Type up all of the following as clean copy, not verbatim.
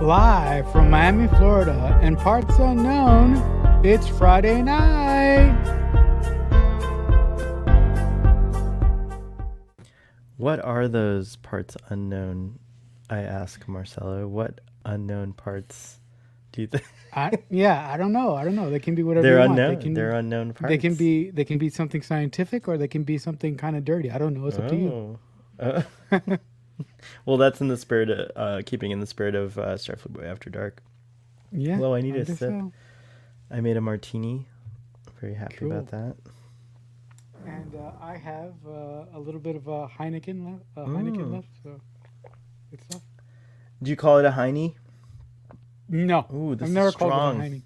Live from Miami, Florida, and parts unknown, it's Friday night. What are those parts unknown? I ask Marcelo. What unknown parts do you think? I don't know. They can be whatever They're you want. unknown. They're unknown parts. They can be something scientific, or they can be something kind of dirty. I don't know. It's up to you. Well, that's in the spirit of keeping in the spirit of Starfleet Boy After Dark. Yeah. Well, I need a sip. So. I made a martini. Very happy about that. And I have a little bit of a Heineken left. So good stuff. Do you call it a Heine? No. Ooh, this I've never is called strong. it a Heineken.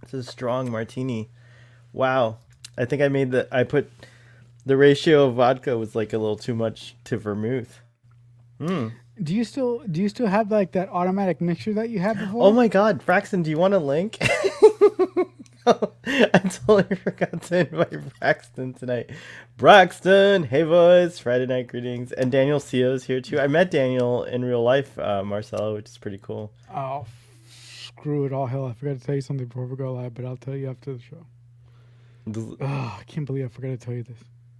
This is a strong martini. Wow. I think I put the ratio of vodka was like a little too much to vermouth. Do you still have like that automatic mixture that you had before? Oh my God, Braxton, do you want a link? I totally forgot to invite Braxton tonight. Braxton, hey boys, Friday night greetings, and Daniel Seo's here too. I met Daniel in real life, Marcelo, which is pretty cool. Oh, screw it all, hell! I forgot to tell you something before we go live, but I'll tell you after the show. I can't believe I forgot to tell you this.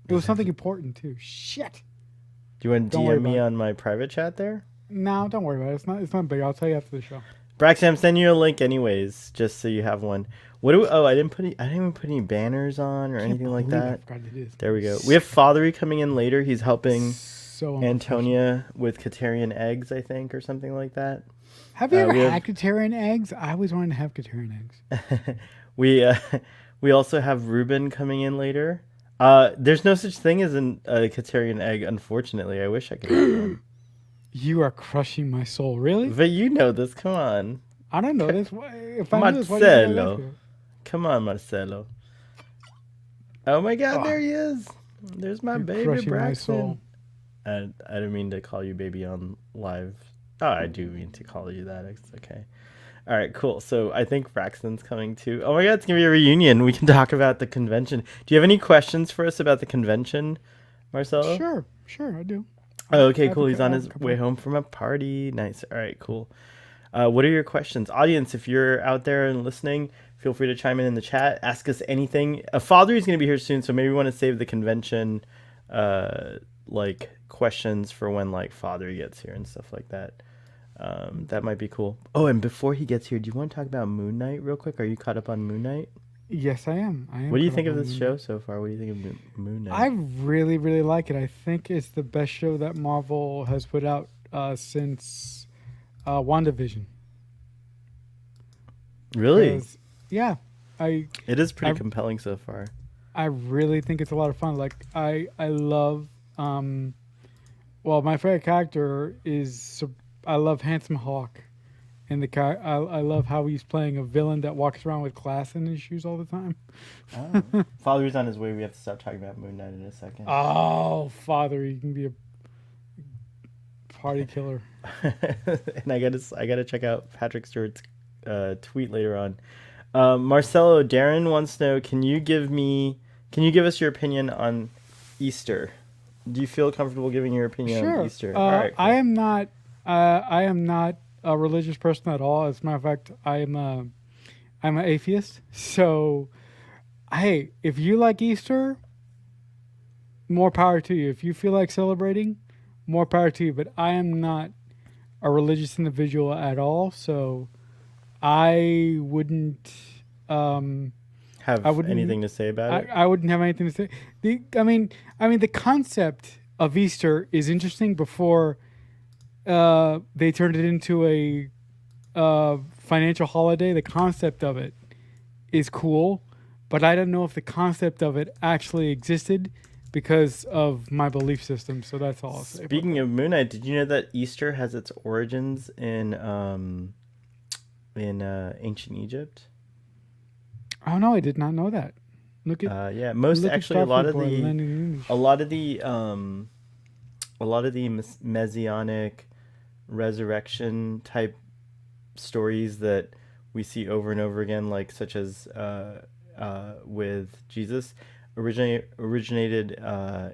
It was something important too. Shit. Do you want to DM me on my private chat there? No, don't worry about it. It's not big. I'll tell you after the show. Braxton, I'm sending you a link anyways, just so you have one. I didn't even put any banners on or anything like that. There we go. We have Fathery coming in later. He's helping Antonia with Katarian eggs, I think, or something like that. Have you ever had Katarian eggs? I always wanted to have Katarian eggs. We also have Ruben coming in later. There's no such thing as a Katarian egg, unfortunately. I wish I could have one. You are crushing my soul, really? But you know this. Come on. I don't know this. If I Marcelo. knew this, why did you say that? Come on, Marcelo. Oh my God, there he is. There's my baby, Braxton. I didn't mean to call you baby on live. Oh, I do mean to call you that. It's okay. All right, cool. So I think Braxton's coming too. Oh my God, it's going to be a reunion. We can talk about the convention. Do you have any questions for us about the convention, Marcelo? Sure, I do. Oh, okay, cool. He's on his way home from a party. Nice. All right, cool. What are your questions? Audience, if you're out there and listening, feel free to chime in the chat. Ask us anything. Father is going to be here soon, so maybe we want to save the convention questions for when Father gets here and stuff like that. That might be cool. Oh, and before he gets here, do you want to talk about Moon Knight real quick? Are you caught up on Moon Knight? Yes, I am. What do you think of this show so far? What do you think of Moon Knight? I really, really like it. I think it's the best show that Marvel has put out since WandaVision. Really? Yeah. It is pretty compelling so far. I really think it's a lot of fun. I love my favorite character is I love Handsome Hawk. And I love how he's playing a villain that walks around with glass in his shoes all the time. Oh. Father's on his way. We have to stop talking about Moon Knight in a second. Oh, Father, you can be a party killer. And I gotta check out Patrick Stewart's tweet later on. Marcelo, Darren wants to know: Can you give us your opinion on Easter? Do you feel comfortable giving your opinion on Easter? All right, cool. I am not a religious person at all. As a matter of fact, I'm an atheist. So, hey, if you like Easter, more power to you. If you feel like celebrating, more power to you. But I am not a religious individual at all, so I wouldn't anything to say about it. I wouldn't have anything to say. The concept of Easter is interesting. Before they turned it into a financial holiday, the concept of it is cool, but I don't know if the concept of it actually existed because of my belief system. So that's all I'll say. Speaking of Moon Knight, did you know that Easter has its origins in ancient Egypt? Oh no, I did not know that. A lot of the messianic resurrection type stories that we see over and over again, such as with Jesus, originated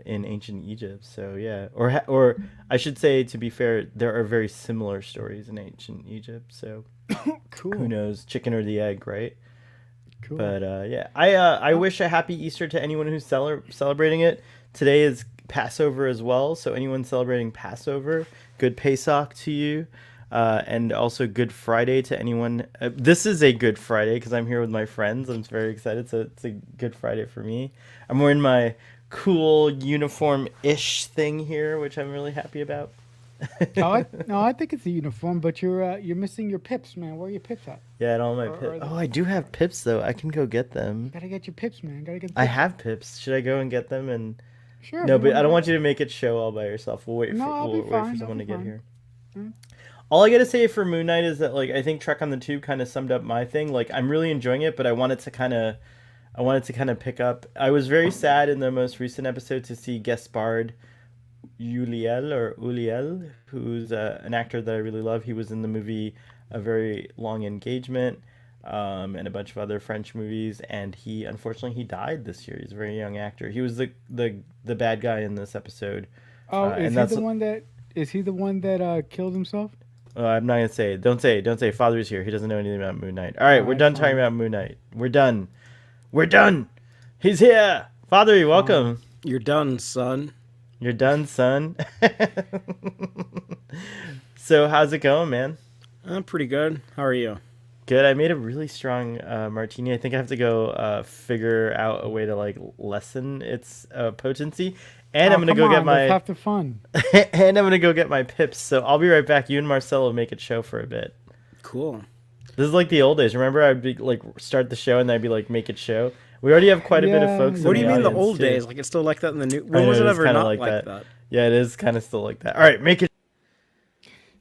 in ancient Egypt. So yeah, or I should say, to be fair, there are very similar stories in ancient Egypt. So Cool. who knows, chicken or the egg, right? Cool. But yeah, I wish a happy Easter to anyone who's celebrating it. Today is Passover as well, so anyone celebrating Passover, good Pesach to you. And also Good Friday to anyone. This is a Good Friday because I'm here with my friends. I'm very excited. So it's a Good Friday for me. I'm wearing my cool uniform-ish thing here, which I'm really happy about. No, I think it's a uniform, but you're missing your pips, man. Where are your pips at? Yeah, and all my pips. Oh, I do have pips though. I can go get them. Gotta get your pips, man. Gotta get. I have pips. Should I go and get them? And Sure. no, but I don't want you to make it show all by yourself. We'll wait No, I'll be for fine. someone to I'll be get fine. here. Mm. All I gotta say for Moon Knight is that, like, I think Trek on the Tube kind of summed up my thing. Like, I'm really enjoying it, but I wanted to kind of pick up. I was very sad in the most recent episode to see Gaspard Uliel, who's an actor that I really love. He was in the movie A Very Long Engagement, and a bunch of other French movies, and unfortunately he died this year. He's a very young actor. He was the bad guy in this episode. Oh, and is he that's the one that? Is he the one that killed himself? I'm not gonna say it. Don't say it. Don't say it. Father's here. He doesn't know anything about Moon Knight. All right, we're done talking about Moon Knight. We're done. We're done. He's here. Father, you're welcome. You're done, son. You're done, son. So how's it going, man? I'm pretty good. How are you? Good. I made a really strong martini. I think I have to go figure out a way to like lessen its potency. And I'm gonna go get my half the fun. and I'm gonna go get my pips. So I'll be right back. You and Marcelo make it show for a bit. Cool. This is like the old days. Remember, I'd be like start the show and I'd be like make it show. We already have quite a bit of folks. What do in you mean the audience, old too. days? Like it's still like that in the new? I When know, was it it's ever kinda not like like that. that? Yeah, it is kind of still like that. All right, make it.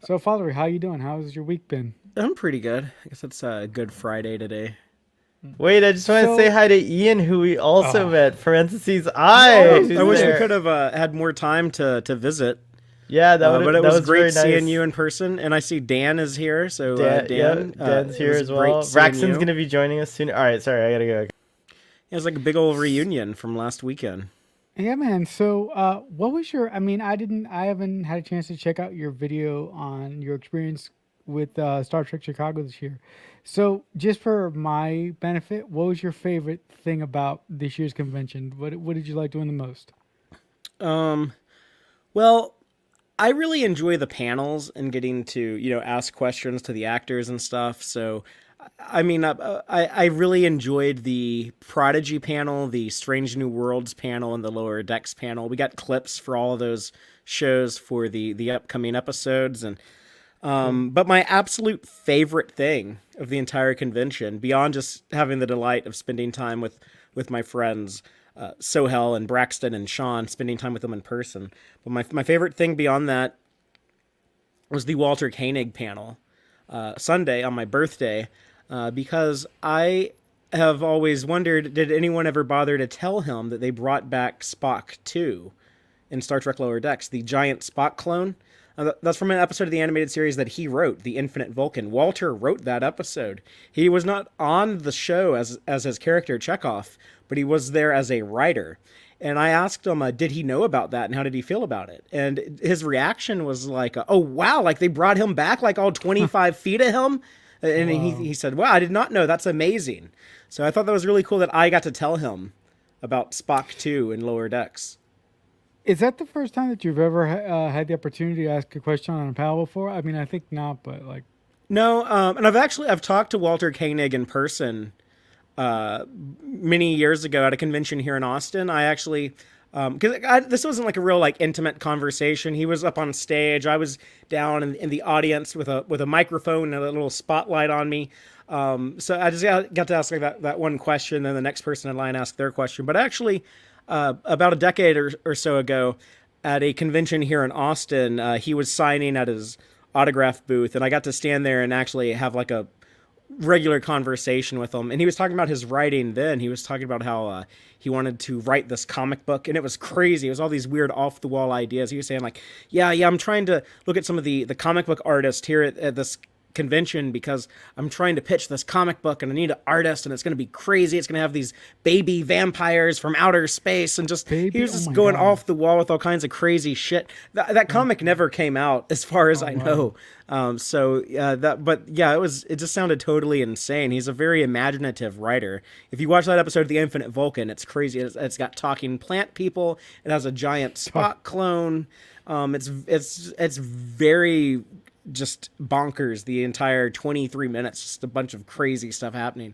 So, Father, how you doing? How's your week been? I'm pretty good. I guess it's a Good Friday today. Wait, I just want to So- say hi to Ian, who we also Oh. met. Parentheses, I. Oh, who's I wish there. we could have had more time to visit. Yeah, that would. But it that was great very seeing nice. you in person, and I see Dan is here. So Dan, Dan, Dan's it here was as great well. seeing Braxton's you. gonna be joining us soon. All right, sorry, I gotta go. It was like a big old reunion from last weekend. Yeah, man. So, what was your? I mean, I haven't had a chance to check out your video on your experience with Star Trek Chicago this year. So, just for my benefit, what was your favorite thing about this year's convention? What did you like doing the most? Well, I really enjoy the panels and getting to, ask questions to the actors and stuff. So, I mean, I really enjoyed the Prodigy panel, the Strange New Worlds panel, and the Lower Decks panel. We got clips for all of those shows for the upcoming episodes. And but my absolute favorite thing of the entire convention, beyond just having the delight of spending time with my friends, Sohel and Braxton and Sean, spending time with them in person. But my favorite thing beyond that was the Walter Koenig panel Sunday on my birthday, because I have always wondered, did anyone ever bother to tell him that they brought back Spock 2 in Star Trek Lower Decks, the giant Spock clone? That's from an episode of the animated series that he wrote, The Infinite Vulcan. Walter wrote that episode. He was not on the show as his character Chekhov, but he was there as a writer. And I asked him, did he know about that and how did he feel about it? And his reaction was like, oh, wow, like they brought him back like all 25 feet of him? And he said, wow, I did not know. That's amazing. So I thought that was really cool that I got to tell him about Spock 2 in Lower Decks. Is that the first time that you've ever had the opportunity to ask a question on a panel before? I mean, I think not, but like. No, and I've talked to Walter Koenig in person many years ago at a convention here in Austin. I actually, because this wasn't like a real like intimate conversation. He was up on stage. I was down in the audience with a microphone and a little spotlight on me. So I just got to ask like that one question, and the next person in line asked their question. But actually, about a decade or so ago, at a convention here in Austin, he was signing at his autograph booth, and I got to stand there and actually have like a regular conversation with him. And he was talking about his writing then. He was talking about how he wanted to write this comic book, and it was crazy. It was all these weird off-the-wall ideas. He was saying like, yeah, I'm trying to look at some of the comic book artists here at this convention because I'm trying to pitch this comic book and I need an artist and it's going to be crazy. It's going to have these baby vampires from outer space and just he was just going off the wall with all kinds of crazy shit. That comic never came out as far as I know. It just sounded totally insane. He's a very imaginative writer. If you watch that episode of The Infinite Vulcan, it's crazy. It's got talking plant people. It has a giant Spock clone. It's very just bonkers. The entire 23 minutes, just a bunch of crazy stuff happening.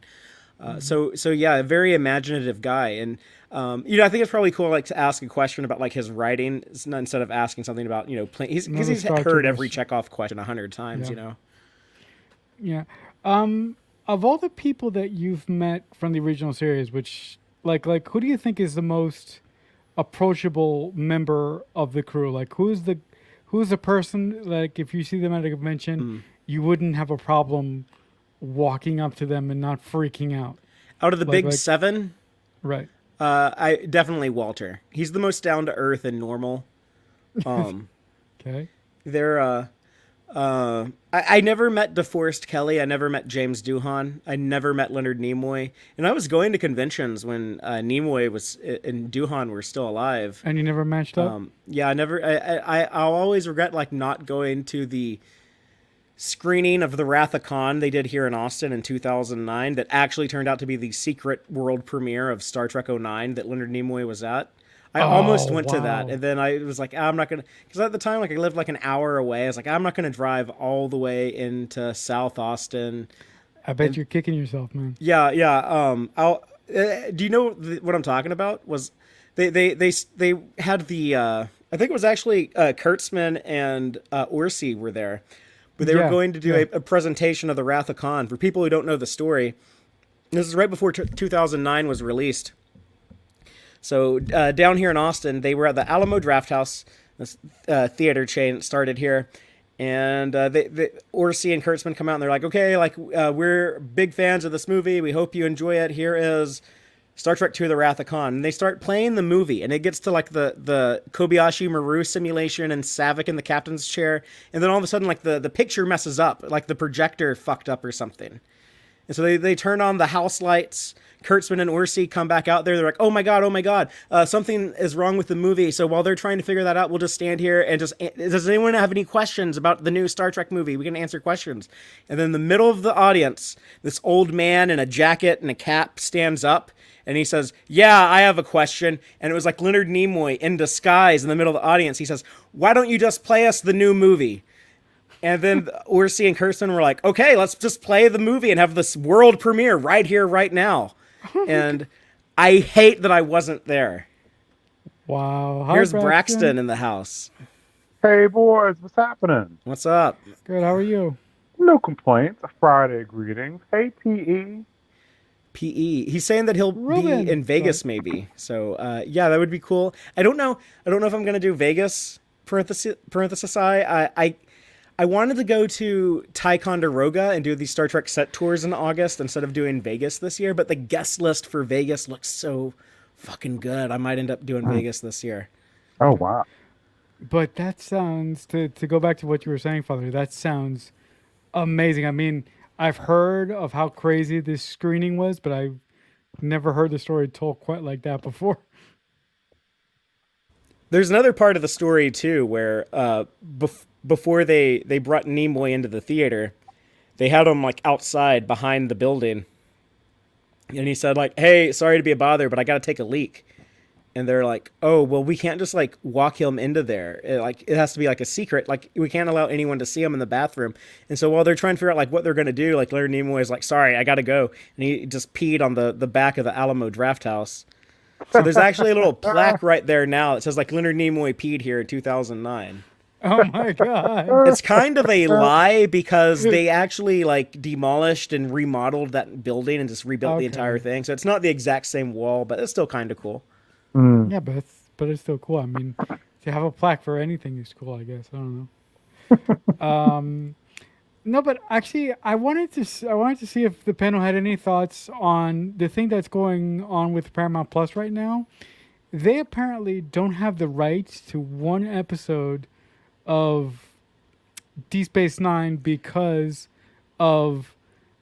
So yeah, a very imaginative guy. And, I think it's probably cool, like, to ask a question about, like, his writing instead of asking something about, he's heard every Chekhov question 100 times, Yeah. Of all the people that you've met from the original series, which, like, who do you think is the most approachable member of the crew? Like, who's the person, like, if you see them at a convention, you wouldn't have a problem walking up to them and not freaking out? Out of the big seven? Right. I definitely Walter. He's the most down to earth and normal. Okay. I never met DeForest Kelly. I never met James Doohan. I never met Leonard Nimoy. And I was going to conventions when Nimoy and Doohan were still alive. And you never matched up? Yeah, I'll always regret, like, not going to the screening of the Wrath of Khan they did here in Austin in 2009 that actually turned out to be the secret world premiere of Star Trek 09 that Leonard Nimoy was at. I almost went to that, and then I was like, I'm not going to, because at the time, like, I lived like an hour away. I was like, I'm not going to drive all the way into South Austin. I bet you're kicking yourself, man. Yeah. Do you know what I'm talking about? Was they had the, I think it was actually Kurtzman and Orsi were there. But they were going to do a presentation of the Wrath of Khan. For people who don't know the story, this is right before 2009 was released. So down here in Austin, they were at the Alamo Drafthouse, this theater chain that started here. And Orsi and Kurtzman come out and they're like, okay, like, we're big fans of this movie. We hope you enjoy it. Here is Star Trek II: The Wrath of Khan. And they start playing the movie, and it gets to, like, the Kobayashi Maru simulation and Savick in the captain's chair. And then all of a sudden, like, the picture messes up, like the projector fucked up or something. And so they turn on the house lights. Kurtzman and Orsi come back out there. They're like, oh my God, something is wrong with the movie. So while they're trying to figure that out, we'll just stand here and does anyone have any questions about the new Star Trek movie? We can answer questions. And then in the middle of the audience, this old man in a jacket and a cap stands up. And he says, yeah, I have a question. And it was like Leonard Nimoy in disguise in the middle of the audience. He says, why don't you just play us the new movie? And then Orsi and Kirsten were like, okay, let's just play the movie and have this world premiere right here, right now. And I hate that I wasn't there. Wow. Hi, Here's Braxton in the house. Hey, boys, what's happening? What's up? Good, how are you? No complaints. A Friday greeting. Hey, PE. PE. He's saying that he'll be in Vegas maybe. So, yeah, that would be cool. I don't know if I'm going to do Vegas, parenthesis I wanted to go to Ticonderoga and do these Star Trek set tours in August instead of doing Vegas this year, but the guest list for Vegas looks so fucking good. I might end up doing Vegas this year. Oh, wow. But that sounds, to go back to what you were saying, Father, that sounds amazing. I mean, I've heard of how crazy this screening was, but I've never heard the story told quite like that before. There's another part of the story, too, where before they brought Nimoy into the theater, they had him, like, outside behind the building. And he said, like, hey, sorry to be a bother, but I got to take a leak. And they're like, oh, well, we can't just, like, walk him into there. It has to be, like, a secret. Like, we can't allow anyone to see him in the bathroom. And so while they're trying to figure out, like, what they're going to do, like, Leonard Nimoy is like, sorry, I got to go. And he just peed on the back of the Alamo Drafthouse. So there's actually a little plaque right there now that says, like, Leonard Nimoy peed here in 2009. Oh, my God. It's kind of a lie because they actually, like, demolished and remodeled that building and just rebuilt the entire thing. So it's not the exact same wall, but it's still kind of cool. Yeah, but it's still cool. I mean, to have a plaque for anything is cool, I guess. I don't know. No, but actually, I wanted to see if the panel had any thoughts on the thing that's going on with Paramount Plus right now. They apparently don't have the rights to one episode of Deep Space Nine because of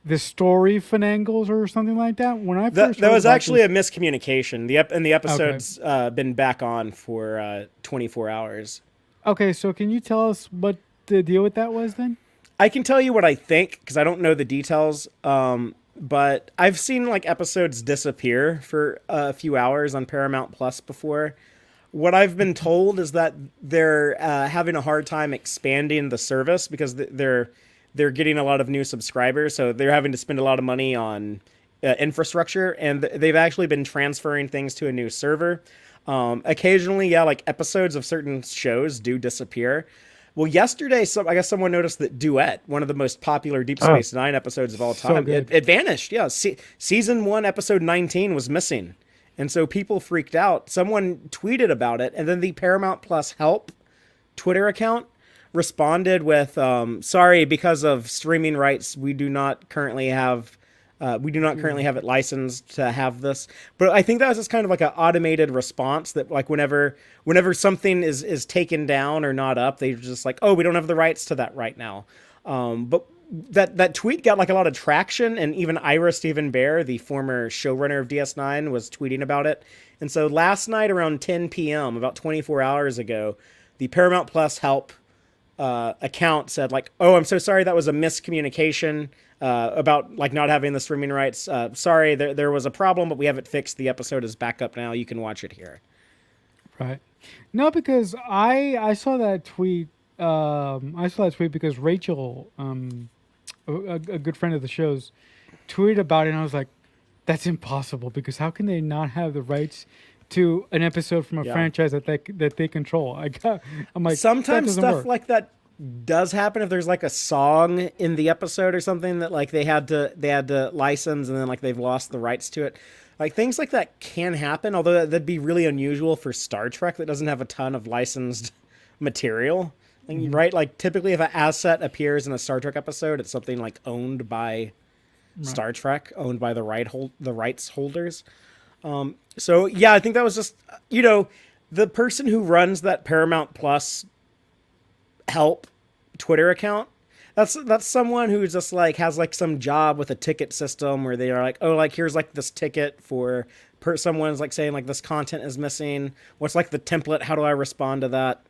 the story finagles or something like that. When I first That heard was about actually this- a miscommunication. The episode's been back on for 24 hours. okay. So can you tell us what the deal with that was then? I can tell you what I think because I don't know the details. But I've seen like episodes disappear for a few hours on Paramount Plus before. What I've been told is that they're having a hard time expanding the service because they're getting a lot of new subscribers, so they're having to spend a lot of money on infrastructure, and they've actually been transferring things to a new server. Occasionally, yeah, like episodes of certain shows do disappear. Well, yesterday, I guess someone noticed that Duet, one of the most popular Deep Space Nine episodes of all So time, good. it vanished. Yeah, season 1, episode 19 was missing. And so people freaked out. Someone tweeted about it, and then the Paramount Plus Help Twitter account responded with, "Sorry, because of streaming rights, we do not currently have it licensed to have this." But I think that was just kind of like an automated response that, like, whenever something is taken down or not up, they're just like, "Oh, we don't have the rights to that right now." But that tweet got like a lot of traction, and even Ira Stephen Bear, the former showrunner of DS9, was tweeting about it. And so last night around 10 p.m., about 24 hours ago, the Paramount Plus Help account said like, "Oh, I'm so sorry, that was a miscommunication about like not having the streaming rights. Sorry, there was a problem, but we have it fixed. The episode is back up now. You can watch it here." Right. No, because I saw that tweet. I saw that tweet because Rachel, a good friend of the show's, tweeted about it, and I was like, "That's impossible because how can they not have the rights to an episode from a Yeah. franchise that they control?" I'm like, Sometimes that doesn't stuff work. like that does happen if there's like a song in the episode or something that like they had to license and then like they've lost the rights to it. Like things like that can happen, although that'd be really unusual for Star Trek that doesn't have a ton of licensed material. Like, right? Like typically if an asset appears in a Star Trek episode, it's something like owned by Star Trek, owned by the rights holders. So yeah, I think that was just, the person who runs that Paramount Plus Help Twitter account. That's someone who just like has like some job with a ticket system where they are like, "Oh, like here's like this ticket for someone's like saying like this content is missing. What's like the template? How do I respond to that?"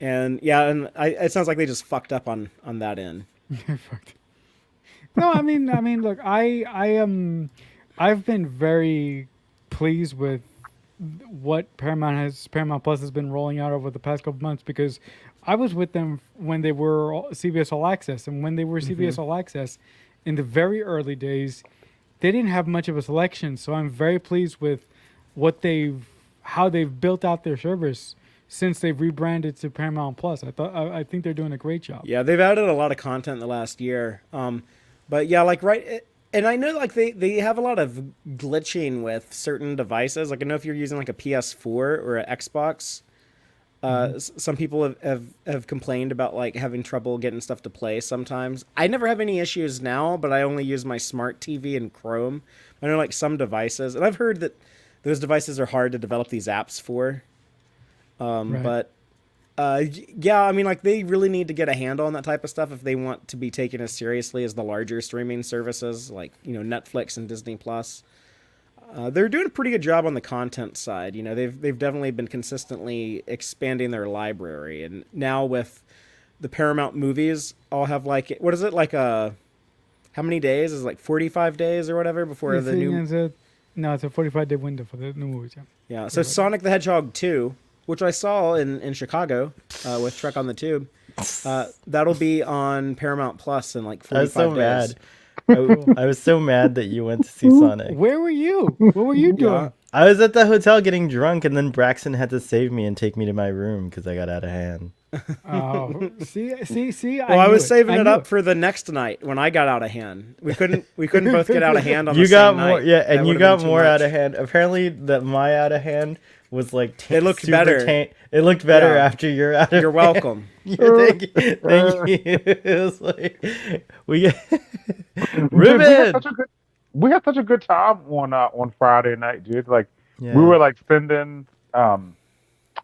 And yeah, and it sounds like they just fucked up on that end. No, I mean, look, I've been very pleased with what Paramount Plus has been rolling out over the past couple months because I was with them when they were CBS All Access, and when they were CBS All Access, in the very early days, they didn't have much of a selection. So I'm very pleased with how they've built out their service since they've rebranded to Paramount Plus. I think they're doing a great job. Yeah, they've added a lot of content in the last year. But yeah, like and I know like they have a lot of glitching with certain devices. Like I know if you're using like a PS4 or an Xbox, some people have complained about like having trouble getting stuff to play sometimes. I never have any issues now, but I only use my smart TV and Chrome. I know like some devices, and I've heard that those devices are hard to develop these apps for. Right. But yeah, I mean, like they really need to get a handle on that type of stuff if they want to be taken as seriously as the larger streaming services like Netflix and Disney Plus. They're doing a pretty good job on the content side. They've definitely been consistently expanding their library, and now with the Paramount movies, I'll have like what is it like how many days is it, like 45 days or whatever before the new. It's a 45-day window for the new movies. Yeah, so Sonic the Hedgehog 2, which I saw in Chicago with Trek on the Tube, that'll be on Paramount Plus in like 45 I was so days. mad. I was so mad that you went to see Sonic. Where were you? What were you doing? Yeah. I was at the hotel getting drunk, and then Braxton had to save me and take me to my room because I got out of hand. Oh, see. Well, I was saving I it knew up for the next night when I got out of hand. We couldn't both get out of hand on the You same got night. more, yeah, That and you would've got been too more much. out of hand. Apparently, my out of hand was like It looked super better. It looked better Yeah. after your out of You're hand. welcome. Yeah, thank you. It was like we Ruben. We had such a good time on Friday night, dude. Like Yeah. we were like spending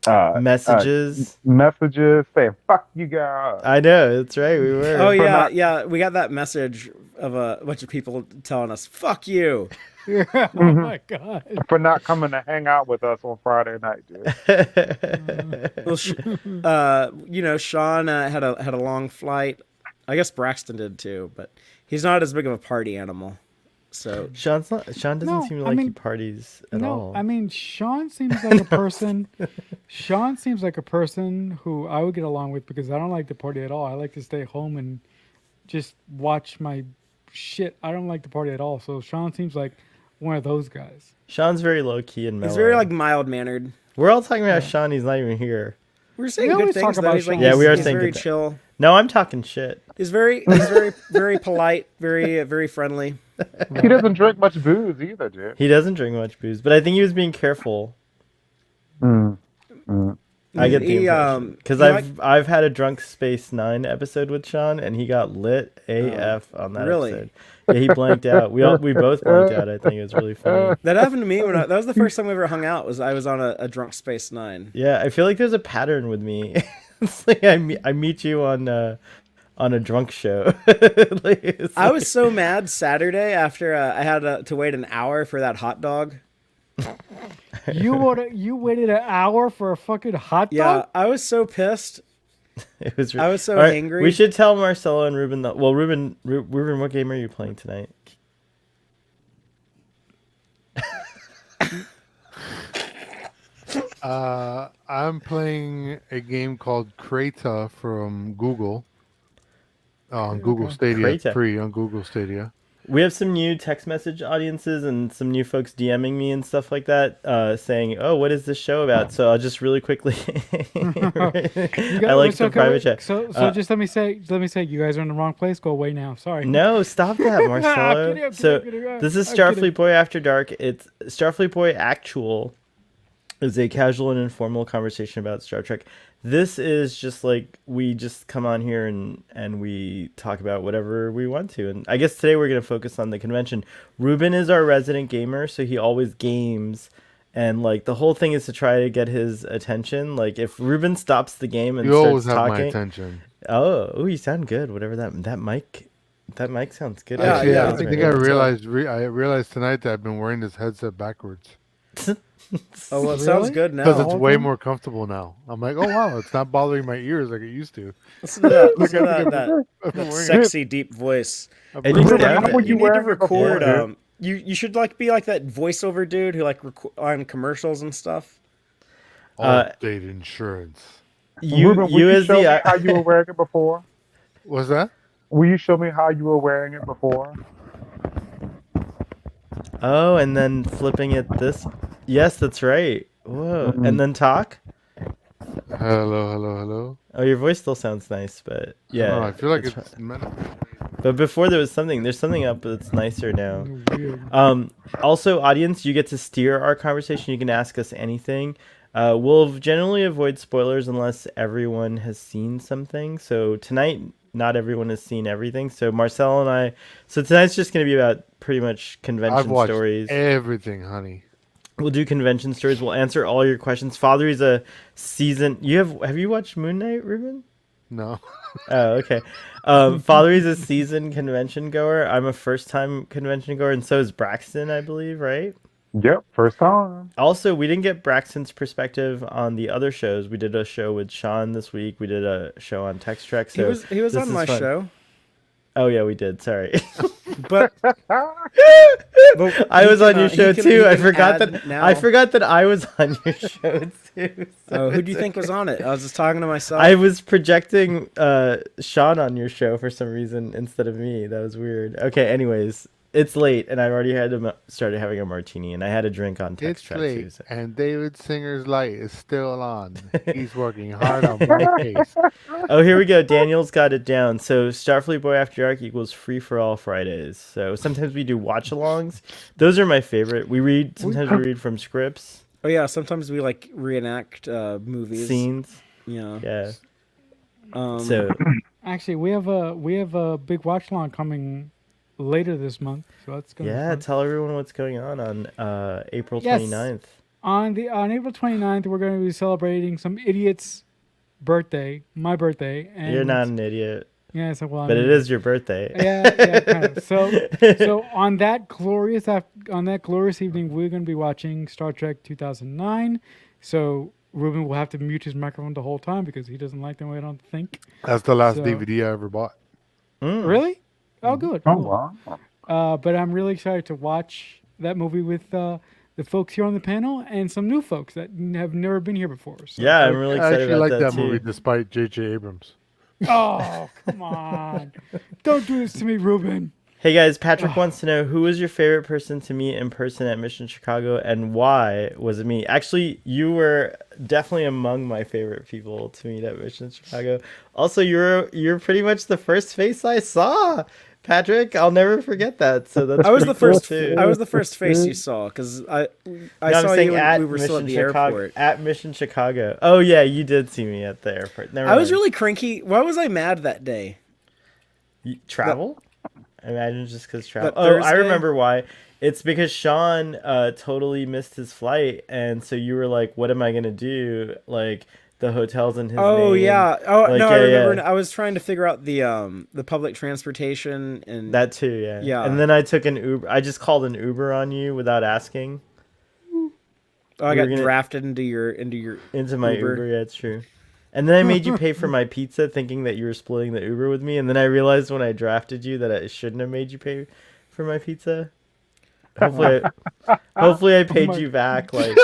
Messages. Messages saying "fuck you guys." I know, that's right. We were. Oh yeah, not- yeah. We got that message of a bunch of people telling us "fuck you." Oh my god. For not coming to hang out with us on Friday night, dude. Well, Sean had a long flight. I guess Braxton did too, but he's not as big of a party animal. So Sean doesn't No, seem I like he mean- parties at No, all. I mean Sean seems like a person. Sean seems like a person who I would get along with because I don't like to party at all. I like to stay home and just watch my shit. I don't like to party at all. So Sean seems like one of those guys. Sean's very low key and mellow. he's very like mild mannered. We're all talking about Sean. He's not even here. We're saying We good always things talk though. about He's like Sean. Yeah, we are he's saying very good things. chill. No, I'm talking shit. He's very very polite, very friendly. He doesn't drink much booze either, dude. He doesn't drink much booze, but I think he was being careful. Mm. I get the He, impression because he I've had a Drunk Space 9 episode with Sean, and he got lit AF on that really? episode. Yeah, he blanked out. We both blanked out. I think it was really funny. That happened to me that was the first time we ever hung out. I was on a Drunk Space 9. Yeah, I feel like there's a pattern with me. It's like I meet you on a drunk show. I was so mad Saturday after I had to wait an hour for that hot dog. You waited an hour for a fucking hot Yeah, dog? I was so pissed. It was. I was so All right, angry. We should tell Marcelo and Ruben. Ruben, what game are you playing tonight? I'm playing a game called Creta from Google. On Google Stadia. It's Creta. free on Google Stadia. We have some new text message audiences and some new folks DMing me and stuff like that, saying, "Oh, what is this show about?" So I'll just really quickly. I like the private chat. So just let me say, you guys are in the wrong place. Go away now. Sorry. No, stop that, Marcelo. kidding, So I'm kidding. this is I'm Starfleet kidding. Boy After Dark. It's Starfleet Boy Actual is a casual and informal conversation about Star Trek. This is just like we just come on here and we talk about whatever we want to. And I guess today we're going to focus on the convention. Ruben is our resident gamer, so he always games. And like the whole thing is to try to get his attention. Like if Ruben stops the game and You always starts have my talking, attention. oh, you sound good. Whatever that mic sounds good. Yeah, Actually, yeah. I think I realized tonight that I've been wearing this headset backwards Oh, well, it sounds Really? good because now. it's whole way time? more comfortable now. I'm like, oh wow, it's not bothering my ears like it used to. Listen to that, listen to that I've been wearing it. sexy deep voice. And you Ruben, sound you, it. you need to wearing it before, record. dude? You should like be like that voiceover dude who like on commercials and stuff. Allstate Insurance. Ruben, will you you as show me the how you were wearing it before? What's that? Will you show me how you were wearing it before? oh, and then flipping it this. Yes, that's right. Whoa, and then talk. Hello. Oh, your voice still sounds nice, but yeah. I feel like it's it's But before there was something. There's something up that's nicer now. Weird. Also, audience, you get to steer our conversation. You can ask us anything. We'll generally avoid spoilers unless everyone has seen something. So tonight, not everyone has seen everything. So Marcel and I. So tonight's just going to be about pretty much I've convention watched stories. everything, honey. We'll do convention stories. We'll answer all your questions. Father's a season. Have you watched Moon Knight, Ruben? No. Oh, okay. Father's a seasoned convention goer. I'm a first time convention goer, and so is Braxton, I believe, right? Yep, first time. Also, we didn't get Braxton's perspective on the other shows. We did a show with Sean this week. We did a show on Text Trek. So He was this on is my fun. show, Oh yeah, we did. Sorry, but I was on your show too. I forgot add that. now. I forgot that I was on your show too. Oh, who do you think was on it? I was just talking to myself. I was projecting Sean on your show for some reason instead of me. That was weird. Okay, anyways, it's late and I already started having a martini and I had a drink on Text It's Track late, too. So. and David Singer's light is still on. He's working hard on my case. Oh, here we go. Daniel's got it down. So Starfleet Boy After Dark equals Free for All Fridays. So sometimes we do watch-alongs. Those are my favorite. Sometimes we read from scripts, Oh yeah, sometimes we like reenact movies. scenes. Yeah. Yeah. So Actually, we have a big watch along coming later this month, so that's gonna be Yeah, fun. tell everyone what's going on April Yes. 29th. on April 29th, we're going to be celebrating some idiot's birthday, my birthday. And You're not an idiot, yeah, so well, but it is your birthday. yeah, kind of. So on that glorious evening, we're going to be watching Star Trek 2009. So Ruben will have to mute his microphone the whole time because he doesn't like the way I don't think. That's the last So- DVD I ever bought. Really? Oh, good. Oh, Cool. wow. But I'm really excited to watch that movie with the folks here on the panel and some new folks that have never been here before. So. Yeah, I'm really I excited actually about like that, that too. movie despite J.J. Abrams. Oh, come on. Don't do this to me, Ruben. Hey guys, Patrick wants to know, who was your favorite person to meet in person at Mission Chicago, and why was it me? Actually, you were definitely among my favorite people to meet at Mission Chicago. Also, you're pretty much the first face I saw, Patrick. I'll never forget that. So that's I was pretty the cool, first. too. I was the first face you saw because I No, saw I'm saying you when at we were still at Mission the Chicago. airport. At Mission Chicago. Oh yeah, you did see me at the airport. Never I was mind. really cranky. Why was I mad that day? Travel? I imagine just because travel. That Oh, I Thursday? remember why. It's because Sean totally missed his flight, and so you were like, "What am I gonna do?" Like the hotel's in his Oh name. yeah. Oh Like, no, yeah, I remember. yeah. I was trying to figure out the public transportation and That too, yeah. Yeah. And then I took an Uber. I just called an Uber on you without asking oh, I we got were gonna- drafted into your into my Uber. Uber. Yeah, it's true. And then I made you pay for my pizza, thinking that you were splitting the Uber with me. And then I realized when I drafted you that I shouldn't have made you pay for my pizza. Hopefully, I paid my- you back. Like,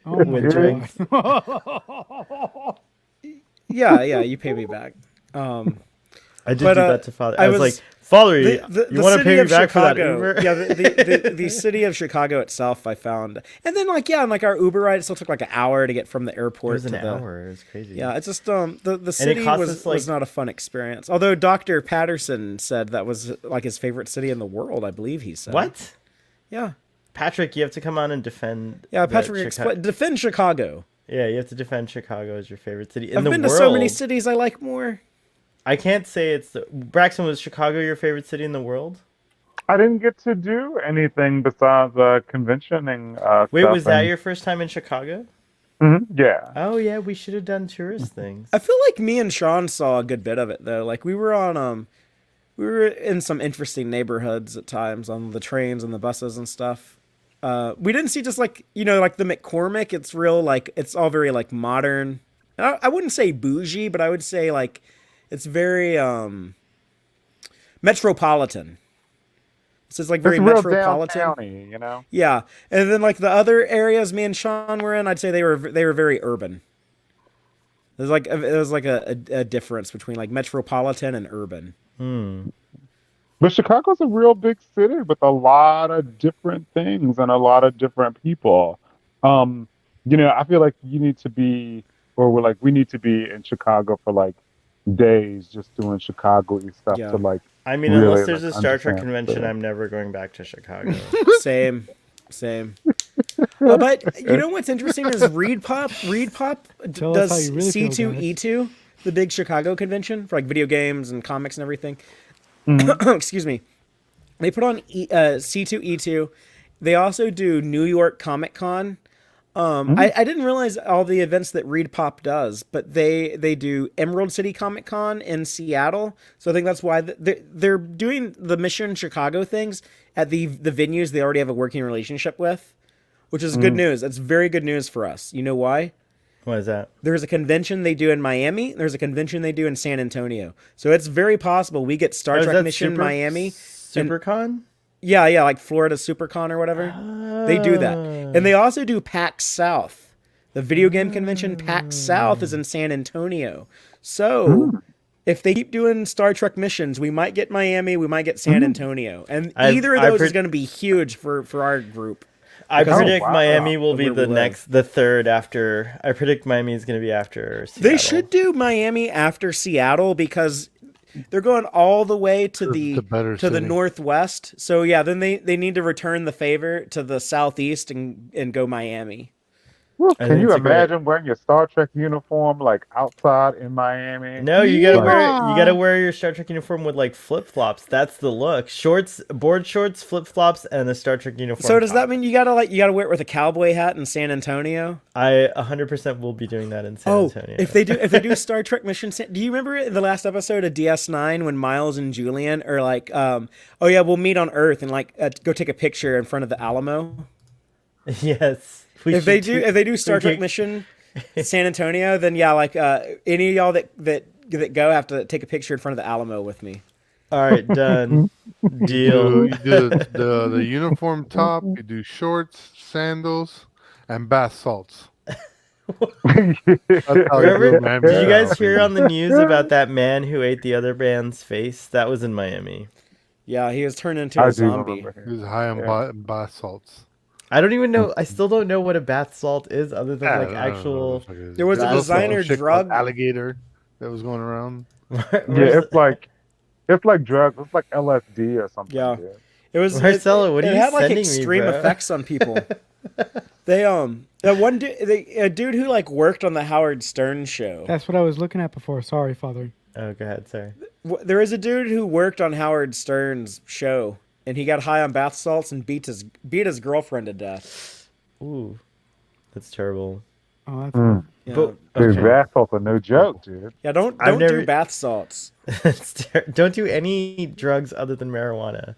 Oh, my With drinks. God. Yeah, you pay me back. I did But, do that to Father. I I was was- like, Father, you The want to city pay me of back Chicago, for that Uber? yeah, the city of Chicago itself, I found, and then on our Uber ride, it still took like an hour to get from the It airport was to an the. hour. It was crazy. Yeah, it's just the city cost was us, like- was not a fun experience. Although Dr. Patterson said that was like his favorite city in the world, I believe he said. What? Yeah, Patrick, you have to come on and defend. yeah. that Patrick, defend Chicago. Yeah, you have to defend Chicago as your favorite city in I've the been world. to so many cities I like more. I can't say it's the Braxton. Was Chicago your favorite city in the world? I didn't get to do anything besides conventioning. Wait, stuff was that and- your first time in Chicago? Mhm, yeah. Oh yeah, we should have done tourist things. I feel like me and Sean saw a good bit of it though. Like we were in some interesting neighborhoods at times on the trains and the buses and stuff. We didn't see just like the McCormick. It's real like it's all very like modern. I wouldn't say bougie, but I would say like it's very metropolitan. So it's like very It's real metropolitan. downtowny, you know. Yeah, and then like the other areas me and Sean were in, I'd say they were very urban. There's like a difference between like metropolitan and urban. But Chicago's a real big city with a lot of different things and a lot of different people. I feel like you need to be, or we need to be in Chicago for like days just doing Chicago-y stuff Yeah. to like. I mean, Really, unless there's a like, Star Trek understand convention, that. I'm never going back to Chicago. Same. But you know what's interesting is Reed Pop Tell us how does you really feel, C2E2, the big Chicago convention for like video games and comics and everything. Excuse me. They put on C2E2. They also do New York Comic Con. I didn't realize all the events that Reed Pop does, but they do Emerald City Comic Con in Seattle. So I think that's why they're doing the Mission Chicago things at the venues they already have a working relationship with, which is good news. That's very good news for us. You know why? What is that? There's a convention they do in Miami. There's a convention they do in San Antonio. So it's very possible we get Star Oh, is Trek that Mission Miami. SuperCon? Yeah, like Florida SuperCon or whatever. They do that. And they also do PAX South. The video game convention PAX South is in San Antonio. So if they keep doing Star Trek missions, we might get Miami, we might get San Antonio. And either of those is going to be huge for our group. I Because- predict wow. Miami will be Where the we live. the third after. I predict Miami is going to be after Seattle. They should do Miami after Seattle because they're going all the way to the better to the city. northwest. So yeah, then they need to return the favor to the southeast and go Miami. Woo, I can think you it's a great. imagine wearing your Star Trek uniform like outside in Miami? No, Like, you gotta wear your Star Trek uniform with like flip flops. That's the look. Shorts, board shorts, flip flops, and a Star Trek uniform. So does that top. mean you gotta wear it with a cowboy hat in San Antonio? I 100% will be doing that in San Oh, Antonio. if they do Star Trek mission, do you remember the last episode of DS9 when Miles and Julian are like, oh yeah, we'll meet on Earth and like go take a picture in front of the Alamo? Yes. If they do Star Trek mission San Antonio, then yeah, like any of y'all that go have to take a picture in front of the Alamo with me. All right, done. Deal. You do the uniform top. You do shorts, sandals, and bath salts. That's how you Remember? do Miami Did you guys style. hear on the news about that man who ate the other man's face? That was in Miami. Yeah, he was turned into I a do zombie. remember He him. was high on Yeah. bath salts. I don't even know. I still don't know what a bath salt is, other than I like don't know, actual. motherfuckers. There was a There's also designer shit called drug- alligator that was going around. Yeah, Where's- it's like drugs. It's like LSD or something. Yeah. Dude. It was Marcelo, what are it you had like sending me, extreme bro? effects on people. They that one dude, a dude who like worked on the Howard Stern show. That's what I was looking at before. Sorry, Father. Oh, go ahead. Sorry. There is a dude who worked on Howard Stern's show, and he got high on bath salts and beat his girlfriend to death. Ooh, that's terrible. Oh, that's Yeah, But Dude, okay. bath salts are no joke, dude. yeah don't I've never- do bath salts. Don't do any drugs other than marijuana.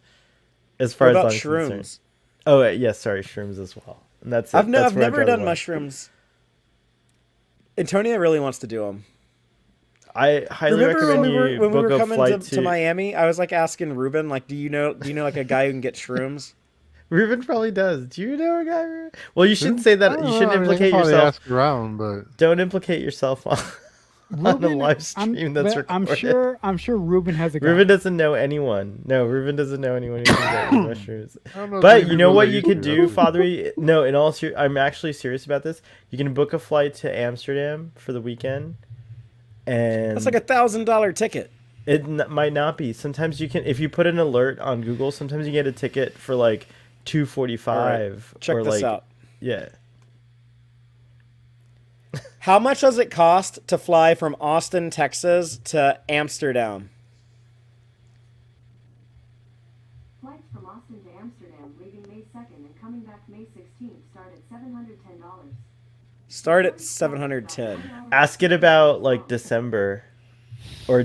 As far What about as I'm concerned. shrooms? Oh, yes, sorry, shrooms as well. And that's it. I've That's where I never draw the done line. mushrooms. Antonio really wants to do them. I highly Remember when recommend you we book were a coming flight to Miami? I was like asking Ruben, like, do you know like a guy who can get shrooms? Ruben probably does. Do you know a guy? Well, you shouldn't say that. I don't You know, shouldn't I mean, they implicate can probably yourself. ask around, but Don't implicate yourself on a live stream that's but recorded. I'm sure Ruben has a guy. Ruben doesn't know anyone. No, Ruben doesn't know anyone who can get mushrooms. I don't know if But many you know people what that you used could to. do, Father? No, in all I'm actually serious about this. You can book a flight to Amsterdam for the weekend, and That's like $1,000 ticket. might not be. Sometimes you can, if you put an alert on Google. Sometimes you get a ticket for like $245. Check or this like, out. Yeah. How much does it cost to fly from Austin, Texas to Amsterdam? Flights from Austin to Amsterdam leaving May 2nd and coming back May 16th start at $710. Start at 710. Ask it about like December, or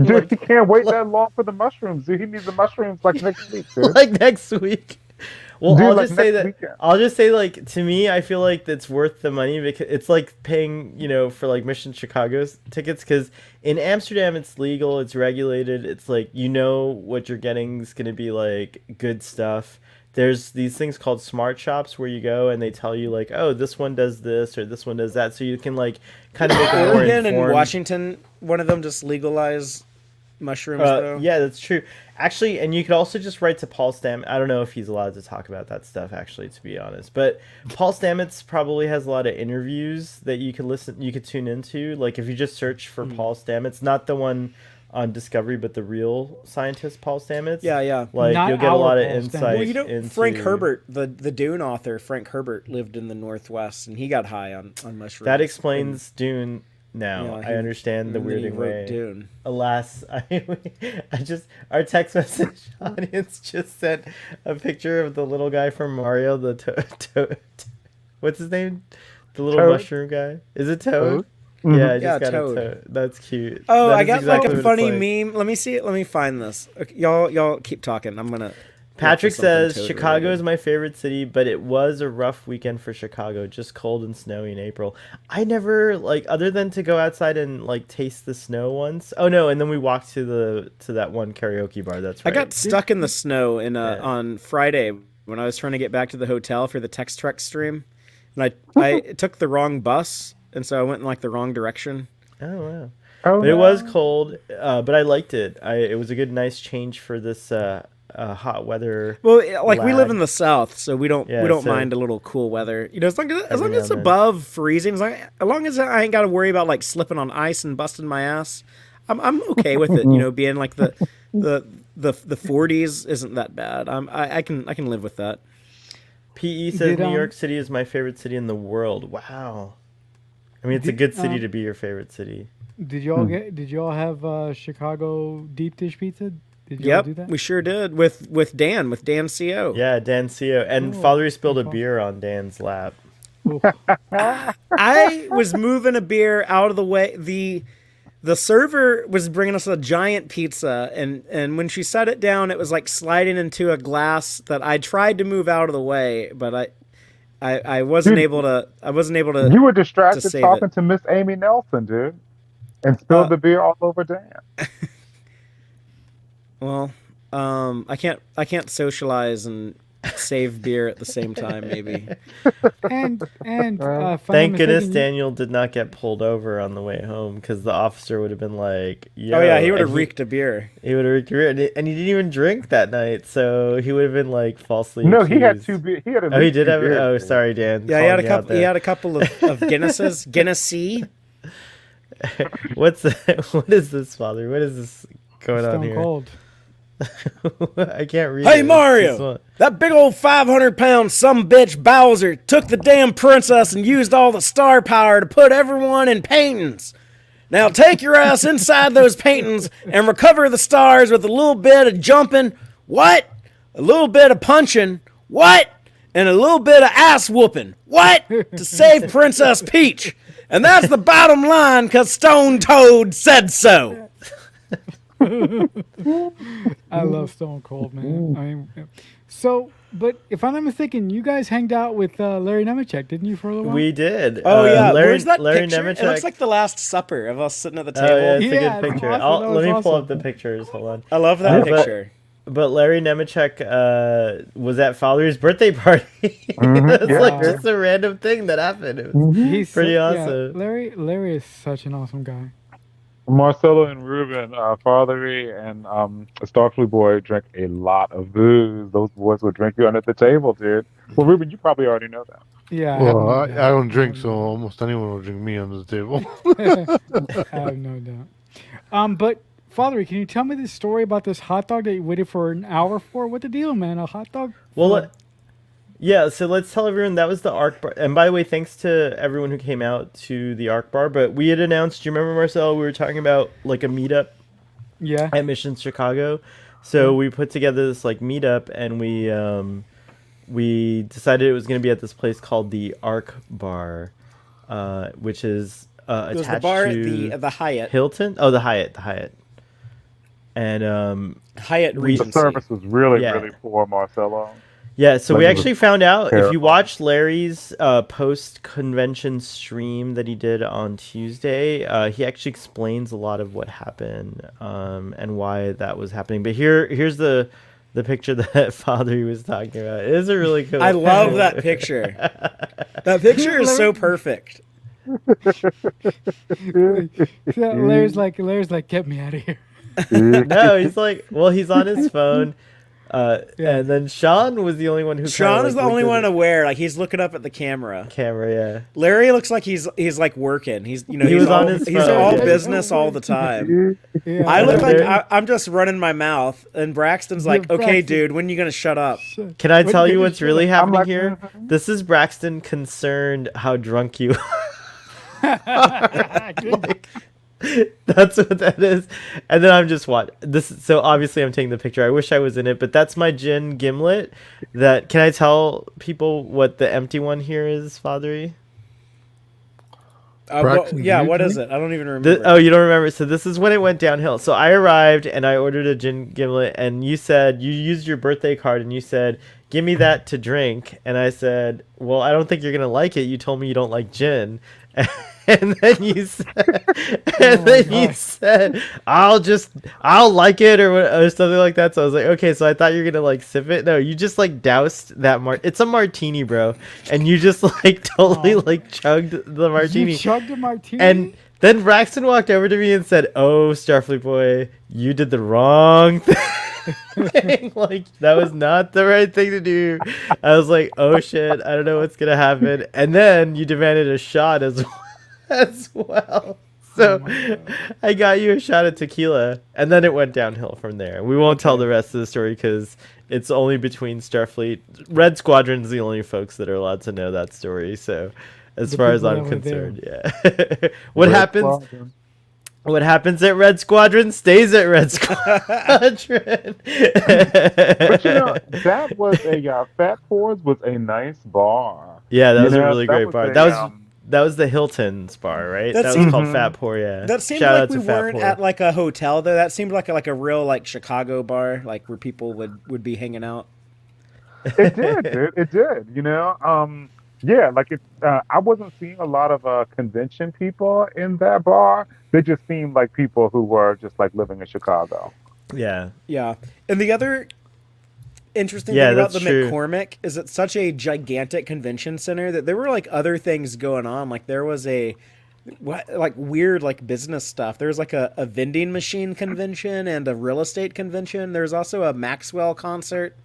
Dude, he can't wait that long for the mushrooms. Dude, he needs the mushrooms like next week, dude. like next week. Well, Dude, I'll like just say next that. weekend. I'll just say, like, to me, I feel like that's worth the money because it's like paying, for like Mission Chicago's tickets. Because in Amsterdam, it's legal, it's regulated. It's like what you're getting is gonna be like good stuff. There's these things called smart shops where you go and they tell you like, oh, this one does this or this one does that, so you can like kind of make a more Oregon and informed. Washington, one of them just legalize mushrooms, though. Yeah, that's true. Actually, and you could also just write to Paul Stamets. I don't know if he's allowed to talk about that stuff, actually, to be honest. But Paul Stamets probably has a lot of interviews that you could tune into. Like if you just search for Paul Stamets, not the one on Discovery, but the real scientist Paul Stamets. Yeah, yeah. Like Not you'll get a our lot of Paul Stamets. insight. Well, into... Frank Herbert, the Dune author, Frank Herbert lived in the Northwest, and he got high on mushrooms. That explains Dune. Now Yeah, I understand the and then he weirding wrote way. Dune. Alas, our text message audience just sent a picture of the little guy from Mario, what's his name? The little Toad? mushroom guy. Is it Toad? Mhm. Yeah, I Yeah, just got Toad. a Toad. That's cute. Oh, That I is got exactly like a what funny it's meme. Let me see it. Let me find this. Okay, y'all keep talking. I'm gonna. Patrick look for something says Toad Chicago related. is my favorite city, but it was a rough weekend for Chicago. Just cold and snowy in April. I never other than to go outside and taste the snow once. Oh no, and then we walked to that one karaoke bar. That's I right. got stuck in the snow Yeah. on Friday when I was trying to get back to the hotel for the Tex Trek stream, and I took the wrong bus, and so I went in the wrong direction. Oh wow. Oh, But it was cold, but I liked it. It was a good, nice change for this hot weather. Well, we live Lad. in the South, so we don't Yeah, so- mind a little cool weather. As long as Every now it's and then. above freezing, as long as I ain't got to worry about slipping on ice and busting my ass, I'm okay with it. Being the 40s isn't that bad. I can live with that. PE says Did, New York City is my favorite city in the world. Wow. I mean, it's a good city to be your favorite city. Did y'all Did y'all have Chicago deep dish pizza? Did y'all do Yep, that? we sure did with Dan CO. Yeah, Dan Co. And Oh, Father spilled a okay. beer on Dan's lap. Oof. I was moving a beer out of the way. The server was bringing us a giant pizza, and when she set it down, it was like sliding into a glass that I tried to move out of the way, but I wasn't Dude, able to. I wasn't able to. You were distracted save talking it. to Miss Amy Nelson, dude, and spilled the beer all over Dan. Well, I can't socialize and save beer at the same time. Maybe. And if I'm not Thank goodness mistaken, Daniel did not get pulled over on the way home because the officer would have been like, Yo, Oh yeah, he would have and reeked a beer. He would have reeked a beer, and he didn't even drink that night, so he would have been like falsely No, he had accused. 2 beers. He had at Oh, he least did 2 have. beers, Oh, dude. sorry, Dan. Yeah, he had a calling you out couple. He there. had a couple of Guinnesses. Guinness-y. What is this, Father? What is this going on Stone here? Cold. I can't read. Hey it. Mario, This one- that big old 500-pound sumbitch Bowser took the damn princess and used all the star power to put everyone in paintings. Now take your ass inside those paintings and recover the stars with a little bit of jumping, what? A little bit of punching, what? And a little bit of ass whooping, what? To save Princess Peach. And that's the bottom line, because Stone Toad said so. I love Stone Cold, man. I mean, so, but if I'm not mistaken, you guys hanged out with Larry Nemechek, didn't you, for a little while? We did. Oh yeah, Larry, where's that Larry picture? Nemechek. It looks like the Last Supper of us sitting at the Oh table. yeah, it's Yeah, a it's good picture. awesome. That Let me was pull awesome. up the pictures. Hold on. I love that but- picture. But Larry Nemechek was at Father's birthday party. It's yeah. like just a random thing that happened. It was He's pretty yeah, awesome. Larry is such an awesome guy. Marcelo and Ruben, Fathery and Starfleet Boy drank a lot of booze. Those boys would drink you under the table, dude. Well, Ruben, you probably already know that. Yeah. Well, I have no doubt. don't drink, so almost anyone will drink me under the table. I have no doubt. But Father, can you tell me this story about this hot dog that you waited for an hour for? What the deal, man? A hot dog? Well, yeah. So let's tell everyone that was the Arc Bar. And by the way, thanks to everyone who came out to the Arc Bar. But we had announced. Do you remember, Marcel? We were talking about like a meetup Yeah. at Missions Chicago. So we put together this like meetup, and we decided it was going to be at this place called the Arc Bar, which is It was attached the bar to at the Hyatt. Hilton. Oh, the Hyatt. And Hyatt The Regency. service was really, Yeah. really poor, Marcelo. yeah, so we Like, it actually was found out if you terrible. watched Larry's post-convention stream that he did on Tuesday, he actually explains a lot of what happened and why that was happening. But here's the picture that Father was talking about. It is a really cool. I love that picture. That picture is so perfect. So Larry's like, get me out of here. No, he's like, well, he's on his phone. Yeah. And then Sean was the only one who. Sean is the only one to aware. Like he's looking up at the camera. camera. Yeah. Larry looks like he's like working. He's He he's was all, on his he's phone. all Yeah. business all the time. Yeah. I look like There- I'm just running my mouth, and Braxton's like, Yeah, "Okay, Braxton. dude, when you gonna shut up?" Can I What tell did you you what's say? really happening like, here? This is Braxton concerned how drunk you That's what that is. And then I'm just this. So obviously I'm taking the picture. I wish I was in it, but that's my gin gimlet. That can I tell people what the empty one here is, Fathery? Braxton, Yeah, do you what is drink? it? I don't even remember. Oh, you don't remember? So this is when it went downhill. So I arrived and I ordered a gin gimlet, and you said you used your birthday card, and you said, "Give me that to drink." And I said, "Well, I don't think you're gonna like it. You told me you don't like gin." And then you said, I'll like it or something like that. So I was like, okay, so I thought you were gonna like sip it. No, you just like doused that it's a martini, bro, and you just like totally like chugged the martini. You chugged a martini? And then Braxton walked over to me and said, "Oh, Starfleet boy, you did the wrong thing. Like that was not the right thing to do." I was like, "Oh shit, I don't know what's gonna happen." And then you demanded a shot as well. So my God. I got you a shot of tequila, and then it went downhill from there. We won't tell the rest of the story because it's only between Starfleet. Red Squadron's the only folks that are allowed to know that story. So, as The far as people I'm that were there. concerned, yeah. What Red happens? Squadron. What happens at Red Squadron stays at Red Squadron. But that was Fat Fours was a nice bar. Yeah, that You was a know, really that great was bar. a, That was the Hilton's bar, right? That That was seemed- called Mhm. Fat Pour. Yeah. That seemed Shout like out we to Fat weren't Pour. at like a hotel though. That seemed like a real like Chicago bar, like where people would be hanging out. It did, dude. It did. Yeah, like it. I wasn't seeing a lot of convention people in that bar. They just seemed like people who were just like living in Chicago. Yeah. Yeah, and the other interesting Yeah, thing about the that's true. McCormick is it's such a gigantic convention center that there were like other things going on. Like there was like weird like business stuff. There was like a vending machine convention and a real estate convention. There was also a Maxwell concert.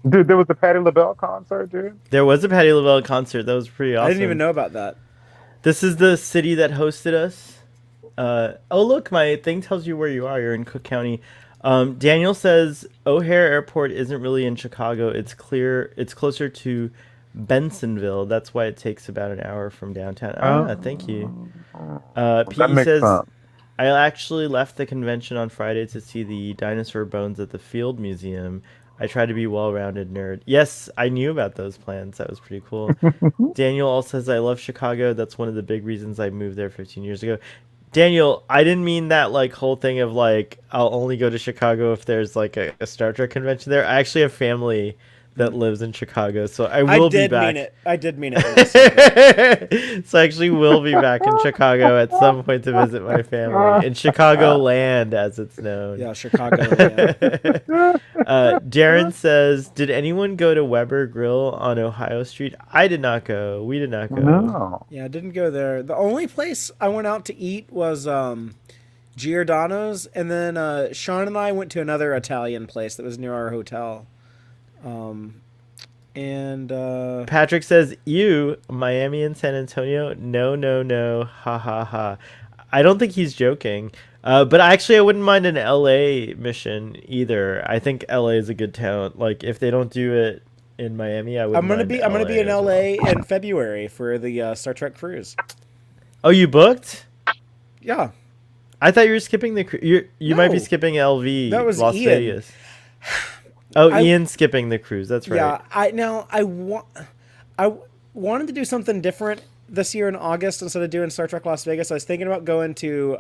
Dude, there was the Patti LaBelle concert, dude. There was a Patti LaBelle concert. That was pretty awesome. I didn't even know about that. This is the city that hosted us. Oh, look, my thing tells you where you are. You're in Cook County. Daniel says O'Hare Airport isn't really in Chicago. It's closer to Bensonville. That's why it takes about an hour from downtown. Thank you. That P makes says, sense. I actually left the convention on Friday to see the dinosaur bones at the Field Museum. I try to be well-rounded nerd. Yes, I knew about those plans. That was pretty cool. Daniel also says, I love Chicago. That's one of the big reasons I moved there 15 years ago. Daniel, I didn't mean that like whole thing of like I'll only go to Chicago if there's like a Star Trek convention there. I actually have family that lives in Chicago, so I will be back. I did mean it. So I actually will be back in Chicago at some point to visit my family in Chicago land, as it's known. Yeah, Chicago. Yeah. Darren says, "Did anyone go to Weber Grill on Ohio Street? I did not go. We did not go. No. Yeah, I didn't go there. The only place I went out to eat was Giordano's, and then Sean and I went to another Italian place that was near our hotel. Patrick says, "You, Miami and San Antonio? No, no, no. Ha ha ha." I don't think he's joking. But actually, I wouldn't mind an LA mission either. I think LA is a good town. Like if they don't do it in Miami, I would. I'm gonna be in as LA well. in February for the Star Trek cruise. Oh, you booked? Yeah, I thought you were skipping the cruise. You might be No. skipping LV. That was Las Ian. Vegas. Oh, I- Ian's skipping the cruise. That's right. yeah. I wanted to do something different this year in August instead of doing Star Trek Las Vegas. I was thinking about going to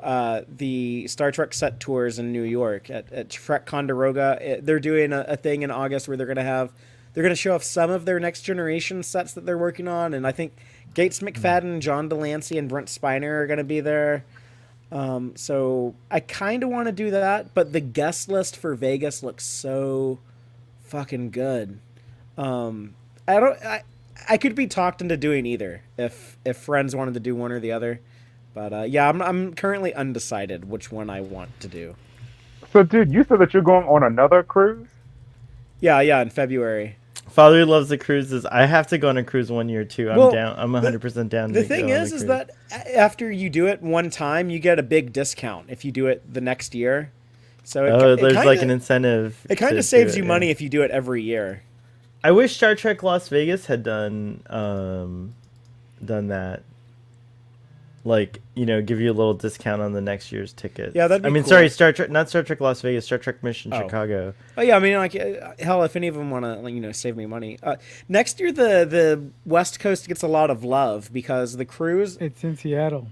the Star Trek set tours in New York at Trek Conderoga. They're doing a thing in August where they're gonna show off some of their Next Generation sets that they're working on, and I think Gates McFadden, John Delancey, and Brent Spiner are gonna be there. So I kind of want to do that, but the guest list for Vegas looks so fucking good. I could be talked into doing either if friends wanted to do one or the other, but yeah, I'm currently undecided which one I want to do. So, dude, you said that you're going on another cruise? Yeah, in February. Father loves the cruises. I have to go on a cruise 1 year too. I'm Well, down. I'm 100% down. The to thing go on a is cruise. that after you do it one time, you get a big discount if you do it the next year. So there's like an incentive. It kind to of saves do you it, money yeah. if you do it every year. I wish Star Trek Las Vegas had done that. Like, give you a little discount on the next year's ticket. Yeah, that'd be cool. sorry, not Star Trek Las Vegas, Star Trek Mission Oh. Chicago. Oh yeah, I mean, like hell, if any of them want to, save me money. Next year, the West Coast gets a lot of love because the cruise. It's in Seattle.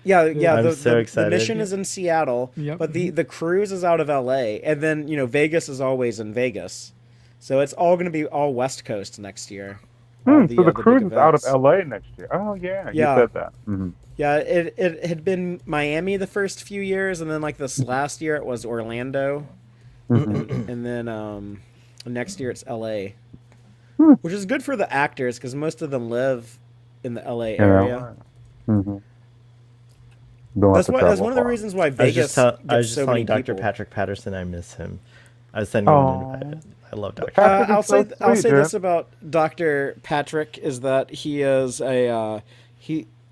Yeah. I'm so The excited. mission is in Seattle, Yep. but the cruise is out of L.A. and then Vegas is always in Vegas, so it's all going to be all West Coast next year. All So the big cruise is out of events. LA next year. Oh, yeah. Yeah. You said that. Mm-hmm. Yeah, it had been Miami the first few years, and then like this last year it was Orlando, and then next year it's L.A., which is good for the actors because most of them live in the L.A. area. Mm-hmm. That's one of the reasons why I was Vegas just, I was gets just so telling many Dr. people. Patrick Patterson I miss him. I was sending him an invite. I love Dr. Patrick is I'll so say sweet, dude. this about Dr. Patrick is that he is a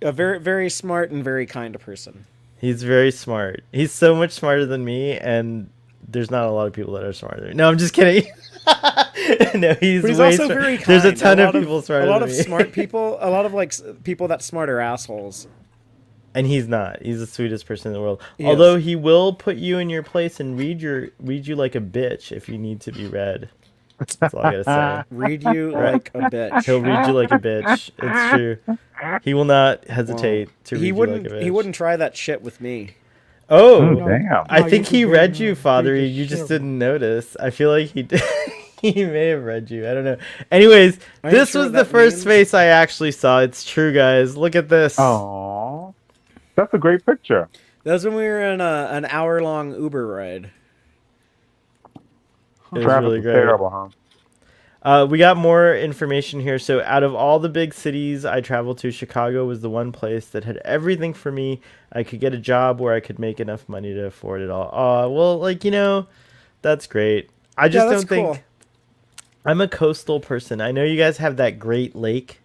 very very smart and very kind person. He's very smart. He's so much smarter than me, and there's not a lot of people that are smarter than me. No, I'm just kidding. No, he's But he's way also smart. very kind. There's a ton of lot people smarter A lot than of me. smart people. A lot of like people that smart are assholes. And he's not. He's the sweetest person in the world. He Although is. he will put you in your place and read you like a bitch if you need to be read. That's all I gotta say. Read you like a bitch. He'll read you like a bitch. It's true. He will not hesitate to read He you wouldn't. like a bitch. He wouldn't try that shit with me. Oh, Damn. I No, think you he could read go, you, dude, Fathery. just You just shove. didn't notice. I feel like he did. He may have read you. I don't know. Anyways, I ain't this sure was what the that first means. face I actually saw. It's true, guys. Look at this. Oh, that's a great picture. That was when we were in an hour-long Uber ride. It was Traffic really is great. terrible, huh? We got more information here. So, out of all the big cities I traveled to, Chicago was the one place that had everything for me. I could get a job where I could make enough money to afford it all. Well, like, that's great. I just that's don't think cool. I'm a coastal person. I know you guys have that Great Lake.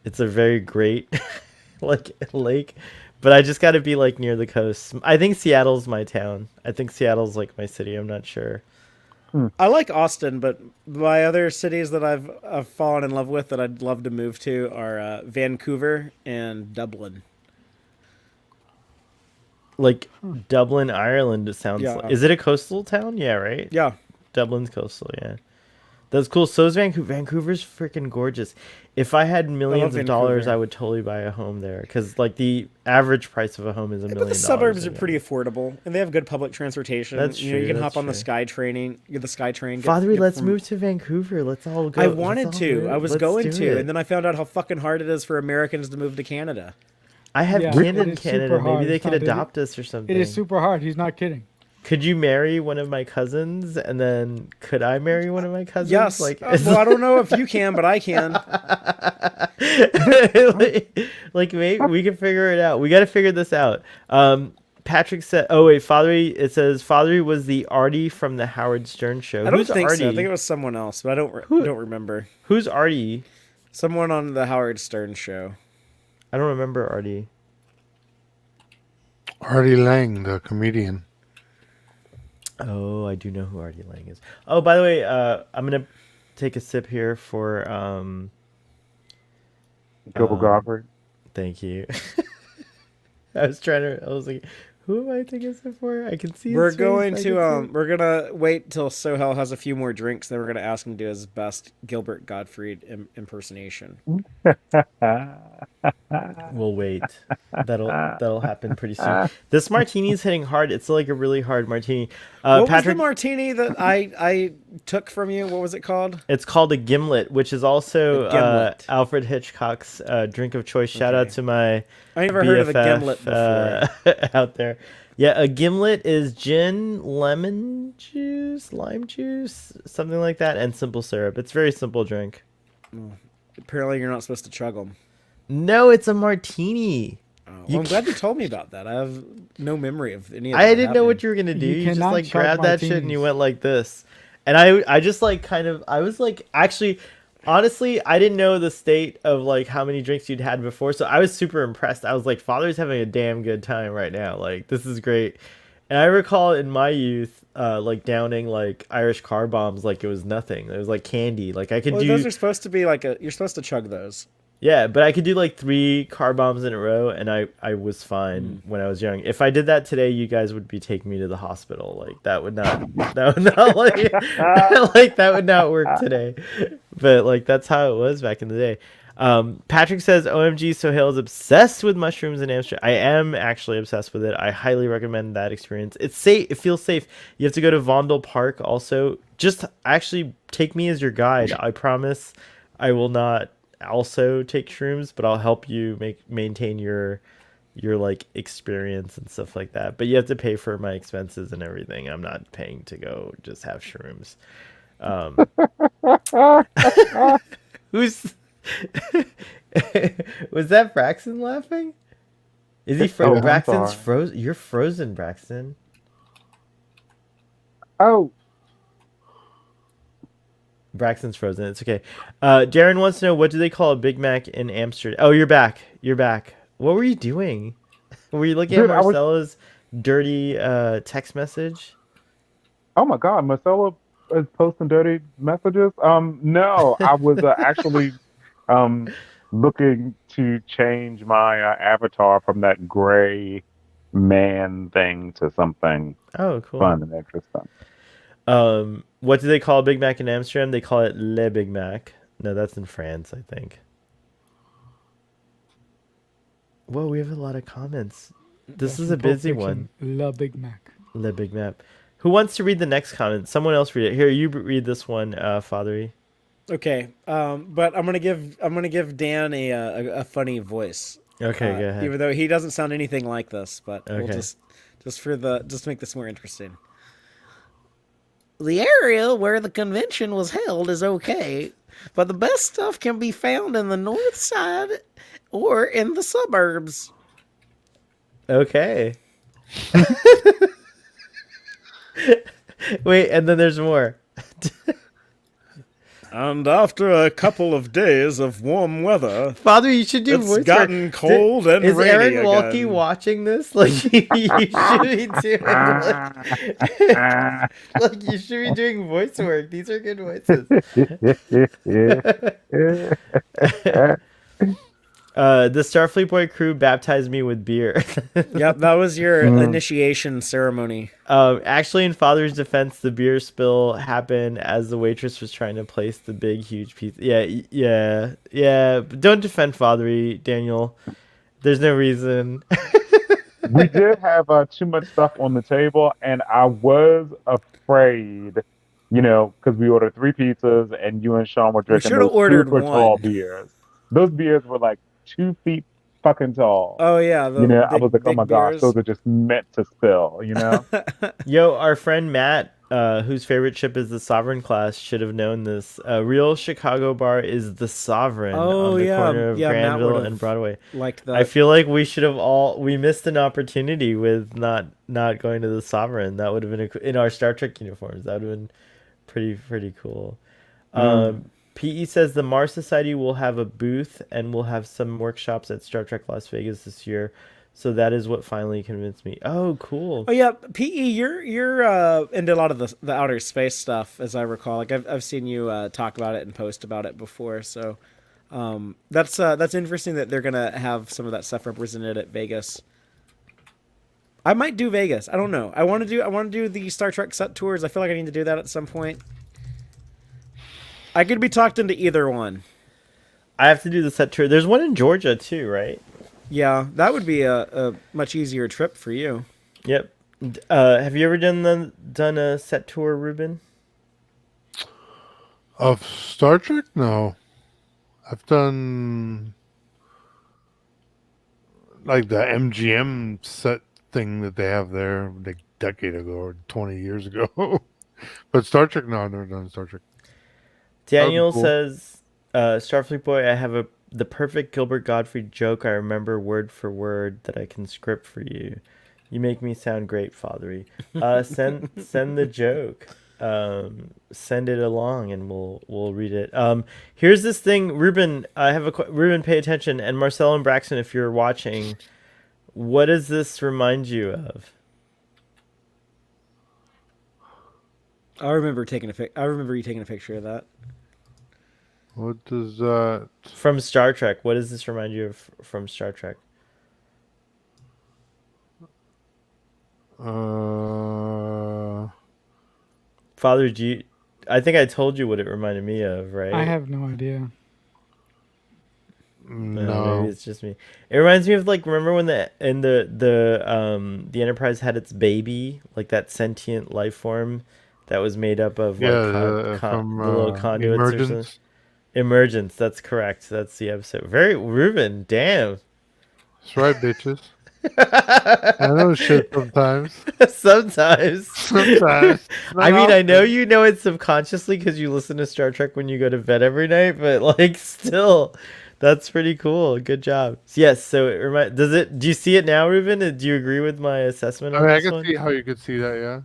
It's a very great like lake, but I just got to be like near the coast. I think Seattle's my town. I think Seattle's like my city. I'm not sure. I like Austin, but my other cities that I've fallen in love with that I'd love to move to are Vancouver and Dublin. Like Dublin, Ireland. It sounds Yeah. like. Is it a coastal town? Yeah, right. Yeah, Dublin's coastal. Yeah, that's cool. So is Vancouver. Vancouver's freaking gorgeous. If I had millions of dollars, Vancouver. I would totally buy a home there. Because like the average price of a home is $1 million. but the suburbs are I pretty guess. affordable, and they have good public transportation. That's You true, can that's hop on the true. Sky training, the Sky train. Fathery, let's from- move to Vancouver. Let's all go. I Let's wanted all to. move. I was Let's going do to, it. and then I found out how fucking hard it is for Americans to move to Canada. I have Yeah, kin it in is Canada. super Maybe hard. they It's could not- adopt us or something. It is super hard. He's not kidding. Could you marry one of my cousins, and then could I marry one of my cousins? Yes. Like, Well, I don't know if you can, but I can. like maybe we can figure it out. We got to figure this out. Patrick said, "Oh wait, Fathery." It says Fathery was the Artie from the Howard Stern show. I don't Who's think Artie? so. I think it was someone else, but I don't remember. Who's Artie? Someone on the Howard Stern show. I don't remember Artie. Artie Lang, the comedian. Oh, I do know who Artie Lang is. Oh, by the way, I'm gonna take a sip here for Gilbert Um, Gottfried. Thank you. I was like, who am I taking a sip for? I can see his We're face, going I to can see- we're gonna wait till Sohel has a few more drinks, then we're gonna ask him to do his best Gilbert Gottfried impersonation. We'll wait. That'll happen pretty soon. This martini's hitting hard. It's like a really hard martini. What was Patrick, the martini that I took from you? What was it called? it's called a gimlet, which is also A gimlet. Alfred Hitchcock's drink of choice. Shout out Okay. to my I never heard of a BFF, gimlet before. out there. Yeah, a gimlet is gin, lemon juice, lime juice, something like that, and simple syrup. It's a very simple drink. Apparently, you're not supposed to chug them. No, it's a martini. Oh, You well, I'm glad you told me about that. I have no memory of any of that. I didn't know what happening. you were gonna do. You You just cannot like chug grabbed that shit and you martinis. went like this. And I just like kind of I was like actually honestly I didn't know the state of like how many drinks you'd had before, so I was super impressed. I was like, Father's having a damn good time right now. Like this is great. And I recall in my youth, like downing like Irish car bombs like it was nothing. It was like candy. Like I could Well, do those are supposed to be like you're supposed to chug those. yeah, but I could do like 3 car bombs in a row, and I was fine when I was young. If I did that today, you guys would be taking me to the hospital. Like that would not like like that would not work today. But like that's how it was back in the day. Patrick says, "OMG, Sohail is obsessed with mushrooms in Amsterdam." I am actually obsessed with it. I highly recommend that experience. It's safe. It feels safe. You have to go to Vondel Park. Also, just actually take me as your guide. I promise, I will not also take shrooms, but I'll help you maintain your like experience and stuff like that. But you have to pay for my expenses and everything. I'm not paying to go just have shrooms. Who's was that Braxton laughing? Is he Oh, I'm Braxton's sorry. frozen? You're frozen, Braxton. Oh, Braxton's frozen. It's okay. Darren wants to know, what do they call a Big Mac in Amsterdam? Oh, you're back. You're back. What were you doing? Were you looking at Dude, I was. Marcella's dirty text message? Oh my God, Marcella is posting dirty messages. No, I was actually um looking to change my avatar from that gray man thing to something Oh, cool. fun and interesting. What do they call a Big Mac in Amsterdam? They call it Le Big Mac. No, that's in France, I think. Whoa, we have a lot of comments. This is a From Pulp busy one. Fiction, La Big Mac. Le Big Mac. Who wants to read the next comment? Someone else read it. Here, you read this one, Fathery. Okay, but I'm gonna give Dan a funny voice. Okay, go ahead. Even though he doesn't sound anything like this, but we'll Okay. just to make this more interesting. The area where the convention was held is okay, but the best stuff can be found in the north side or in the suburbs. Okay. Wait, and then there's more. And after a couple of days of warm weather, Father, you should do it's voice gotten work. cold and Is rainy Aaron again. Walkie watching this? Like you should be doing like you should be doing voice work. These are good voices. The Starfleet Boy crew baptized me with beer. Yep, that was your initiation ceremony. Actually, in Father's defense, the beer spill happened as the waitress was trying to place the big, huge pizza. Yeah. But don't defend Fathery, Daniel. There's no reason. We did have too much stuff on the table, and I was afraid, because we ordered 3 pizzas, and you and Sean were drinking should've those ordered super one. tall beers. Those beers were like 2 feet fucking tall. Oh yeah, the I was like, oh big my gosh, beers. those are just meant to spill, Yo, our friend Matt, whose favorite ship is the Sovereign class, should have known this. A real Chicago bar is the Sovereign Oh, on the yeah. corner of Yeah, Matt Granville would've and Broadway. Like that. I feel like we should have we missed an opportunity with not going to the Sovereign. That would have been in our Star Trek uniforms. That would have been pretty cool. PE says the Mars Society will have a booth and will have some workshops at Star Trek Las Vegas this year. So that is what finally convinced me. Oh, cool. Oh yeah, PE, you're into a lot of the outer space stuff, as I recall. Like I've seen you talk about it and post about it before. So that's interesting that they're gonna have some of that stuff represented at Vegas. I might do Vegas. I don't know. I want to do the Star Trek set tours. I feel like I need to do that at some point. I could be talked into either one. I have to do the set tour. There's one in Georgia too, right? Yeah, that would be a much easier trip for you. Yep. Have you ever done a set tour, Ruben? Of Star Trek? No. I've done like the MGM set thing that they have there like a decade ago or 20 years ago. But Star Trek, no, I've never done Star Trek. Daniel cool. says, Starfleet Boy, I have the perfect Gilbert Gottfried joke I remember word for word that I can script for you. You make me sound great, Fathery. Send the joke. Send it along and we'll read it. Here's this thing, Ruben. I have Ruben, pay attention, and Marcel and Braxton, if you're watching, what does this remind you of? I remember you taking a picture of that. What does that? From Star Trek. What does this remind you of from Star Trek? Father, I think I told you what it reminded me of, right? I have no idea. No. Maybe it's just me. It reminds me of remember when the Enterprise had its baby, like that sentient life form that was made up of from the little conduits or something. Emergence. Emergence, that's correct. That's the episode. Very Ruben, damn. That's right, bitches. I know shit sometimes. Sometimes. Sometimes. I mean, I know you know it subconsciously because you listen to Star Trek when you go to bed every night, but still, that's pretty cool. Good job. Yes. So do you see it now, Ruben? Do you agree with my assessment? I this can one? see how you could see that. Yeah.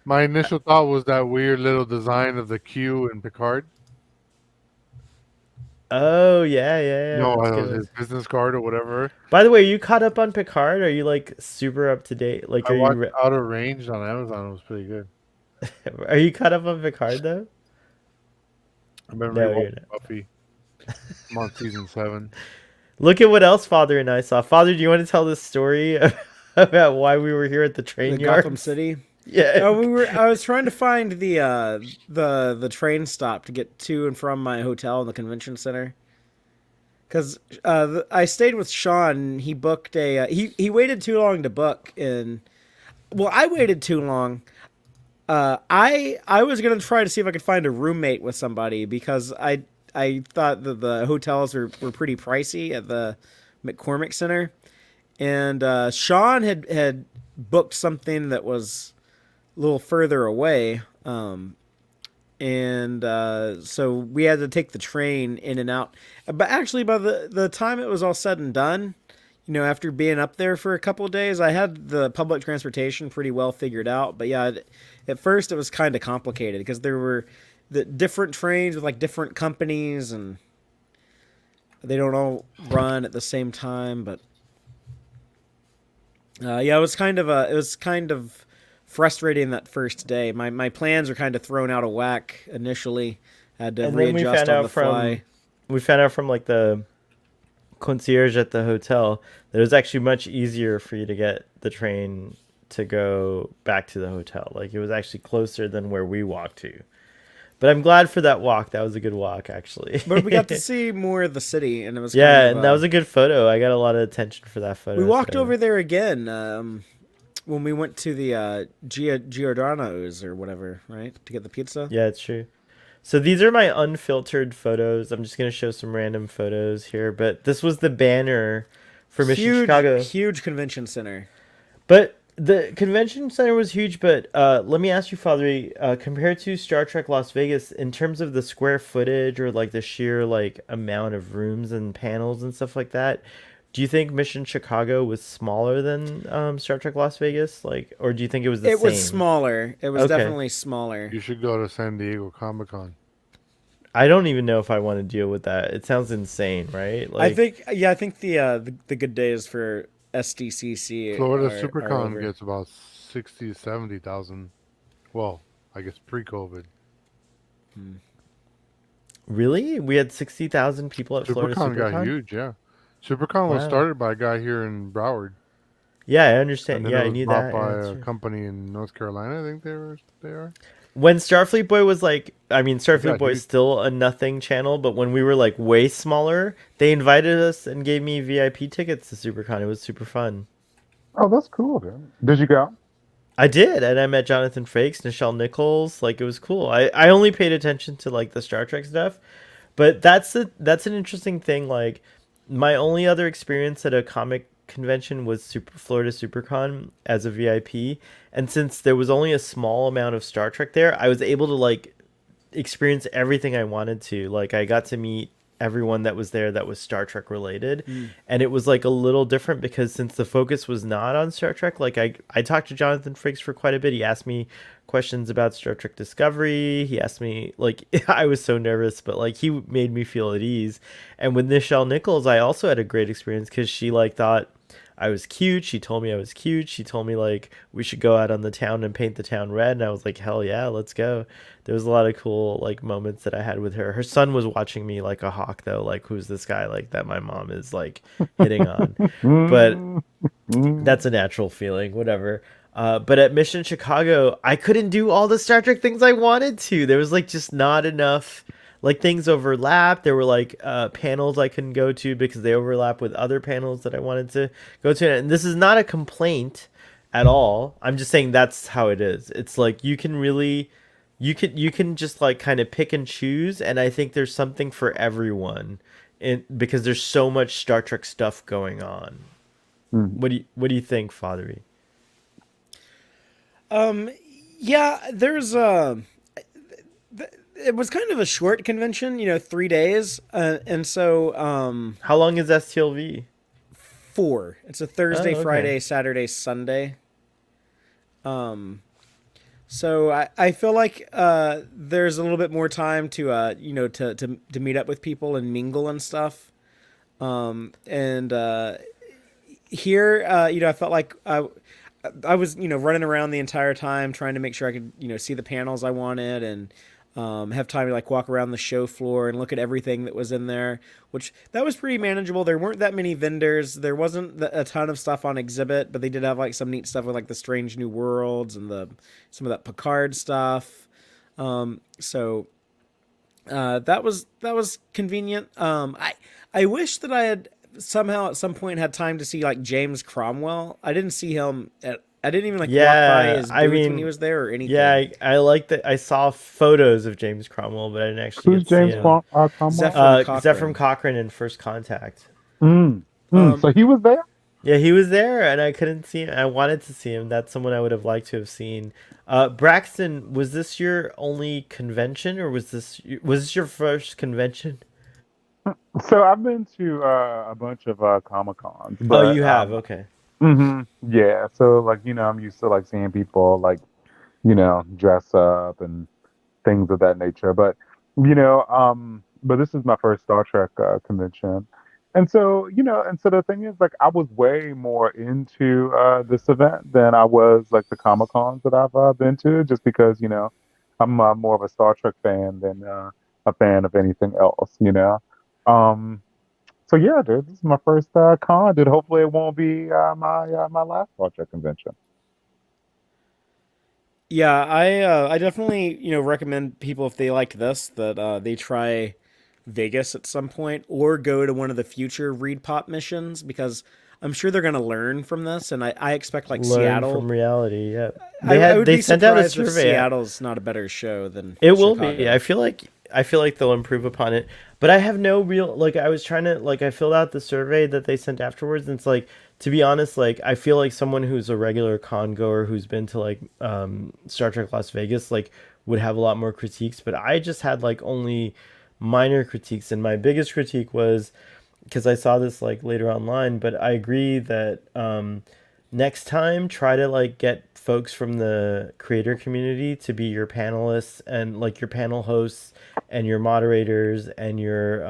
My initial thought was that weird little design of the Q in Picard. Oh yeah. No, That's good. his business card or whatever. By the way, are you caught up on Picard? Are you like super up to date? Like, I are you watched Out of Range on Amazon. It was pretty good. are you caught up on Picard though? I've been No, you're rewatching not. Buffy. I'm on season 7. Look at what else Father and I saw. Father, do you want to tell this story about why we were here at the The train yard? Gotham City. Yeah. I was trying to find the train stop to get to and from my hotel in the convention center. Because I stayed with Sean. And he booked a. He waited too long to book, and well, I waited too long. I was gonna try to see if I could find a roommate with somebody because I thought that the hotels were pretty pricey at the McCormick Center, and Sean had booked something that was a little further away, and so we had to take the train in and out. But actually, by the time it was all said and done, you know, after being up there for a couple of days, I had the public transportation pretty well figured out. But yeah, at first it was kind of complicated because there were the different trains with like different companies and they don't all run at the same time. But yeah, it was kind of frustrating that first day. My plans were kind of thrown out of whack initially. Had to And then we readjust found on out the fly. from like the concierge at the hotel that it was actually much easier for you to get the train to go back to the hotel. Like it was actually closer than where we walked to. But I'm glad for that walk. That was a good walk, actually. But we got to see more of the city, and it was yeah, kind of, and that was a good photo. I got a lot of attention for that photo. we walked so- over there again when we went to the Giordano's or whatever, right, to get the pizza. Yeah, it's true. So these are my unfiltered photos. I'm just gonna show some random photos here, but this was the banner for Mission Huge, Chicago. huge convention center. But the convention center was huge. But let me ask you, Father, compared to Star Trek Las Vegas, in terms of the square footage or like the sheer like amount of rooms and panels and stuff like that, do you think Mission Chicago was smaller than Star Trek Las Vegas? Like, or do you think it was the It same? was smaller. It was Okay. definitely smaller. You should go to San Diego Comic Con. I don't even know if I want to deal with that. It sounds insane, right? Like, I think the good days for SDCC. Florida are SuperCon over. gets about 60 to 70,000. Well, I guess pre-COVID. really? We had 60,000 people at Florida SuperCon got SuperCon? huge, yeah. SuperCon was Wow. started by a guy here in Broward, Yeah, I and understand. then Yeah, it I was knew bought that. by Yeah, that's a true. company in North Carolina. I think they are. When Starfleet Boy was like, I mean, Starfleet Yeah, Boy is huge. still a nothing channel, but when we were like way smaller, they invited us and gave me VIP tickets to SuperCon. It was super fun. Oh, that's cool, dude. Did you go? I did, and I met Jonathan Frakes, Nichelle Nichols. Like, it was cool. I only paid attention to like the Star Trek stuff, but that's an interesting thing. Like, my only other experience at a comic convention was Florida SuperCon as a VIP, and since there was only a small amount of Star Trek there, I was able to like experience everything I wanted to. Like, I got to meet everyone that was there that was Star Trek related, and it was like a little different because since the focus was not on Star Trek, like I talked to Jonathan Frakes for quite a bit. He asked me questions about Star Trek Discovery. He asked me like I was so nervous, but like he made me feel at ease. And with Nichelle Nichols, I also had a great experience because she like thought I was cute. She told me I was cute. She told me like we should go out on the town and paint the town red, and I was like, hell yeah, let's go. There was a lot of cool like moments that I had with her. Her son was watching me like a hawk though, like who's this guy like that my mom is like hitting on. But that's a natural feeling, whatever. But at Mission Chicago, I couldn't do all the Star Trek things I wanted to. There was like just not enough. Like things overlap. There were like panels I couldn't go to because they overlap with other panels that I wanted to go to. And this is not a complaint at all. I'm just saying that's how it is. It's like you can really, you can just like kind of pick and choose. And I think there's something for everyone, because there's so much Star Trek stuff going on. What do you think, Fathery? Yeah, there's it was kind of a short convention, 3 days, and so How long is STLV? 4. It's a Thursday, Oh, okay. Friday, Saturday, Sunday. So I feel like there's a little bit more time to to meet up with people and mingle and stuff. And here I felt like I was running around the entire time trying to make sure I could see the panels I wanted and have time to like walk around the show floor and look at everything that was in there, which that was pretty manageable. There weren't that many vendors. There wasn't a ton of stuff on exhibit, but they did have like some neat stuff with like the Strange New Worlds and some of that Picard stuff. So that was convenient. I wish that I had somehow at some point had time to see like James Cromwell. I didn't see him I didn't even like walk by his booth when he was there or anything. Yeah, I like that. I saw photos of James Cromwell, but I didn't actually Who's get to James see him. Cromwell? Zephyr Cochrane in First Contact. So he was there? Yeah, he was there, and I couldn't see him. I wanted to see him. That's someone I would have liked to have seen. Braxton, was this your only convention, or was this your first convention? So I've been to a bunch of Comic Cons. Oh, you have? Okay. Yeah. So like I'm used to like seeing people like dress up and things of that nature. But but this is my first Star Trek convention, and so the thing is like I was way more into this event than I was like the Comic Cons that I've been to, just because I'm more of a Star Trek fan than a fan of anything else. Um, so yeah, dude, this is my first con, dude. Hopefully, it won't be my last Star Trek convention. Yeah, I definitely recommend people if they like this that they try Vegas at some point or go to one of the future Reed Pop missions because I'm sure they're gonna learn from this, and I expect like Learn Seattle from reality. Yeah, I would they be sent out a surprised if survey. Seattle's not a better show than It will Chicago. be. I feel like they'll improve upon it. But I have no real like I was trying to like I filled out the survey that they sent afterwards and it's like to be honest, like I feel like someone who's a regular con goer who's been to like Star Trek Las Vegas like would have a lot more critiques, but I just had like only minor critiques and my biggest critique was because I saw this like later online, but I agree that next time try to like get folks from the creator community to be your panelists and like your panel hosts and your moderators and your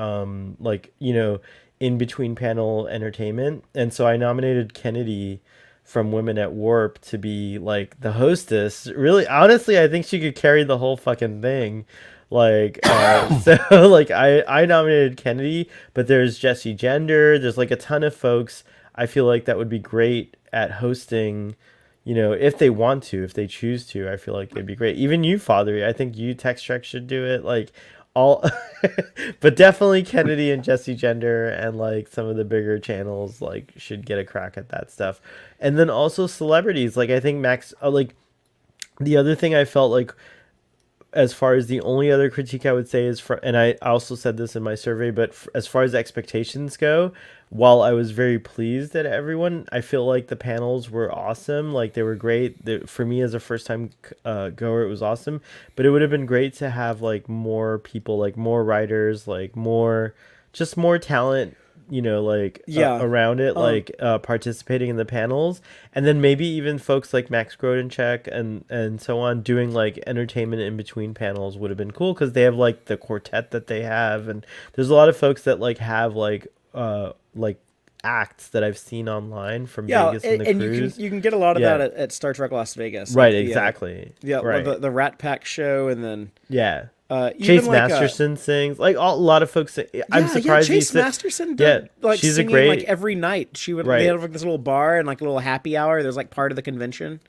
in between panel entertainment. And so I nominated Kennedy from Women at Warp to be like the hostess. Really, honestly, I think she could carry the whole fucking thing. Like so like I nominated Kennedy, but there's Jesse Gender, there's like a ton of folks I feel like that would be great at hosting, if they want to, if they choose to. I feel like it'd be great. Even you, Fathery, I think you Text Trek should do it. Like all but definitely Kennedy and Jesse Gender and like some of the bigger channels like should get a crack at that stuff. And then also celebrities, like I think Max like the other thing I felt like as far as the only other critique I would say is and I also said this in my survey, but as far as expectations go, while I was very pleased at everyone, I feel like the panels were awesome. Like they were great. For me as a first time goer, it was awesome, but it would have been great to have like more people, like more writers, like more talent, around it, participating in the panels, and then maybe even folks like Max Grodenchek and so on doing like entertainment in between panels would have been cool because they have like the quartet that they have, and there's a lot of folks that like have like acts that I've seen online from Vegas and the cruise. You can get a lot of that at Star Trek Las Vegas, right? Like Exactly. Right. The Rat Pack show, and then Chase Masterson sings like a lot of folks. I'm surprised. Chase Masterson did like she's singing a great like every night. She would they have like this little bar and like a little happy hour. There's like part of the convention.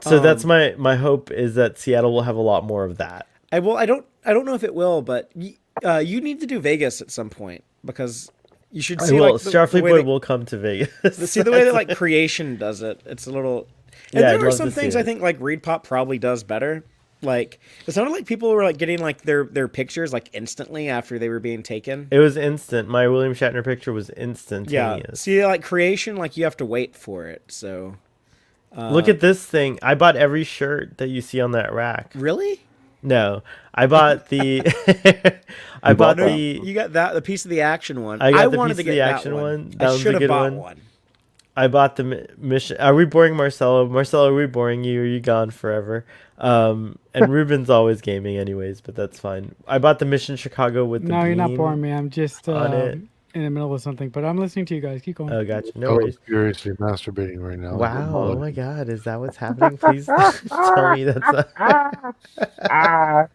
So that's my hope is that Seattle will have a lot more of that. I don't know if it will, but you need to do Vegas at some point because you should see. Like, Starfleet Boy will come to Vegas. See the way that like Creation does it. It's a little. And there are some things I think like Reed Pop probably does better. Like it sounded like people were like getting like their pictures like instantly after they were being taken. It was instant. My William Shatner picture was instantaneous. Yeah. See, like Creation, like you have to wait for it. So look at this thing. I bought every shirt that you see on that rack. Really? No, I bought the. You got the piece of the action one. I got wanted the piece to of get the action one. I should have bought one. I bought the mission. Are we boring Marcelo? Marcelo, are we boring you? Are you gone forever? And Ruben's always gaming anyways, but that's fine. I bought the Mission Chicago with the No, you're not beam boring me. I'm just on it. in the middle of something, but I'm listening to you guys. Keep going. Oh, gotcha. No I was worries. furiously masturbating right now. Wow. Oh my God. Is that what's happening? Please tell me that's Ah.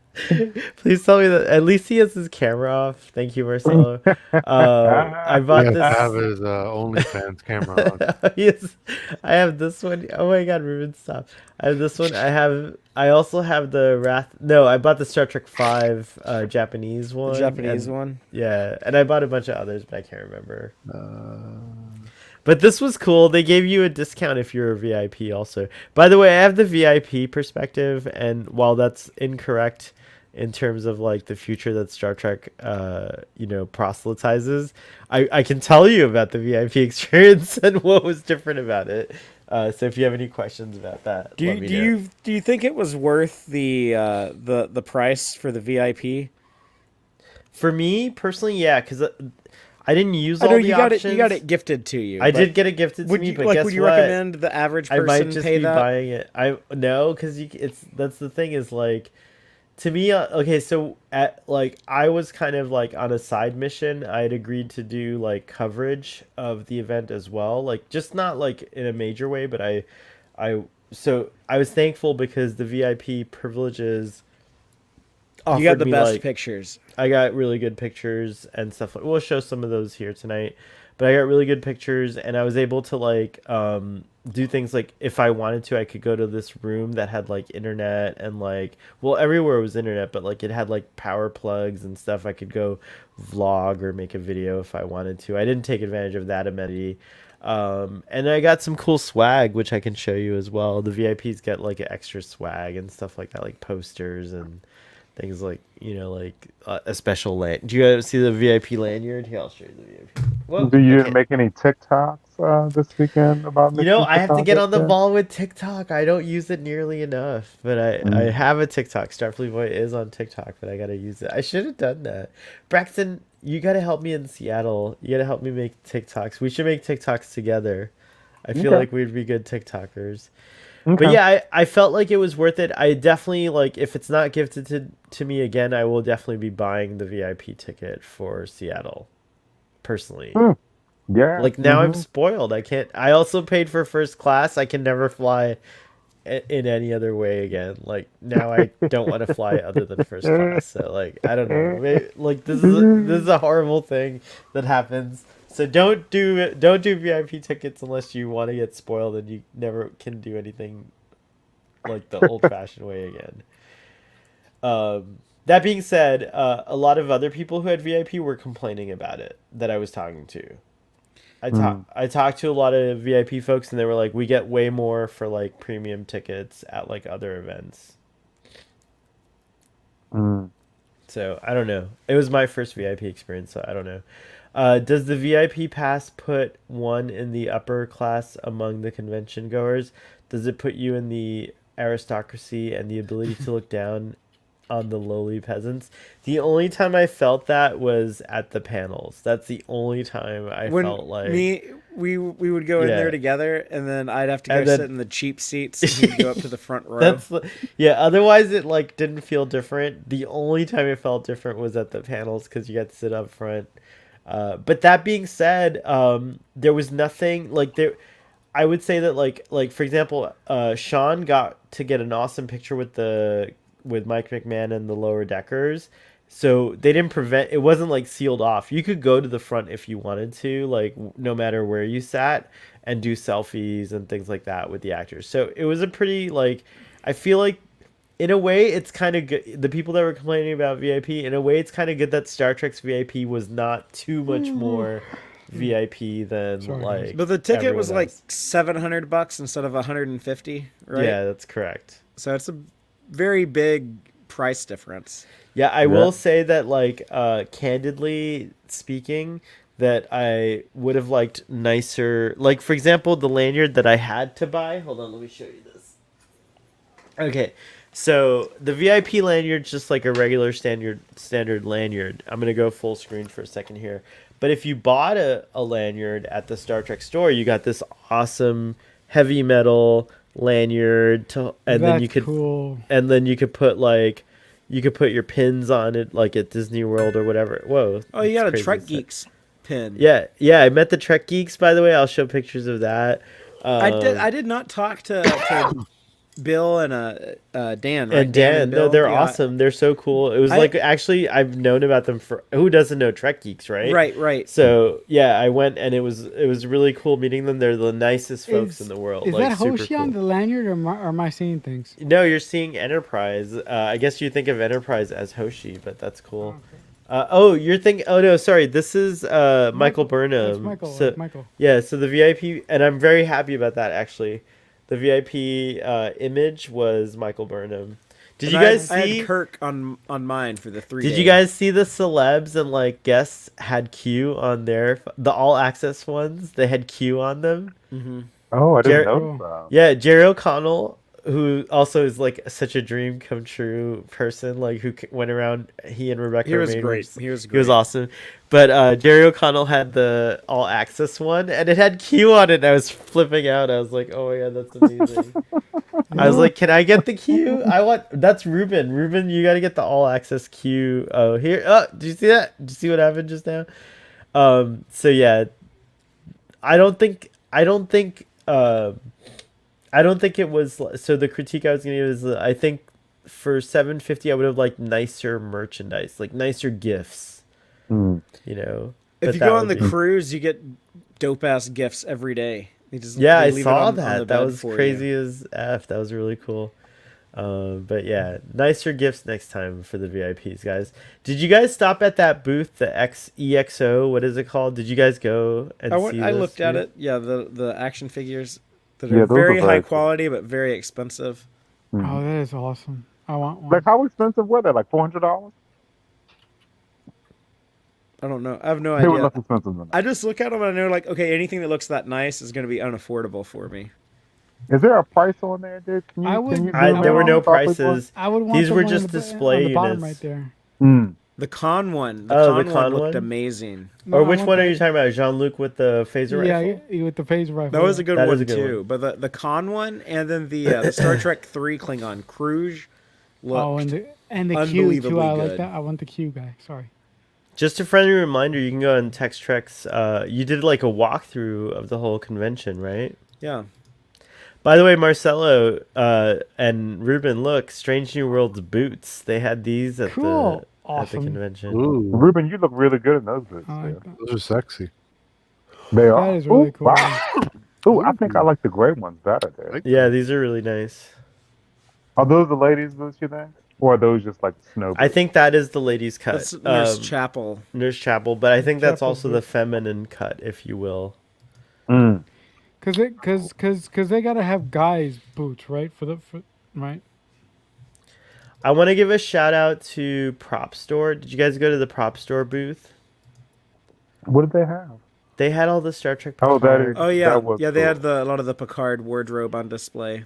please tell me that at least he has his camera off. Thank you, Marcelo. I bought Yeah, this. I have his OnlyFans camera on. Yes, I have this one. Oh my God, Ruben, stop! I have this one. I also have the Wrath. No, I bought the Star Trek Five Japanese one. The Japanese and- one. Yeah, and I bought a bunch of others, but I can't remember. But this was cool. They gave you a discount if you're a VIP. Also, by the way, I have the VIP perspective, and while that's incorrect in terms of like the future that Star Trek, proselytizes, I can tell you about the VIP experience and what was different about it. So if you have any questions about that, Do you think it was worth the price for the VIP? For me personally, yeah, because I didn't use I all know the you got options. it. You got it gifted to you. I but did get it gifted to Would me, you but guess would you what? recommend the average I person might just pay be that? buying it. No, because that's the thing is like, to me, okay, so I was kind of like on a side mission. I had agreed to do like coverage of the event as well, like just not like in a major way, but so I was thankful because the VIP privileges. You got the offered me, best like, pictures. I got really good pictures and stuff. We'll show some of those here tonight, but I got really good pictures, and I was able to like do things like if I wanted to, I could go to this room that had like internet and like, well, everywhere was internet, but like it had like power plugs and stuff. I could go vlog or make a video if I wanted to. I didn't take advantage of that amenity. And I got some cool swag, which I can show you as well. The VIPs get like extra swag and stuff like that, like posters and things like, a special land. Do you guys see the VIP lanyard? Here, I'll show you the VIP. Whoa, Do you okay. make any TikToks this weekend about Mission I have to get Chicago on the yet? ball with TikTok. I don't use it nearly enough, but I have a TikTok. Starfleet Boy is on TikTok, but I gotta use it. I should have done that. Braxton, you gotta help me in Seattle. You gotta help me make TikToks. We should make TikToks together. I feel Okay. like we'd be good TikTokers. Okay. But yeah, I felt like it was worth it. I definitely, like, if it's not gifted to me again, I will definitely be buying the VIP ticket for Seattle, personally. Yeah. Like, now I'm spoiled. I also paid for first class. I can never fly in any other way again. Like, now I don't want to fly other than first class. So, like, I don't know. Maybe, like, this is a horrible thing that happens. So don't do VIP tickets unless you want to get spoiled and you never can do anything like the old-fashioned way again. That being said, a lot of other people who had VIP were complaining about it that I was talking to. I talked to a lot of VIP folks and they were like, we get way more for like premium tickets at like other events. So I don't know. It was my first VIP experience, so I don't know. Does the VIP pass put one in the upper class among the convention goers? Does it put you in the aristocracy and the ability to look down on the lowly peasants? The only time I felt that was at the panels. That's the only time I felt like we would go in Yeah. there together, and then I'd have to go And then- sit in the cheap seats, and he'd go up to the front row. Otherwise it like didn't feel different. The only time it felt different was at the panels because you got to sit up front. But that being said, there was nothing like there. I would say that like for example, Sean got to get an awesome picture with Mike McMahon and the lower deckers. So they didn't prevent. It wasn't like sealed off. You could go to the front if you wanted to, like no matter where you sat, and do selfies and things like that with the actors. So it was a pretty like. I feel like in a way, it's kind of good. The people that were complaining about VIP, in a way, it's kind of good that Star Trek's VIP was not too much more VIP than Sorry, like. But the ticket everyone was like else. $700 instead of $150, right? Yeah, that's correct. So it's a very big price difference. Yeah, I will say that, like, candidly speaking, that I would have liked nicer. Like, for example, the lanyard that I had to buy. Hold on, let me show you this. Okay, so the VIP lanyard's just like a regular standard lanyard. I'm gonna go full screen for a second here. But if you bought a lanyard at the Star Trek store, you got this awesome heavy metal lanyard to, and then That's you could cool. and then you could put like you could put your pins on it like at Disney World or whatever. Whoa. Oh, you got a that's Trek crazy. Geeks pin. Yeah, I met the Trek Geeks, by the way. I'll show pictures of that. I did not talk to Bill and Dan. Right? And Dan, no, Bill? they're Yeah. awesome. They're so cool. It was like, actually, I've known about them for, who doesn't know Trek Geeks, right? Right. So yeah, I went and it was really cool meeting them. They're the nicest folks in the world. Is like, that super Hoshi on cool. the lanyard, or am I seeing things? No, you're seeing Enterprise. I guess you think of Enterprise as Hoshi, but that's cool. You're thinking. Oh no, sorry. This is Michael Burnham. That's Michael. So, That's Michael. yeah, so the VIP, and I'm very happy about that actually. The VIP image was Michael Burnham. Did you guys I see? had Kirk on mine for the 3 Did days. you guys see the celebs and like guests had Q on the all access ones? They had Q on them. Oh, I didn't Jer- know that. Yeah, Jerry O'Connell, who also is like such a dream come true person, like who went around. He and Rebecca. He was Romaine great. were- He was He was great. awesome. But Jerry O'Connell had the all access one, and it had Q on it. And I was flipping out. I was like, "Oh my god, that's amazing!" I was like, "Can I get the Q? I want." That's Ruben. Ruben, you got to get the all access Q. Oh, here. Oh, did you see that? Did you see what happened just now? So yeah, I don't think it was. So the critique I was gonna give is that I think for $750 I would have liked nicer merchandise, like nicer gifts. Mm. You know, If but you that go on would the be- cruise, you get dope ass gifts every day. Yeah, they I leave it saw on the that. That bed was for you. crazy as f. That was really cool. But yeah, nicer gifts next time for the VIPs, guys. Did you guys stop at that booth, the EXO? What is it called? Did you guys go and see? I this looked at booth? it. Yeah, the action figures that Yeah, are those are very very high cool. quality but very expensive. Oh, that is awesome. I want one. Like, how expensive were they? Like $400? I don't know. I have no They were idea. less expensive than that. I just look at them and I know, like, okay, anything that looks that nice is going to be unaffordable for me. Is there a price on there, dude? Can you, I would- can you I- zoom There in were on no the top of the prices. I would want These the were one just on the, display on the bottom units. right there. one? The con one. The Oh, the con con one looked one? amazing. No, Or I which want one the- are you talking about? Jean-Luc with the phaser Yeah, rifle? with the phaser rifle. That was a good That is one a good too. But the con one and then the Star Trek 3 Klingon Cruise looked. Oh, and the Q too. unbelievably I like good. that. I want the Q guy. Sorry. Just a friendly reminder, you can go on Text Trek's. You did like a walkthrough of the whole convention, right? Yeah. By the way, Marcelo and Ruben, look, Strange New World's boots. They had these at Cool. the at the Awesome. convention. Ooh, Ruben, you look really good in those boots. I like dude. that. those are sexy. They are. That is really Ooh, cool. Wow. Ooh, I think I like the gray ones better, dude. Yeah, these are really nice. Are those the ladies' boots, you think? Or are those just like snow boots? I think that is the ladies' cut. That's Nurse Um, Chapel. Nurse Chapel, but I think that's Chapel also the boot. feminine cut, if you will. Mm. Cause they gotta have guys boots, right? Right. I want to give a shout out to Prop Store. Did you guys go to the Prop Store booth? What did they have? They had all the Star Trek. Oh, that Picard. is- Oh yeah, That was yeah. They cool. had a lot of the Picard wardrobe on display.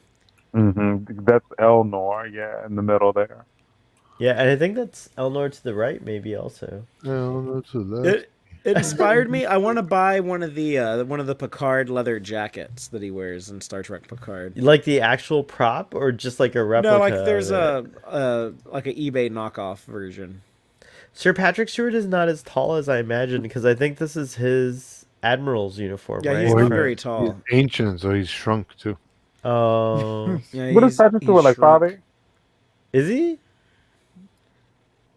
That's Elnor, yeah, in the middle there. Yeah, and I think that's Elnor to the right, maybe also. No, that's that. It inspired me. I want to buy one of the Picard leather jackets that he wears in Star Trek Picard. Like the actual prop, or just like a replica? No, like there's of it? like an eBay knockoff version. Sir Patrick Stewart is not as tall as I imagined, because I think this is his admiral's uniform, Yeah, right? he's Well, not he- very He's tall. ancient, so he's shrunk too. Oh, Yeah, What is Patrick he's Stewart, like shrunk. 5'8"? is he?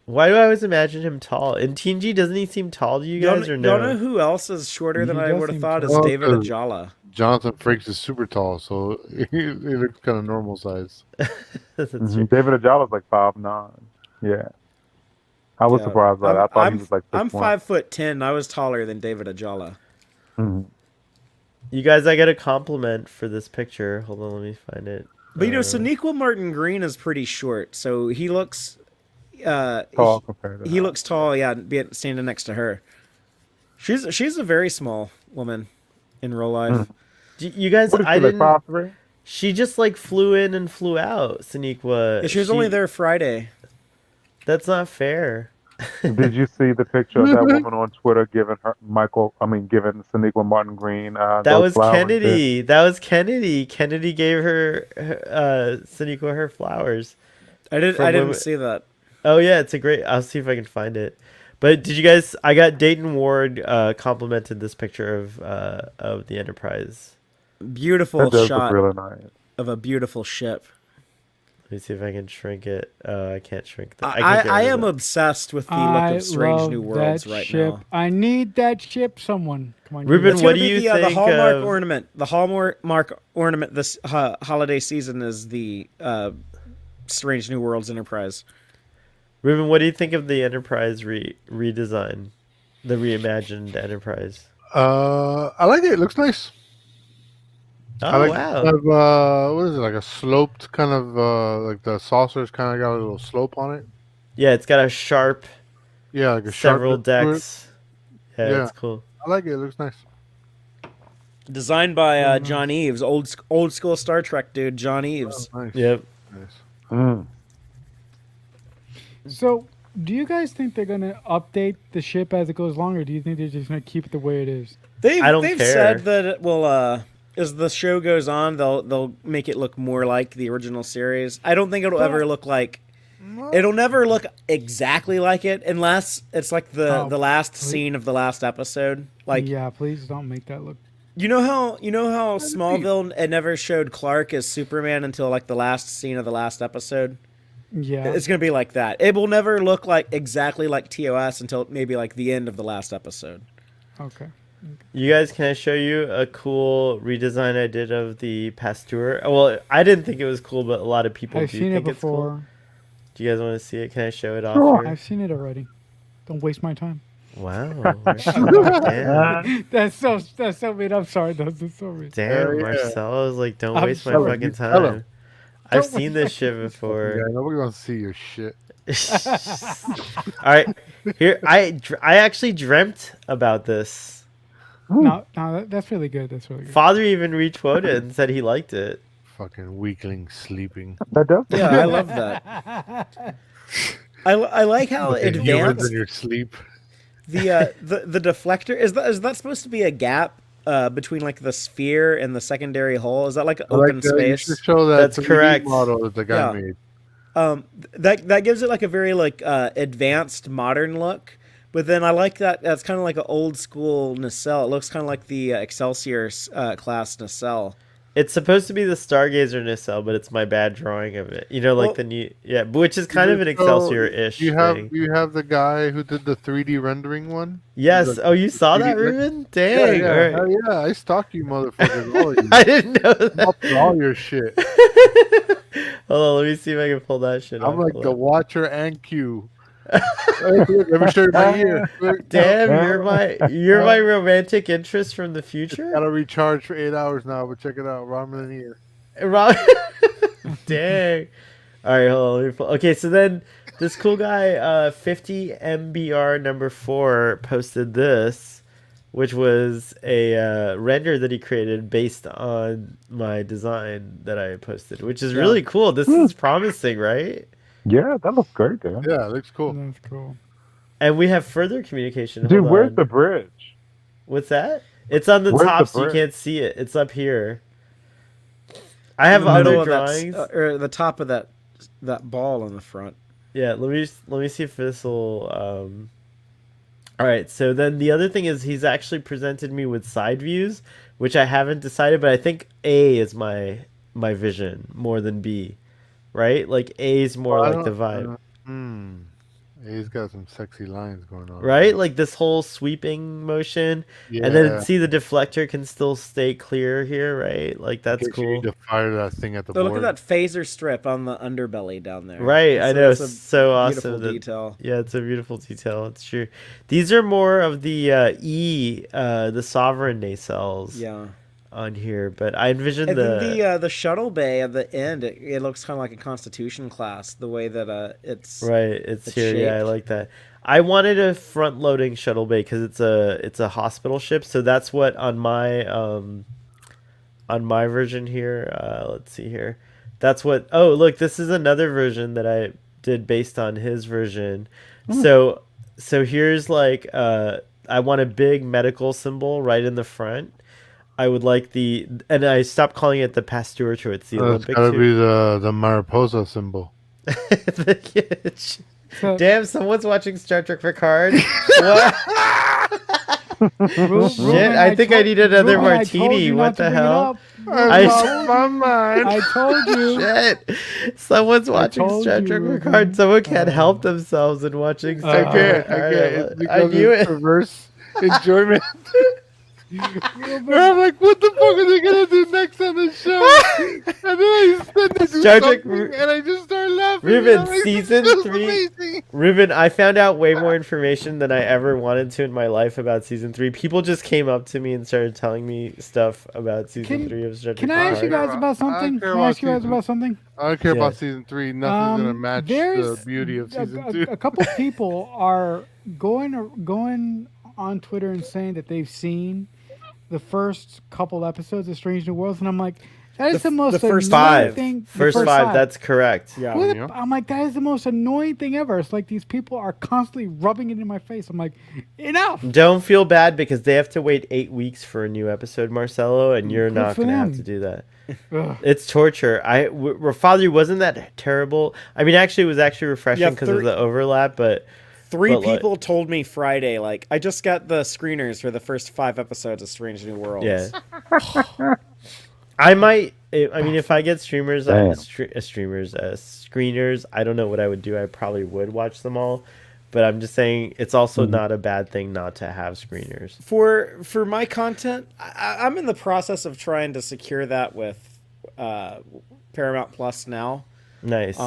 Why do I always imagine him tall? In TNG, doesn't he seem tall to you Y'all, guys, or y'all no? know who else is shorter than He I does would have seem thought? Is tall. David Oh, Ajala. Jonathan Frakes is super tall, so he looks kind of normal size. That's Mhm. true. David Ajala's like 5'9". Yeah. I was Yeah. surprised by that. I thought he was like I'm 6'1". 5'10". I was taller than David Ajala. Mhm. You guys, I got a compliment for this picture. Hold on, let me find it. But Sonequa Martin Green is pretty short, so he looks Tall compared to he that. looks tall. Yeah, standing next to her. She's a very small woman in real life. You guys, What is I she, like didn't. 5'3"? She just like flew in and flew out. Sonequa. Yeah, she was only there Friday. That's not fair. Did you see the picture of that woman on Twitter giving Sonequa Martin Green That those was flowers? Kennedy. That was Kennedy. Kennedy gave Sonequa her flowers. I From didn't women- see that. Oh yeah, it's a great. I'll see if I can find it. But did you guys? I got Dayton Ward complimented this picture of the Enterprise. Beautiful That does shot look really nice. of a beautiful ship. Let me see if I can shrink it. I can't shrink that. can't get I rid of am it. obsessed with the look I of Strange love New Worlds that right ship. now. I need that ship. Someone, come on, give Ruben, me It's that. what gonna do be you the think Hallmark of- ornament? The Hallmark ornament this holiday season is the Strange New Worlds Enterprise. Ruben, what do you think of the Enterprise redesign, the reimagined Enterprise? I like it. It looks nice. Oh I like wow! kind of, what is it, like a sloped kind of like the saucer's kind of got a little slope on it. Yeah, it's got a sharp, Yeah, like a several sharpness to it. decks. Yeah, Yeah. it's cool. I like it. It looks nice. Designed by John Eves, old school Star Trek dude, John Eves. Nice. Yep. Nice. Mm. So, do you guys think they're gonna update the ship as it goes along, or do you think they're just gonna keep it the way it is? I don't They've care. said that it will as the show goes on, they'll make it look more like the original series. I don't think it'll ever look like. It'll never look exactly like it unless it's like the last scene of the last episode. Like yeah, please don't make that look. you know how Smallville it never showed Clark as Superman until like the last scene of the last episode. Yeah, It's gonna be like that. It will never look like exactly like TOS until maybe like the end of the last episode. okay. You guys, can I show you a cool redesign I did of the Pasteur? Well, I didn't think it was cool, but a lot of people I've do seen it think it's cool. before. Do you guys want to see it? Can I show it off Sure. here? I've seen it already. Don't waste my time. Wow. Damn, That's so mean. I'm sorry. That's so mean. damn yeah. Marcelo was like, don't I'm waste my sorry. fucking Tell him. time. I've Don't seen waste this shit Yeah, before. nobody wants to see your shit. All right, here I actually dreamt about this. No, that's really good. That's really good. Father even retweeted it and said he liked it. Fucking weakling sleeping. That does. Yeah, I love that. I like how Fucking humans advanced in your sleep. the deflector is. That supposed to be a gap between like the sphere and the secondary hull? Is that like I like open that. You space? should show that That's 3D correct. model that the guy Yeah. made. That gives it like a very like advanced modern look. But then I like that's kind of like an old school nacelle. It looks kind of like the Excelsior class nacelle. It's supposed to be the Stargazer nacelle, but it's my bad drawing of it. You know, like Well- the new, yeah, which is kind of an So, Excelsior-ish You have thing. you have the guy who did the 3D rendering one. Yes. Like, Oh, you saw that, 3D Ruben? Dang. yeah, all right. hell yeah, I stalk you motherfuckers. All of you. I didn't know I'm that. up to all your shit. Hold on, let me see if I can pull that shit I'm off. like Hold the on. Watcher and Q. Let me show you my ear. Look, Damn, Yeah. you're my romantic interest from the Gotta future. recharge for 8 hours now, but check it out. Ramen ear. Rob- Dang. All right, hold on. Let me pull. Okay, so then this cool guy, 50 MBR number 4, posted this, which was a render that he created based on my design that I posted, which is really cool. This is promising, right? Yeah, that looks great, dude. Yeah, it looks cool. That's cool. And we have further communication. Dude, Hold where's on. the bridge? What's that? It's on the Where's top, the so you brick? can't see it. It's up here. I have In the middle other of drawings. or the top of that ball on the front. Yeah, let me see if this will. All right, so then the other thing is he's actually presented me with side views, which I haven't decided, but I think A is my vision more than B, right? Like A is more I like the don't- vibe, He's got some sexy lines going on. right? Like this whole sweeping motion, and then see the deflector can still stay clear here, right? Like that's You cool. need to fire that thing at the So board. look at that phaser strip on the underbelly down there. Right, I know, It's a so beautiful awesome. That, detail. yeah, it's a beautiful detail. It's true. These are more of the the sovereign nacelles Yeah. on here, but I envision And the then the shuttle bay at the end, it looks kind of like a Constitution class. The way that it's right. It's it's here. Yeah, I shaped. like that. I wanted a front loading shuttle bay because it's a hospital ship. So that's what on my version here. Let's see here. That's what. Oh, look, this is another version that I did based on his version. So So here's like I want a big medical symbol right in the front. I would like and I stopped calling it the Pasteur to it's the It's Olympic gotta be too. the Mariposa symbol. So, Damn, someone's watching Star Trek Picard. What? Shit, I think I need another Ruben, I told martini. you What not to the bring it hell? up. I lost my mind. I told you. Shit. Someone's watching told Star you, Trek Ruben. Picard. Someone can't help themselves in watching Star I Trek can't. I Picard. can't. I knew it. Reverse enjoyment. I'm like, what the fuck are they gonna do next on the show? And then I stand there do Star Trek- something, and I just start laughing. Ruben, and I'm like, season this is 3 amazing. Ruben, I found out way more information than I ever wanted to in my life about season 3. People just came up to me and started telling me stuff about season Can- 3 of Star Trek Can I ask you Picard. guys about something? care Can I ask you about guys season- about something? I don't care Yeah. about season 3. Nothing's gonna match the there's beauty of season 2. a couple people are going on Twitter and saying that they've seen the first couple episodes of Strange New Worlds, and I'm like, that is the most the first annoying five. thing. the First 5, that's correct. Yeah. Who the- Yeah. I'm like, that is the most annoying thing ever. It's like these people are constantly rubbing it in my face. I'm like, enough. Don't feel bad because they have to wait 8 weeks for a new episode, Marcelo, and you're Good not for going to have them. to do that. Ugh. It's torture. Father, wasn't that terrible? I mean, actually, it was actually refreshing Yeah, because of the overlap, but 3 But, like- people told me Friday, like, I just got the screeners for the first 5 episodes of Strange New Worlds. yeah. I might. I mean, if I get streamers, Damn. screeners, I don't know what I would do. I probably would watch them all, but I'm just saying it's also not a bad thing not to have screeners. For my content, I'm in the process of trying to secure that with Paramount Plus now. Nice.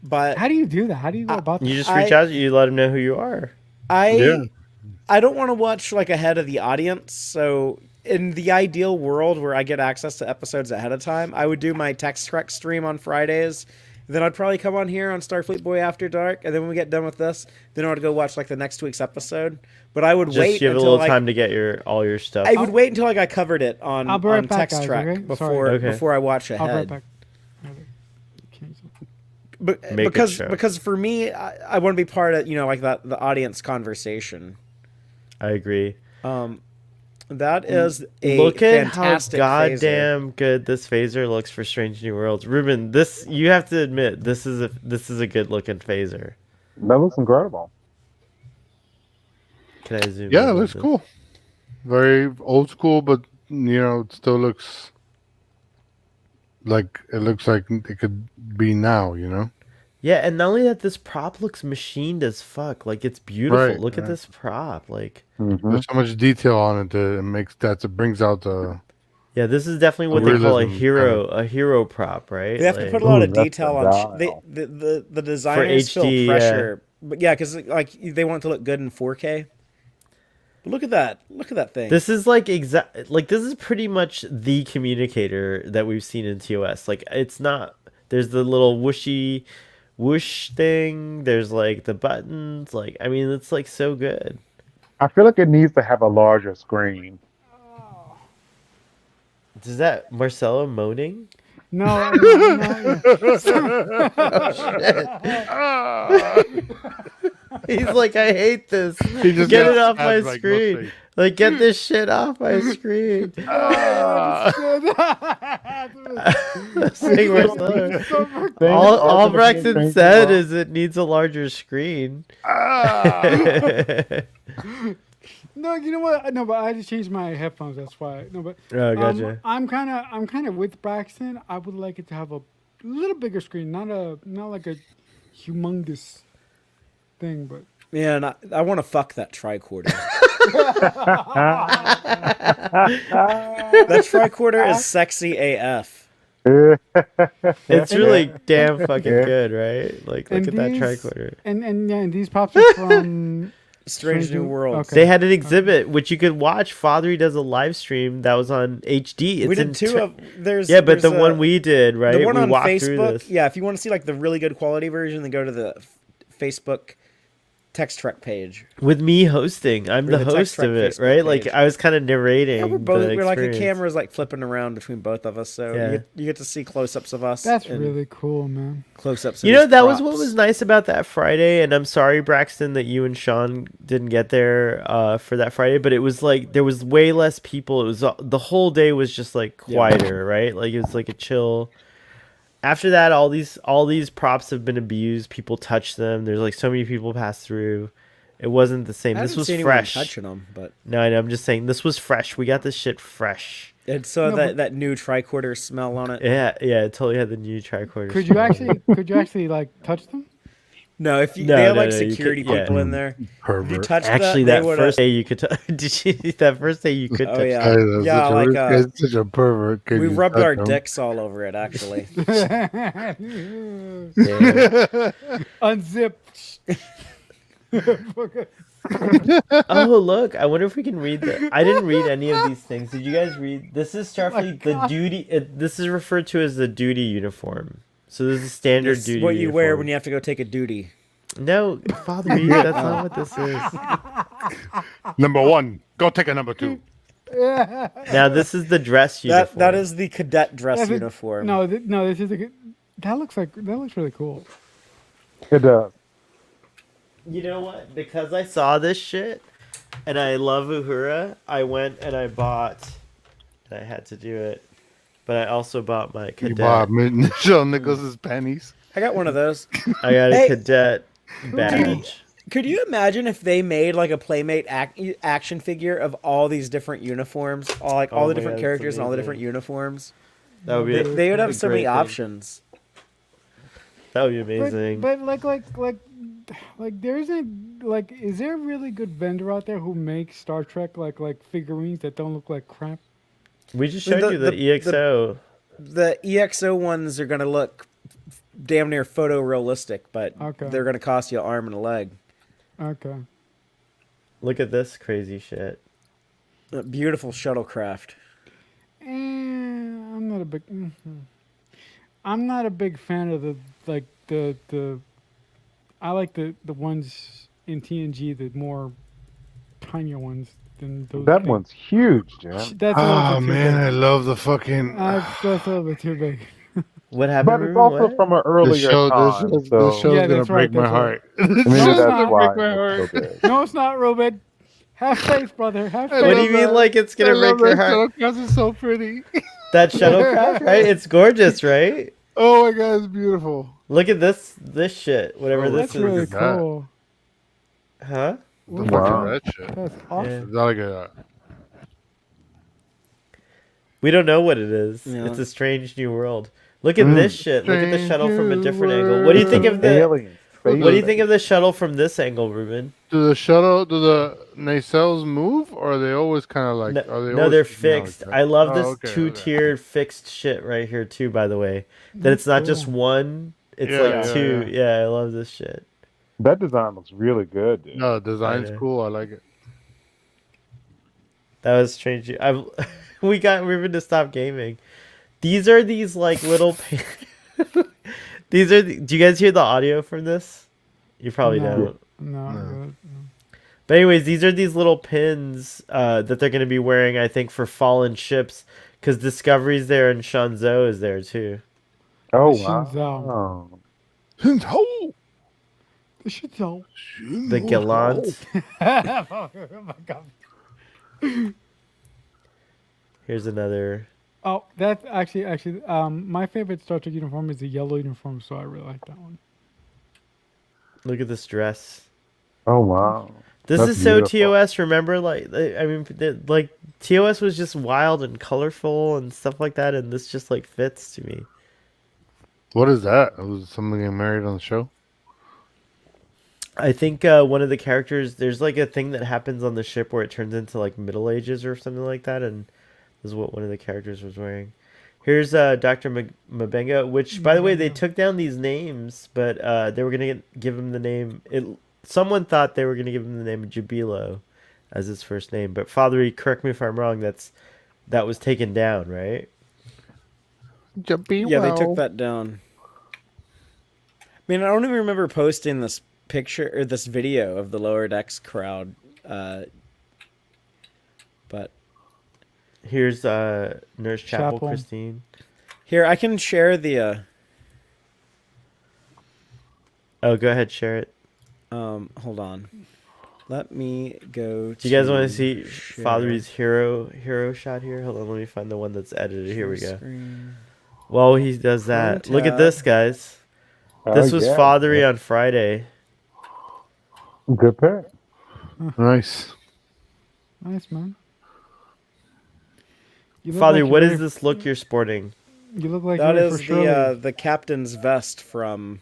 But How do you do that? How do you go about that? You just reach out. You let them know who you are. I don't want to watch like ahead of the audience. So in the ideal world where I get access to episodes ahead of time, I would do my Text Trek stream on Fridays. Then I'd probably come on here on Starfleet Boy After Dark, and then when we get done with this, then I would go watch like the next week's episode. But I would Just wait give it a until little time to get all your stuff. I would wait until like I covered it on, I'll be right on back, Text guys, Trek okay? before Sorry. Okay. before I watch ahead. I'll be right back. But Make it because show. because for me, I want to be part of like the audience conversation. I agree. That is a Look at how fantastic goddamn good this phaser looks for Strange New Worlds. Ruben, you have to admit this is a good looking phaser. That looks incredible. Can I zoom? Yeah, in it on looks this? cool. Very old school, but it still looks like it could be now. Yeah, and not only that, this prop looks machined as fuck. Like it's beautiful. Right, Look at right. this prop. Like, Mhm. There's so much detail on it that it brings out the. yeah, this is definitely what they call a Realism, hero prop, right? They have to Like- put a lot of Ooh, that's detail the on. dial. The designers HD, feel yeah. pressure, but yeah, because like they want it to look good in 4K. But look at that! Look at that thing. This is like this is pretty much the communicator that we've seen in TOS. Like it's not. There's the little whoosh thing. There's like the buttons. Like I mean, it's like so good. I feel like it needs to have a larger screen. Is that Marcelo moaning? No. He's like, I hate this. He just Get got it off my stabbed, like, screen. mostly. Like, get this shit off my screen. Saying Marcelo. All Braxton said is it needs a larger screen. No, you know what? No, but I just changed my headphones. That's why. No, but Oh, gotcha. I'm kind of with Braxton. I would like it to have a little bigger screen, not like a humongous thing, but Man, I want to fuck that tricorder. That tricorder is sexy AF. It's really damn fucking good, right? Like, look And at that these- tricorder. and these pops are from Strange New Worlds. Okay. They had an exhibit which you could watch. Fathery does a live stream that was on HD. It's We did in two of there's yeah, but there's the one we did, right? the one we on walked through Facebook. this. Yeah, if you want to see like the really good quality version, then go to the Facebook Text Trek page. With me hosting, I'm We're the the Text host Trek of it, Facebook right? Like page. I was kind of narrating. Yeah, we're like a experience. camera's like flipping around between both of us, so Yeah. you get to see close-ups of us. That's and really cool, man. close-ups. You of know, his that was what props. was nice about that Friday, and I'm sorry, Braxton, that you and Sean didn't get there for that Friday, but it was like there was way less people. It was the whole day was just like quieter, right? Like it was like a chill. After that, all these props have been abused. People touch them. There's like so many people pass through. It wasn't the same. I This didn't was see anyone fresh. touching them, but No, I know, I'm just saying this was fresh. We got this shit fresh. it saw No, that new tricorder smell on it. Yeah, it totally had the new tricorder. Could you actually like touch them? No, if you, No, they have no, like no, you security could- yeah. people in there. If you Pervert. touch Actually, that, that they would've- first day you could. Did you? That first day you could Oh, touch. yeah. Guy, that's Yeah, such a like, rich guy's such a pervert. Can we you rubbed touch our him? dicks all over it. Actually, Yeah. Unzip. Oh look! I wonder if we can read the. I didn't read any of these things. Did you guys read? This is Starfleet. The God. duty. This is referred to as the duty uniform. So this is standard it's duty. what you wear uniform. when you have to go take a duty. No, Father Reed, that's not what this is. Number one, go take a number two. Now this is the dress uniform. That is the cadet dress That's a- uniform. No, no, this is a good. That looks really cool. It does. You know what? Because I saw this shit, and I love Uhura, I went and I bought. And I had to do it, but I also bought my You cadet. bought Michelle Nicholas's panties. I got one of those. I got a Hey. cadet badge. Could you imagine if they made like a Playmate action figure of all these different uniforms, all Oh the my different God, characters that's and all the amazing. different uniforms? That would be. They would a have so many great thing. options. That would be amazing. But like there isn't like is there a really good vendor out there who makes Star Trek like figurines that don't look like crap? We just The- showed you the the- EXO. The EXO ones are gonna look damn near photorealistic, but Okay. they're gonna cost you an arm and a leg. Okay. Look at this crazy shit. A beautiful shuttlecraft. I'm not a big. I'm not a big fan of the. I like the ones in TNG, the more tinier ones than those. That big. one's huge, Jim. That's a little Oh bit too man, big. I love the fucking. That's a little bit too big. What happened? But it's Ruben? also What? from an This earlier show, time. this so show's Yeah, gonna that's break right, my that's heart. maybe No, that's it's why break my heart. it's so big. No, it's not, Ruben. Have faith, brother. Have I What faith. do you love mean, that. like it's I gonna love break your that heart? shuttlecraft is so pretty. That shuttlecraft, right? It's gorgeous, right? Oh my god, it's beautiful. Look at this shit. Whatever Oh, this That's is. really at that. cool. Huh? The Wow. fucking red shit. That's awesome. Yeah. It's not like a. We don't know what it is. Yeah. It's a strange new world. Look at this shit. Look at the Strange shuttle from a new different angle. What do you think of the? Aliens. What do you think of the shuttle from this angle, Ruben? Do the nacelles move, or are they always kind of like? No, Are they no, always they're sticking out like fixed. that? I love Oh, this okay, okay. two-tiered fixed shit right here too. By the way, that it's not just one. It's Yeah, like yeah, two. Yeah, I love this shit. That design looks really good, dude. No, the design's I know. cool. I like it. That was strange. I've we got Ruben to stop gaming. These are these like little. These are. Do you guys hear the audio from this? You probably No. don't. No. But anyways, these are these little pins that they're going to be wearing, I think, for fallen ships, because Discovery's there and Shanzhou is there too. Oh, Shinzo. wow. Oh, This shit's all. The Gallant. Oh my god. Here's another. Oh, that's actually my favorite Star Trek uniform is the yellow uniform, so I really like that one. Look at this dress. Oh, wow. This That's is so beautiful. TOS. Remember, like TOS was just wild and colorful and stuff like that, and this just like fits to me. what is that? Was something getting married on the show? I think one of the characters, there's like a thing that happens on the ship where it turns into like Middle Ages or something like that, and this is what one of the characters was wearing. Here's Dr. Mabenga, which, by the way, they took down these names, but they were going to give him the name. Someone thought they were going to give him the name Jubilo as his first name, but Father E, correct me if I'm wrong, that was taken down, right? Yeah, they took that down. I mean, I don't even remember posting this picture or this video of the Lower Decks crowd. But Here's Nurse Chapel, Chapel. Christine. here I can share the. Oh, go ahead, share it. Hold on. Let me go. Do you guys want to see share Father's hero shot here? Hold on, let me find the one that's edited. Here we go. screen. While he does that, look at this, guys. This was Fathery on Friday. Good pick. Nice. Nice, man. You look Father, like what you're is ready this look you're sporting? You look like That you're ready is for Shirley. the captain's vest from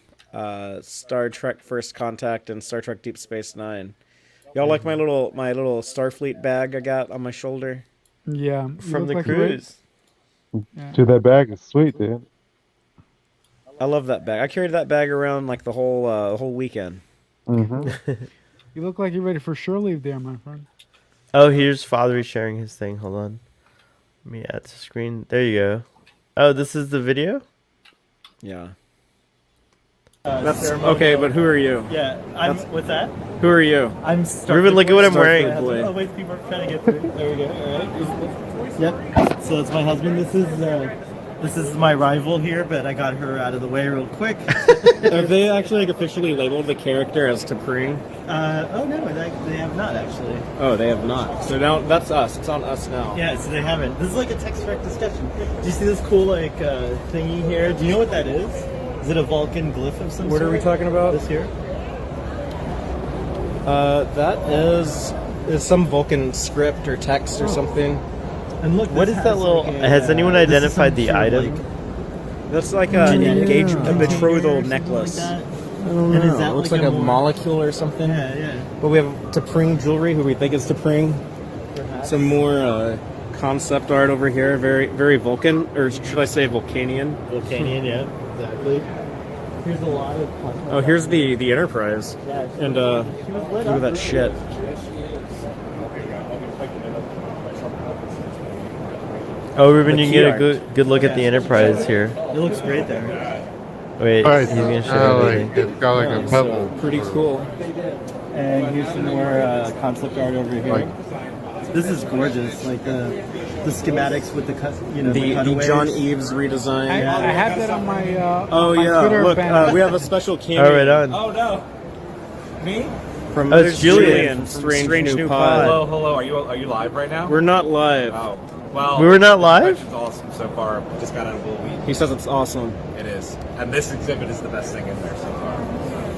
Star Trek First Contact and Star Trek Deep Space Nine. Y'all like my little Starfleet bag I got on my shoulder? Yeah. you From look the like you're ready- cruise. Yeah. Dude, that bag is sweet, dude. I love that bag. I carried that bag around like the whole weekend. Mm-hmm. You look like you're ready for Shirley there, my friend. Oh, here's Fathery sharing his thing. Hold on. Let me add to screen. There you go. Oh, this is the video? Yeah. That's okay, but who are you? Yeah, what's that? Who are you? I'm Ruben, look at what I'm Starfleet wearing. boy. Oh wait, people are trying to get through. There we go. All right. Yep. So it's my husband. This is my rival here, but I got her out of the way real quick. Have they actually officially labeled the character as T'Pring? Oh no, they have not actually. Oh, they have not. So now that's us. It's on us now. Yeah, so they haven't. This is like a text rec discussion. Do you see this cool like thingy here? Do you know what that is? Is it a Vulcan glyph of some What sort? are we talking about? This here? That is some Vulcan script or text or something. And look, What this is that has, little... like, a, Has anyone this is identified some the sort of, item? like, That's like an engagement, a container or betrothal something necklace. Like that. I don't And is know. that It looks like like a a more- molecule or something. Yeah. But we have T'Pring jewelry, who we think is T'Pring. Perhaps. Some more concept art over here, very very Vulcan, or should I say Vulcanian? Vulcanian, yeah, exactly. Here's a lot of. Oh, here's the Enterprise, Yeah, and she was lit look up at that with- shit. Oh, Ruben, The you can key get a art. good look at the Enterprise here. It looks great there. Wait, Alright, he's gonna show like, everything. it's got like a pebble. Pretty cool. And here's some more concept art over here. Like- This is gorgeous. Like the schematics with the The cutaways. John Eves redesign. I have that on my Oh my yeah, Twitter look, banner. we have a special cameo. Oh, right on. Oh no, me? From Oh, it's Julian from from Strange New Pod. Hello. Are you live right now? We're not live. Oh, well. We were not the live? collection's awesome so far. Just got out of Blue Week. He says it's awesome. It is, and this exhibit is the best thing in there so far.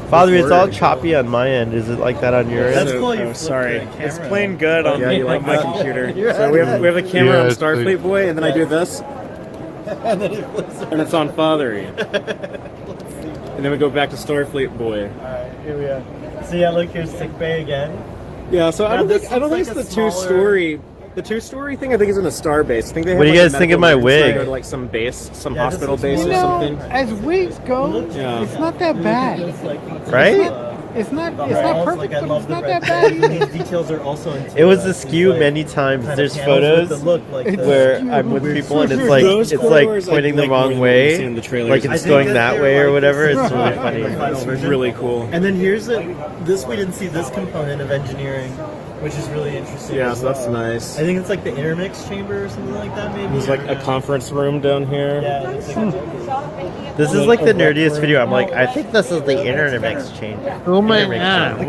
Father, it's all Word. choppy on my end. Is it like that on your That's end? cool, you Oh, flipped sorry. the camera. It's playing good on Yeah, you like my that? computer. You're So we have a camera Yeah, on it's Starfleet like- Boy, and then I do this, And then it flips and it's on Fathery. And then we go back to Starfleet Boy. Alright, here we are. So yeah, look, here's sick bay again. Yeah, so I Now don't this think looks it's like the a smaller- two-story. The two-story thing, I think, is in a star base. I think they have, What do you like, a guys think of medical my emergency, wig? Go to like some base, some Yeah, this hospital looks base You or more- know, something. as wigs go, Yeah. it's not that bad. Just like, Right? It's not the it's not walls, perfect, like, I but love it's the not red that bad paint. either. These details are also into It was a these, skew like, many times. kind of There's panels photos with the look, like It's the- where cute. I'm with Weird people and it's shit. like Those it's corridors like pointing I the like more wrong than what we see way, in the trailers. like I it's think going that that they're way or like whatever. this It's is really the funny. final version. Really cool. And then here's this. We didn't see this component of engineering, which is really interesting. Yeah, as so that's well. nice. I think it's like the intermix chamber or something like that. Maybe There's like I a don't know. conference room down here. Yeah, it's like This is like the nerdiest video. I'm like, I think this is the internet exchange. Oh my god!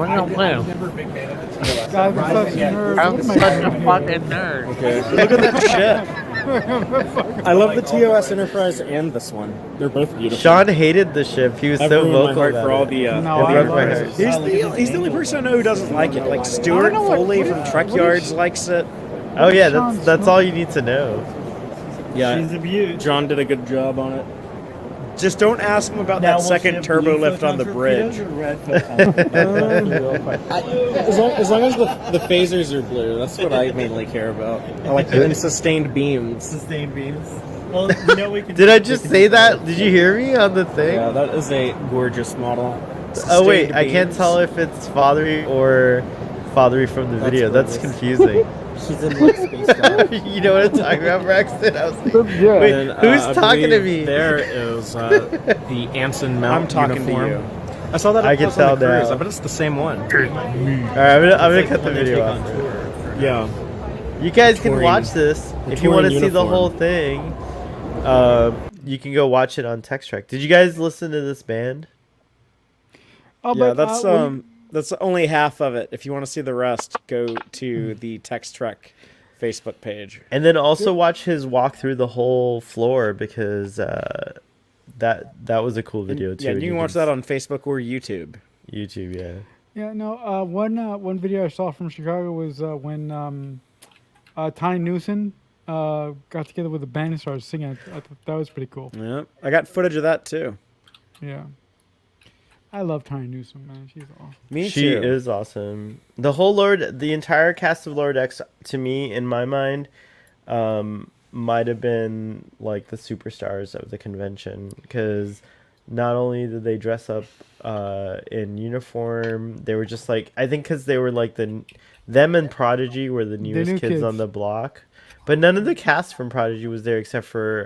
God, I'm such a nerd. I'm Look at my such a camera. fucking nerd. Okay. Look at that shit. I love the TOS Enterprise and this one. They're both beautiful. Sean hated the ship. He was I've so ruined my vocal heart about for all it. the. No, It I broke love my it. heart. He's the only person I know who doesn't like it. Like Stuart know what- Foley what from is- Trek what is- Yards likes it. Oh yeah, Sean's that's smoke. all you need to know. Yeah, she's a beaut. John did a good job on it. Just don't ask him about Now, that will she second have turbo blue lift on the photon bridge. torpedoes or red photon? As long as the phasers are blue, that's what I mainly care about. I like the sustained beams. Sustained beams. Well, you know we can. Did I just say that? Did you hear me on the thing? Yeah, that is a gorgeous model. Oh wait, Sustained I can't beams. tell if it's Fathery or Fathery from the video. That's confusing. She's in like space dog. You know what I'm talking about, Braxton? I was like, Yeah. wait, And, who's I talking to believe me? There is the Anson Mount I'm talking to uniform. you. I saw that. I can post on the tell cruise. now. I bet it's the same one. All right, I'm gonna cut the video off. Yeah. You guys can Touring- watch this the if you want to touring see the uniform. whole thing. You can go watch it on Text Trek. Did you guys listen to this band? Oh, Yeah, but, that's only half of it. If you want to see the rest, go to the Text Trek Facebook page. And then also watch his walk through the whole floor because that was a cool video too. Yeah, and you can watch that on Facebook or YouTube. YouTube. Yeah. Yeah, no. One video I saw from Chicago was when Tiny Newson got together with a band and started singing. I thought that was pretty cool. Yeah, I got footage of that too. Yeah, I love Tiny Newson, man. She's awesome. Me She too. is awesome. The entire cast of Lord X, to me, in my mind, might have been like the superstars of the convention because not only did they dress up in uniform, they were just like, I think because they were like them and Prodigy were the newest new kids on kids. the block, but none of the cast from Prodigy was there except for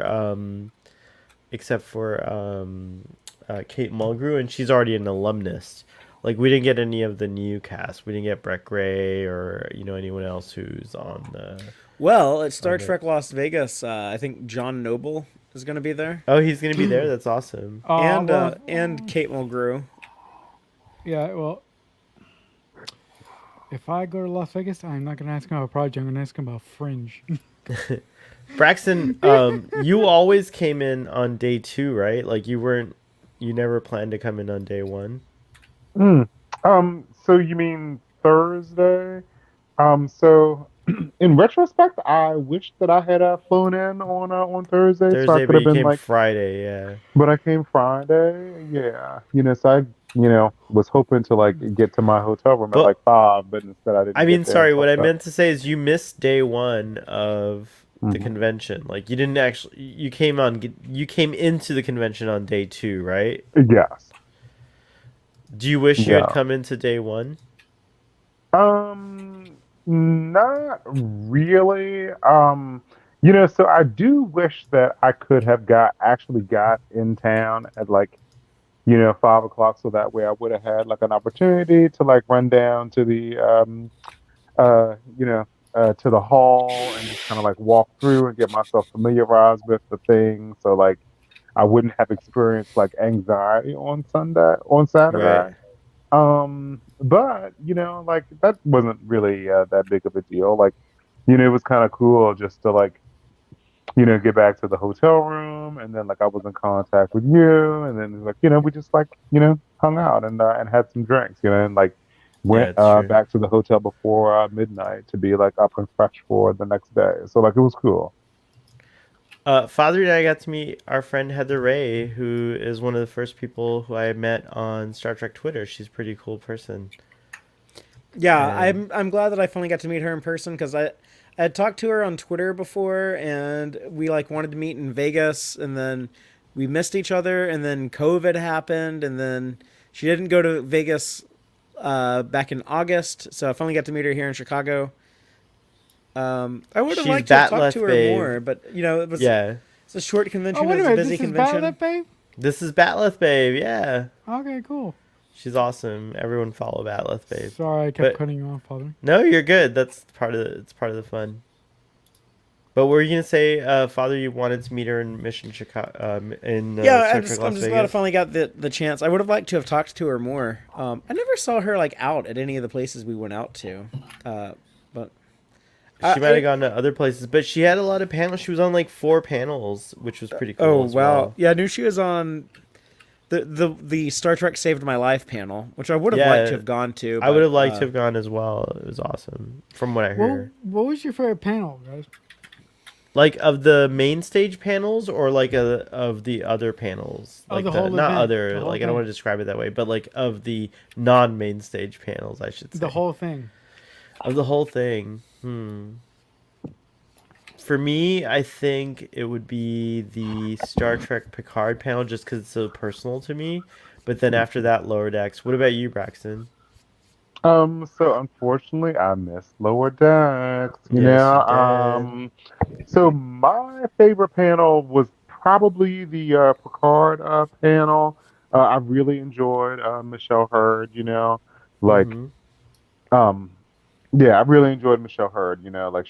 Kate Mulgrew, and she's already an alumnus. Like, we didn't get any of the new cast. We didn't get Brett Gray or anyone else who's on the. Well, at Star Okay. Trek Las Vegas, I think John Noble is going to be there, Oh, he's gonna be there. That's awesome. and Kate Mulgrew. Yeah, well, if I go to Las Vegas, I'm not gonna ask him about Project. I'm gonna ask him about Fringe. Braxton, you always came in on day 2, right? Like you never planned to come in on day 1. So you mean Thursday? So in retrospect, I wish that I had flown in on Thursday, so I Thursday, could but have you been came like, Friday. Yeah. but I came Friday. Yeah, so I was hoping to like get to my hotel room at But- like 5, but instead I didn't. I mean, get there sorry. until What I 7. meant to say is you missed day 1 of the Mhm. convention. Like you didn't actually. You came into the convention on day 2, right? Yes. Do you wish you had Yeah. come into day 1? Not really. So I do wish that I could have actually got in town at like, 5 o'clock, so that way I would have had like an opportunity to like run down to the to the hall and just kind of like walk through and get myself familiarized with the thing. So like I wouldn't have experienced like anxiety on Saturday. Right. But like that wasn't really that big of a deal. Like, it was kind of cool just to like, get back to the hotel room, and then like I was in contact with you, and then like we just like hung out and had some drinks, and like went it's true. back to the hotel before midnight to be like up and fresh for the next day. So like it was cool. Father and I got to meet our friend Heather Ray, who is one of the first people who I met on Star Trek Twitter. She's a pretty cool person. Yeah, And- I'm glad that I finally got to meet her in person because I had talked to her on Twitter before, and we like wanted to meet in Vegas, and then we missed each other, and then COVID happened, and then she didn't go to Vegas back in August, so I finally got to meet her here in Chicago. I would have She's liked to have talked Batleth to her babe. more, but it was Yeah. it's a short convention. Oh, wait It a was a minute, busy this is convention. Battle Babe? This is Batleth Babe. Yeah. Okay, cool. She's awesome. Everyone follow Batleth Babe. Sorry, I kept But- cutting you off, Father. No, you're good. That's it's part of the fun. But what were you gonna say, Father? You wanted to meet her in Mission Chicago, in Yeah, Star I'm Trek just Las glad I Vegas? finally got the chance. I would have liked to have talked to her more. I never saw her like out at any of the places we went out to, but She might have gone to other places, but she had a lot of panels. She was on like 4 panels, which was pretty cool. oh as wow, well. yeah, I knew she was on the Star Trek Saved My Life panel, which I would have Yeah, liked to have gone to. I would but, have liked to have gone as well. It was awesome, from what I heard. What was your favorite panel, guys? Like of the main stage panels, or like of the other panels, Oh, like the whole not event, other. the whole Like I don't thing. want to describe it that way, but like of the non-main stage panels, I should say. The whole thing. Of the whole thing. For me, I think it would be the Star Trek Picard panel, just because it's so personal to me. But then after that, Lower Decks. What about you, Braxton? So unfortunately, I missed Lower Decks. Yes, you So my favorite panel was probably the Picard panel. I really enjoyed Michelle Hurd. Like Hmm. um, yeah, I really enjoyed Michelle Hurd. Like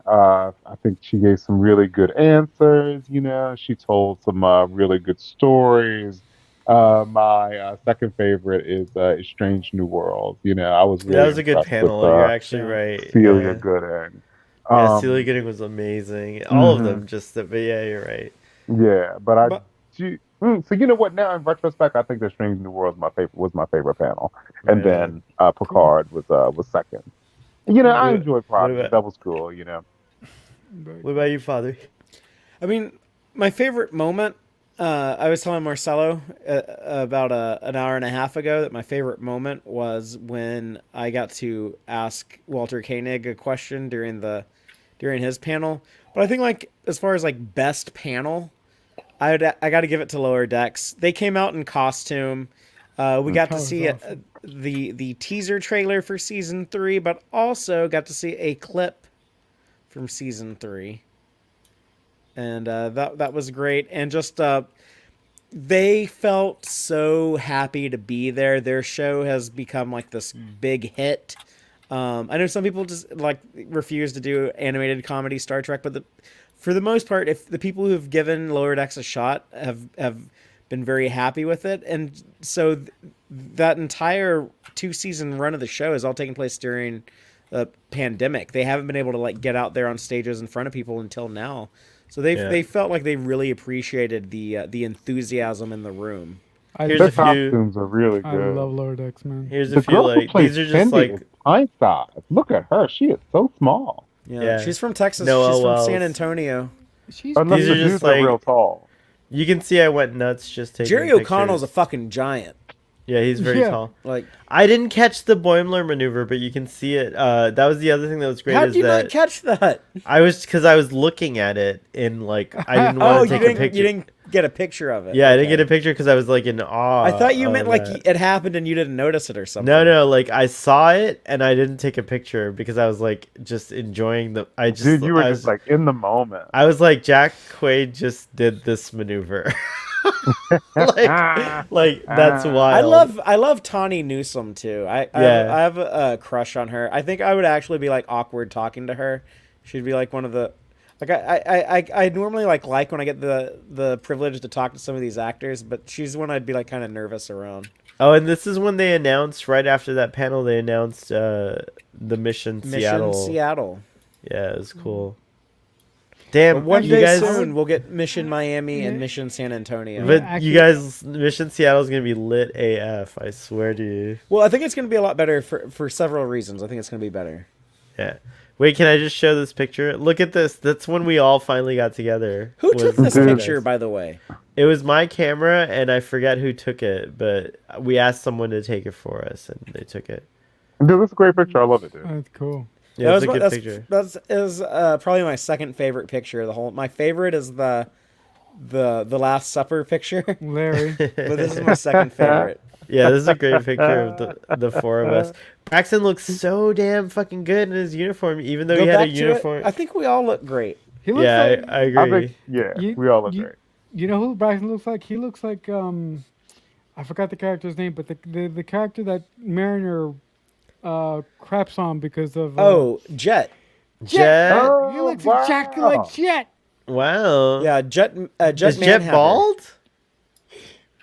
I think she gave some really good answers. She told some really good stories. My second favorite is Strange New Worlds. I was That really was a good impressed with panel. You're actually Yeah. right. Celia Yeah. Gooding. Yeah, Celia Um, Gooding was amazing. All of mhm. them, but yeah, you're right. Yeah, but But so you know what? Now in retrospect, I think the Strange New World was my favorite panel, and Right on. then Cool. Picard was second. I Nice. enjoyed What Prodigy. about That was cool. Very what cool. about you, Father? I mean, my favorite moment. I was telling Marcelo about an hour and a half ago that my favorite moment was when I got to ask Walter Koenig a question during his panel. But I think like as far as like best panel, I got to give it to Lower Decks. They came out in costume. We got That to was see awesome. the teaser trailer for season 3, but also got to see a clip from season 3, and that was great. And just they felt so happy to be there. Their show has become like this big hit. I know some people just like refuse to do animated comedy Star Trek, but for the most part, if the people who've given Lower Decks a shot have been very happy with it, and so that entire 2 season run of the show is all taking place during the pandemic. They haven't been able to like get out there on stages in front of people until now. So Yeah. they felt like they really appreciated the enthusiasm in the room. I Here's The a few. costumes are really I love good. Lower Decks, man. Here's a The few. girl who Like plays these are just Cindy is like pint size. Look at her; she is so small. Yeah, yeah. she's from Texas. Noelle She's from San Wells. Antonio. She's Unless These the are big. just dudes are real like tall. you can see. I went nuts just taking Jerry pictures. O'Connell's a fucking giant. Yeah, he's very Yeah. tall. Like, I didn't catch the Boimler maneuver, but you can see it. That was the other thing that was great. how Is did you that not catch that? I was looking at it in like I didn't Oh, want to you take a didn't picture. you didn't get a picture of it. Yeah, I didn't Okay. get a picture because I was like in awe. I thought you of meant like that. it happened and you didn't notice it or something. No, like I saw it and I didn't take a picture because I was like just enjoying the. Dude, you were I just was, like in the moment. I was like Jack Quaid just did this maneuver. like that's wild. I love Tawny Newsome too. Yeah. I have a crush on her. I think I would actually be like awkward talking to her. She'd be like one of the like I normally like when I get the privilege to talk to some of these actors, but she's one I'd be like kind of nervous around. Oh, and this is when they announced right after that panel. They announced the Mission Mission Seattle. Seattle. Yeah, it was cool. Damn, But one you day guys. soon we'll get Mission Miami and Mission San Antonio. But Yeah, you actually- guys, Mission Seattle is gonna be lit AF. I swear to you. Well, I think it's going to be a lot better for several reasons. I think it's going to be better. Yeah. Wait, can I just show this picture? Look at this. That's when we all finally got together. Who took was- this picture, by the way? It was my camera, and I forget who took it, but we asked someone to take it for us, and they took it. Dude, that's a great picture. I love it, dude. That's cool. Yeah, it's a good that's, picture. That's is probably my second favorite picture of the whole. My favorite is the Last Supper picture, but Larry. this is my second favorite. Yeah, this is a great picture of the four of us. Braxton looks so damn fucking good in his uniform, even though Go he had a back to it. uniform. I think we all look great. He looks Yeah, like, I I agree. think, yeah, You- we all look you- great. you know who Braxton looks like? He looks like I forgot the character's name, but the character that Mariner craps on because of Oh, Jet. Jet. Oh, he looks wow. exactly like Jet. Wow. Yeah, Jet. Jet. Is Jet Manhatter. bald?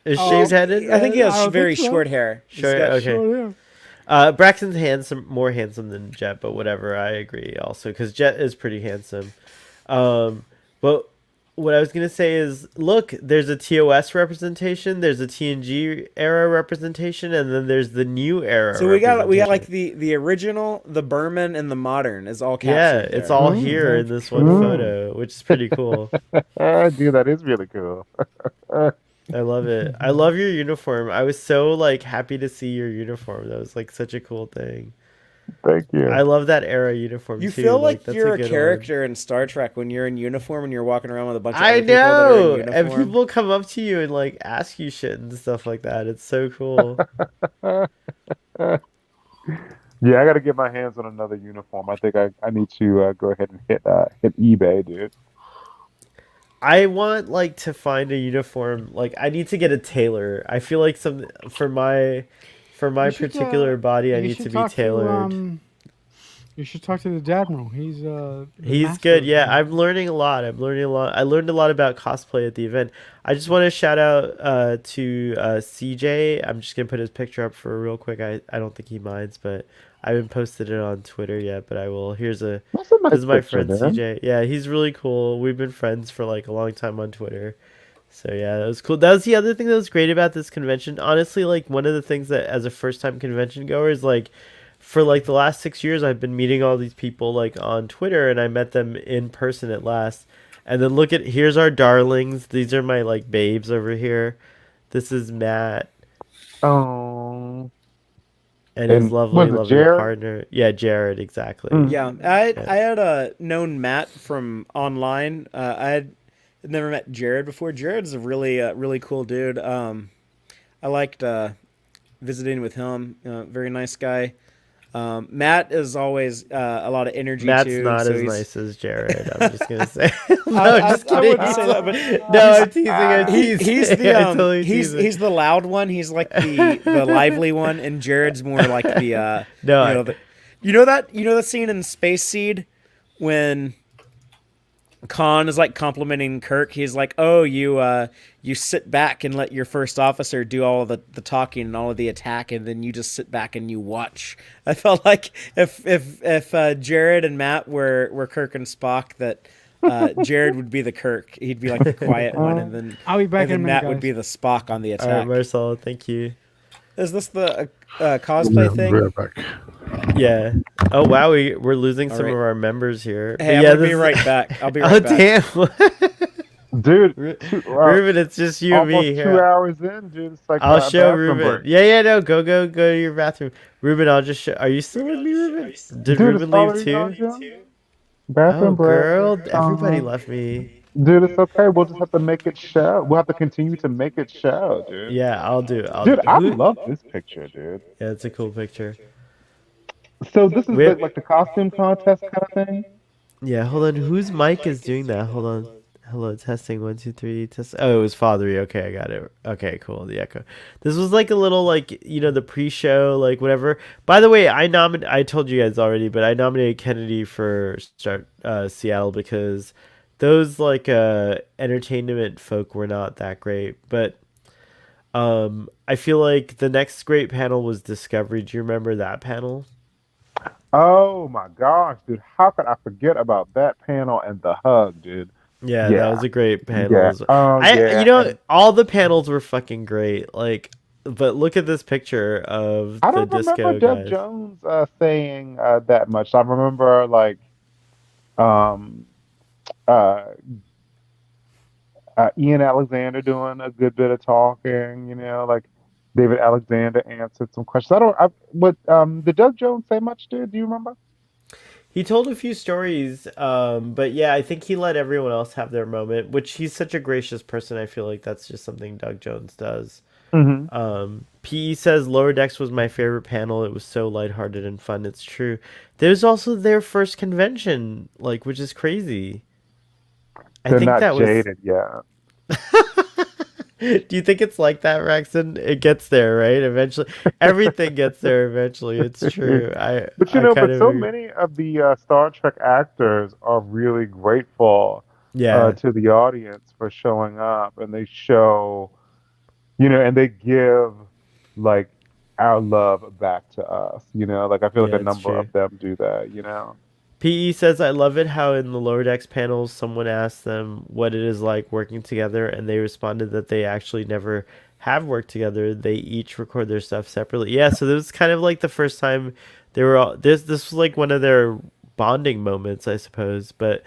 Is Oh, shaved headed? I think he I has don't very think so. short hair. He's Short- got- okay. Sure, yeah. Braxton's more handsome than Jet, but whatever. I agree also because Jet is pretty handsome. But what I was gonna say is, look, there's a TOS representation, there's a TNG era representation, and then there's the new era. So we got like representation. the original, the Berman, and the modern is all yeah, captured. it's there. all Ooh, here in that's this one cool. photo, which is pretty cool. Dude, that is really cool. I love it. I love your uniform. I was so like happy to see your uniform. That was like such a cool thing. Thank you. I love that era uniform. You too. feel like that's you're a good one. character in Star Trek when you're in uniform and you're walking around with a bunch of I other people that are know, in and uniform. people come up to you and like ask you shit and stuff like that. It's so cool. Yeah, I got to get my hands on another uniform. I think I need to go ahead and hit eBay, dude. I want like to find a uniform. Like I need to get a tailor. I feel like some for my You should, particular body, I you need should to be talk tailored. you should talk to the Admiral. He's the He's master good. of Yeah, that. I'm learning a lot. I'm learning a lot. I learned a lot about cosplay at the event. I just want to shout out to CJ. I'm just gonna put his picture up for real quick. I don't think he minds, but I haven't posted it on Twitter yet. But I will. That's a This nice is my picture, friend man. CJ. Yeah, he's really cool. We've been friends for like a long time on Twitter. So yeah, that was cool. That was the other thing that was great about this convention. Honestly, like one of the things that as a first time convention goer is like for like the last 6 years I've been meeting all these people like on Twitter and I met them in person at last. And then look at here's our darlings. These are my like babes over here. This is Matt Oh, and his and lovely, was it lovely Jared? partner. Yeah, Jared, exactly. Mm. Yeah, I had known Matt from online. I had never met Jared before. Jared's a really cool dude. I liked visiting with him. Very nice guy. Matt is always a lot of energy Matt's too. not so as he's, nice as Jared. I'm just gonna say. No, I'm just I kidding. wouldn't say that, but No, I'm teasing. I'm He, teasing. he's the I'm totally teasing. he's the loud one. He's like the lively one, and Jared's more like the No, you know the you know that scene in Space Seed when Khan is like complimenting Kirk. He's like, "Oh, you sit back and let your first officer do all of the talking and all of the attack, and then you just sit back and you watch." I felt like if Jared and Matt were Kirk and Spock, that Jared would be the Kirk. He'd be like the quiet one, and then I'll be back and in a then minute, Matt would guys. be the Spock on the All right, attack. Marcel, thank you. Is this the cosplay Be thing? right back. Yeah. Oh wow, we're losing All some right. of our members here. Hey, But I'm yeah, gonna be this- right back. I'll be Oh right back. damn, Dude, Ruben, it's just you and almost me 2 here. hours in, dude. It's like I'll a show bathroom Ruben. break. Yeah, no, go to your bathroom. Ruben, I'll just show. Are you still with me, Ruben? Did Dude, Ruben it's leave already gone, too? John? Bathroom Oh, break. girl, everybody Uh-huh. left me. Dude, it's okay. We'll just have to make it show. We'll have to continue to make it show, dude. Yeah, I'll do. Dude, I who- love this picture, dude. Yeah, it's a cool picture. So this is We have- like the costume contest kind of thing? Yeah, hold on. Whose mic is doing that? Hold on. Hello, testing 1, 2, 3. Test. Oh, it was Fathery. Okay, I got it. Okay, cool. The echo. This was like a little like the pre-show like whatever. By the way, I told you guys already, but I nominated Kennedy for Start Seattle because those like entertainment folk were not that great. But I feel like the next great panel was Discovery. Do you remember that panel? Oh my gosh, dude. How could I forget about that panel and the hug, dude? Yeah, Yeah. that was a great panel. Yeah. Oh, yeah. and All the panels were fucking great. Like, but look at this picture of I the don't disco remember Doug guys. Jones saying that much. I remember like um uh Ian Alexander doing a good bit of talking, like David Alexander answered some questions. Did Doug Jones say much, dude? Do you remember? He told a few stories, but yeah, I think he let everyone else have their moment, which he's such a gracious person. I feel like that's just something Doug Jones does. Mm-hmm. PE says Lower Decks was my favorite panel. It was so lighthearted and fun. It's true. There's also their first convention, like, which is crazy. They're I think not that was. jaded yet. Do you think it's like that, Rexon? It gets there, right? Eventually, everything gets there eventually. It's true. But kind so of many of the Star Trek actors are really grateful yeah. to the audience for showing up, and they show, and they give like our love back to us. Like I feel Yeah, like a it's number true. of them do that. PE says, I love it how in the Lower Decks panels, someone asked them what it is like working together, and they responded that they actually never have worked together. They each record their stuff separately. Yeah, so this was kind of like the first time they were all. This was like one of their bonding moments, I suppose. But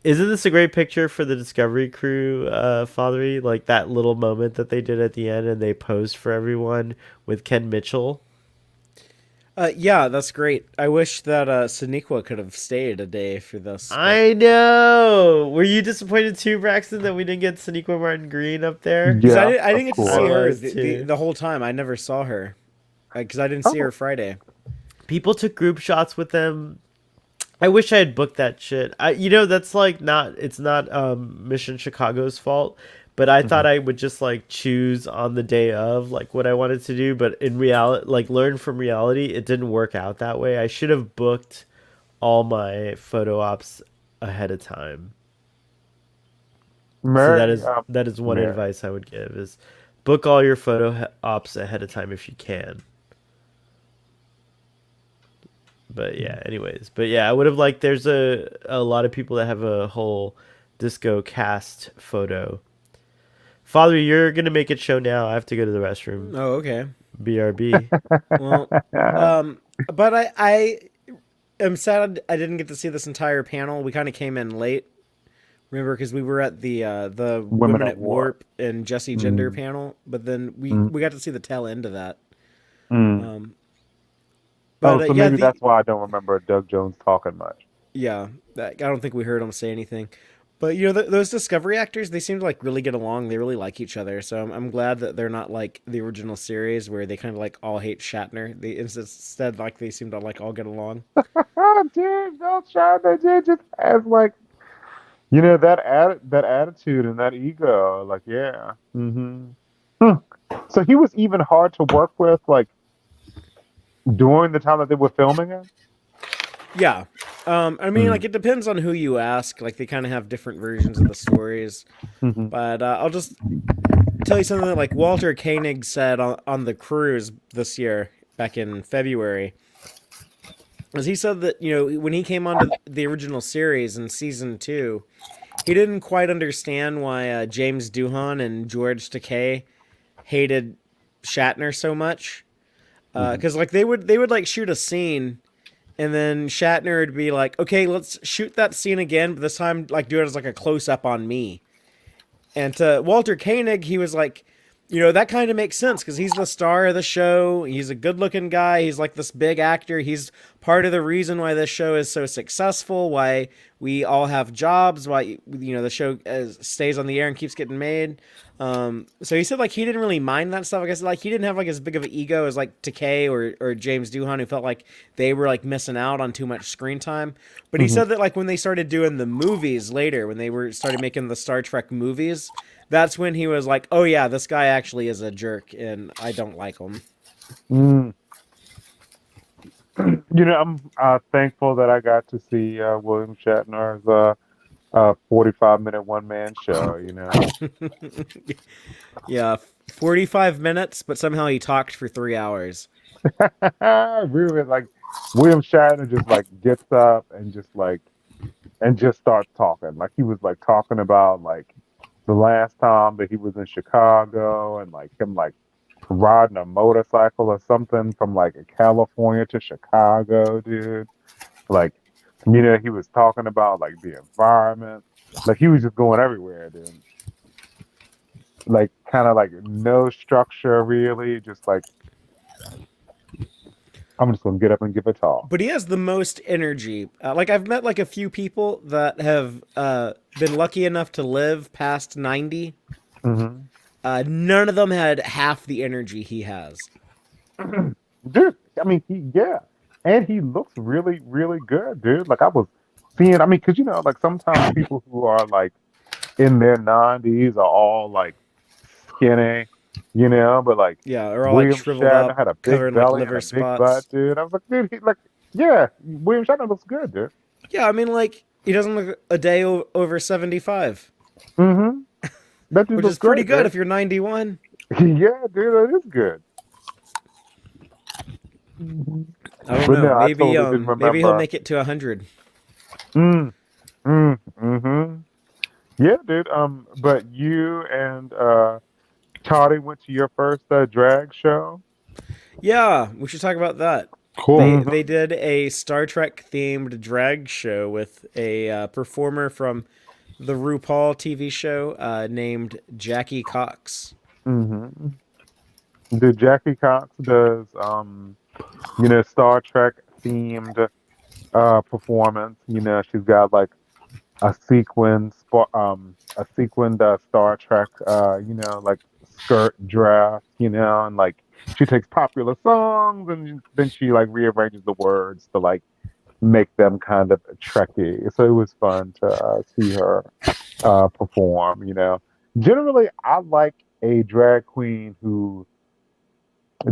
isn't this a great picture for the Discovery crew, Fathery? Like that little moment that they did at the end, and they posed for everyone with Ken Mitchell. Yeah, that's great. I wish that Sonequa could have stayed a day for this. but- I know. Were you disappointed too, Braxton, that we didn't get Sonequa Martin Green up there? 'Cause Yeah, I didn't get to of see course. her I was the, too. the whole time. I never saw her because I didn't see Oh. her Friday. People took group shots with them. I wish I had booked that shit. That's like not. It's not Mission Chicago's fault, but I thought I would just like choose on the day of like what I wanted to do. But in reality, like learn from reality, it didn't work out that way. I should have booked all my photo ops ahead of time. So Mary, that is one Mary. advice I would give is book all your ops ahead of time if you can. But yeah, anyways. But yeah, I would have liked there's a lot of people that have a whole disco cast photo. Father, you're gonna make it show now. I have to go to the restroom. Oh, okay. BRB. Well, but I am sad I didn't get to see this entire panel. We kind of came in late. Remember, because we were at the Women at Warp and Jesse Gender panel, but then we got to see the tail end of that. So maybe that's why I don't remember Doug Jones talking much. Yeah, I don't think we heard him say anything. But those Discovery actors, they seem to like really get along. They really like each other. So I'm glad that they're not like the original series where they kind of like all hate Shatner. They instead like they seem to like all get along. Dude, Bill Shatner did just has like, that attitude and that ego. Like, yeah. So he was even hard to work with, like during the time that they were filming it. Yeah. I mean, like, it depends on who you ask. Like, they kind of have different versions of the stories. But I'll just tell you something that, like, Walter Koenig said on the cruise this year, back in February. As he said that, when he came onto the original series in season 2, he didn't quite understand why James Doohan and George Takei hated Shatner so much. Because, like, they would, like, shoot a scene... And then Shatner would be like, okay, let's shoot that scene again, but this time, like, do it as, like, a close-up on me. And to Walter Koenig, he was like, that kind of makes sense, because he's the star of the show. He's a good-looking guy. He's, like, this big actor. He's part of the reason why this show is so successful, why we all have jobs, why, the show stays on the air and keeps getting made. So he said, like, he didn't really mind that stuff. I guess, like, he didn't have, like, as big of an ego as, like, Takei or James Doohan, who felt like they were, like, missing out on too much screen time. But he said that, like, when they started doing the movies later, when they started making the Star Trek movies, that's when he was like, oh, yeah, this guy actually is a jerk, and I don't like him. I'm thankful that I got to see William Shatner's 45-minute one-man show, Yeah, 45 minutes, but somehow he talked for 3 hours. Really, like, William Shatner just, like, gets up and just starts talking. Like, he was, like, talking about, like, the last time that he was in Chicago and, like, him, like, riding a motorcycle or something from, like, California to Chicago, dude. Like, he was talking about, like, the environment. Like, he was just going everywhere, dude. Like, kind of, like, no structure, really. Just, like, I'm just going to get up and give a talk. But he has the most energy. Like, I've met, like, a few people that have been lucky enough to live past 90. None of them had half the energy he has. Dude, I mean, and he looks really, really good, dude. Like, I was seeing, I mean, because, like, sometimes people who are, like, in their 90s are all, like, skinny, but, like, yeah, or all, William like, shriveled Shatner up, had a big covered in, belly like, liver and a big spots. butt, dude. I was like, dude, William Shatner looks good, dude. Yeah, I mean, like, he doesn't look a day over 75. That dude which looks is pretty good good if you're 91. Yeah, dude, that is good. I don't But know. no, I Maybe totally didn't maybe he'll remember. make it to 100. Yeah, dude. But you and Toddy went to your first drag show. Yeah, we should talk about that. Cool. They did a Star Trek themed drag show with a performer from the RuPaul TV show named Jackie Cox. The Jackie Cox does Star Trek themed performance. She's got like a sequined Star Trek like skirt dress, and like she takes popular songs and then she like rearranges the words to like make them kind of Trekkie. So it was fun to see her perform. Generally, I like a drag queen who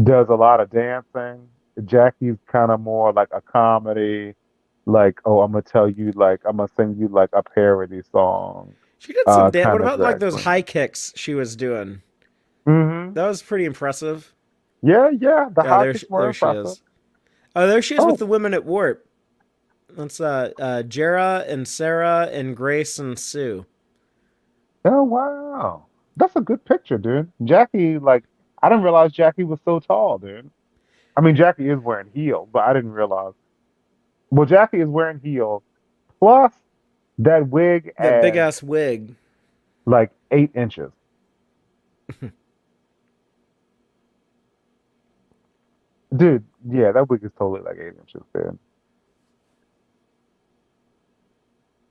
does a lot of dancing. Jackie's kind of more like a comedy, like, oh, I'm gonna tell you, like, I'm gonna sing you like a parody song, She did some dance. What kind of about like drag those queen. high kicks she was doing? Hmm. That was pretty impressive. Yeah, yeah, the Yeah, high kicks were there she impressive. is. Oh, there she is with Oh, the women at Warp. That's Jera and Sarah and Grace and Sue. oh wow, that's a good picture, dude. Jackie, like, I didn't realize Jackie was so tall, dude. I mean, Jackie is wearing heels, but I didn't realize. Well, Jackie is wearing heels, plus that wig That big adds ass wig. like 8 inches. Dude, yeah, that wig is totally like 8 inches, dude.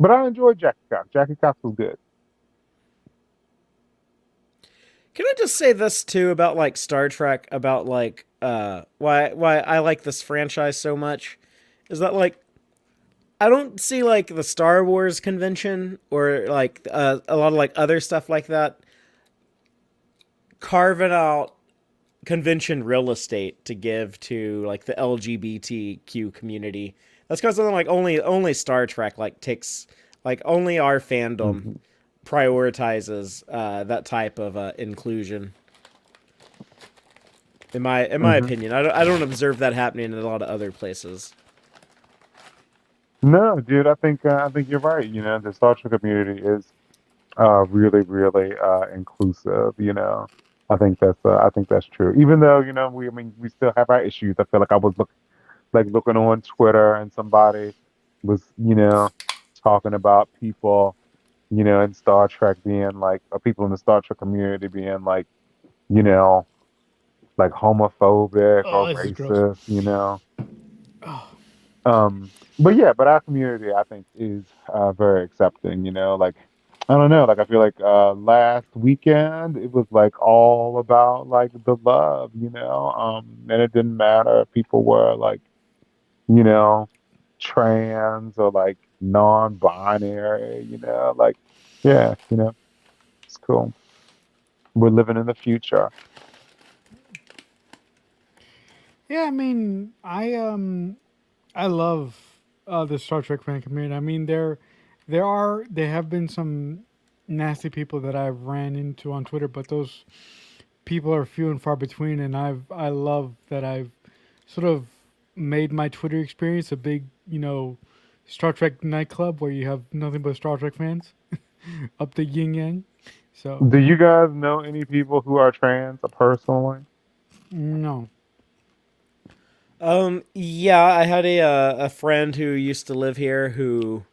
But I enjoyed Jackie Cox. Jackie Cox was good. Can I just say this too about like Star Trek, about like why I like this franchise so much is that like I don't see like the Star Wars convention or like a lot of like other stuff like that carving out convention real estate to give to like the LGBTQ community. That's because like only Star Trek like takes like only our fandom Hmm. prioritizes that type of inclusion. In my Hmm. opinion, I don't observe that happening in a lot of other places. No, dude, I think you're right. The Star Trek community is really, really inclusive. I think that's true. Even though I mean, we still have our issues. I feel like I was looking on Twitter and somebody was talking about people in Star Trek being like, or people in the Star Trek community being like, you know, like homophobic Oh, or this is gross. racist. Oh, But yeah, but our community, I think, is very accepting. Like, I don't know, like I feel like last weekend it was like all about like the love, and it didn't matter if people were like, you know, trans or like non-binary, like, yeah, it's cool. We're living in the future. yeah. I mean, I love the Star Trek fan community. I mean, there have been some nasty people that I've ran into on Twitter, but those people are few and far between. And I love that I've sort of made my Twitter experience a big, Star Trek nightclub where you have nothing but Star Trek fans up the yin yang. So Do you guys know any people who are trans personally? no, Yeah, I had a friend who used to live here who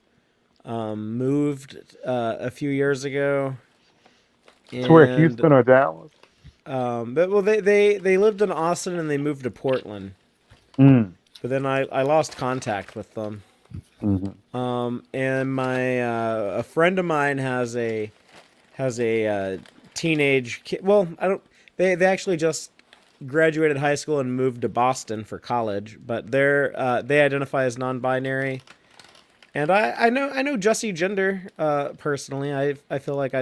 moved a few years ago, To where and Houston or Dallas? but well they lived in Austin and they moved to Portland, Mm. but then I lost contact with them. Hmm. And my a friend of mine has a teenage kid. Well, I don't. They actually just graduated high school and moved to Boston for college, but they identify as non-binary. And I know Jessie Gender personally. I feel like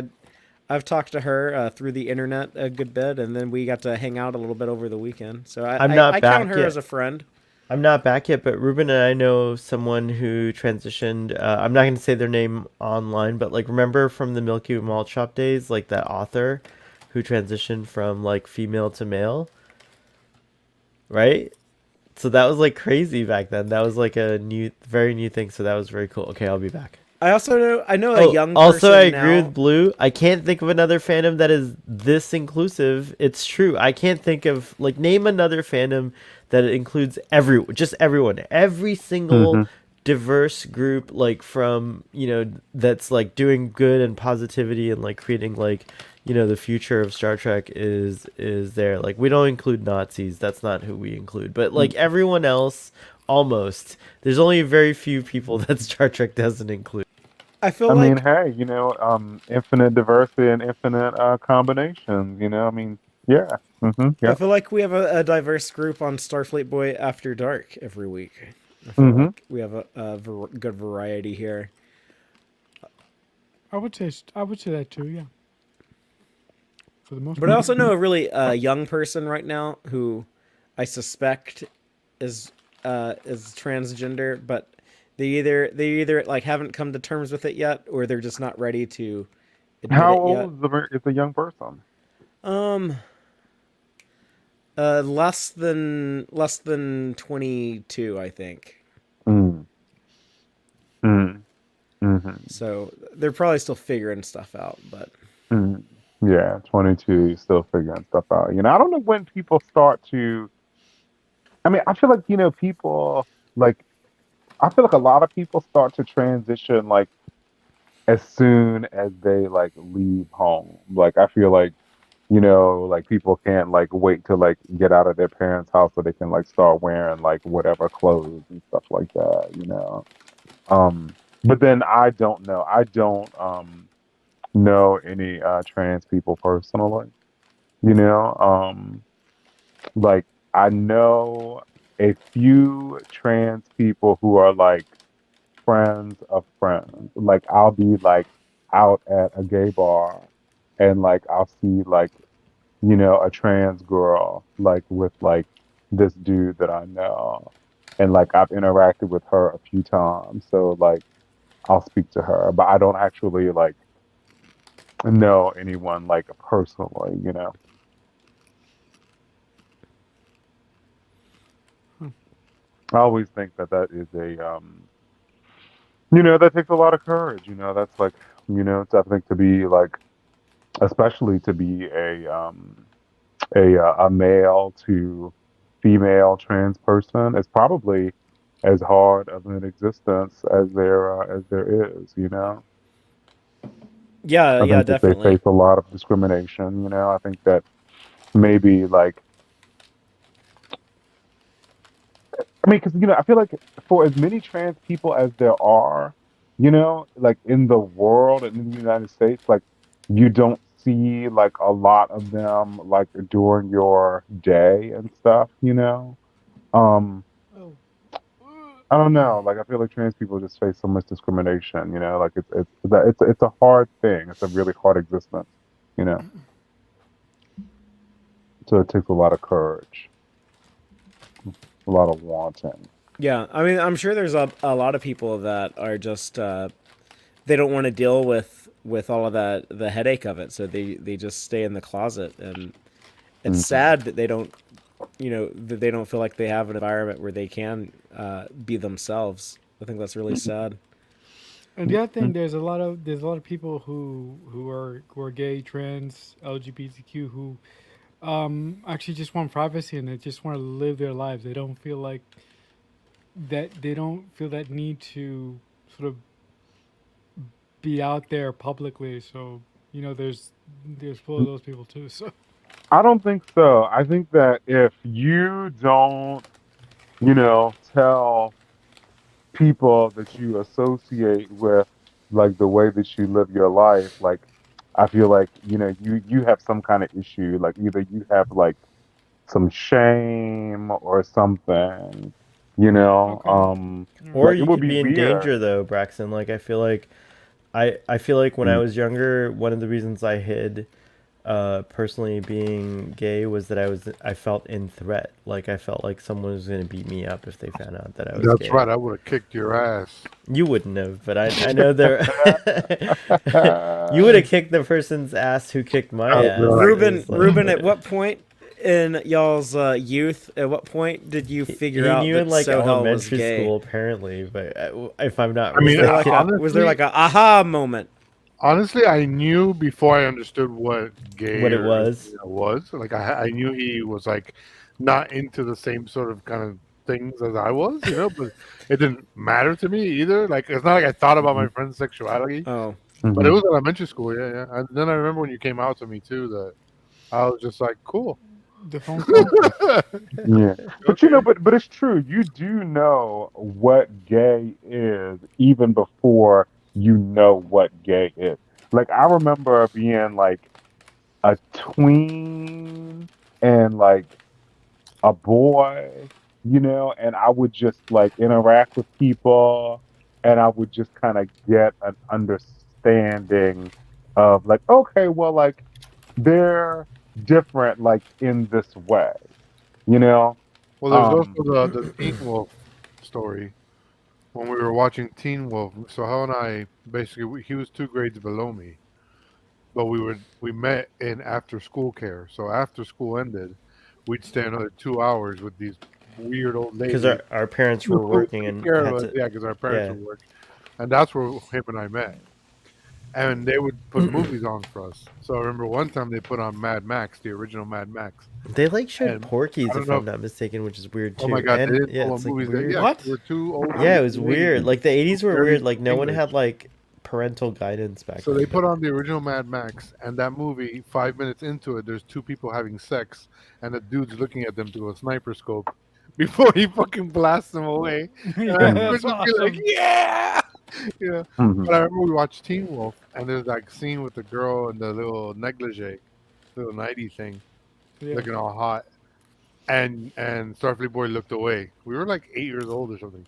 I've talked to her through the internet a good bit, and then we got to hang out a little bit over the weekend. So I'm not I count back her yet. as a friend. I'm not back yet, but Ruben and I know someone who transitioned. I'm not going to say their name online, but like remember from the Milky Malt Shop days, like that author who transitioned from like female to male, right? So that was like crazy back then. That was like a very new thing. So that was very cool. Okay, I'll be back. I know a young person Also, I agree now. with Blue. I can't think of another fandom that is this inclusive. It's true. I can't think of like name another fandom that includes everyone, every single Hmm. diverse group, like from that's like doing good and positivity and like creating like the future of Star Trek is there. Like we don't include Nazis. That's not who we include. But like everyone else, almost. There's only very few people that Star Trek doesn't include. I feel I mean, like hey, infinite diversity and infinite combinations. I mean, yeah, I yeah. feel like we have a diverse group on Starfleet Boy After Dark every week. I feel Mhm. like we have a good variety here. I would say that too. Yeah, for the most But I part. also know a really young person right now who I suspect is transgender, but they either like haven't come to terms with it yet, or they're just not ready to admit How it yet. old is the young person? Um, less than 22, I think. Mm. Mm. Mhm. So they're probably still figuring stuff out, but Mm. Yeah, 22, still figuring stuff out. I don't know when people start to. I mean, I feel like people like. I feel like a lot of people start to transition like as soon as they like leave home. Like I feel like like people can't like wait to like get out of their parents' house so they can like start wearing like whatever clothes and stuff like that. But then I don't know. I don't know any trans people personally. You know, like I know a few trans people who are like friends of friends. Like I'll be like out at a gay bar and like I'll see like a trans girl like with like this dude that I know. And like I've interacted with her a few times. So like I'll speak to her, but I don't actually like know anyone like personally. I always think that that is that takes a lot of courage. That's like, I think to be like, especially to be a male to female trans person is probably as hard of an existence as there is. I yeah, think that they definitely. face a lot of discrimination. I think that maybe like, I mean, because I feel like for as many trans people as there are, like in the world and in the United States, like you don't see like a lot of them like during your day and stuff. Um, Oh. I don't know. Like I feel like trans people just face so much discrimination. Like it's a hard thing. It's a really hard existence. You know, so it takes a lot of courage, a lot of wanting. Yeah, I mean, I'm sure there's a lot of people that are just they don't want to deal with all of that the headache of it, so they just stay in the closet, and it's Mhm. sad that they don't feel like they have an environment where they can be themselves. I think that's really sad. And the other thing, there's a lot of people who are gay, trans, LGBTQ who actually just want privacy and they just want to live their lives. They don't feel that need to sort of be out there publicly. So there's full of those people too. So I don't think so. I think that if you don't, tell people that you associate with like the way that you live your life, like I feel like, you have some kind of issue. Like either you have like some shame or something, okay, Or like it you would could be be in weird. danger though, Braxton. Like I feel like when I Mm. was younger, one of the reasons I hid personally being gay was that I felt in threat. Like I felt like someone was gonna beat me up if they found out that I was That's gay. right. I would have kicked your ass. You wouldn't have, but I know there. You would have kicked the person's ass who kicked my I would ass. be like, It's like- Ruben, at what point in y'all's youth, at what point did you figure he out knew that in like Sohel was elementary gay? school apparently, but if I'm not I mean, mistaken, Was there like a aha moment? honestly, I knew before I understood what gay What it or was. lesbian was. Like I knew he was like not into the same sort of kind of things as I was, but it didn't matter to me either. Like it's not like I thought about my friend's sexuality, Oh, but it Mhm. was elementary school. Yeah, yeah. And then I remember when you came out to me too that I was just like, cool. the phone call. Yeah. But Okay. but it's true. You do know what gay is even before you know what gay is. Like I remember being like a tween and like a boy and I would just like interact with people, and I would just kind of get an understanding of like, okay, well, like they're different, like in this way, you know. Well, there was Um, also the Teen Wolf story when we were watching Teen Wolf. So Hal and I basically he was 2 grades below me, but we met in after school care. So after school ended, we'd stay another 2 hours with these weird old Because ladies our parents who were would working take and care had of us. to. Yeah, because our parents Yeah. would work, and that's where him and I met. And they would put movies on for us. So I remember one time they put on Mad Max, the original Mad Max. They like showed And Porky's, I don't if know I'm not mistaken, which is weird too. Oh my god, And they didn't yeah, know it's what like movies weird. they, yeah, What? we're two old Yeah, it was ladies, weird. Like the 80s were very weird. Like no one English. had like parental guidance back So then. they put on the original Mad Max, and that movie, 5 minutes into it, there's two people having sex, and the dude's looking at them through a sniper scope before he fucking blasts them away. And Yeah, I would that's just be like, awesome. yeah! Yeah. mhm. But I remember we watched Teen Wolf, and there's like scene with the girl in the little negligee, little nighty thing, Yeah. looking all hot. And Starfleet Boy looked away. We were like 8 years old or something.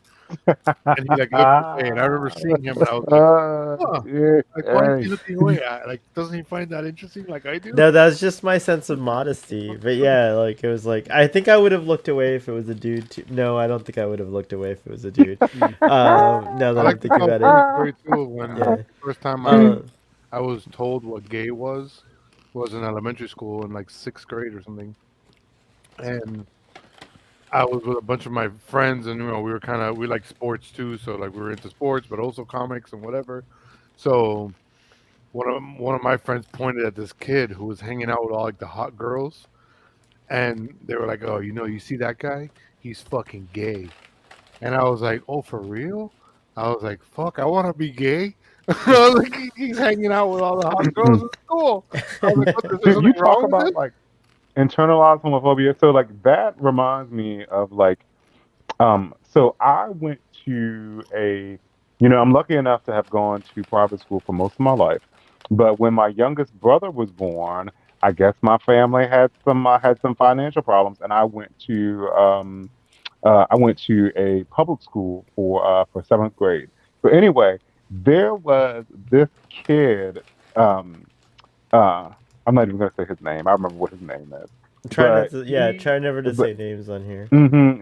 And he like looked away, and I remember seeing him, and I was like, huh, Yeah, like why is hey. he looking away? Like, doesn't he find that interesting like I do? No, that was just my sense of modesty. But yeah, like it was like I think I would have looked away if it was a dude. Too. No, I don't think I would have looked away if it was a dude. Now that I I'm like to thinking tell about funny story too. When Yeah. the first time it. I was told what gay was in elementary school in like 6th grade or something, and I was with a bunch of my friends, and we like sports too, so like we were into sports, but also comics and whatever. So one of my friends pointed at this kid who was hanging out with all like the hot girls, and they were like, "Oh, you see that guy? He's fucking gay." And I was like, "Oh, for real?" I was like, "Fuck, I want to be gay." I was like, "He's hanging out with all the hot girls in school." I was like, "What, there's Dude, you something talk wrong with about it?" like internalized homophobia. So like that reminds me of like so I went to I'm lucky enough to have gone to private school for most of my life. But when my youngest brother was born, I guess my family had some financial problems, and I went to a public school for 7th grade. So anyway, there was this kid. Um, uh, I'm not even gonna say his name. I remember what his name is. Try not But to. Yeah, try never to but say names on here.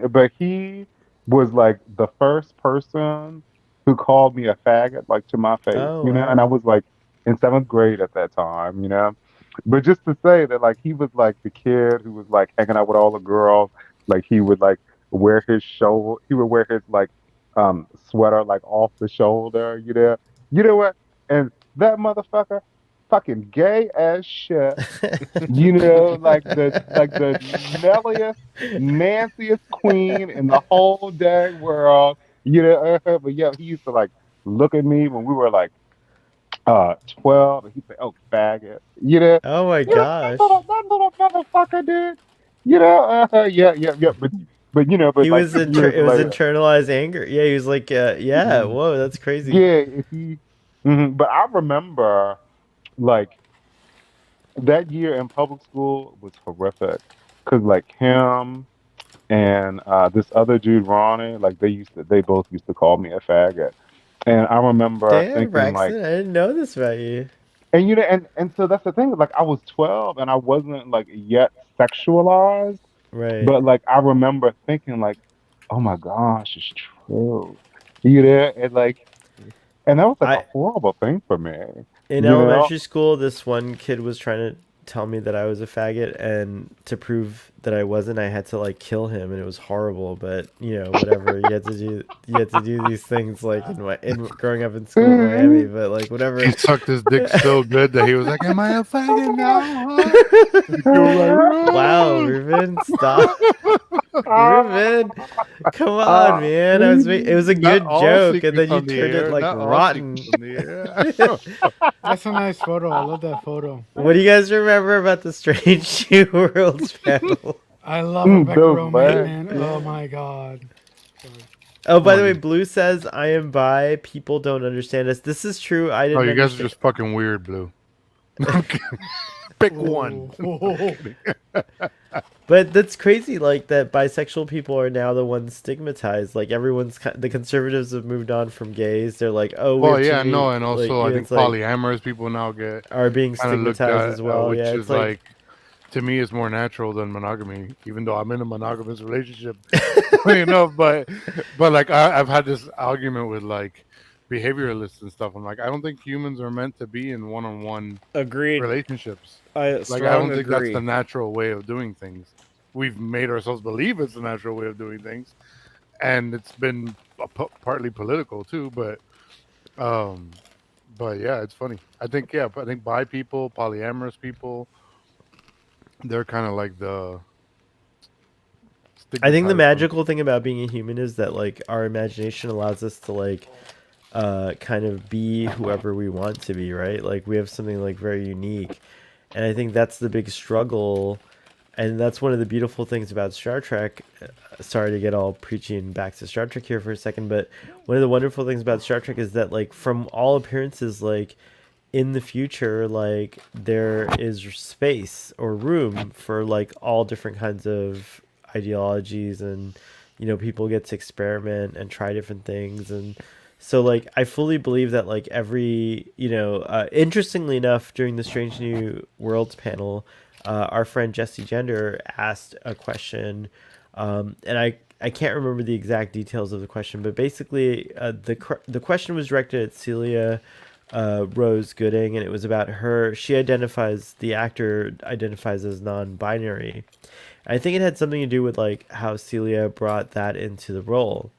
but he was like the first person who called me a faggot, like to my face, Oh and I wow. was like in 7th grade at that time. But just to say that, like, he was like the kid who was like hanging out with all the girls. Like, he would like he would wear his like sweater like off the shoulder. You know what? And that motherfucker, fucking gay as shit. Like the Nelliest, nanciest queen in the whole dang world. But yeah, he used to like look at me when we were like 12, and he'd say, "Oh, faggot," Oh my that gosh. little motherfucker, dude. Yeah. But He like was it years was later, internalized anger. Yeah, he was like, yeah, mhm, whoa, that's crazy. yeah, but I remember like that year in public school was horrific because like him and this other dude Ronnie, like they both used to call me a faggot, and I remember Damn, thinking like, Braxton, I didn't know this about you. and and so that's the thing, like I was 12 and I wasn't like yet sexualized, Right. but like I remember thinking like, oh my gosh, it's true, and that was like a I horrible thing for me, In you know. elementary school, this one kid was trying to tell me that I was a faggot, and to prove that I wasn't, I had to like kill him, and it was horrible. But whatever. You had to do these things like in growing up in school in Miami. But like whatever. He sucked his dick so good that he was like, "Am I a faggot now?" Huh? You were Wow, like, Ruben, stop, Ruben, come on, man. It was a "Not good all joke, and then secrets you on the turned it air. like Not all rotten. secrets on the air." That's a nice photo. I love that photo. What do you guys remember about the Strange New Worlds panel? I love Rebecca Those Romijn, legs. man. Oh my god. Oh, by the way, Blue says I am bi. People don't understand us. This is true. I didn't. Oh, you guys are understand- just fucking weird, Blue. Pick one. Oh. But that's crazy, like that bisexual people are now the ones stigmatized. Like the conservatives have moved on from gays. They're like, oh, Well, we're too yeah, no, many, and like, also I think it's like polyamorous people now get are being kind of looked stigmatized at, as well. which Yeah, is it's like to me, is more natural than monogamy, even though I'm in a monogamous relationship. But like I've had this argument with like behavioralists and stuff. I'm like, I don't think humans are meant to be in one-on-one Agreed. relationships. I Like, I don't strong think that's agree. the natural way of doing things. We've made ourselves believe it's the natural way of doing things, and it's been partly political too. Um, but yeah, it's funny. I think bi people, polyamorous people, they're kind of like the I think the stigmatized ones. magical thing about being a human is that like our imagination allows us to like kind of be whoever we want to be, right? Like we have something like very unique. And I think that's the big struggle. And that's one of the beautiful things about Star Trek. Sorry to get all preachy and back to Star Trek here for a second, but one of the wonderful things about Star Trek is that like from all appearances, like in the future, like there is space or room for like all different kinds of ideologies, and people get to experiment and try different things. And so like I fully believe that like every interestingly enough, during the Strange New Worlds panel, our friend Jesse Gender asked a question, and I can't remember the exact details of the question, but basically the question was directed at Celia Rose Gooding, and it was about her. The actor identifies as non-binary. I think it had something to do with like how Celia brought that into the role.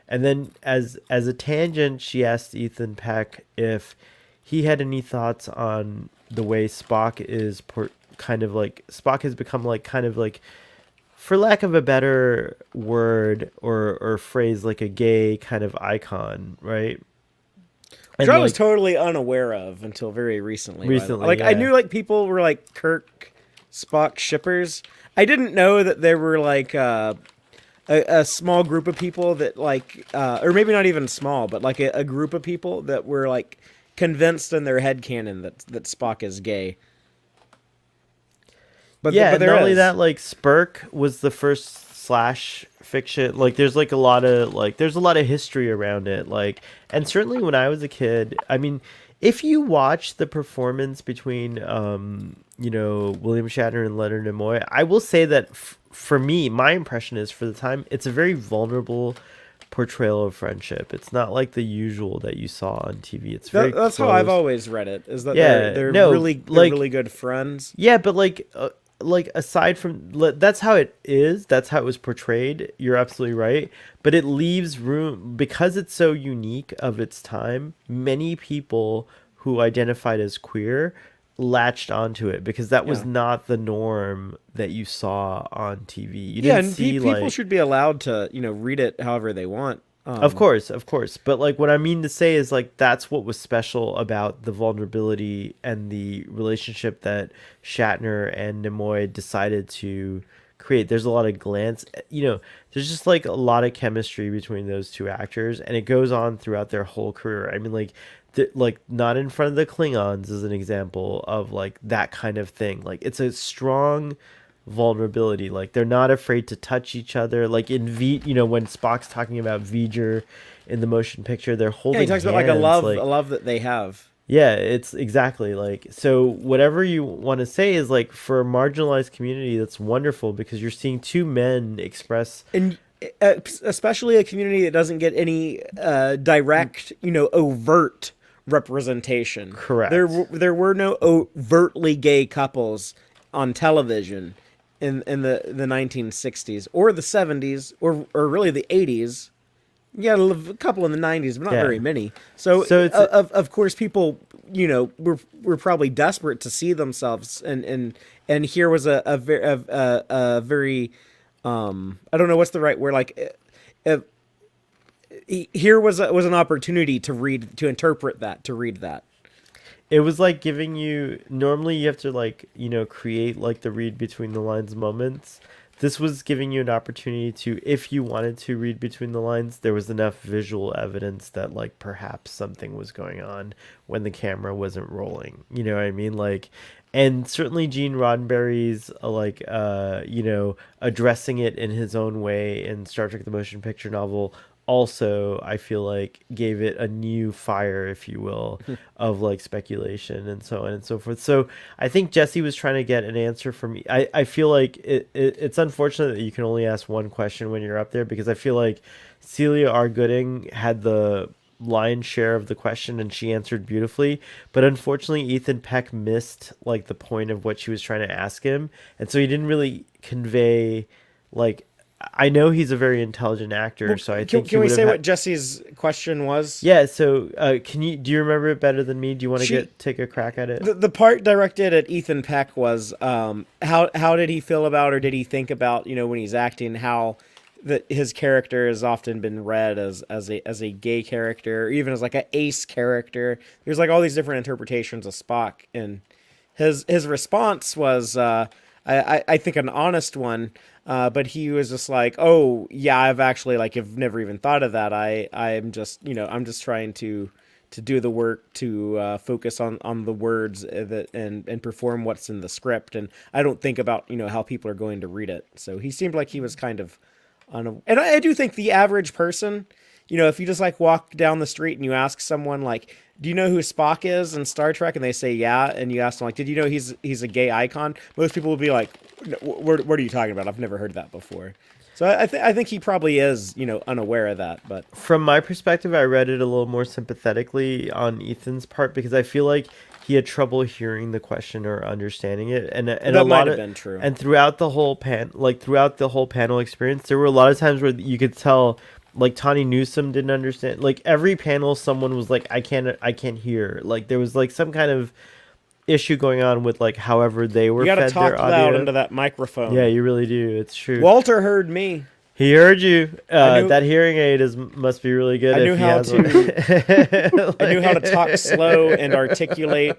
And then as a tangent, she asked Ethan Peck if he had any thoughts on the way Spock is Spock has become like kind of like, for lack of a better word or phrase, like a gay kind of icon, right? Which I was totally unaware of until very recently. Like I knew like people were like Kirk, Spock shippers. I didn't know that there were like a small group of people that like, or maybe not even small, but like a group of people that were like convinced in their headcanon that Spock is gay. But not only that, like Spirk was the first slash fiction. Like there's a lot of history around it. Like, and certainly when I was a kid, I mean, if you watch the performance between William Shatner and Leonard Nimoy, I will say that for me, my impression is, for the time, it's a very vulnerable portrayal of friendship. It's not like the usual that you saw on TV. It's very that's close. how I've always read it. Is that they're really good friends. Yeah, but like aside from that's how it is, that's how it was portrayed, you're absolutely right, but it leaves room because it's so unique of its time. Many people who identified as queer latched onto it because that was not the norm that you saw on TV. You didn't see people should be allowed to read it however they want. Of course. But like what I mean to say is like that's what was special about the vulnerability and the relationship that Shatner and Nimoy decided to create. There's a lot of there's just like a lot of chemistry between those two actors, and it goes on throughout their whole career. I mean, like Not in Front of the Klingons is an example of like that kind of thing. Like it's a strong vulnerability. Like they're not afraid to touch each other. Like in when Spock's talking about V'ger in the motion picture, they're holding hands. He talks about like a love that they have. Yeah, it's exactly like, so whatever you want to say is like, for a marginalized community, that's wonderful because you're seeing two men express, and especially a community that doesn't get any direct, overt representation. Correct. There were no overtly gay couples on television in the 1960s or the 70s or really the 80s. Yeah, a couple in the 90s, but not very many. So it's, of course, people, were probably desperate to see themselves, and here was a very, I don't know what's the right word, like, here was an opportunity to read that. It was like giving you, normally you have to like, create like the read between the lines moments. this was giving you an opportunity to, if you wanted to read between the lines, there was enough visual evidence that like perhaps something was going on when the camera wasn't rolling. You know what I mean? Like, and certainly Gene Roddenberry's addressing it in his own way in Star Trek: The Motion Picture Novel also, I feel like, gave it a new fire, if you will, of like speculation and so on and so forth. So I think Jesse was trying to get an answer from me. I feel like it's unfortunate that you can only ask one question when you're up there, because I feel like Celia R. Gooding had the lion's share of the question and she answered beautifully, but unfortunately Ethan Peck missed like the point of what she was trying to ask him, and so he didn't really convey like, I know he's a very intelligent actor, Well, so I think can we say what Jesse's question was? Yeah, so do you remember it better than me? Do you want to take a crack at it? The part directed at Ethan Peck was how did he feel about, or did he think about, when he's acting, how that his character has often been read as a gay character, or even as like an ace character. There's like all these different interpretations of Spock, and his response was I think an honest one. But he was just like, oh yeah, I've actually I've never even thought of that. I'm just I'm just trying to do the work to focus on the words and perform what's in the script, and I don't think about how people are going to read it. So he seemed like he was kind of and I do think the average person, if you just like walk down the street and you ask someone like, do you know who Spock is in Star Trek? And they say, yeah. And you ask them like, did you know he's a gay icon? Most people will be like, what are you talking about? I've never heard that before. So I think he probably is, unaware of that. But from my perspective, I read it a little more sympathetically on Ethan's part, because I feel like he had trouble hearing the question or understanding it, and that a might lot have of, been true. And throughout the whole panel experience, there were a lot of times where you could tell, like Tawny Newsome didn't understand. Like every panel, someone was like, I can't hear. Like there was like some kind of issue going on with like however they were. You gotta fed talk their loud audio. into that microphone. Yeah, you really do. It's true. Walter heard me. He heard you. That hearing aid must be really good. I knew how to. I knew how to talk slow and articulate.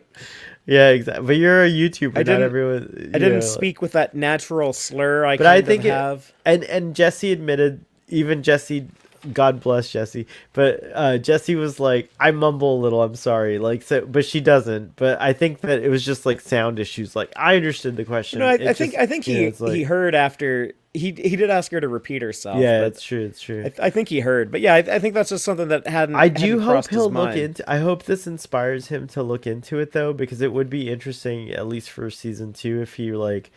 Yeah, exactly. But you're a YouTuber. Not everyone. I didn't speak with that natural slur. But I think have. And Jesse admitted. Even Jesse. God bless Jesse. But Jesse was like, I mumble a little. I'm sorry. Like so, but she doesn't. But I think that it was just like sound issues. Like I understood the question. I think he heard after. He did ask her to repeat herself. Yeah, it's true. It's true. I think he heard, but yeah, I think that's just something that hadn't. I do hope crossed his he'll look mind. into. I hope this inspires him to look into it though, because it would be interesting, at least for season 2, if he like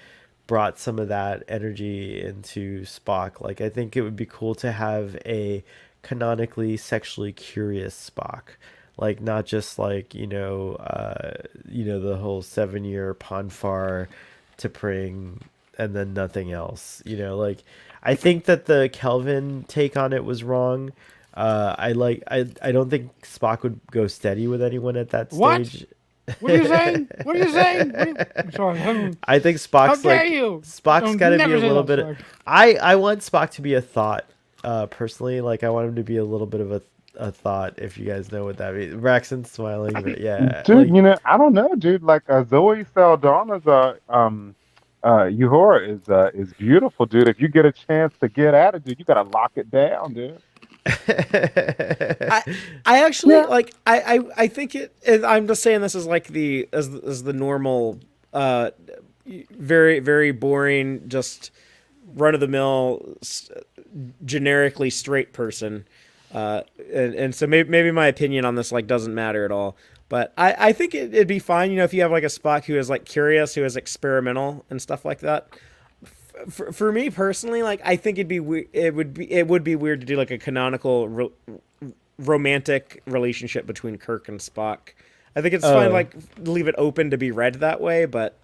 brought some of that energy into Spock. Like I think it would be cool to have a canonically sexually curious Spock. Like not just like the whole 7-year Ponfar T'Pring and then nothing else. Like I think that the Kelvin take on it was wrong. I don't think Spock would go steady with anyone at that stage. What are you saying? What are you saying? I'm sorry. I think Spock's How dare you? Spock's got to be a Never say little that, bit. Spock. I want Spock to be a thought. Personally, like I want him to be a little bit of a thought. If you guys know what that means, Braxton's smiling, but yeah, dude. like, I don't know, dude. Like Zoe Saldana's Uhura is beautiful, dude. If you get a chance to get at it, dude, you gotta lock it down, dude. I actually like I think I'm just saying this is like as the normal very very boring, just run of the mill generically straight person, and so maybe my opinion on this like doesn't matter at all, but I think it'd be fine if you have like a Spock who is like curious, who is experimental and stuff like that. For me personally, like I think it would be weird to do like a canonical romantic relationship between Kirk and Spock. I think it's fine, like leave it open to be read that way, but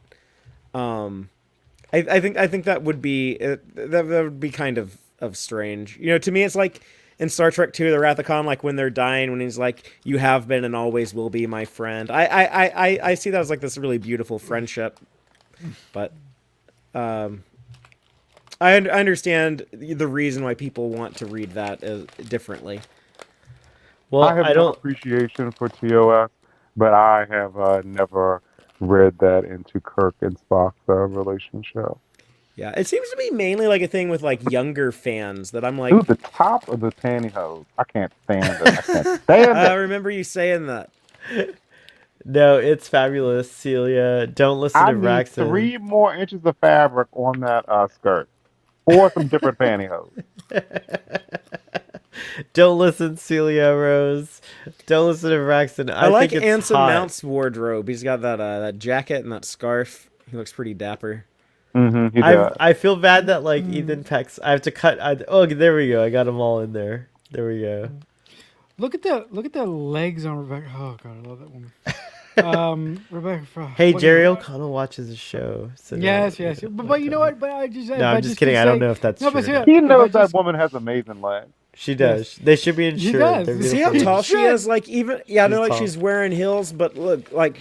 I think that would be that would be kind of strange. To me, it's like in Star Trek II, the Wrath of Khan, like when they're dying, when he's like, "You have been and always will be my friend." I see that as like this really beautiful friendship, but I understand the reason why people want to read that differently. well, I have I no don't. appreciation for TOS, but I have never read that into Kirk and Spock's relationship. Yeah, it seems to be mainly like a thing with like younger fans that I'm like. Dude, the top of the pantyhose. I can't stand it. I can't stand I it. remember you saying that. No, it's fabulous, Celia. Don't listen I to need Braxton. 3 more inches of fabric on that skirt. Or some different pantyhose. Don't listen, Celia Rose. Don't listen to Braxton. I like think it's Anson hot. Mount's wardrobe. He's got that jacket and that scarf. He looks pretty dapper. He does. I feel bad that like Ethan Peck's. I have to cut. Oh, there we go. I got them all in there. There we go. Look at the legs on Rebecca. Oh god, I love that woman. Rebecca. Hey, what- Jerry O'Connell watches the show. So Yes, yes. But you know what? But I just. No, I'm just kidding. I don't know if that's No, true. but or not. see, He if knows I that just- woman has amazing legs. She does. They should be She insured. does. They're See how beautiful. tall she Shit. is? Like even yeah, I know She's like tall. she's wearing heels, but look like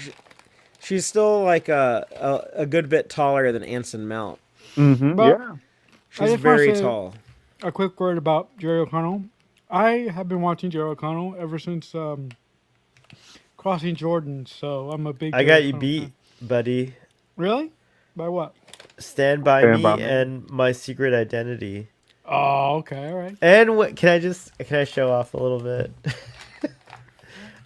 she's still like a good bit taller than Anson Mount. But- Yeah. She's just wanna very say- tall. A quick word about Jerry O'Connell. I have been watching Jerry O'Connell ever since Crossing Jordan, so I'm a big. I Jerry got you O'Connell beat, fan. buddy. Really? By what? Stand by Stand me by Me. and My Secret Identity. Oh, okay, all right. And what can I show off a little bit?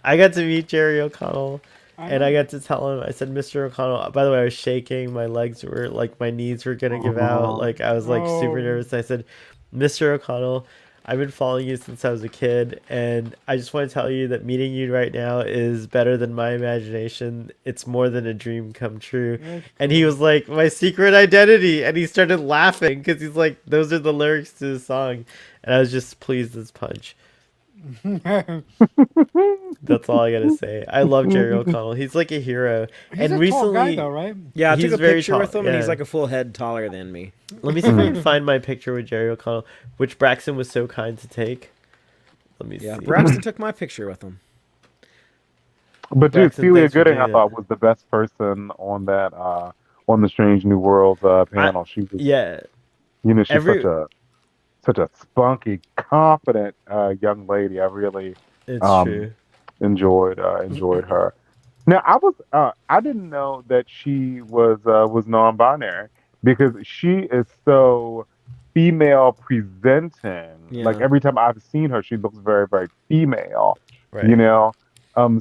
I got to meet Jerry O'Connell, and I got to tell him. I said, "Mr. O'Connell." By the way, I was shaking. My legs were like my knees were gonna give out. Like I was like super Oh. nervous. I said, "Mr. O'Connell, I've been following you since I was a kid, and I just want to tell you that meeting you right now is better than my imagination. It's more than a dream come true." And he was like, "My Secret Identity," and he started laughing because he's like, "Those are the lyrics to the song," and I was just pleased as punch. That's all I gotta say. I love Jerry O'Connell. He's like a hero. He's and a recently, tall guy, though, right? Yeah, I He's took a very picture tall, with him, and he's yeah. like a full head taller than me. let me see if I can find my picture with Jerry O'Connell, which Braxton was so kind to take. Let me Yeah, see. Braxton took my picture with him. But dude, Braxton, Celia thanks for Gooding, doing I it. thought was the best person on that on the Strange New Worlds panel. She was, Yeah, you know, she's every- such a spunky, confident young lady. I really it's true. enjoyed her. Now I didn't know that she was non-binary because she is so female presenting. Yeah. Like every time I've seen her, she looks very, very female. Right. You know.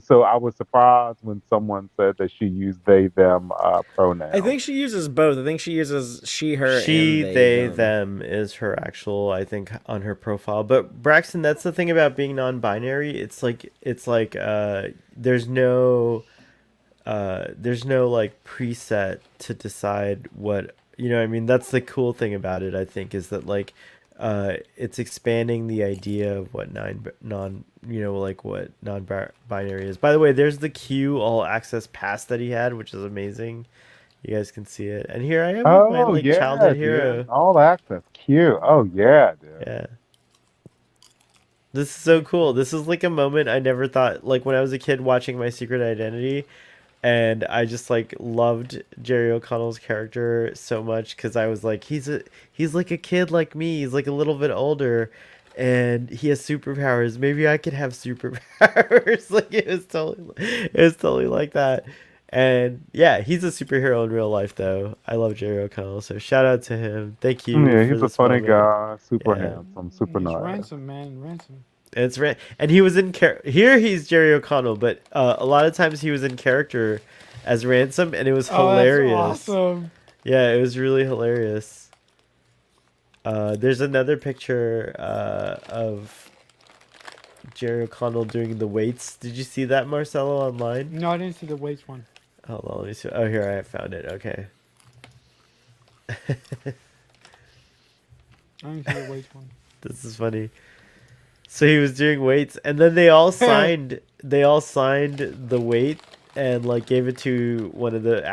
So I was surprised when someone said that she used they them pronouns. I think she uses both. I think she uses she, her, She, and they, them is her actual, I think, on her profile. But Braxton, that's the thing about being non-binary. It's like there's no like preset to decide what, you know what I mean? That's the cool thing about it, I think, is that like it's expanding the idea of what what non-binary is. By the way, there's the Q all access pass that he had, which is amazing. You guys can see it. And here I am with my like childhood hero. dude. All access, cute. Oh yeah, dude. Yeah. This is so cool. This is like a moment I never thought, like when I was a kid watching My Secret Identity, and I just like loved Jerry O'Connell's character so much because I was like, he's like a kid like me. He's like a little bit older, and he has superpowers. Maybe I could have superpowers. Like it was totally like that. And yeah, he's a superhero in real life, though. I love Jerry O'Connell, so shout out to him. Thank you. Yeah, for he's a this funny moment. guy, super Yeah. handsome, super He's nice. Ransom, man, Ransom. And he was in here. He's Jerry O'Connell, but a lot of times he was in character as Ransom, and it was hilarious. Oh, that's awesome. Yeah, it was really hilarious. There's another picture of Jerry O'Connell doing the weights. Did you see that, Marcelo, online? No, I didn't see the weights one. Hold on, let me see. Oh, here I found it. Okay. I didn't see the weights one. This is funny. So he was doing weights, and then they all signed the weight and like gave it to one of the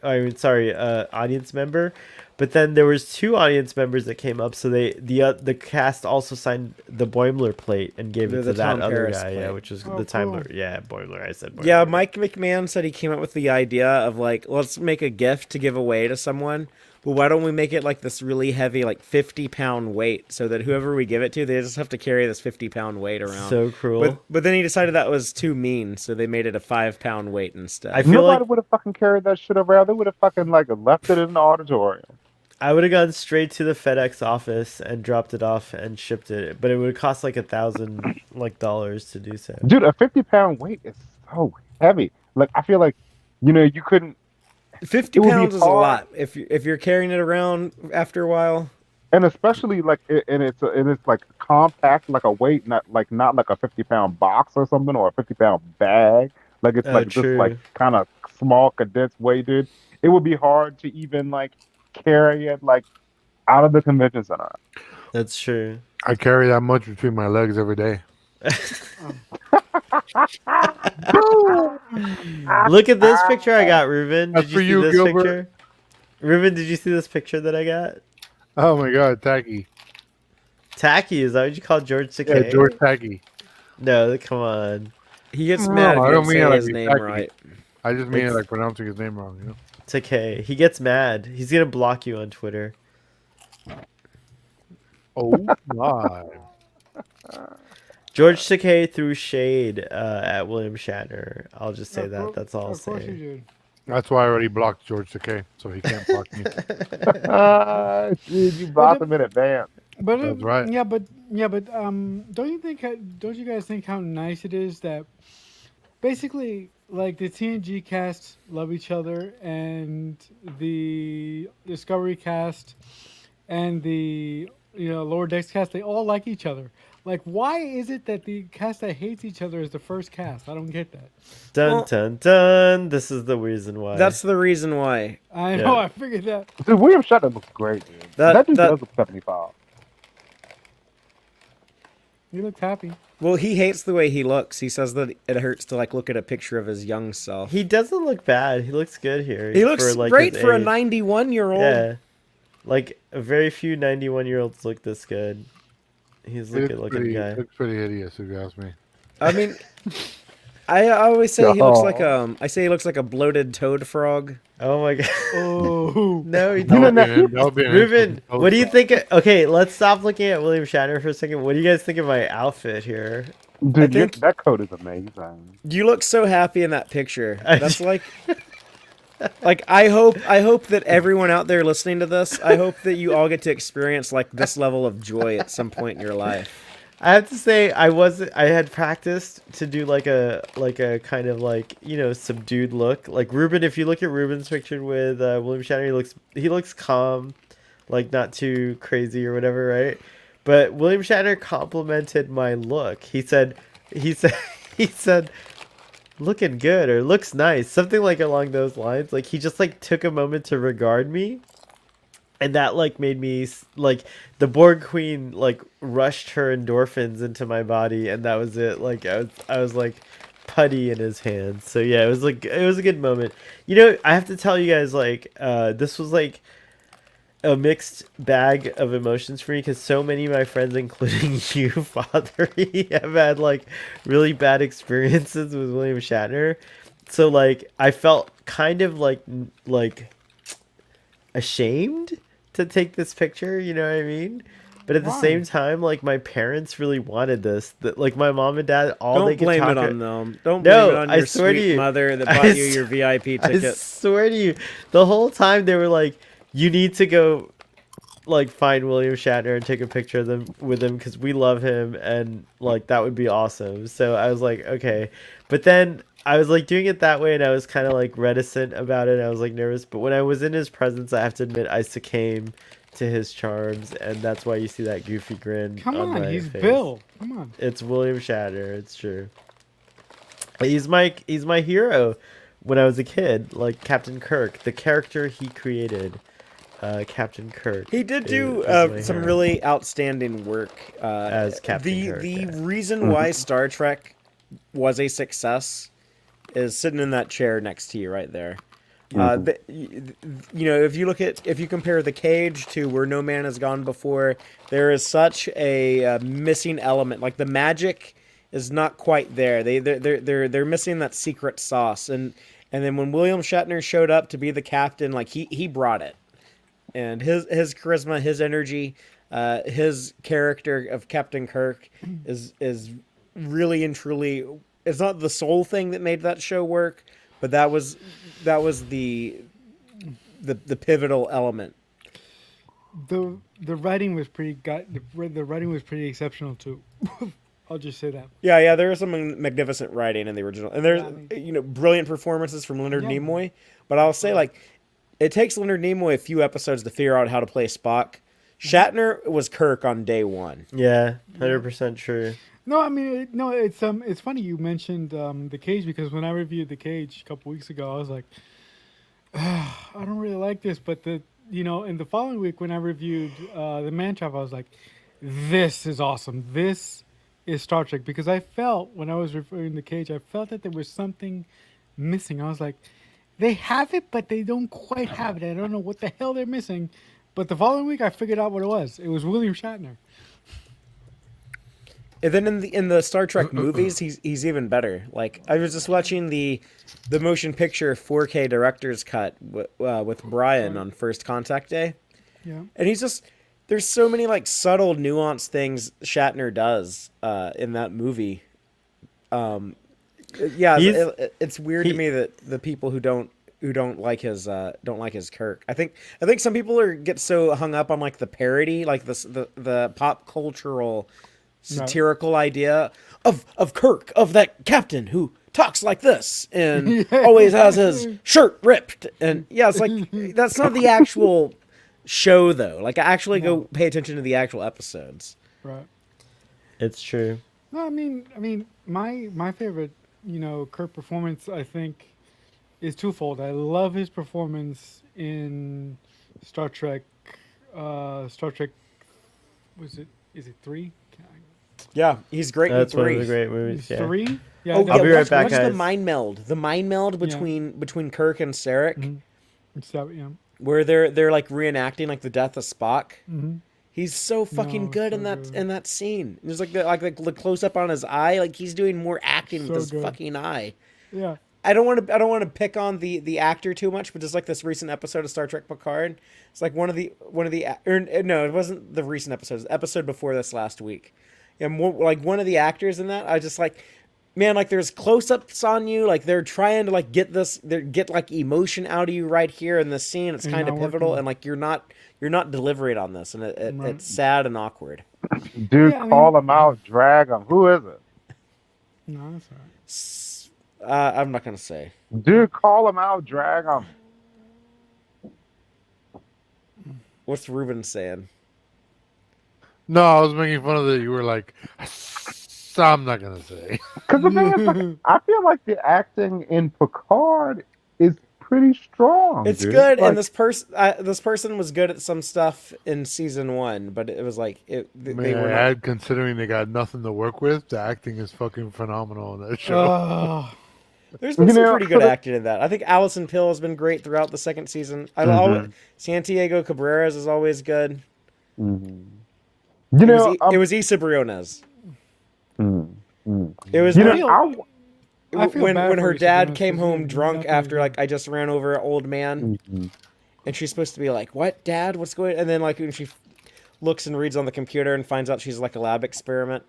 audience member. But then there was 2 audience members that came up, so the cast also signed the Boimler plate and gave it The to that Tom other Paris guy, yeah, plate. which was Oh, the Timler. cool. Yeah, Boimler. I said Boimler. Yeah, Mike McMahon said he came up with the idea of like, let's make a gift to give away to someone. But why don't we make it like this really heavy, like 50-pound weight, so that whoever we give it to, they just have to carry this 50-pound weight around. So cruel. But then he decided that was too mean, so they made it a 5-pound weight instead. I feel Nobody like would have fucking carried that shit around. They would have fucking like left it in the auditorium. I would have gone straight to the FedEx office and dropped it off and shipped it, but it would cost like $1,000 to do so. Dude, a 50-pound weight is so heavy. Like I feel like, you couldn't. 50 It would be pounds is a hard. lot if you're carrying it around after a while. And especially like, and it's like compact, like a weight, not like a 50-pound box or something, or a 50-pound bag. Like it's Oh, like just like true. kind of small, condensed weight, dude. It would be hard to even like carry it like out of the convention center. That's true. I carry that much between my legs every day. Look at this picture I got, Ruben. That's Did for you see you, this Gilbert. picture? Ruben, did you see this picture that I got? Oh my God, Tacky. Tacky, is that what you call George Yeah, Takei? George Tacky. No, come on. He gets No, mad if I you don't don't mean say it like his he's name tacky. right. I just mean It's- like pronouncing his name wrong, Takei. He gets mad. He's gonna block you on Twitter. Oh my. George Takei threw shade at William Shatner. I'll just say that. That's all I'll Of course you say. did. That's why I already blocked George Takei, so he can't block me. Dude, you bought them in advance. But That's right. Yeah, but don't you guys think how nice it is that basically like the TNG cast love each other and the Discovery cast and the Lower Decks cast, they all like each other. Like, why is it that the cast that hates each other is the first cast? I don't get that. Dun Well- dun dun. This is the reason why. That's the reason why. I know, Yeah. I figured that. Dude, William Shatner looks great, dude. That dude does look 75. He looked happy. Well, he hates the way he looks. He says that it hurts to like look at a picture of his young self. He doesn't look bad. He looks good here. He looks for, like, great his for a age. 91-year-old. Yeah. Like, very few 91-year-olds look this good. He's a He good looks looking pretty, guy. looks pretty hideous, if you ask me. I mean, I always say he looks like I say he looks like a bloated toad frog. Oh my god. Oh, No, he That doesn't. would be an- that would be an Ruben, interesting what do you post. think? Okay, let's stop looking at William Shatner for a second. What do you guys think of my outfit here? Dude, think- that coat is amazing. You look so happy in that picture. I That's like I hope that everyone out there listening to this, I hope that you all get to experience like this level of joy at some point in your life. I have to say, I had practiced to do like a kind of like subdued look. Like Ruben, if you look at Ruben's picture with William Shatner, he looks calm, like not too crazy or whatever, right? But William Shatner complimented my look. He said, looking good or looks nice, something like along those lines. Like he just like took a moment to regard me. And that like made me like the Borg Queen like rushed her endorphins into my body, and that was it. Like I was like putty in his hands. So yeah, it was a good moment. I have to tell you guys like this was like a mixed bag of emotions for me because so many of my friends, including you, Father, have had like really bad experiences with William Shatner. So like I felt kind of like ashamed to take this picture, you know what I mean? But at the Why? same time, like my parents really wanted this. That like my mom and dad, all they Don't could blame talk it on them. Don't No, blame it on I your swear to sweet you. mother that I bought you s- your VIP I ticket. swear to you, the whole time they were like, "You need to go, like, find William Shatner and take a picture with him because we love him, and like that would be awesome." So I was like, "Okay," but then I was like doing it that way, and I was kind of like reticent about it. I was like nervous, but when I was in his presence, I have to admit, I succumbed to his charms, and that's why you see that goofy grin. come on, my he's face. Bill. Come on. It's William Shatner. It's true. He's my hero when I was a kid, like Captain Kirk, the character he created. Captain Kirk. He did do is my some hero. really outstanding work As Captain Kirk, The yeah. reason why Star Trek was a success is sitting in that chair next to you right there. If you compare The Cage to Where No Man Has Gone Before, there is such a missing element. Like the magic is not quite there. They're missing that secret sauce. And then when William Shatner showed up to be the captain, like he brought it. And his charisma, his energy, his character of Captain Kirk is really and truly. It's not the sole thing that made that show work, but that was the pivotal element. the writing was the writing was pretty exceptional too. I'll just say that. Yeah, there is some magnificent writing in the original, and there's Yeah, I brilliant performances from Leonard Yeah. Nimoy. But I'll say it takes Leonard Nimoy a few episodes to figure out how to play Spock. Shatner was Kirk on day one. Yeah, 100% true. No, I mean no. It's funny you mentioned the Cage because when I reviewed the Cage a couple weeks ago, I was like, I don't really like this. But in the following week when I reviewed the Man Trap, I was like, this is awesome. This is Star Trek because I felt when I was reviewing the Cage, I felt that there was something missing. I was like, they have it, but they don't quite have it. I don't know what the hell they're missing. But the following week, I figured out what it was. It was William Shatner. And then in the Star Trek movies, he's even better. Like I was just watching the motion picture 4K director's cut with Brian on First Contact Day, Yeah. and he's just there's so many like subtle, nuanced things Shatner does in that movie. Yeah, it's weird to me that the people who don't like his Kirk. I think some people get so hung up on like the parody, like the pop cultural satirical idea of Kirk, of that captain who talks like this and always has his shirt ripped. And yeah, it's like that's not the actual show though. Like I actually go pay attention to the actual episodes. Right. It's true. No, I mean, my favorite, Kirk performance, I think, is twofold. I love his performance in Star Trek. Is it 3? Yeah, he's great That's in one 3. of the great movies. Yeah. 3? Yeah. Oh, I'll be right watch back, the guys. mind meld. The mind meld between Kirk and Sarek, Yeah. where they're like reenacting like the death of Spock. Mm-hmm. He's so fucking No, good so in that good. in that scene. There's like the close up on his eye, like he's doing more acting So with his good. fucking eye. Yeah. I don't want to pick on the actor too much, but just like this recent episode of Star Trek Picard, it's like one of the no, it wasn't the recent episode. It was the episode before this last week. And like one of the actors in that, I just like, man, like there's close-ups on you, like they're trying to like get like emotion out of you right here in this scene. It's And kind of not pivotal, working. and like you're not delivering on this, and Right. it's sad and awkward. Dude, Yeah, I call mean- him out, drag him. Who is it? No, that's all right. I'm not gonna say. Dude, call him out, drag him. What's Ruben saying? No, I was making fun of that. You were like, so I'm not gonna say. Because the thing is, like, I feel like the acting in Picard is pretty strong. It's dude. good, Like, and this person was good at some stuff in season 1, but it was like they May were I not. add, considering they got nothing to work with, the acting is fucking phenomenal in that show. Oh, There's been You some know, pretty good so the- acting in that. I think Allison Pill has been great throughout the second season. Mhm. Santiago Cabrera's is always good. mhm. You know, it was Issa Briones. mm, mm. It was You when, know, I feel when bad for her Issa dad Briones came 'cause home he- drunk nothing after is like I just ran over an old man, Mhm. and she's supposed to be like, "What, Dad? What's going?" And then like when she looks and reads on the computer and finds out she's like a lab experiment.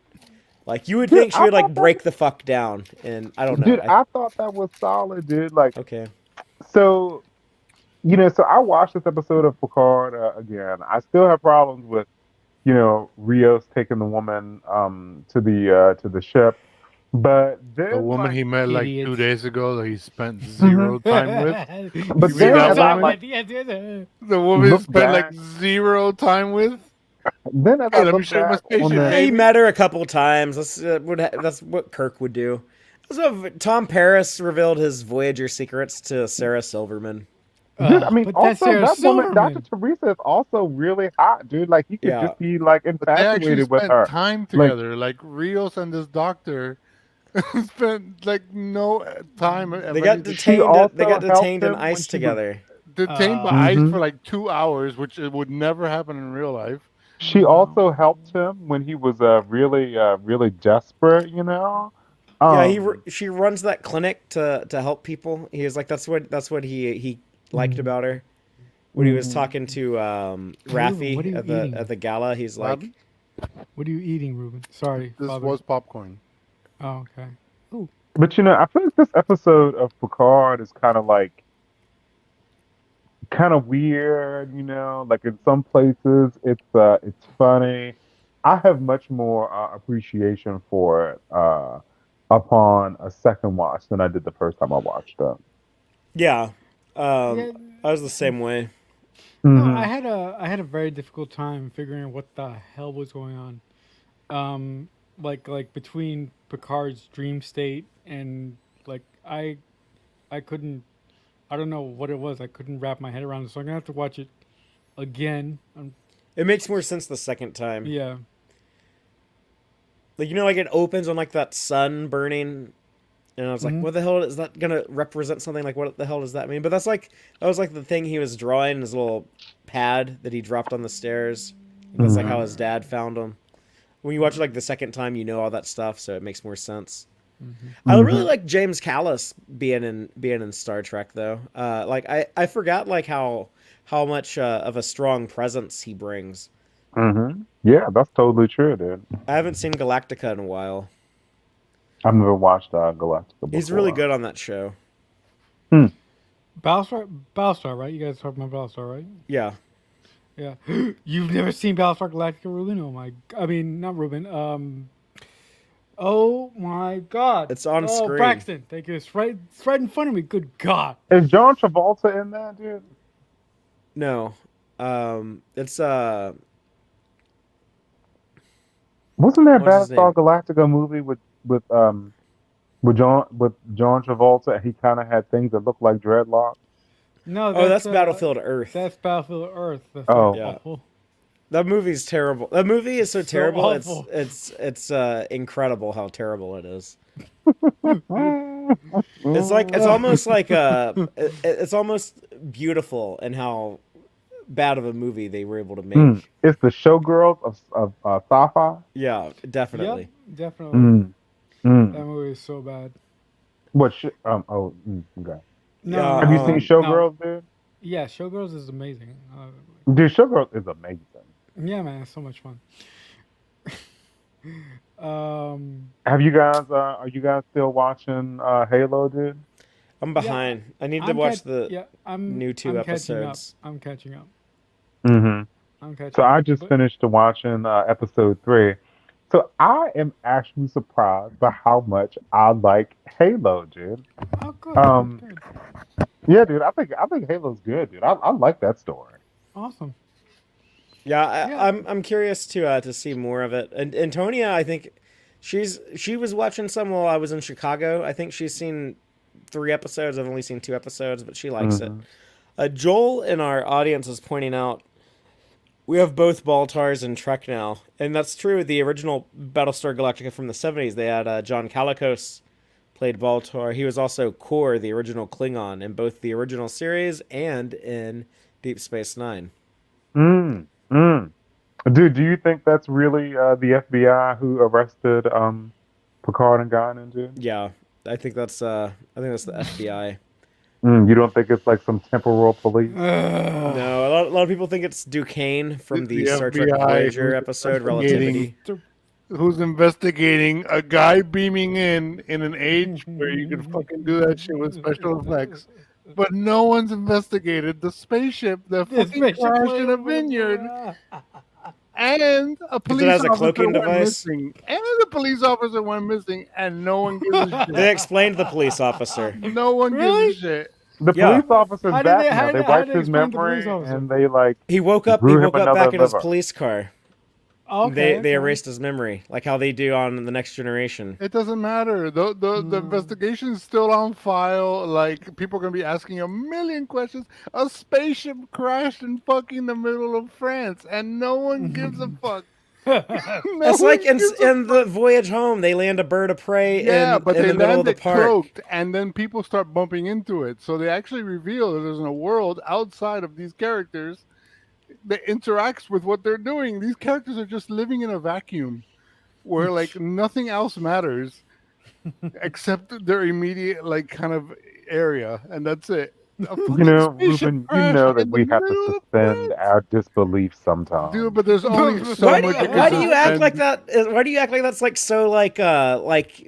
Like you would Dude, think she I would like thought that- break the fuck down, and I don't know. Dude, I thought that was solid, dude. Like, Okay. so, so I watched this episode of Picard again. I still have problems with, Rios taking the woman to the ship, but then The woman like, he met like 2 idiots. days ago that he spent 0 time with. But You then mean that as I woman? like, The woman he Look spent like back. 0 time with. then as Hey, I let me look show you my back on spaceship, the, hey. He met her a couple times. That's what Kirk would do. Also, Tom Paris revealed his Voyager secrets to Sarah Silverman. dude, I mean, but that's also Sarah that woman, Dr. Silverman. Teresa, is also really hot, dude. Like he could Yeah. just be like But they actually infatuated with spent her. time Like- together. Like Rios and this doctor spent like no time. They got detained detained. also They got helped detained in him when ice she was- together. by ice Mhm. for like 2 hours, which it would never happen in real life. She also helped him when he was really desperate, Yeah, she runs that clinic to help people. He was like, that's what he liked about her. When he was talking to what are Raffi you at eating? the gala, he's like, Pardon? What are you eating, Ruben? Sorry. This Father. was popcorn. Oh, okay. But I feel like this episode of Picard is kind of like kind of weird, like in some places it's funny. I have much more appreciation for it upon a second watch than I did the first time I watched it. Yeah. Yeah. I was the same way. No, Mhm. I had a very difficult time figuring out what the hell was going on. Like between Picard's dream state and like I couldn't, I don't know what it was. I couldn't wrap my head around it, so I'm gonna have to watch it again. It makes more sense the second time. Yeah. Like like it opens on like that sun burning, and I was like, Mhm. what the hell is that gonna represent? Something like what the hell does that mean? But that was like the thing he was drawing, his little pad that he dropped on the stairs. That's like how his dad found him. When you watch it like the second time, you know all that stuff, so it makes more sense. I really like James Callis being in Star Trek though. Like I forgot like how much of a strong presence he brings. Yeah, that's totally true, dude. I haven't seen Galactica in a while. I've never watched Galactica before. He's really good on that show. Battlestar, right? You guys talking about Battlestar, right? Yeah. Yeah. You've never seen Battlestar Galactica, Ruben? I mean, not Ruben. Oh my God! It's on screen. Braxton, thank you. It's right in front of me. Good God! Is John Travolta in that, dude? No. It's Wasn't there a What's his Battlestar Galactica movie with John Travolta? And he kind of had things that looked like dreadlocks. No, that's Battlefield Earth. That's Battlefield Earth. That's Oh. Yeah. awful. That movie's terrible. That movie is so terrible. awful. It's incredible how terrible it is. It's like it's almost like it's almost beautiful in how bad of a movie they were able to make. It's the Showgirls of sci-fi. Yeah, definitely. Yep, definitely. Mm. That movie is so bad. What? Okay. No, Have you seen no. Showgirls, dude? Yeah, Showgirls is amazing. Dude, Showgirls is amazing. Yeah, man, it's so much fun. Have you guys? Are you guys still watching Halo, dude? I'm behind. I need to watch the I'm new 2 episodes. I'm catching up. Mm-hmm. I'm catching So up. I just finished watching episode 3. So I am actually surprised by how much I like Halo, dude. Oh, good. Good. Yeah, dude. I think Halo's good, dude. I like that story. Awesome. Yeah, I'm curious to see more of it. And Antonia, I think she was watching some while I was in Chicago. I think she's seen 3 episodes. I've only seen 2 episodes, but she likes it. Joel in our audience is pointing out we have both Baltars in Trek now, and that's true. The original Battlestar Galactica from the 70s, they had John Kalikos played Baltar. He was also Kor, the original Klingon, in both the original series and in Deep Space Nine. Dude, do you think that's really the FBI who arrested Picard and Guinan, dude? Yeah, I think that's the FBI. You don't think it's like some temporal police? No, a lot of people think it's Duquesne from the The Star Trek FBI Voyager who's episode investigating- Relativity. Who's investigating a guy beaming in an age where you can fucking do that shit with special effects. But no one's investigated the spaceship that fucking crashed in a vineyard, and a police has a officer cloaking went device? missing, and the police officer went missing, and no one gives a shit. They explained the police officer. No one gives a shit. The Yeah. police officer's How did back they- now. how They did- how wiped did they his explain the memory police officer? and they like He woke up Grew him back another in his liver. police car. Okay. They erased his memory, like how they do on The Next Generation. It doesn't matter. The investigation's still on file. Like, people are gonna be asking a million questions. A spaceship crashed in fucking the middle of France, and no one gives a fuck. It's like in the Voyage Home, they land a bird of prey in but the they middle land of the it park. cloaked, and then people start bumping into it. So they actually reveal that there's a world outside of these characters that interacts with what they're doing. These characters are just living in a vacuum where like nothing else matters except their immediate like kind of area, and that's it. Ruben, you know that we have to suspend our disbelief sometimes. Dude, but there's only so Why much. do you act like that? Why do you act like that's like so like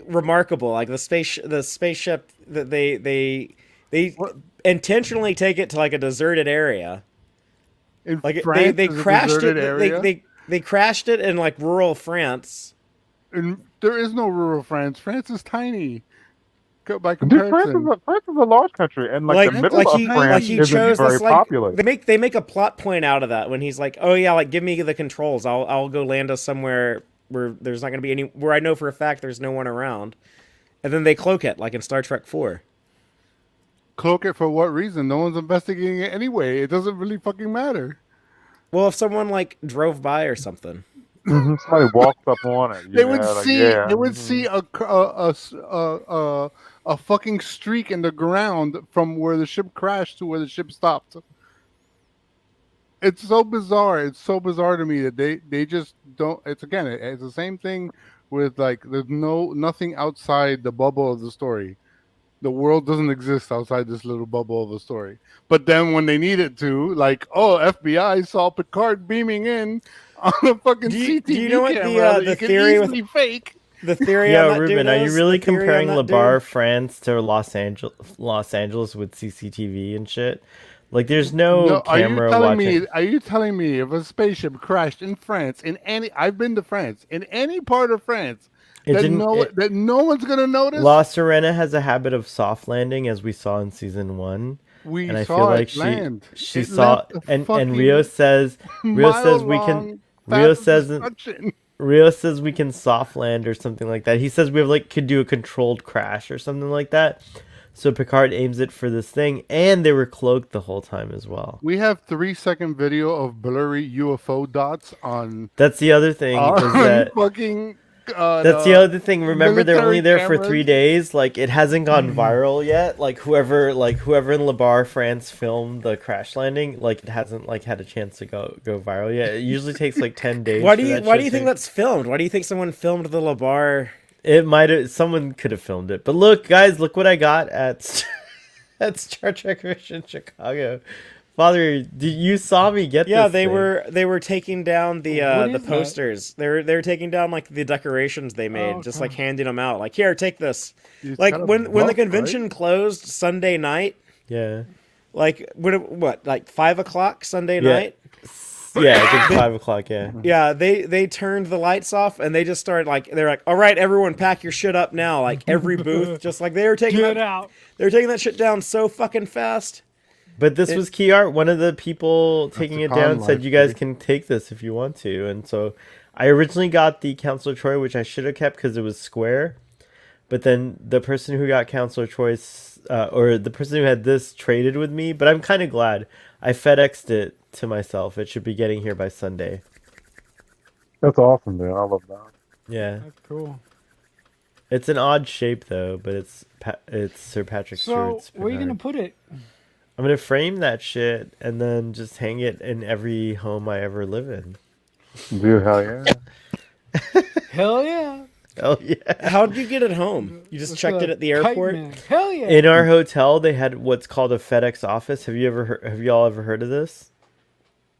remarkable? Like the spaceship that they They What? intentionally take it to like a deserted area. In Like France, they is a crashed deserted it. area? They crashed it in like rural France. And there is no rural France. France is tiny by Dude, France comparison. is a large country, and like the middle of France he isn't chose very this like populous. they make a plot point out of that when he's like, oh yeah, like give me the controls. I'll go land us somewhere where there's not going to be any, where I know for a fact there's no one around, and then they cloak it like in Star Trek 4. Cloak it for what reason? No one's investigating it anyway. It doesn't really fucking matter. Well, if someone like drove by or something. Somebody walks up on it. They would see a fucking streak in the ground from where the ship crashed to where the ship stopped. It's so bizarre. It's so bizarre to me that they just don't. It's the same thing with like there's nothing outside the bubble of the story. The world doesn't exist outside this little bubble of a story. But then when they need it to, like, oh, FBI saw Picard beaming in on a fucking CTV do you know what camera the that you theory can easily fake. The theory Yo, on that Ruben, dude are you is? really The theory comparing on that Labar, dude? France to Los Angeles with CCTV and shit? Like, there's no camera watching. Are you telling me if a spaceship crashed in France, I've been to France, in any part of France, that no one's gonna notice? La Serena has a habit of soft landing, as we saw in season 1. We and I saw feel like it land. she It saw, left a and fucking Rio says we mile-long path of destruction. Rio says we can soft land or something like that. He says we could do a controlled crash or something like that. So Picard aims it for this thing, and they were cloaked the whole time as well. We have 3-second video of blurry UFO dots on. That's the other thing. Is that fucking. That's the other thing. Remember, they're only there for 3 cameras. days. Like, it hasn't gone viral yet. Like whoever in Labar, France filmed the crash landing, like it hasn't had a chance to go viral yet. It usually takes like 10 days. Why do you think that's filmed? Why do you think someone filmed the Labar? It might have. Someone could have filmed it. But look, guys, look what I got at Star Trek in Chicago. Father, you saw me get this. Yeah, thing. they were taking down the is posters. They were taking down like the decorations they made, just like handing them out. Like, here, take this. It's Like kind of when the rough, convention right? closed Sunday night. Yeah. Like what? Like 5:00 Sunday Yeah. night. Yeah, I think 5 o'clock. Yeah. Yeah, they turned the lights off and they just started they're like, all right, everyone, pack your shit up now. Like every booth, just like they were taking Get that, out. they were taking that shit down so fucking fast. But this was key art. One of the people taking the it down con said, life, "You guys baby. can take this if you want to." And so, I originally got the Counselor Troy, which I should have kept because it was square. But then the person who got Counselor Troy's, or the person who had this, traded with me. But I'm kind of glad I FedExed it to myself. It should be getting here by Sunday. That's awesome, man. I love that. Yeah, That's cool. it's an odd shape though, but it's Sir Patrick So, Stewart's. where are you gonna Picard. put it? I'm gonna frame that shit and then just hang it in every home I ever live in. Dude, hell yeah. Hell yeah. Oh yeah. How did you get it home? You just It's checked a it at the kite airport? man. Hell yeah. In our hotel, they had what's called a FedEx office. Have y'all ever heard of this?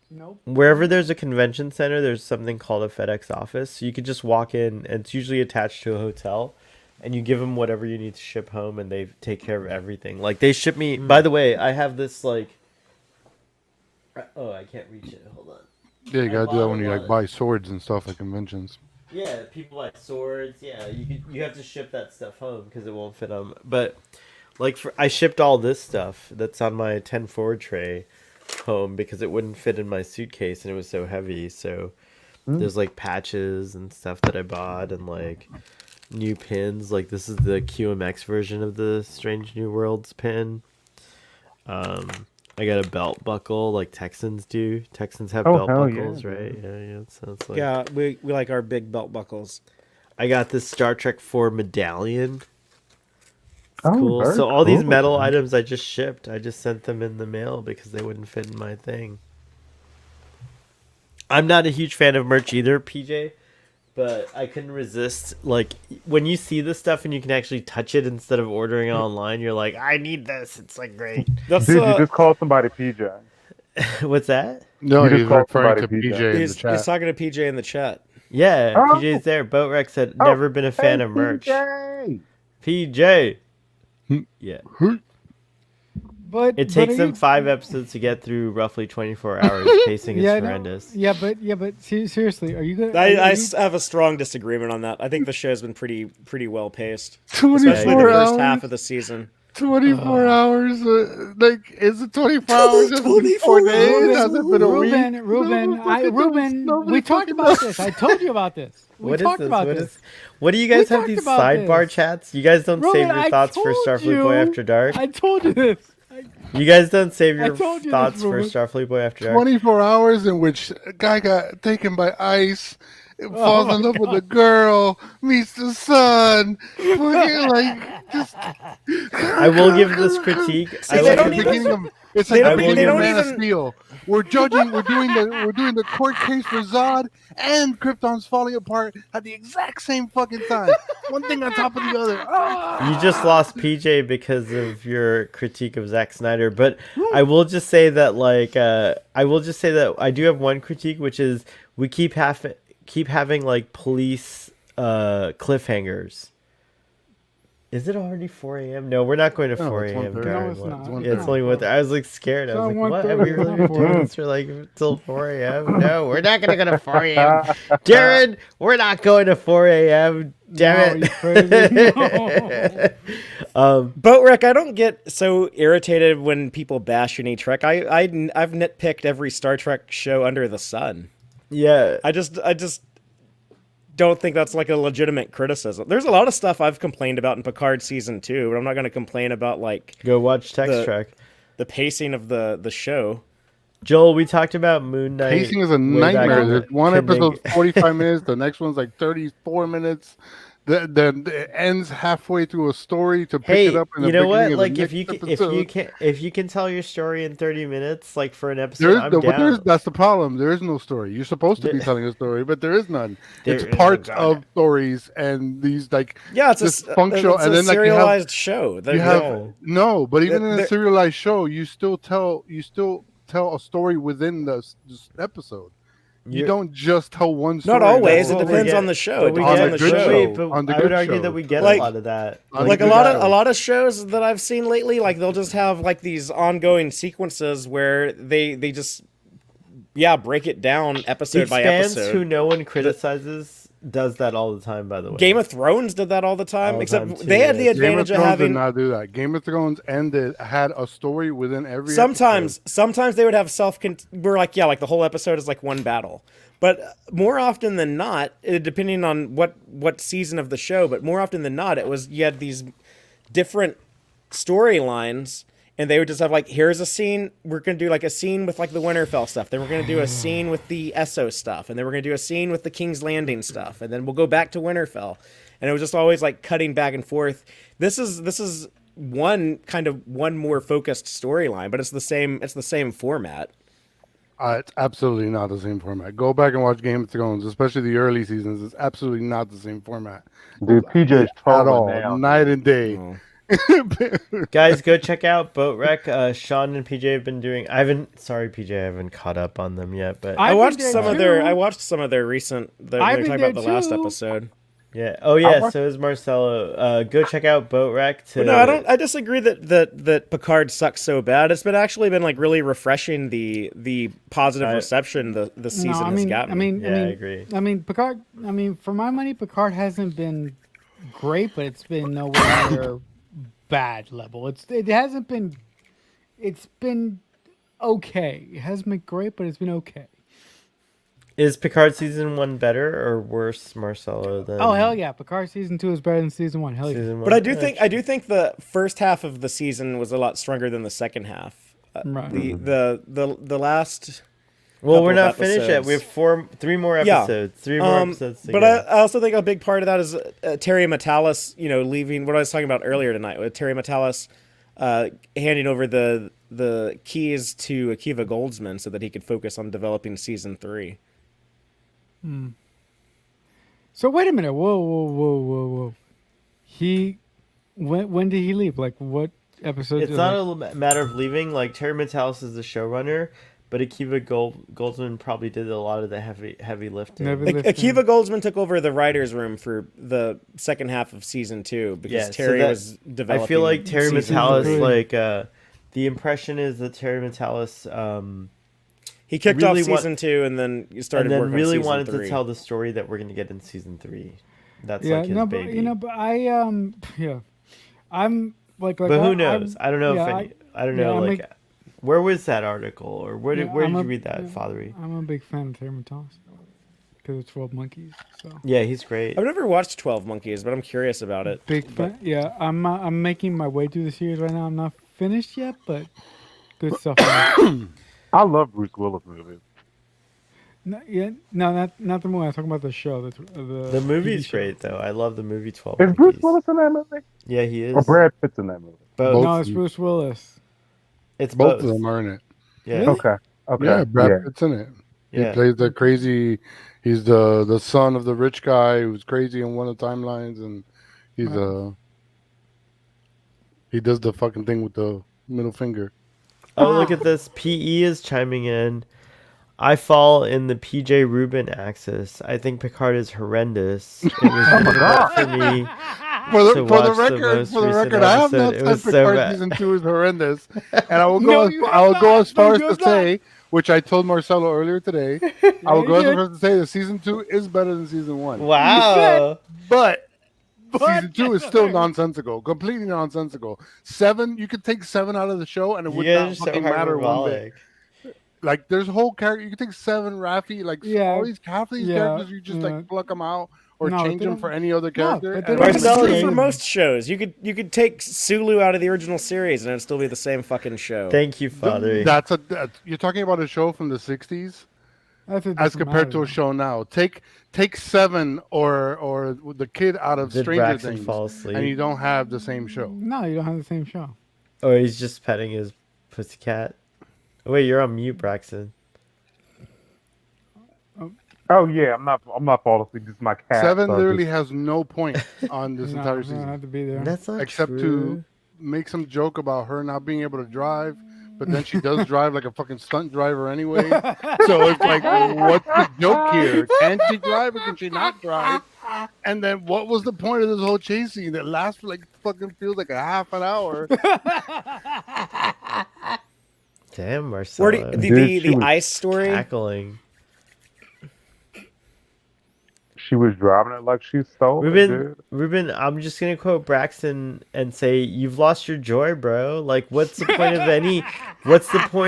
Nope. Wherever there's a convention center, there's something called a FedEx office. So you could just walk in, and it's usually attached to a hotel, and you give them whatever you need to ship home, and they take care of everything. Like they ship me. By the way, I have this like. Oh, I can't reach it. Hold on. Yeah, you gotta do that when you like buy swords and stuff at conventions. Yeah, people like swords. Yeah, you have to ship that stuff home because it won't fit on. But like I shipped all this stuff that's on my 10 forward tray home because it wouldn't fit in my suitcase and it was so heavy. So there's like patches and stuff that I bought and like new pins. Like this is the QMX version of the Strange New Worlds pin. I got a belt buckle like Texans do. Texans have Oh, belt hell buckles, yeah, right? Yeah. So it's like Yeah, we like our big belt buckles. I got this Star Trek 4 medallion. It's Oh, cool. very So all these cool. metal items I just shipped. I just sent them in the mail because they wouldn't fit in my thing. I'm not a huge fan of merch either, PJ, but I couldn't resist. Like when you see this stuff and you can actually touch it instead of ordering it online, you're like, I need this. It's like great. That's Dude, you just called somebody PJ. What's that? No, You just he's called referring to somebody PJ PJ. in the he's chat. talking to PJ in the chat. Yeah, Oh. PJ's there. Boatrex said never been a fan of merch. PJ. PJ. Yeah. But It but takes are them you- 5 episodes to get through roughly 24 hours. Pacing is Yeah, no, horrendous. yeah, but seriously, are you gonna? I have a strong disagreement on that. I think the show's been pretty well paced, 24 especially the first hours. half of the season. 24 hours. Like, is it 24 hours? Has it been 4 days? Has it been a week? Ruben, Nobody Ruben, knows. we talked about this. I told you about this. We What is talked this? about What this. is? What do you guys We have talked these about sidebar this. chats? You guys don't Ruben, save your I thoughts for told Starfleet Boy you. After Dark. I told you this. You guys don't save I your told you this, thoughts for Ruben. Starfleet Boy After Dark. 24 hours in which a guy got taken by ice, falls my in love with a girl, meets the sun. Fucking like, just. I will give this critique. See, I they like don't the even- beginning of, it's they like the don't- beginning they of don't Man of even- Steel. We're doing the court case for Zod, and Krypton's falling apart at the exact same fucking time. One thing on top of the other. Ah! You just lost PJ because of your critique of Zack Snyder, but I will just say that I do have one critique, which is we keep having like police cliffhangers. Is it already 4 a.m.? No, we're not going to No, 4 it's a.m. 1:30. No, Darren. it's not. Yeah, it's only 1:30. I was like scared. I was It's like, what? not Have we 1:30, really been it's doing this for like till 4 a.m.? No, we're not gonna go to 4 a.m. Darren, we're not going to 4 a.m. Damn No, it. you crazy. No. Boatrick, I don't get so irritated when people bash any Trek. I've nitpicked every Star Trek show under the sun. Yeah. I just don't think that's like a legitimate criticism. There's a lot of stuff I've complained about in Picard season 2, but I'm not going to complain about like Go watch Text The- Track. the pacing of the show. Joel, we talked about Moon Knight. Pacing is a way back nightmare. in the There's one Pending- episode's 45 minutes, the next one's like 34 minutes. Then it ends halfway through a story to pick Hey, it up in the you know what? beginning of Like the if you next can, episode. if you can tell your story in 30 minutes, like for an episode, I'm down. That's the problem. There is no story. You're supposed to be There- telling a story, but there is none. There It's is parts no of stories and these like Yeah, it's This a functional- it's and a then, like, you have- serialized show. you have no. But even The- in a the- serialized show, you still tell a story within this episode. You You're- don't just tell one story. Not always. It Well, we depends get- on the show. but It we depends get- on the good show. show. but On the I would good argue show. that we get Like- a lot of that. On the Like good a show. lot of shows that I've seen lately, like they'll just have like these ongoing sequences where they just break it down episode by Expanse, episode. who no one criticizes, does that all the time. By the way, Game of Thrones did that all the time, All the except time, too, they had the yeah. Game of advantage of Thrones did having. not do that. Game of Thrones had a story within every. Sometimes they would have we're like the whole episode is like one battle, but more often than not, depending on what season of the show, but more often than not, you had these different storylines, and they would just have like, here's a scene, we're gonna do like a scene with like the Winterfell stuff, then we're gonna do a scene with the Essos stuff, and then we're gonna do a scene with the King's Landing stuff, and then we'll go back to Winterfell, and it was just always like cutting back and forth. This is one more focused storyline, but it's the same format. It's absolutely not the same format. Go back and watch Game of Thrones, especially the early seasons. It's absolutely not the same format Dude, PJ's at trolling all. now. Night and day. Oh. guys, go check out Boat Wreck. Sean and PJ have been doing. Sorry, PJ, I haven't caught up on them yet, but I I've watched been some there of their. too. I watched some of their recent. They I've were been talking about there the last too. episode. yeah. Oh yeah, watched- so is Marcelo. Go check out Boat Wreck. But no, I don't. I disagree that Picard sucks so bad. It's been actually been like really refreshing the positive I- reception the season has gotten. Yeah, I agree. I mean, Picard. I mean, for my money, Picard hasn't been great, but it's been nowhere near bad level. It hasn't been. It's been okay. It hasn't been great, but it's been okay. Is Picard season 1 better or worse, Marcelo? Than Oh hell yeah! Picard season 2 is better than season 1. Hell yeah! season 1? But I do think the first half of the season was a lot stronger than the second half. Right. The last. Well, we're couple not of finished yet. We episodes. have 3 more Yeah. episodes. 3 more episodes to But go. I also think a big part of that is Terry Matalas, leaving. What I was talking about earlier tonight with Terry Matalas handing over the keys to Akiva Goldsman so that he could focus on developing season 3. So wait a minute. Whoa. When did he leave? Like what episode? It's not a matter of leaving. Like Terry Matalas is the showrunner, but Akiva Goldsman probably did a lot of the heavy lifting. Akiva Goldsman took over the writers' room for the second half of season 2 because Yeah, so Terry that- was developing. I feel like Terry season Matalas 3. like the impression is that Terry Matalas He kicked really off season 2 and then you started and then working really on season wanted 3. to tell the story that we're gonna get in season 3. That's Yeah, like his no, baby. but you know, but I yeah, I'm like but who knows? I don't know yeah, if I don't know. I'm Like, where was that article, or where did I'm you a- read that, yeah, Fathery? I'm a big fan of Terry Matalas because it's 12 Monkeys. So Yeah, he's great. I've never watched 12 Monkeys, but I'm curious about it. big fan. Yeah, I'm making my way through the series right now. I'm not finished yet, but good stuff. I love Bruce Willis movies. No, yeah, no, not the movie. I'm talking about the show. The TV movie's show. great though. I love the movie 12 Is Bruce Monkeys. Willis in that movie? Yeah, he is. Or Brad Pitt's in that movie? Both. No, it's Bruce Willis. It's Both both. of them are in it. Yeah. Really? Okay. Okay. Yeah, Brad yeah. Pitt's in it. Yeah. He plays the crazy. He's the son of the rich guy who's crazy in one of the timelines, and he's he does the fucking thing with the middle finger. Oh, look at this. PE is chiming in. I fall in the PJ Rubin axis. I think Picard is horrendous. It was difficult for me. For to the watch record, most I have not recent episode. It said was so Picard bad. season 2 is horrendous, and I will No, go. you I will have go not. as far No, as you to have not. say, which I told Marcelo earlier today. I will you go as did. far as to say that season 2 is better than season 1. Wow. But season 2 is still nonsensical, completely nonsensical. 7, you could take 7 out of the show, and it You would guys not are so fucking matter one bit. hyperbolic. Like there's whole character. You could take 7, Raffi, like Yeah, all these half of these yeah, characters. You just yeah. like pluck them out or No, change they them don't- for any other No, character. but they and- don't It's Marcelo, true for you- most shows. You could take Sulu out of the original series and it'd still be the same fucking show. Thank you, Father. You're talking about a show from the 60s That's a as different compared to matter. a show now. Take 7 or the kid out of Did Stranger Braxton Things, fall asleep? and you don't have the same show. No, you don't have the same show. Or he's just petting his pussycat. Oh, wait, you're on mute, Braxton. Oh yeah, I'm not falling asleep. This is my cat. 7 so literally just- has no point on this No, entire you don't season. have to be there. That's not Except true. to make some joke about her not being able to drive, but then she does drive like a fucking stunt driver anyway. So it's like, what's the joke here? Can she drive or can she not drive? And then what was the point of this whole chase scene that lasts for like fucking feels like a half an hour? Damn, Marcelo. Where do, the Dude, the, she the was ice story. Cackling. She was driving it like she stole it, dude. Ruben, I'm just gonna quote Braxton and say, "You've lost your joy, bro. Like, what's the point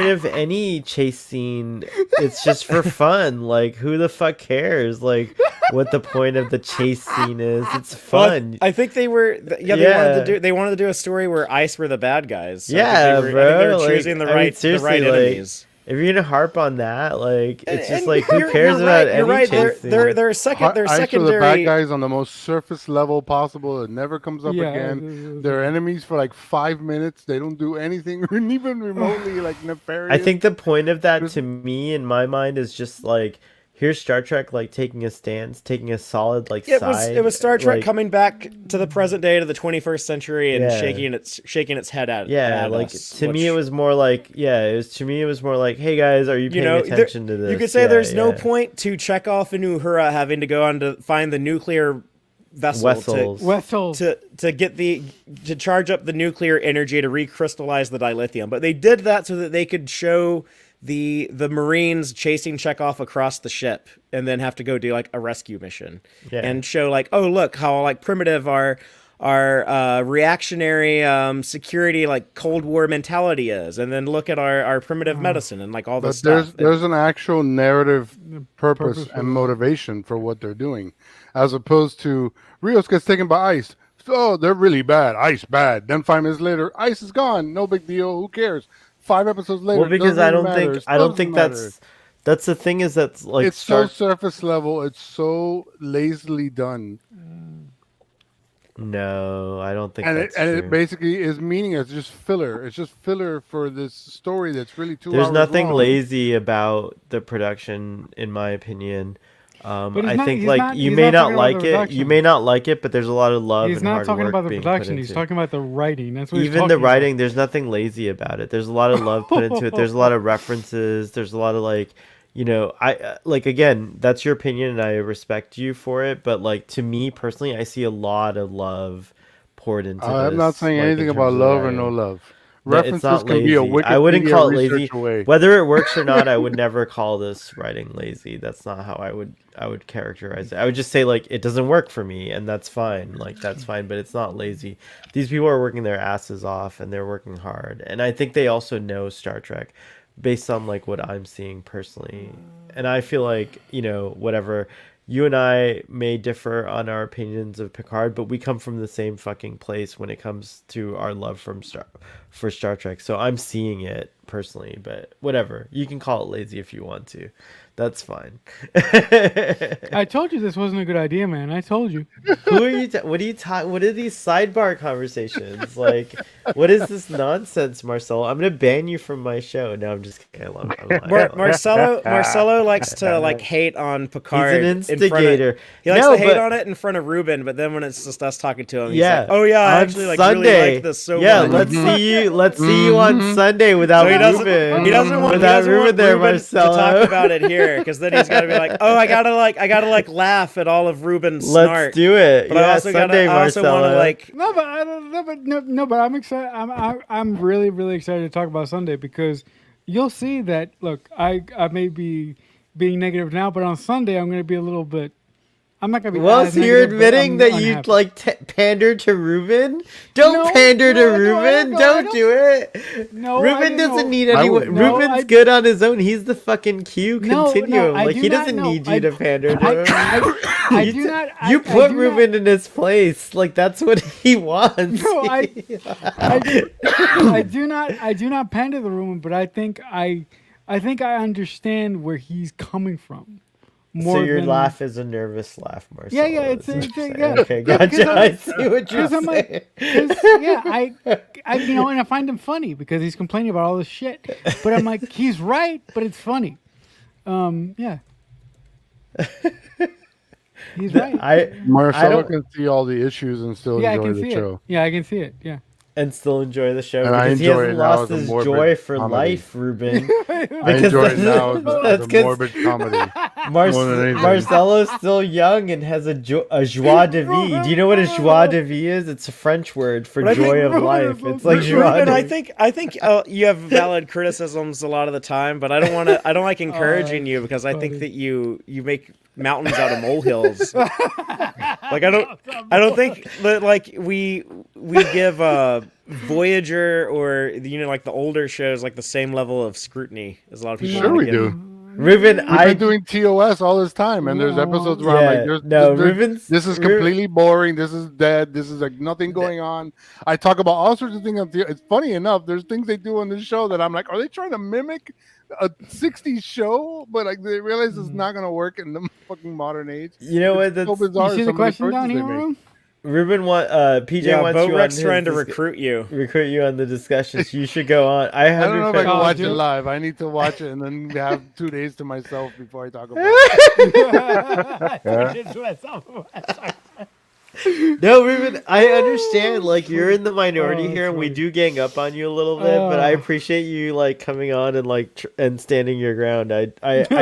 of any chase scene? It's just for fun. Like, who the fuck cares? Like, what the point of the chase scene is? It's Well, fun. I think they were. They wanted to do a story where ice were the bad guys. So Yeah, I think they bro, were like, choosing the I mean, right seriously, like, enemies. If you're gonna harp on that, like, it's just And like, who you're- cares you're about right, any You're right. chase scene? They're secondary. Ice are the bad guys on the most surface level possible. It never comes up Yeah, again. They're enemies for like 5 minutes. They don't do anything even remotely like nefarious. I think the point of that, to me, in my mind, is just like, here's Star Trek like taking a stance, taking a solid like It side. was Star Trek like, coming back to the present day, to the 21st century, and Yeah. shaking its head at Yeah, at like us, to me which, it was more like hey guys, are you paying attention to this? You could say Yeah, there's no yeah. point to Chekhov and Uhura having to go on to find the nuclear vessel Wessels. to get to charge up the nuclear energy to recrystallize the dilithium. But they did that so that they could show the Marines chasing Chekhov across the ship and then have to go do like a rescue mission and show like, oh look how like primitive our reactionary security like Cold War mentality is, and then look at our primitive medicine and like all this But stuff. there's an actual narrative purpose purpose for and it. motivation for what they're doing, as opposed to Rios gets taken by ice. Oh, they're really bad. Ice bad. Then 5 minutes later, ice is gone. No big deal. Who cares? 5 episodes later. Well, because doesn't I even don't matter. think Still I don't doesn't think matter. that's the thing, is that's like It's so surface level. It's so lazily done, No, I don't think and that's it true. basically is meaningless. It's just filler. It's just filler for this story that's really 2 There's hours nothing long. lazy about the production, in my opinion. But I think he's like not- you he's may not not talking about like the it. You production. may not like it, but there's a lot of love He's and not hard talking work about the being put production. He's into it. talking about the writing. That's what he's Even talking the about. writing, there's nothing lazy about it. There's a lot of love put into it. There's a lot of references. There's a lot of like, I like, again, that's your opinion and I respect you for it. But like, to me personally, I see a lot of love poured into this. I'm not saying like, in anything terms about of love or writing. no love. References not can be a lazy. I wouldn't call it Wikipedia lazy. research away. Whether it works or not, I would never call this writing lazy. That's not how I would characterize it. I would just say like it doesn't work for me, and that's fine. Like that's fine, but it's not lazy. These people are working their asses off, and they're working hard. And I think they also know Star Trek, based on like what I'm seeing personally. And I feel like whatever. You and I may differ on our opinions of Picard, but we come from the same fucking place when it comes to our love for Star Trek. So I'm seeing it personally, but whatever. You can call it lazy if you want to. That's fine. I told you this wasn't a good idea, man. I told you. Who are you? What are you talking? What are these sidebar conversations? Like, what is this nonsense, Marcelo? I'm gonna ban you from my show. No, I'm just kidding. I'm lying. Marcelo likes to like hate on Picard. He's an instigator. He likes to hate on it in front of Ruben, but then when it's just us talking to him, he's like, "Oh yeah, I on actually like Sunday. really like this so much." much." Let's see you on Sunday without Ruben. He doesn't want Ruben there, Marcelo. to talk about it here because then he's got to be like, "Oh, I gotta laugh at all of Ruben's snark." Let's do it. But I also want to like. No, but I'm excited. I'm really, really excited to talk about Sunday because you'll see that. Look, I may be being negative now, but on Sunday I'm going to be a little bit. I'm not going to be. Well, as so you're negative, but admitting I'm that unhappy. you like pander to Ruben? Don't pander to Ruben. Don't do it. No, Ruben doesn't need I anyone. would- No, Ruben's I- good on his own. He's the fucking Q No, continuum. I Like do he not doesn't know. need you to pander to him. I You do t- not. You I put do Ruben not, in his place. Like that's what he wants. No, I do not pander the Ruben, but I think I understand where he's coming from. So your than- laugh is a nervous laugh, Marcelo. Yeah, is what you're saying. yeah. Okay, gotcha. I see what you're I'm like, saying. and I find him funny because he's complaining about all this shit. But I'm like, he's right, but it's funny. Yeah. He's right. I Marcelo don't- can see all the issues and still Yeah, I enjoy can the see show. it. Yeah, I can see it. Yeah. and still enjoy the show And I because he enjoy hasn't it now lost as a his morbid joy for comedy. life, Ruben. I Because enjoy it that's- now as that's a 'cause morbid comedy. more than anything. Marcelo's still young and has a joie de vie. Do you know what a joie de vie is? It's a French word for But I think joy of Ruben life. is It's like also- joie Ruben, de I vie. think you have valid criticisms a lot of the time, but I don't like encouraging you because I think that you make mountains out of molehills. Like I don't think that like we give Voyager or like the older shows like the same level of scrutiny as a lot of people. Sure, wanna we give. do. Ruben, We've I been doing TOS all this time, and there's episodes where I'm Yeah, like, no, Ruben's- this is completely boring. This is dead. This is like nothing going on. I talk about all sorts of things. It's funny enough. There's things they do on this show that I'm like, are they trying to mimic a 60s show? But like they realize it's not gonna work in the fucking modern age. You know what? It's so That's bizarre. You see the some of question choices down they here, make. Ruben? Ruben PJ Yeah, wants you on Boatwreck's his trying to dis- recruit you. recruit you on the discussions. You should go on. I I don't know if I can Oh, watch dude. it live. I need to watch it and then have 2 days to myself before I talk about it. No, Ruben, I understand. Like you're in the minority here, and we do gang up on you a little bit. But I appreciate you like coming on and like and standing your ground. I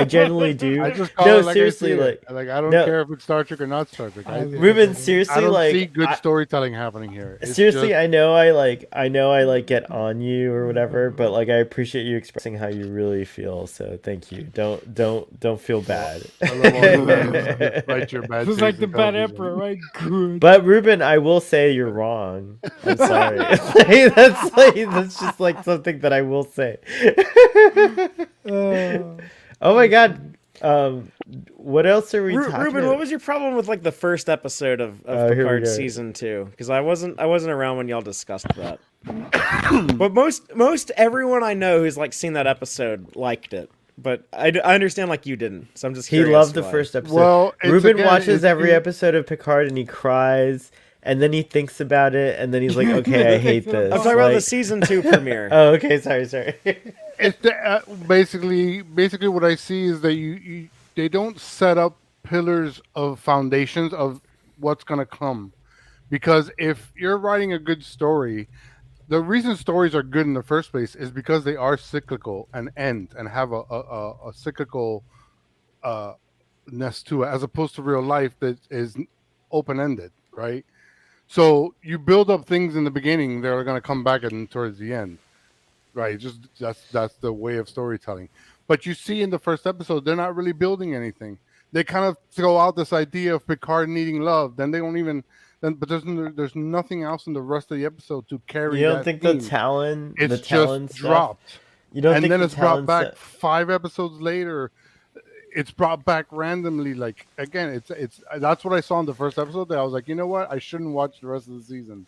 genuinely do. I just call No, it like seriously, I see like it. I don't no. care if it's Star Trek or not Star Trek. Ruben, seriously, I don't like see good I- storytelling happening here. It's seriously, just- I know I get on you or whatever, but like I appreciate you expressing how you really feel. So thank you. Don't feel bad. I love all the write your bad This is like taste the in bad television. emperor, right? Good. But Ruben, I will say you're wrong. I'm sorry. That's just like something that I will say. Oh my god. What else are we talking Ruben, about? what was your problem with like the first episode of Here we Picard go. season 2? Because I wasn't around when y'all discussed that. But most everyone I know who's like seen that episode liked it. But I understand like you didn't, so I'm just He curious loved the why. first episode. Well, it's Ruben again, watches it's- every episode of Picard and he cries, and then he thinks about it, and then he's like, "Okay, I hate this." I'm talking about the Like- season 2 premiere. Oh, okay. Sorry. It's basically what I see is that you they don't set up pillars of foundations of what's going to come, because if you're writing a good story, the reason stories are good in the first place is because they are cyclical and end and have a cyclical ness to it, as opposed to real life that is open ended, right? So you build up things in the beginning that are going to come back towards the end. right? Just that's the way of storytelling. But you see in the first episode, they're not really building anything. They kind of throw out this idea of Picard needing love. Then they don't even. Then, but there's nothing else in the rest of the episode to carry. You don't that think theme. the Talon, It's the Talon just stuff? dropped, You don't and think then the it's brought Talon back stuff? 5 episodes later. It's brought back randomly. Like again, it's that's what I saw in the first episode. That I was like, you know what? I shouldn't watch the rest of the season.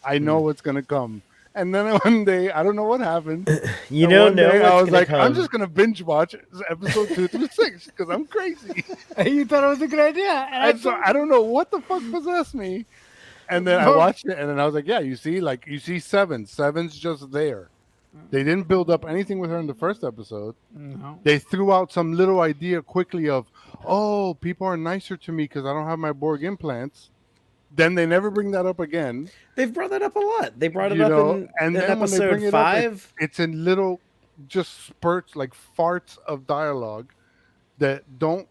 I know what's gonna come. And then one day, I don't know what happened. You and don't one know day what's I was gonna like, come. I'm just gonna binge watch episode 2 through 6 because I'm crazy. You thought it was a good idea, and And so I don't know what the fuck possessed me. And then I watched it, and then I was like, yeah, you see Seven. Seven's just there. They didn't build up anything with her in the first episode. No. They threw out some little idea quickly of, oh, people are nicer to me because I don't have my Borg implants. Then they never bring that up again. They've brought that up a lot. They brought it You up know, in, and in then when they bring episode it up, 5. it's in little, just spurts, like farts of dialogue that don't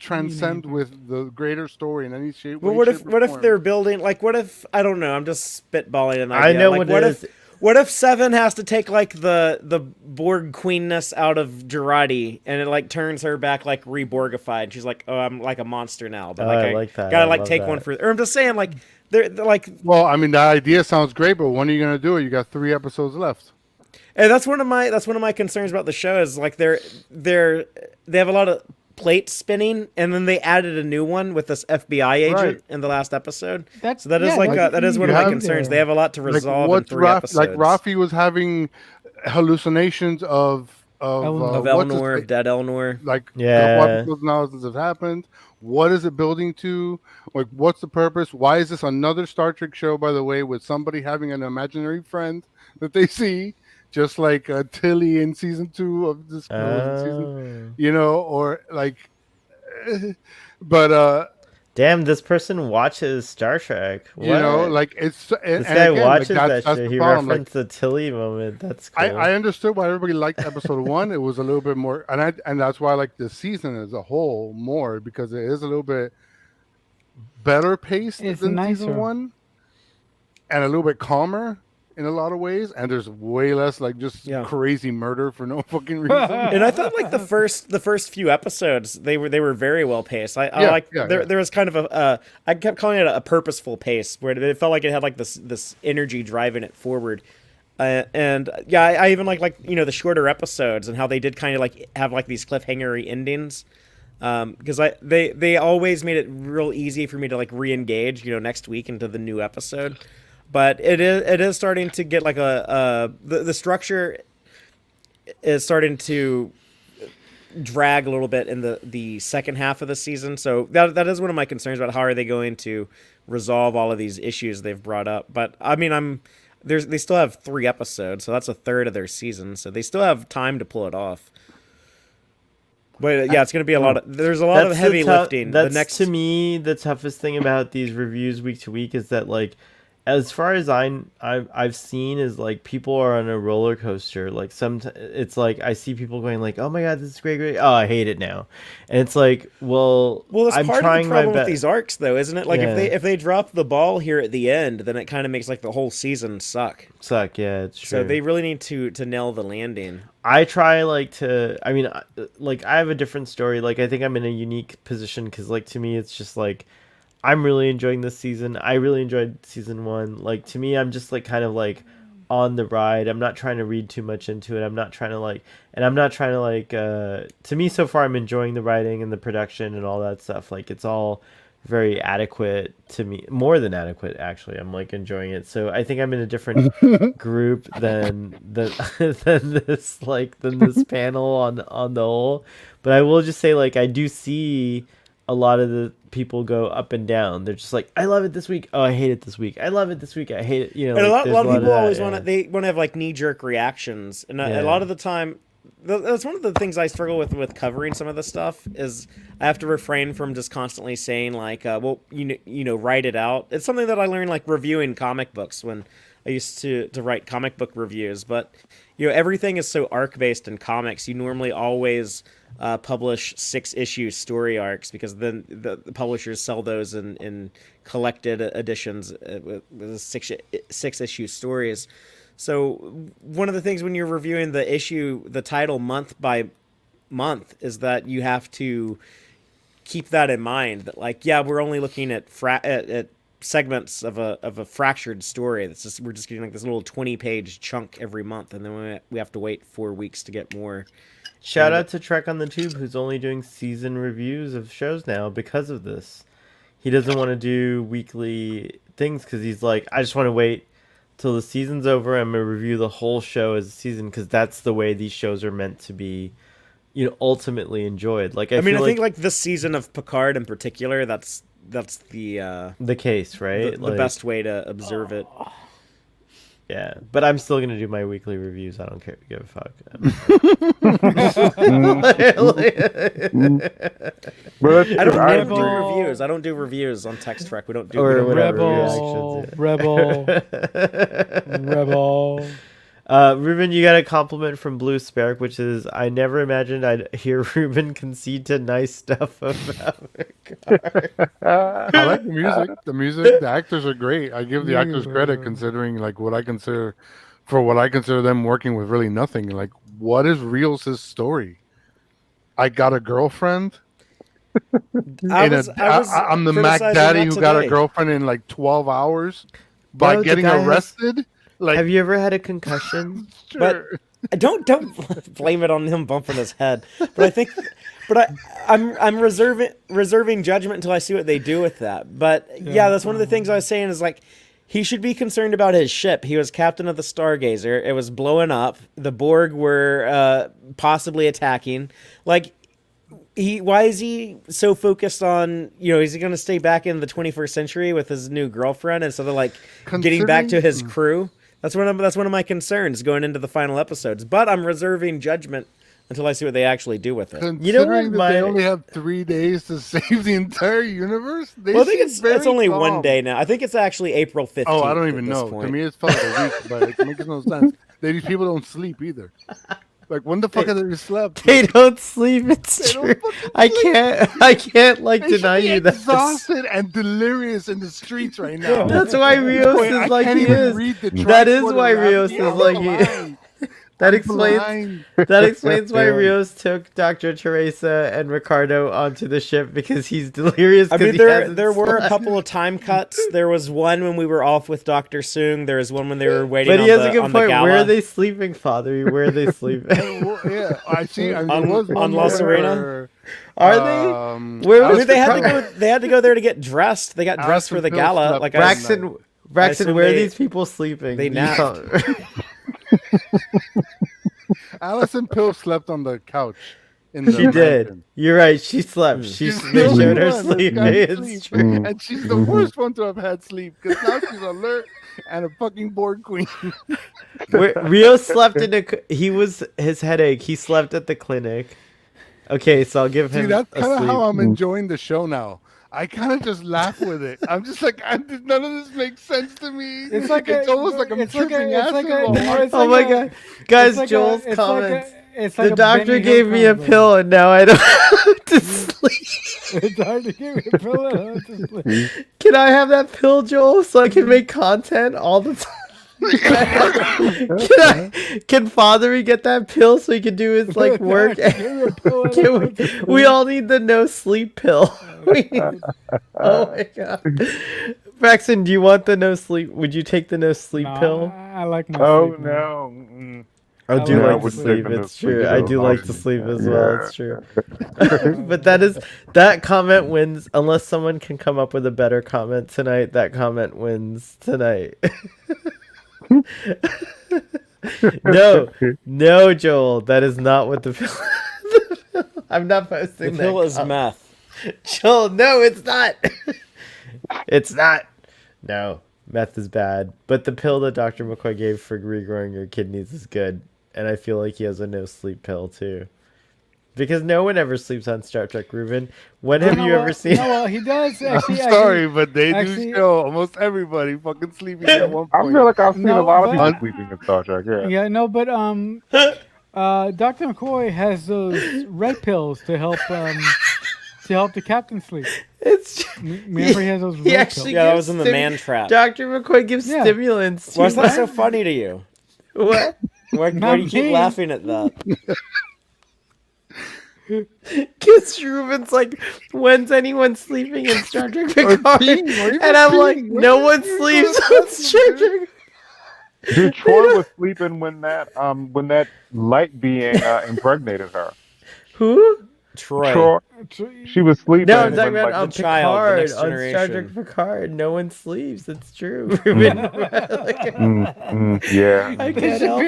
transcend with the greater story in any shape. But way, what shape, if or what if form. they're building like what if I don't know, I'm just spitballing an idea. I know like, what it is. What if Seven has to take like the Borg queenness out of Girardi and it like turns her back like reborgified? She's like, oh, I'm like a monster now, but Oh, like I like that. gotta I like love take that. one for. Or I'm just saying like they're like, Well, I mean, the idea sounds great, but when are you gonna do it? You got 3 episodes left. and that's one of my concerns about the show is like they have a lot of plates spinning, and then they added a new one with this FBI agent Right. in the last episode. That's So that is yeah, like that's that is the one of my have- concerns. They have a lot to resolve in what's 3 episodes. Like Rafi was having hallucinations of Eleanor. of what's his Elnor, fa- of dead Elnor. like Yeah. what episodes now has happened? What is it building to? Like, what's the purpose? Why is this another Star Trek show, by the way, with somebody having an imaginary friend that they see, just like Tilly in season 2 of this season, Oh. or like, but Damn, this person watches Star Trek. What? like it's this guy again, watches that's that shit. the He problem. Like, referenced the Tilly moment. That's cool. I understood why everybody liked episode 1. It was a little bit more, and that's why I like the season as a whole more, because it is a little bit better paced It's than nicer. season 1, and a little bit calmer in a lot of ways. And there's way less like just crazy murder for no fucking reason. And I thought like the first few episodes they were very well paced. There was kind of I kept calling it a purposeful pace where it felt like it had like this energy driving it forward. And I even like the shorter episodes and how they did kind of like have like these cliffhangery endings. Because they always made it real easy for me to like re-engage next week into the new episode. But it is starting to get like the structure is starting to drag a little bit in the second half of the season. So that is one of my concerns about how are they going to resolve all of these issues they've brought up. But I mean, they still have 3 episodes, so that's a third of their season. So they still have time to pull it off. But yeah, it's going to be there's a lot of heavy lifting. That's to me the toughest thing about these reviews week to week is that like, as far as I've seen is like people are on a roller coaster. Like it's like I see people going like, oh my god, this is great. Oh, I hate it now, and it's like, well, that's I'm part trying of the problem my with best. these arcs, though, isn't it? Like Yeah. if they drop the ball here at the end, then it kind of makes like the whole season suck. Yeah, it's true. So they really need to nail the landing. I try like to. I mean, like I have a different story. Like I think I'm in a unique position because like to me it's just like. I'm really enjoying this season. I really enjoyed season 1. Like to me, I'm just like kind of like on the ride. I'm not trying to read too much into it. I'm not trying to like, to me so far, I'm enjoying the writing and the production and all that stuff. Like it's all very adequate to me, more than adequate actually. I'm like enjoying it. So I think I'm in a different group than this panel on the whole. But I will just say like I do see a lot of the people go up and down. They're just like, I love it this week. Oh, I hate it this week. I love it this week. I hate it. And like, a lot of people that, always yeah. want to have like knee jerk reactions, and a lot of the time, that's one of the things I struggle with covering some of the stuff is I have to refrain from just constantly saying like, well, write it out. It's something that I learned like reviewing comic books when I used to write comic book reviews, but everything is so arc based in comics. You normally always publish 6-issue story arcs because then the publishers sell those in collected editions with 6-issue stories. So one of the things when you're reviewing the issue, the title month by month, is that you have to keep that in mind. That like, yeah, we're only looking at at segments of a fractured story. We're just getting like this little 20-page chunk every month, and then we have to wait 4 weeks to get more. Shout out to Trek on the Tube, who's only doing season reviews of shows now because of this. He doesn't want to do weekly things because he's like, I just want to wait till the season's over. I'm gonna review the whole show as a season because that's the way these shows are meant to be, ultimately enjoyed. Like I think like this season of Picard in particular, that's the case, right? The best way to observe it. Yeah, but I'm still gonna do my weekly reviews. I don't give a fuck. I don't do reviews. I don't do reviews on Text Trek. We don't do Rebel. Ruben, you got a compliment from Blue Spark, which is, I never imagined I'd hear Ruben concede to nice stuff about Picard. I like the music. The actors are great. I give the actors credit considering like what I consider them working with really nothing. Like, what is Rios' story? I got a girlfriend. I'm the Mac Daddy who got a girlfriend in like 12 hours by getting arrested. Like, have you ever had a concussion? But don't blame it on him bumping his head. But I'm reserving judgment until I see what they do with that. But yeah, that's one of the things I was saying is like he should be concerned about his ship. He was captain of the Stargazer. It was blowing up. The Borg were possibly attacking. Like why is he so focused on, is he going to stay back in the 21st century with his new girlfriend instead of like getting back to his crew? That's one of my concerns going into the final episodes. But I'm reserving judgment until I see what they actually do with it. Considering that they only have 3 days to save the entire universe? I think it's only 1 day now. I think it's actually April 15th. Oh, I don't even know. To me, it's felt like a week, but it makes no sense. These people don't sleep either. Like, when the fuck have they slept? They don't sleep. It's true. I can't like deny you that. Exhausted and delirious in the streets right now. That's why Rios is like he is. That is why Rios is like he. That explains why Rios took Dr. Teresa and Ricardo onto the ship because he's delirious. I mean, there were a couple of time cuts. There was one when we were off with Dr. Soong. There was one when they were waiting. But he has a good point. Where are they sleeping, Father? Where are they sleeping? Yeah, I see. I mean, on La Serena. Are they? Where? They had to go there to get dressed. They got dressed for the gala. Like Braxton, where are these people sleeping? They napped. Alison Pill slept on the couch. She did. You're right. She slept. They showed her sleeping. It's true. And she's the worst one to have had sleep because now she's alert and a fucking Borg queen. Rio slept his headache. He slept at the clinic. Okay, so I'll give him. See, that's kind of how I'm enjoying the show now. I kind of just laugh with it. I'm just like, none of this makes sense to me. It's almost like I'm tripping acid. Oh my god, guys! Joel's comments. The doctor gave me a pill, and now I don't have to sleep. The doctor gave me a pill, and I don't have to sleep. Can I have that pill, Joel, so I can make content all the time? Can Fathery get that pill so he can do his like work? We all need the no sleep pill. Oh my god, Braxton, do you want the no sleep? Would you take the no sleep pill? I like my sleep. No. I do like to sleep. It's true. I do like to sleep as well. It's true. But that comment wins unless someone can come up with a better comment tonight. That comment wins tonight. No, Joel, that is not what the pill. I'm not posting that. The pill is meth. Joel, no, it's not. It's not. No, meth is bad. But the pill that Dr. McCoy gave for regrowing your kidneys is good. And I feel like he has a no sleep pill too. Because no one ever sleeps on Star Trek, Ruben. When have you ever seen? No, well, he does. Actually, I'm sorry, but they do show almost everybody fucking sleeping at one point. I feel like I've seen a lot of people sleeping in Star Trek. Yeah, no, but Dr. McCoy has those red pills to help the captain sleep. Remember, he has those red pills. Yeah, that was in the man trap. Dr. McCoy gives stimulants. Why is that so funny to you? What? Why Not do you keep me. laughing at that? Because Ruben's like, when's anyone sleeping in Star Trek Picard? peeing, And I'm like, no one sleeps on Star Trek. Dude, Troy was sleeping when that light being impregnated her. Who? Troy. She was sleeping. No, I'm talking when, about like, on the child, the Picard, next on Star Trek generation. Picard. No one sleeps. It's true. Ruben. yeah. I can't help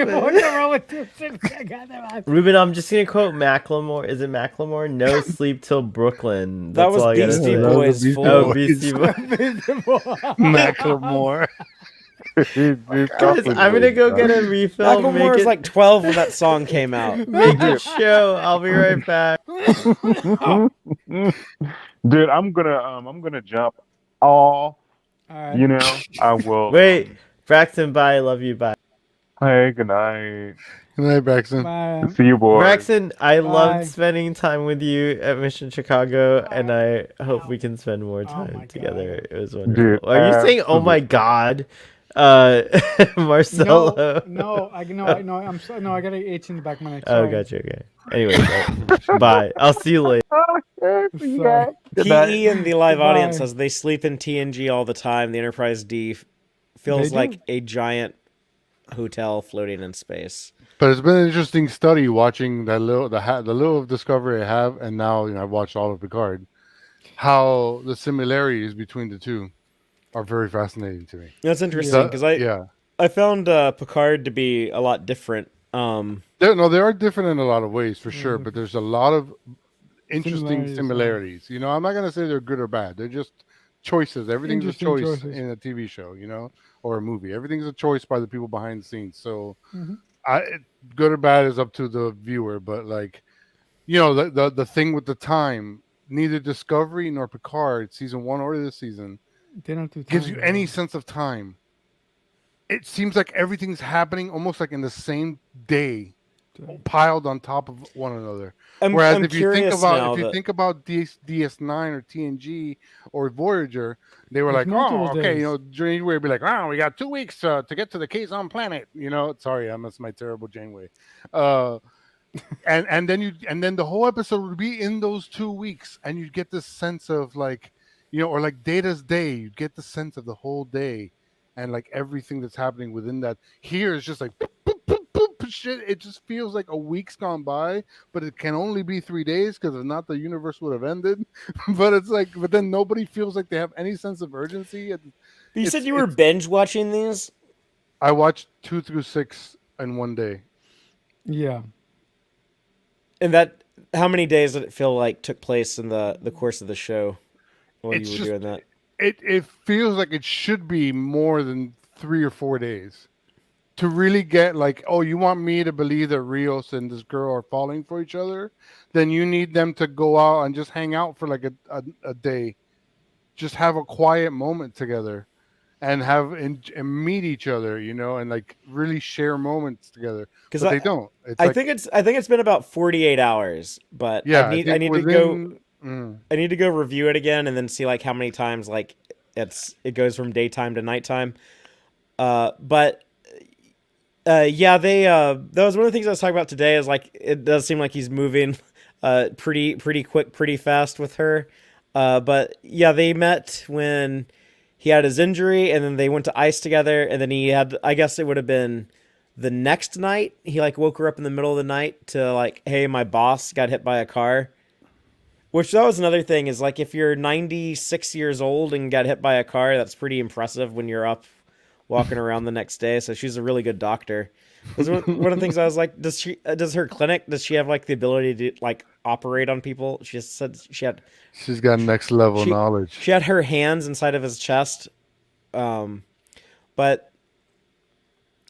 it. Ruben, I'm just gonna quote Macklemore. Is it Macklemore? No sleep till Brooklyn. That That's was all I gotta Beastie say. Boys Beastie full. Oh, Beastie Boys. Macklemore. Guys, I'm gonna go get a refill. Macklemore Make was it, like 12 when that song came out. make it show. I'll be right back. Dude, I'm gonna jump all. All right. You know, I will. Wait, Braxton, bye. Love you, bye. Hey, good night. Good night, Braxton. Bye. See you, boys. Braxton, I Bye. loved spending time with you at Mission Chicago, and I hope we can spend more Oh my time God. together. It was wonderful. Dude, Are you saying, "Oh my God," Marcelo? No, I know. I'm so, no, I got an itch in the back of my neck. Oh, Sorry. gotcha. Okay. Anyway, bye. I'll see you later. Sorry. PE in the live audience Goodbye. says they sleep in TNG all the time. The Enterprise D feels They like do. a giant hotel floating in space. But it's been an interesting study watching the little of Discovery I have, and now I've watched all of Picard. How the similarities between the two are very fascinating to me. That's interesting because I found Picard to be a lot different. They are different in a lot of ways for sure, but there's a lot of interesting similarities. I'm not gonna say they're good or bad. They're just choices. Everything's a Interesting choice choices. in a TV show, or a movie. Everything's a choice by the people behind the scenes. So, good or bad is up to the viewer. But the thing with the time, neither Discovery nor Picard, season 1 or this season, They don't do gives time, you though. any sense of time. It seems like everything's happening almost like in the same day, piled on top of one another. Whereas I'm if you think curious about now DS9 or TNG or Voyager, they were There's like, multiple oh, okay, days. Janeway would be like, oh, we got 2 weeks to get to the Kazon planet. Sorry, that's my terrible Janeway. And then the whole episode would be in those 2 weeks, and you'd get this sense of or like Data's day, you get the sense of the whole day and like everything that's happening within that. Here is just like boop, boop, boop, boop, shit. It just feels like a week's gone by, but it can only be 3 days because if not, the universe would have ended. but then nobody feels like they have any sense of urgency. You said you were binge watching these? I watched 2 through 6 in 1 day. Yeah. And that, how many days did it feel like took place in the course of the show while It's you were just- doing that? It feels like it should be more than 3 or 4 days to really get you want me to believe that Rios and this girl are falling for each other, then you need them to go out and just hang out for like a day, just have a quiet moment together and and meet each other, and like really share moments together. Because they don't. I think it's been about 48 hours, but Yeah, I need to go. I need to go review it again and then see like how many times like it goes from daytime to nighttime. That was one of the things I was talking about today. Is like it does seem like he's moving pretty quick, pretty fast with her. But yeah, they met when he had his injury, and then they went to ice together, and then he had, I guess it would have been the next night. He like woke her up in the middle of the night to like, hey, my boss got hit by a car. Which that was another thing is like if you're 96 years old and got hit by a car, that's pretty impressive when you're up walking around the next day. So she's a really good doctor. One of the things I was like, does her clinic, does she have like the ability to like operate on people? She said she's got next level knowledge. She had her hands inside of his chest. But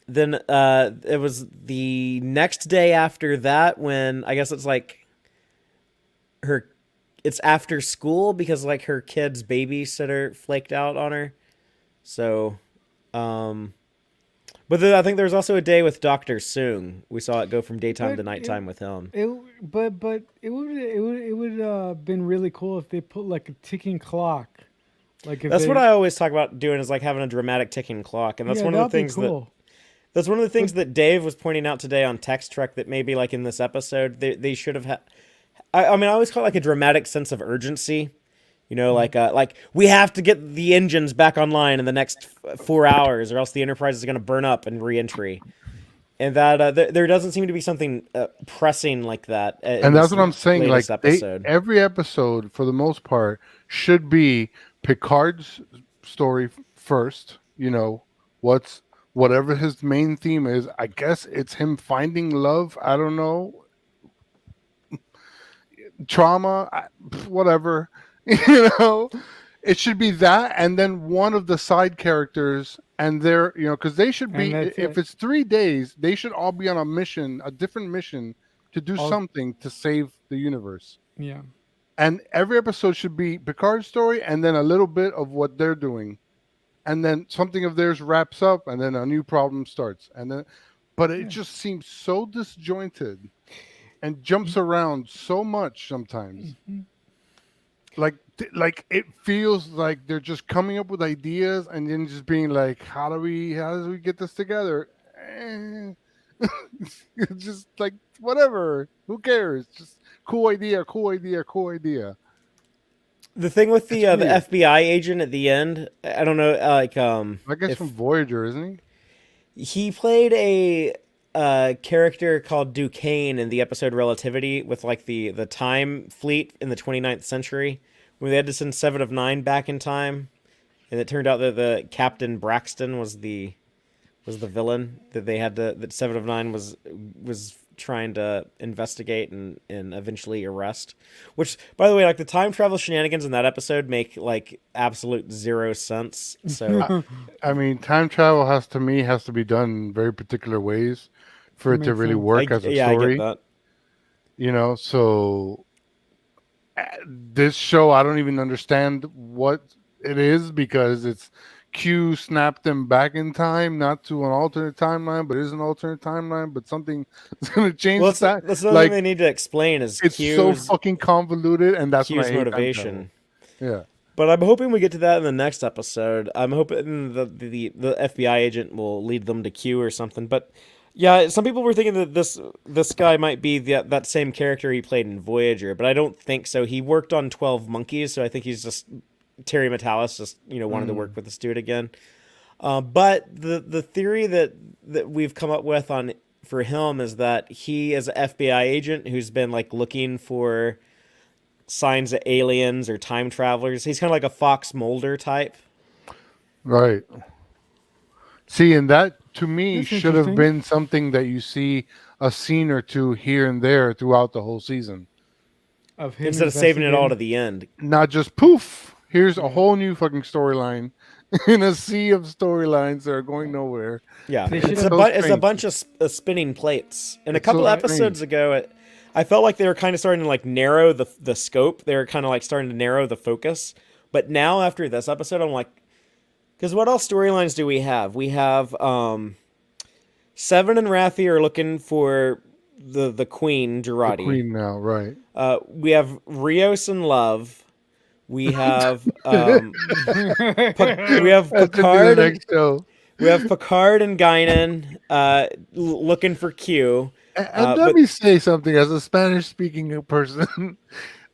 then it was the next day after that when I guess it's like it's after school because like her kid's babysitter flaked out on her. So, but then I think there's also a day with Dr. Soong. We saw it go from daytime to nighttime with him. But it would been really cool if they put like a ticking clock. Like That's what I always talk about doing is like having a dramatic ticking clock, and that's one of the things cool. That's one of the things that Dave was pointing out today on Text Trek, that maybe like in this episode they should have had. I mean, I always call it like a dramatic sense of urgency. You know, like we have to get the engines back online in the next 4 hours, or else the Enterprise is going to burn up in re-entry. And that there doesn't seem to be something pressing like that. And that's what I'm saying. Like every episode, for the most part, should be Picard's story first. You know, whatever his main theme is. I guess it's him finding love. I don't know. Trauma, whatever. You know, it should be that, and then one of the side characters, and they're, you know, because they should be, if it's 3 days, they should all be on a mission, a different mission, to do something to save the universe. Yeah. And every episode should be Picard's story, and then a little bit of what they're doing, and then something of theirs wraps up, and then a new problem starts, and then, but it just seems so disjointed, and jumps around so much sometimes. Like it feels like they're just coming up with ideas and then just being like, how do we get this together? It's just like, whatever, who cares? Just cool idea. The thing with the FBI agent at the end, I don't know, like I guess from Voyager, isn't he? He played a character called Duquesne in the episode Relativity, with like the time fleet in the 29th century, when they had to send 7 of 9 back in time, and it turned out that the Captain Braxton was the villain that they had to, that 7 of 9 was trying to investigate and eventually arrest. Which, by the way, like the time travel shenanigans in that episode make like absolute zero sense. So I mean, time travel has to be done in very particular ways for it to really work as a story. I get that. You know, so this show, I don't even understand what it is, because it's Q snapped them back in time, not to an alternate timeline, but it is an alternate timeline, but something is going to change that. That's another thing they need to explain is it's so fucking convoluted, and that's Q's motivation. Yeah. But I'm hoping we get to that in the next episode. I'm hoping the FBI agent will lead them to Q or something. But yeah, some people were thinking that this guy might be that same character he played in Voyager, but I don't think so. He worked on 12 Monkeys, so I think he's just Terry Metalis just wanted to work with this dude again. But the theory that we've come up with for him is that he is an FBI agent who's been like looking for signs of aliens or time travelers. He's kind of like a Fox Mulder type. Right. See, and that to me should have been something that you see a scene or two here and there throughout the whole season. Of him instead of saving it all to the end. Not just poof, here's a whole new fucking storyline in a sea of storylines that are going nowhere. Yeah, it's a bunch of spinning plates. And a couple episodes ago, I felt like they were kind of starting to like narrow the scope. They were kind of like starting to narrow the focus. But now after this episode, I'm like, because what else storylines do we have? We have Seven and Raffi are looking for the Queen, Jurati. The Queen now, right? We have Rios and Love. We have we have Picard. We have Picard and Guinan looking for Q. And let me say something as a Spanish-speaking person.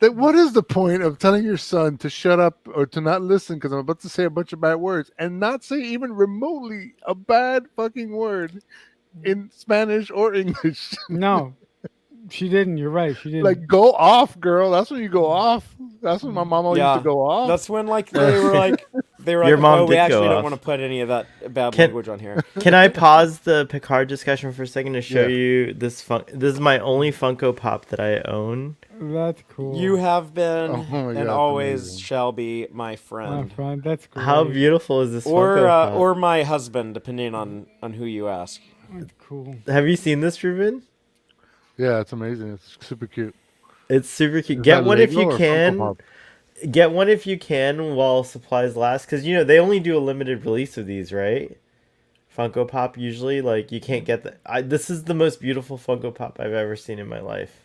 That what is the point of telling your son to shut up or to not listen because I'm about to say a bunch of bad words and not say even remotely a bad fucking word in Spanish or English? No, she didn't. You're right. She didn't. Like, go off, girl. That's when you go off. That's when my mama used to go off. That's when like they were like Your mom we did actually go don't off. want to put any of that bad language on here. Can I pause the Picard discussion for a second to show you this? This is my only Funko Pop that I own. That's cool. You have been and God, always amazing. shall be my friend. My friend, that's great. How beautiful is this Funko Pop? Or my husband, depending on who you ask. That's cool. Have you seen this, Ruben? Yeah, it's amazing. It's super cute. It's super cute. Is Get that one if Lego you or Funko can. Pop? Get one if you can while supplies last, because they only do a limited release of these, right? Funko Pop usually, like, you can't get this is the most beautiful Funko Pop I've ever seen in my life.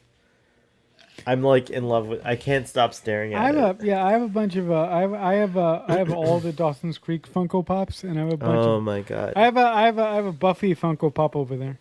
I'm like in love with. I can't stop staring I at have it. I have a bunch of I have all the Dawson's Creek Funko Pops, and I have a bunch Oh of my god. I have a Buffy Funko Pop over there.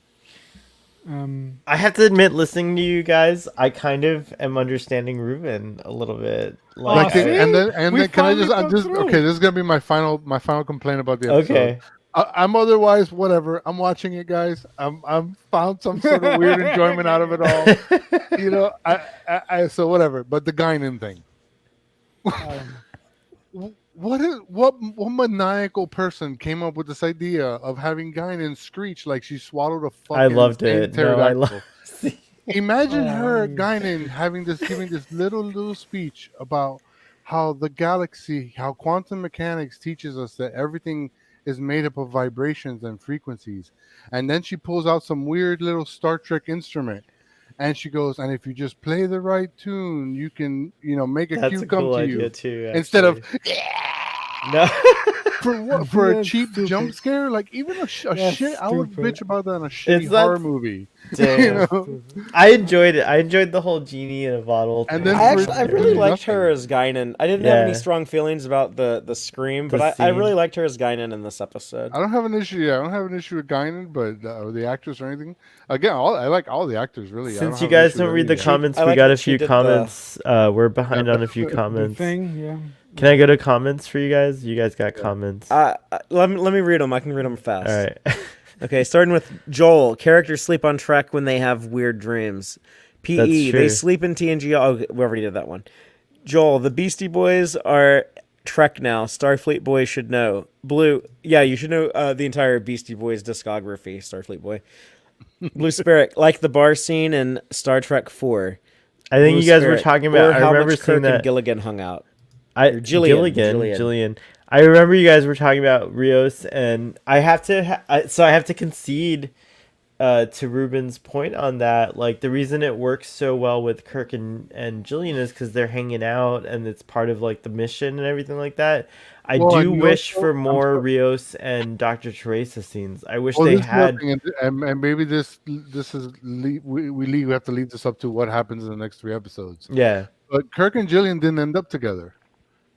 I have to admit, listening to you guys, I kind of am understanding Ruben a little bit. Like, Okay, and then we can I finally broke just through. okay? This is gonna be my final complaint about the episode. Okay. I'm otherwise whatever. I'm watching it, guys. I'm found some sort of weird enjoyment out of it all. You know, I so whatever. But the Guinan thing. What maniacal person came up with this idea of having Guinan screech like she swallowed a fucking I loved it. No, I pterodactyl? love. Imagine her Guinan giving this little speech about how the galaxy, how quantum mechanics teaches us that everything is made up of vibrations and frequencies. And then she pulls out some weird little Star Trek instrument and she goes, and if you just play the right tune, you can, make a That's cue a come cool to idea you. too. Instead of no. for what? For a That's cheap stupid. jump scare? Like even a That's shit, I would stupid. bitch about that in a shitty It's not- horror movie. Damn. I enjoyed it. I enjoyed the whole genie in a bottle. And thing. then I really liked her as Guinan. I didn't have any Yeah. strong feelings about the scream, but The I scene. really liked her as Guinan in this episode. I don't have an issue. Yeah, I don't have an issue with Guinan, but or the actress or anything. Again, I like all the actors really. I Since don't you have an guys issue don't with read the any of them. comments, I we like got that a she few did the- comments. We're behind on a few The comments. thing, yeah. Can I go to comments for you guys? You guys got comments. Let me read them. I can read them fast. All right. Okay, starting with Joel. Characters sleep on Trek when they have weird dreams. PE. That's They true. sleep in TNG. Oh, we already did that one. Joel. The Beastie Boys are Trek now. Starfleet Boy should know. Blue. Yeah, you should know the entire Beastie Boys discography. Starfleet Boy. Blue Spirit. Like the bar scene in Star Trek 4. I think Blue you guys were Spirit, talking or about. I how remember much seeing Kirk and that. Gilligan hung out. Jillian. Jillian. I remember you guys were talking about Rios, and I have to concede to Ruben's point on that. Like the reason it works so well with Kirk and Jillian is because they're hanging out, and it's part of like the mission and everything like that. I Well, do and you wish also- for I'm more sorry. Rios and Dr. Teresa scenes. I wish Well, they this is the other had. thing, and maybe this is we have to leave this up to what happens in the next 3 episodes. Yeah. But Kirk and Jillian didn't end up together.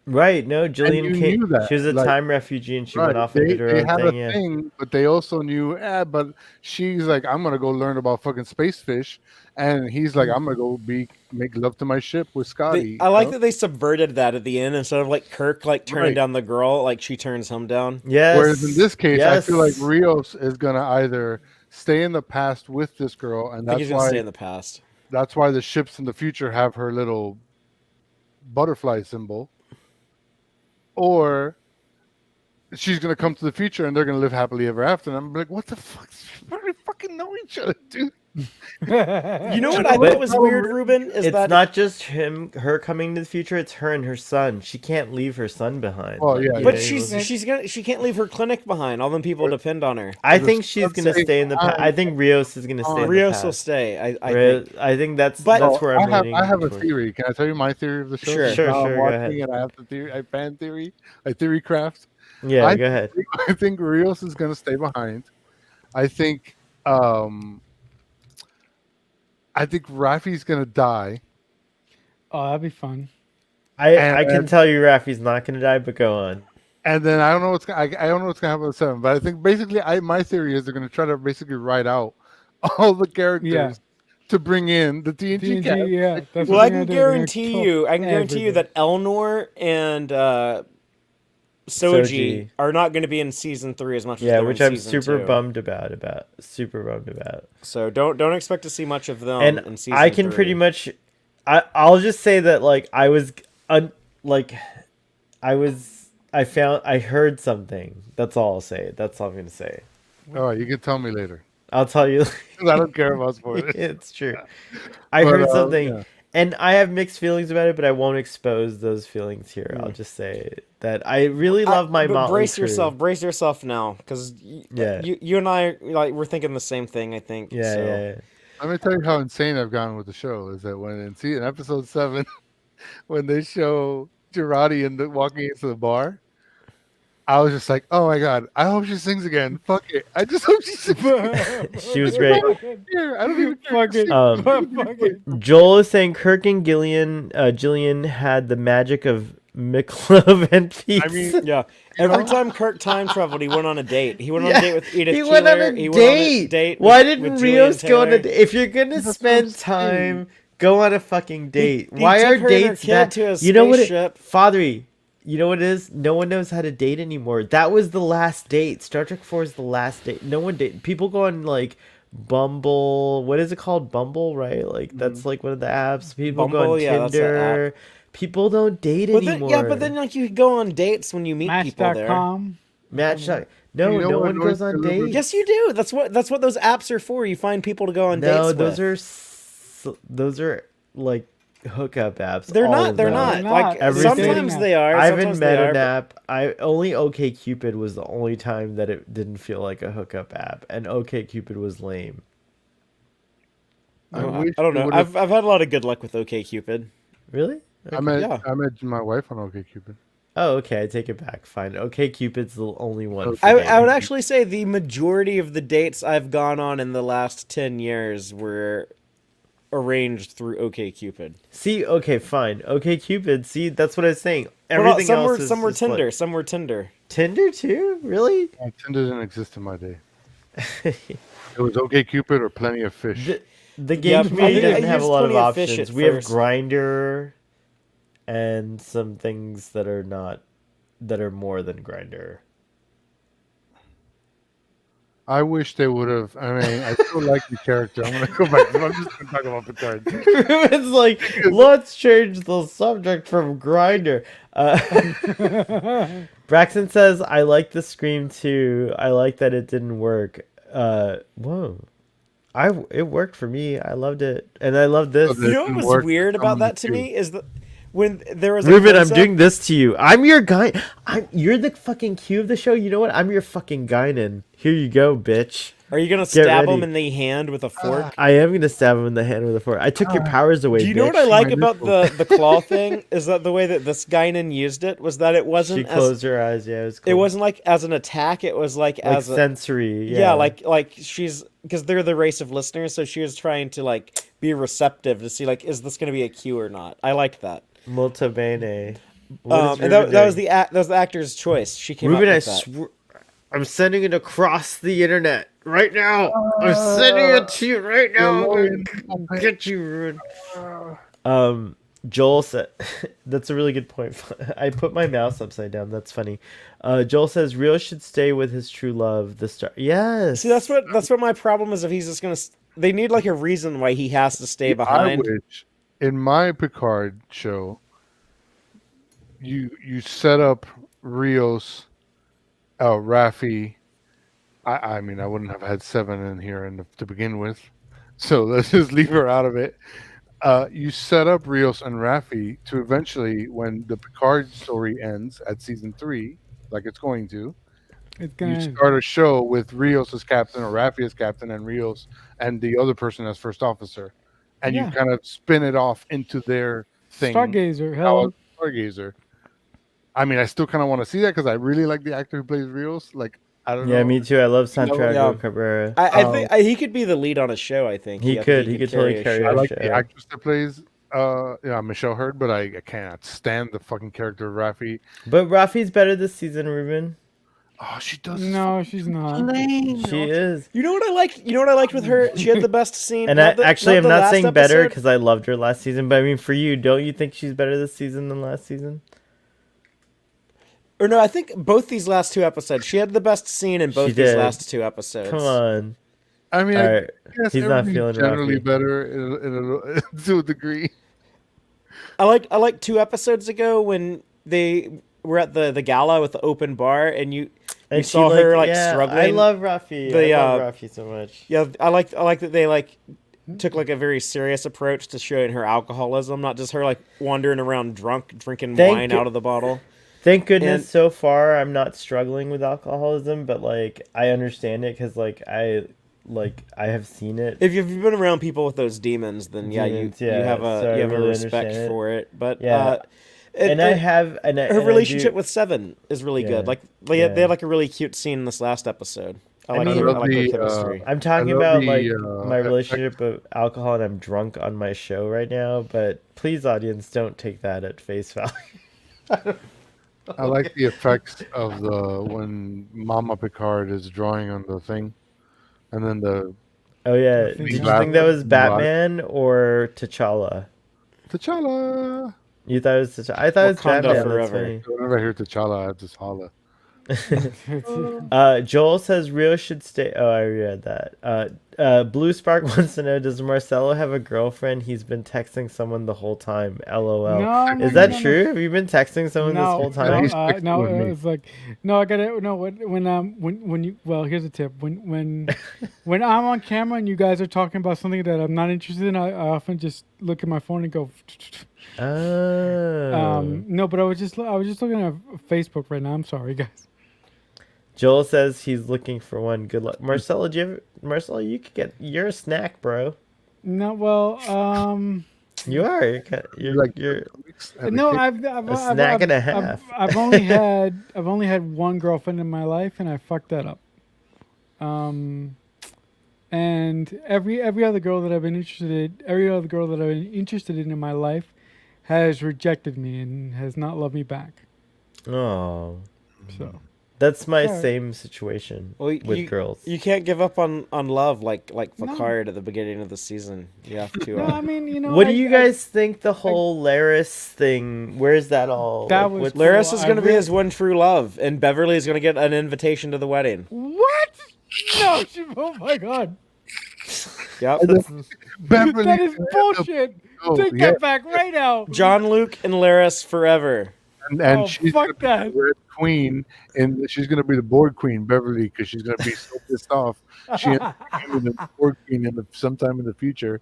Right. No, Jillian you came. knew that, She was a like- time refugee, and she went off they, and did her they own had thing. a Yeah. thing, but they also knew, but she's like, I'm gonna go learn about fucking space fish, and he's like, I'm gonna go make love to my ship with Scotty. I like that they subverted that at the end instead of like Kirk like turning Right. down the girl, like she turns him down. Yes. Whereas in this case, I feel like yes. Rios is gonna either stay in the past with this girl, and I think that's he's gonna why stay in the past. that's why the ships in the future have her little butterfly symbol, or she's gonna come to the future and they're gonna live happily ever after. And I'm like, what the fuck? How do they fucking know each other, dude? You know what I But- thought was weird, Ruben? Is It's that not just her coming to the future. It's her and her son. She can't leave her son behind. Oh, yeah, but yeah, she can't leave her clinic behind. All them people depend on her. I the think she's son's gonna saying, stay in the past. I think Rios is gonna stay in the Rios past. will stay. I Rios- think. I think that's But- that's where I'm I leaning have a towards. theory. Can I tell you my theory of the show? Sure. Sure, Now I'm sure, go watching ahead. it. I have the theory. I fan theory. I theory craft. Yeah, I go ahead. I think Rios is gonna stay behind. I think Rafi's gonna die. Oh, that'd be fun. I can and- tell you Rafi's not gonna die, but go on. And then I don't know what's I don't know what's gonna happen with 7, but I think basically my theory is they're gonna try to basically write out all the characters Yeah. to bring in the TNG cast. TNG, yeah. That's Well, what I they're can gonna do. They're gonna guarantee kill you. I can guarantee you everybody. that Elnor and Soji Soji. are not going to be in season 3 as much as Yeah, they're which in I'm season super 2. bummed about. Super bummed about. So don't expect to see much of them And in season I can 3. pretty much, I'll just say that like I was, I heard something. That's all I'll say. That's all I'm gonna say. All right, you can tell me later. I'll tell you. 'Cause I don't care about spoilers. It's true. I But, heard something, yeah. and I have mixed feelings about it, but I won't expose those feelings here. I'll just say that I really love my but Motley brace Crue. brace yourself now, because Yeah. you and I we're thinking the same thing. I think. Yeah, so. yeah. Let me tell you how insane I've gone with the show. Is that when in episode 7, when they show Girardi walking into the bar, I was just like, oh my god, I hope she sings again. Fuck it. I just hope she sings again. She was great. I don't care. I don't even care. Fuck it. Um, Fuck it. Joel is saying Kirk and Gillian had the magic of Michelob and peace. I mean, Yeah. Every time Kirk time traveled, he went on a date. He went on a date with Edith he Keeler. went on a He date. went on a date Why with didn't Julian Rios go on a Taylor. date? If you're gonna That's spend what I'm saying. time, go on a fucking date. He Why took are her and her dates kid that? to a You know what, spaceship. Fathery? You know what it is? No one knows how to date anymore. That was the last date. Star Trek 4 is the last date. No one date. People go on like Bumble. What is it called? Bumble, right? Like that's like one of the apps. People go Bumble, on yeah, that's the Tinder. People don't date But then, anymore. yeah, but then like you could go on dates when you meet people there. Match.com. Match. No, You know no what one goes annoys me a on little bit? dates. Yes, you do. That's what those apps are for. You find people to go on No, dates those are like hookup apps. They're all not. of They're them. not. They're Like not. Everything- sometimes they are. I sometimes haven't they met are, an but- app. Only OkCupid was the only time that it didn't feel like a hookup app, and OkCupid was lame. I wish don't they know. would've- I've had a lot of good luck with OkCupid. Really? I met Yeah. my wife on OkCupid. Oh, okay. I take it back. Fine. OkCupid's the only one. for I dating. would actually say the majority of the dates I've gone on in the last 10 years were arranged through OkCupid. See. Okay. Fine. OkCupid. See, that's what I was saying. Well, Everything some else were is some were just like- Tinder. Some were Tinder. Tinder too. Really? Tinder didn't exist in my day. It was OkCupid or Plenty of Fish. The Yeah, game I community used- doesn't I have a used lot of Plenty of Fish options. at We have first. Grinder, and some things that are not that are more than Grinder. I wish they would have. I mean, I still like the character. I'm gonna go back. I'm just gonna talk about Picard. It's like, let's change the subject from Grinder. Braxton says, I like the Scream too. I like that it didn't work. Whoa. It worked for me. I loved it. And I love this. Oh, You know what didn't was work for weird about someone that to too. me is that when there was a Ruben, I'm close-up- doing this to you. I'm your guy. You're the fucking Q of the show. You know what? I'm your fucking Guinan. Here you go, bitch. Are you gonna Get stab him ready. in the hand with a fork? I am gonna stab him in the hand with a fork. I took your powers away. Do you know bitch. what I like My about the claw thing? Is that the way that this Guinan used it was that it She wasn't closed as her eyes. Yeah, it was. it Cool. wasn't like as an attack. It was like like as a sensory. yeah, like she's because they're the race of listeners, so she was trying to like be receptive to see like is this going to be a cue or not. I liked that. Molto bene. What is And Ruben that was doing? that was the actor's choice. She came Ruben, up I with that. I'm sending it across the internet right now. I'm sending it to you right now. I'm gonna get you, Ruben. Joel said, that's a really good point. I put my mouse upside down. That's funny. Joel says Rio should stay with his true love, the star. Yes. See, that's what my problem is. If he's just gonna, they need like a reason why he has to stay I behind. wish in my Picard show, you set up Rios, Raffi. I mean, I wouldn't have had 7 in here to begin with, so let's just leave her out of it. You set up Rios and Raffi to eventually, when the Picard story ends at season 3, like it's going to, It's you gonna. start a show with Rios as captain or Raffi as captain and Rios and the other person as first officer, and Yeah. you kind of spin it off into their thing. Stargazer. How Hello. Stargazer. I mean, I still kind of want to see that because I really like the actor who plays Rios. Like, I don't know. Yeah, me too. I love Santiago Yeah. Cabrera. I think he could be the lead on a show. I think He I could. think He could totally a carry show. I a like show. the actress that plays Michelle Hurd, but I cannot stand the fucking character of Raffi. But Rafi's better this season, Ruben. Oh, she does. No, she's not. She is. You know what I liked? You know what I liked with her? She had the best scene. And not the- actually, I'm the not last saying better episode. because I loved her last season. But I mean, for you, don't you think she's better this season than last season? Or no, I think both these last 2 episodes. She had the best scene in both She these did. last 2 episodes. Come on. I mean, All I right. guess He's not everybody's feeling generally Raffi. better to a degree. I liked 2 episodes ago when they were at the gala with the open bar and you And she, saw her like yeah, struggling. I love Rafi. The, I love Rafi so much. Yeah, I like that they like took like a very serious approach to showing her alcoholism, not just her like wandering around drunk drinking Thank wine you. out of the bottle. Thank goodness And- so far I'm not struggling with alcoholism, but like I understand it because I have seen it. If you've been around people with those demons, then Demons, you yeah, have so I a really respect understand it. for it. But Yeah. And I have and I, her and I relationship do- with Seven is really Yeah. good. Like they Yeah. had like a really cute scene in this last episode. I like mean- their, I I love like their the, chemistry. I'm talking love about the, like my relationship with alcohol, and I'm drunk on my show right now. But please, audience, don't take that at face value. I like the effects of the when Mama Picard is drawing on the thing, and then the Oh yeah, think did you so. think that was Right. Batman or T'Challa? T'Challa. You thought it was T'Challa? I thought it was Wakanda Batman. forever. That's funny. Whenever I hear T'Challa, I just holla. Joel says Rio should stay. Oh, I read that. Blue Spark wants to know: does Marcelo have a girlfriend? He's been texting someone the whole time. LOL. No, Is that true? Have you been texting someone this No, whole time? He's texting no, with me. it's like no. I got it. No, when you well, here's a tip. When I'm on camera and you guys are talking about something that I'm not interested in, I often just look at my phone and go. Oh. No, but I was just looking at Facebook right now. I'm sorry, guys. Joel says he's looking for one. Good luck, Marcelo. Marcelo? You could get. You're a snack, bro. No, well, You are. You're no, I've I've a snack and a half. I've only had one girlfriend in my life, and I fucked that up. And every other girl that I've been interested in my life has rejected me and has not loved me back. Oh, So that's my Sorry. same situation Well, with girls. You can't give up on love like No. Picard at the beginning of the season. You have to. no, I mean, you know, What I- do you I- guys think the whole Laris thing? Where's that all? That was what's- Laris Well, is I going to be really- his one true love, and Beverly is going to get an invitation to the wedding. What? No, oh my god, Yep. Beverly. that is bullshit. Oh, Take yeah. that back right now. John Luke and Laris forever. And Oh, she's fuck gonna be that. the Red Queen, and she's gonna be the Board Queen, Beverly, because she's gonna be so pissed off. She ends up becoming the Board Queen sometime in the future.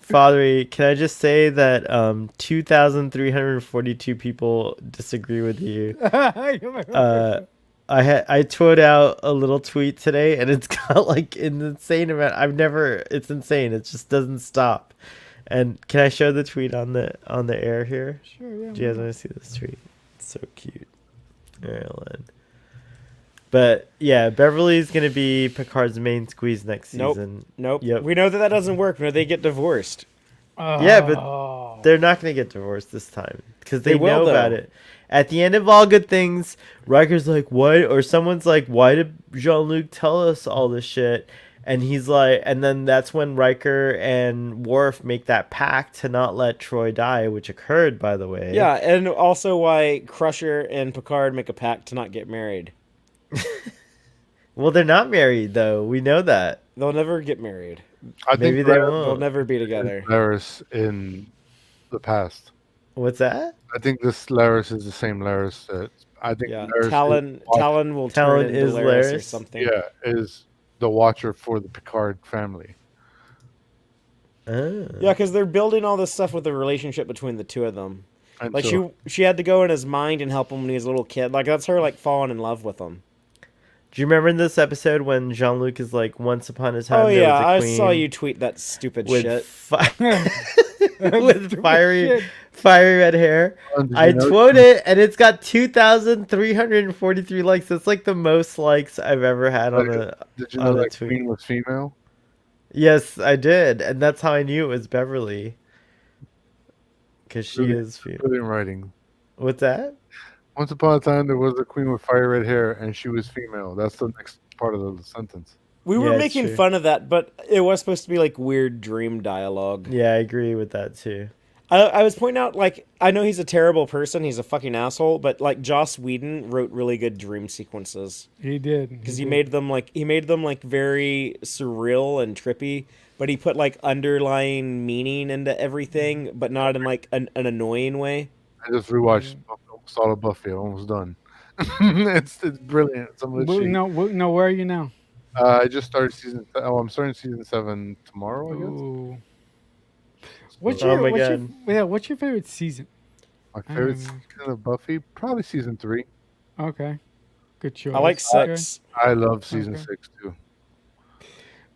Fathery, can I just say that 2,342 people disagree with you? I tweeted out a little tweet today, and it's got like an insane amount. It's insane. It just doesn't stop. And can I show the tweet on the air here? Sure, yeah. Do you guys want to see this tweet? It's so cute. All right, hold on. But yeah, Beverly's gonna be Picard's main squeeze next Nope. season. Nope. Yep. We know that doesn't work. No, they get divorced. Yeah, but Oh. they're not going to get divorced this time because they They will, know about though. it. At the end of all good things, Riker's like, "What?" Or someone's like, "Why did Jean-Luc tell us all this shit?" And he's like, and then that's when Riker and Worf make that pact to not let Troy die, which occurred, by the way. Yeah, and also why Crusher and Picard make a pact to not get married. Well, they're not married though. We know that. They'll never get married. I Maybe think they Laris They'll won't. never be together. Laris in the past. What's that? I think this Laris is the same Laris that I think Yeah, Laris Talon will Talon turn into is Laris or Laris? something. is the Watcher for the Picard family. Oh. Yeah, because they're building all this stuff with the relationship between the two of them. And Like so, she had to go in his mind and help him when he was a little kid. Like that's her like falling in love with him. Do you remember in this episode when Jean-Luc is like, "Once upon a time, Oh there yeah, was a I queen saw you tweet that stupid with shit. with fiery shit. red hair." Did you I know- quote it, and it's got 2,343 likes. That's like the most likes I've ever had on a. Did you on know a that tweet. Queen was female? Yes, I did, and that's how I knew it was Beverly. Because she Really? is female. Put it in writing. What's that? Once upon a time, there was a queen with fire red hair, and she was female. That's the next part of the sentence. We were Yeah, it's making true. fun of that, but it was supposed to be like weird dream dialogue. Yeah, I agree with that too. I was pointing out, like, I know he's a terrible person, he's a fucking asshole, but like Joss Whedon wrote really good dream sequences He did. because he made them like very surreal and trippy, but he put like underlying meaning into everything, but not in like an annoying way. I just rewatched almost all of Buffy. I'm almost done. it's brilliant. Some of the shit. No, where are you now? I just started season. I'm starting season 7 tomorrow. I guess. Ooh. What's Oh your my what's God. what's your favorite season? My favorite Mm. season of Buffy, probably season 3. Okay, good choice. I like Okay. 6. I love season Okay. 6 too.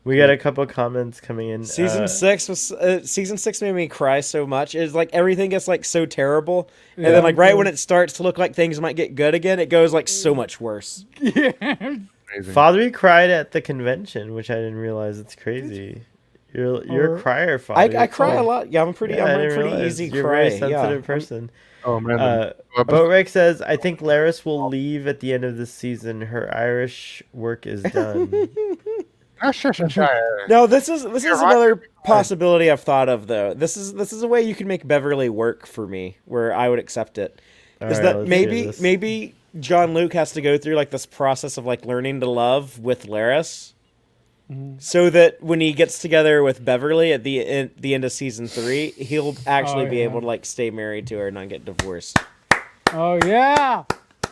We got a couple comments coming in. Season 6 was season 6 made me cry so much. It's like everything gets like so terrible, and then like right when it starts to look like things might get good again, it goes like so much worse. Yeah. Amazing. Father cried at the convention, which I didn't realize. It's crazy. You're a crier, Father. I cry a lot. Yeah, I'm a pretty I didn't pretty realize. easy You're cry. a very sensitive yeah. person. Oh man. Boatrick says, I think Laris will leave at the end of the season. Her Irish work is done. No, this is another possibility I've thought of though. This is a way you can make Beverly work for me, where I would accept it. Is Alright, that let's hear this. maybe John Luke has to go through like this process of like learning to love with Laris, so that when he gets together with Beverly at the end of season 3, he'll actually be able to like stay married to her and not get divorced. Oh yeah,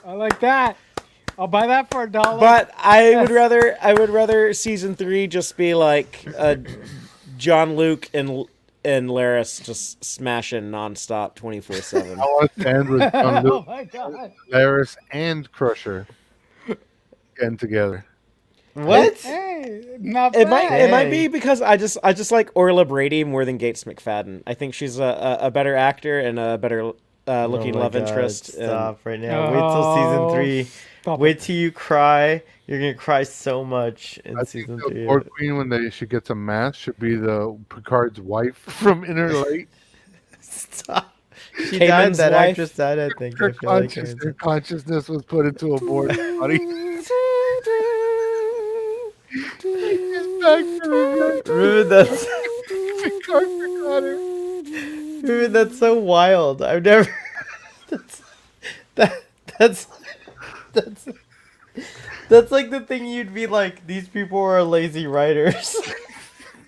I like that. I'll buy that for $1. But I would rather season 3 just be like John Luke and Laris just smashing nonstop 24/7. I want to end with John Oh Luke, my god. Laris, and Crusher getting together. What? Hey, not It bad. might be because I just like Orla Brady more than Gates McFadden. I think she's a better actor and a better looking Oh my love God, interest. Stop right now. Wait till season 3. Stop Wait till you cry. You're gonna cry so much in I think season the 3. Borg Queen, when she gets a mask, should be the Picard's wife from Inner Light. Stop. She Cayman's died. That wife. actress died. I think. Her I feel like it was- consciousness was put into a Borg body. Ruben, that's Ruben, that's so wild. I've never. That's that's like the thing you'd be like. These people are lazy writers.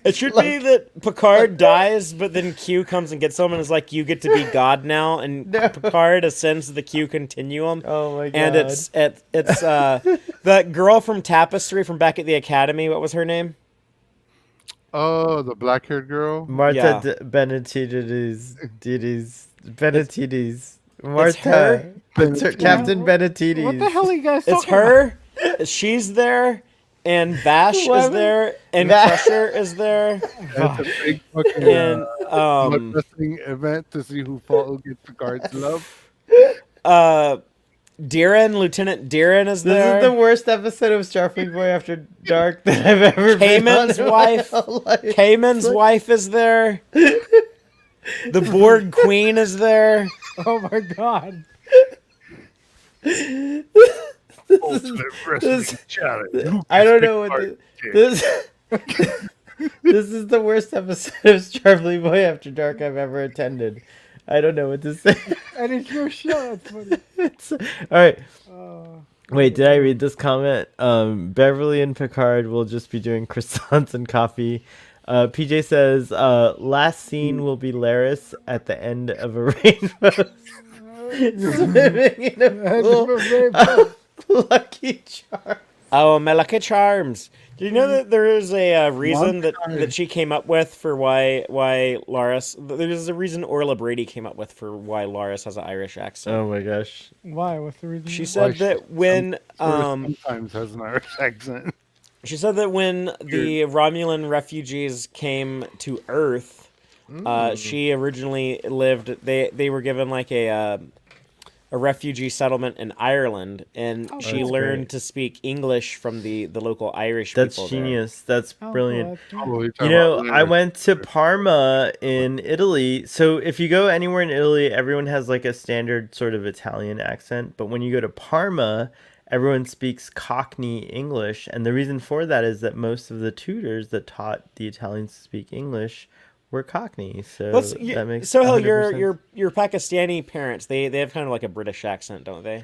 It should be that Picard dies, but then Q comes and gets him and is like, "You get to be God now," and No. Picard ascends the Q continuum. Oh my god. And it's that girl from Tapestry from back at the Academy. What was her name? Oh, the black-haired girl. Martha Yeah. Benedictis. Martha. her? It's her, Captain Benedictis. What the hell are you guys It's talking about? her. She's there, and Vash is Whoever- there, and Vash. Crusher is there, That's a big fucking and blood wrestling event to see who gets Picard's love. Lieutenant Deeren is This there. is the worst episode of Starfleet Boy After Dark that I've ever Cayman's been on in my wife. whole life. Cayman's wife is there. The Borg Queen is there. Oh my god. Ultimate wrestling challenge. Who I don't gets know what Picard's dick? this. This is the worst episode of Starfleet Boy After Dark I've ever attended. I don't know what to say. And it's your show. That's funny. All right. Oh. Wait, did I read this comment? Beverly and Picard will just be doing croissants and coffee. PJ says, last scene will be Laris at the end of a rainbow. Swimming in a pool. Lucky Charm. Oh, Melaka Charms. Do you know that there is a reason that she came up with for why Laris? There's a reason Orla Brady came up with for why Laris has an Irish accent. Oh my gosh. Why? What's the reason? She said that when sometimes has an Irish accent. She said that when the Romulan refugees came to Earth, she originally lived. They were given like a refugee settlement in Ireland, and she that's learned great. to speak English from the local Irish That's people there. genius. That's Oh, brilliant. well, You know, I went to Parma in Italy. So if you go anywhere in Italy, everyone has like a standard sort of Italian accent. But when you go to Parma, everyone speaks Cockney English. And the reason for that is that most of the tutors that taught the Italians to speak English were Cockney. So that makes so hell, 100% your Pakistani parents, they have kind of like a British accent, don't they?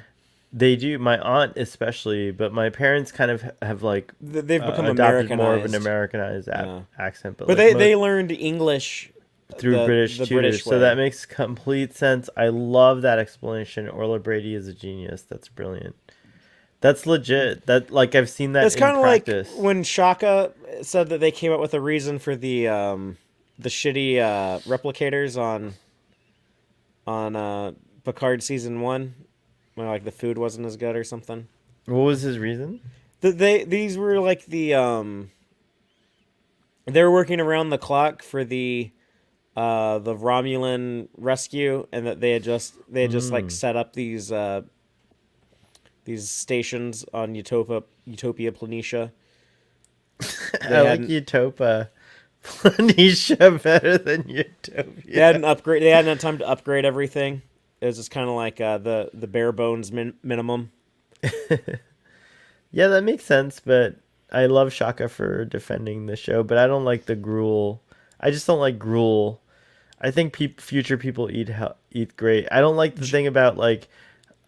They do. My aunt especially, but my parents kind of have like They've become adopted more of an Americanized. Americanized Yeah. accent. But like they learned English through British the tutors, British so way. that makes complete sense. I love that explanation. Orla Brady is a genius. That's brilliant. That's legit. That like I've seen that. It's in kind of like practice. when Shaka said that they came up with a reason for the shitty replicators on Picard season 1, when like the food wasn't as good or something. What was his reason? These were like the they're working around the clock for the Romulan rescue, and that they had just like set up these stations on Utopia Planitia. I like Utopia Planitia better than Utopia. They hadn't had time to upgrade everything. It was just kind of like the bare bones minimum. Yeah, that makes sense, but I love Shaka for defending the show, but I don't like the gruel. I just don't like gruel. I think future people eat great. I don't like the thing about like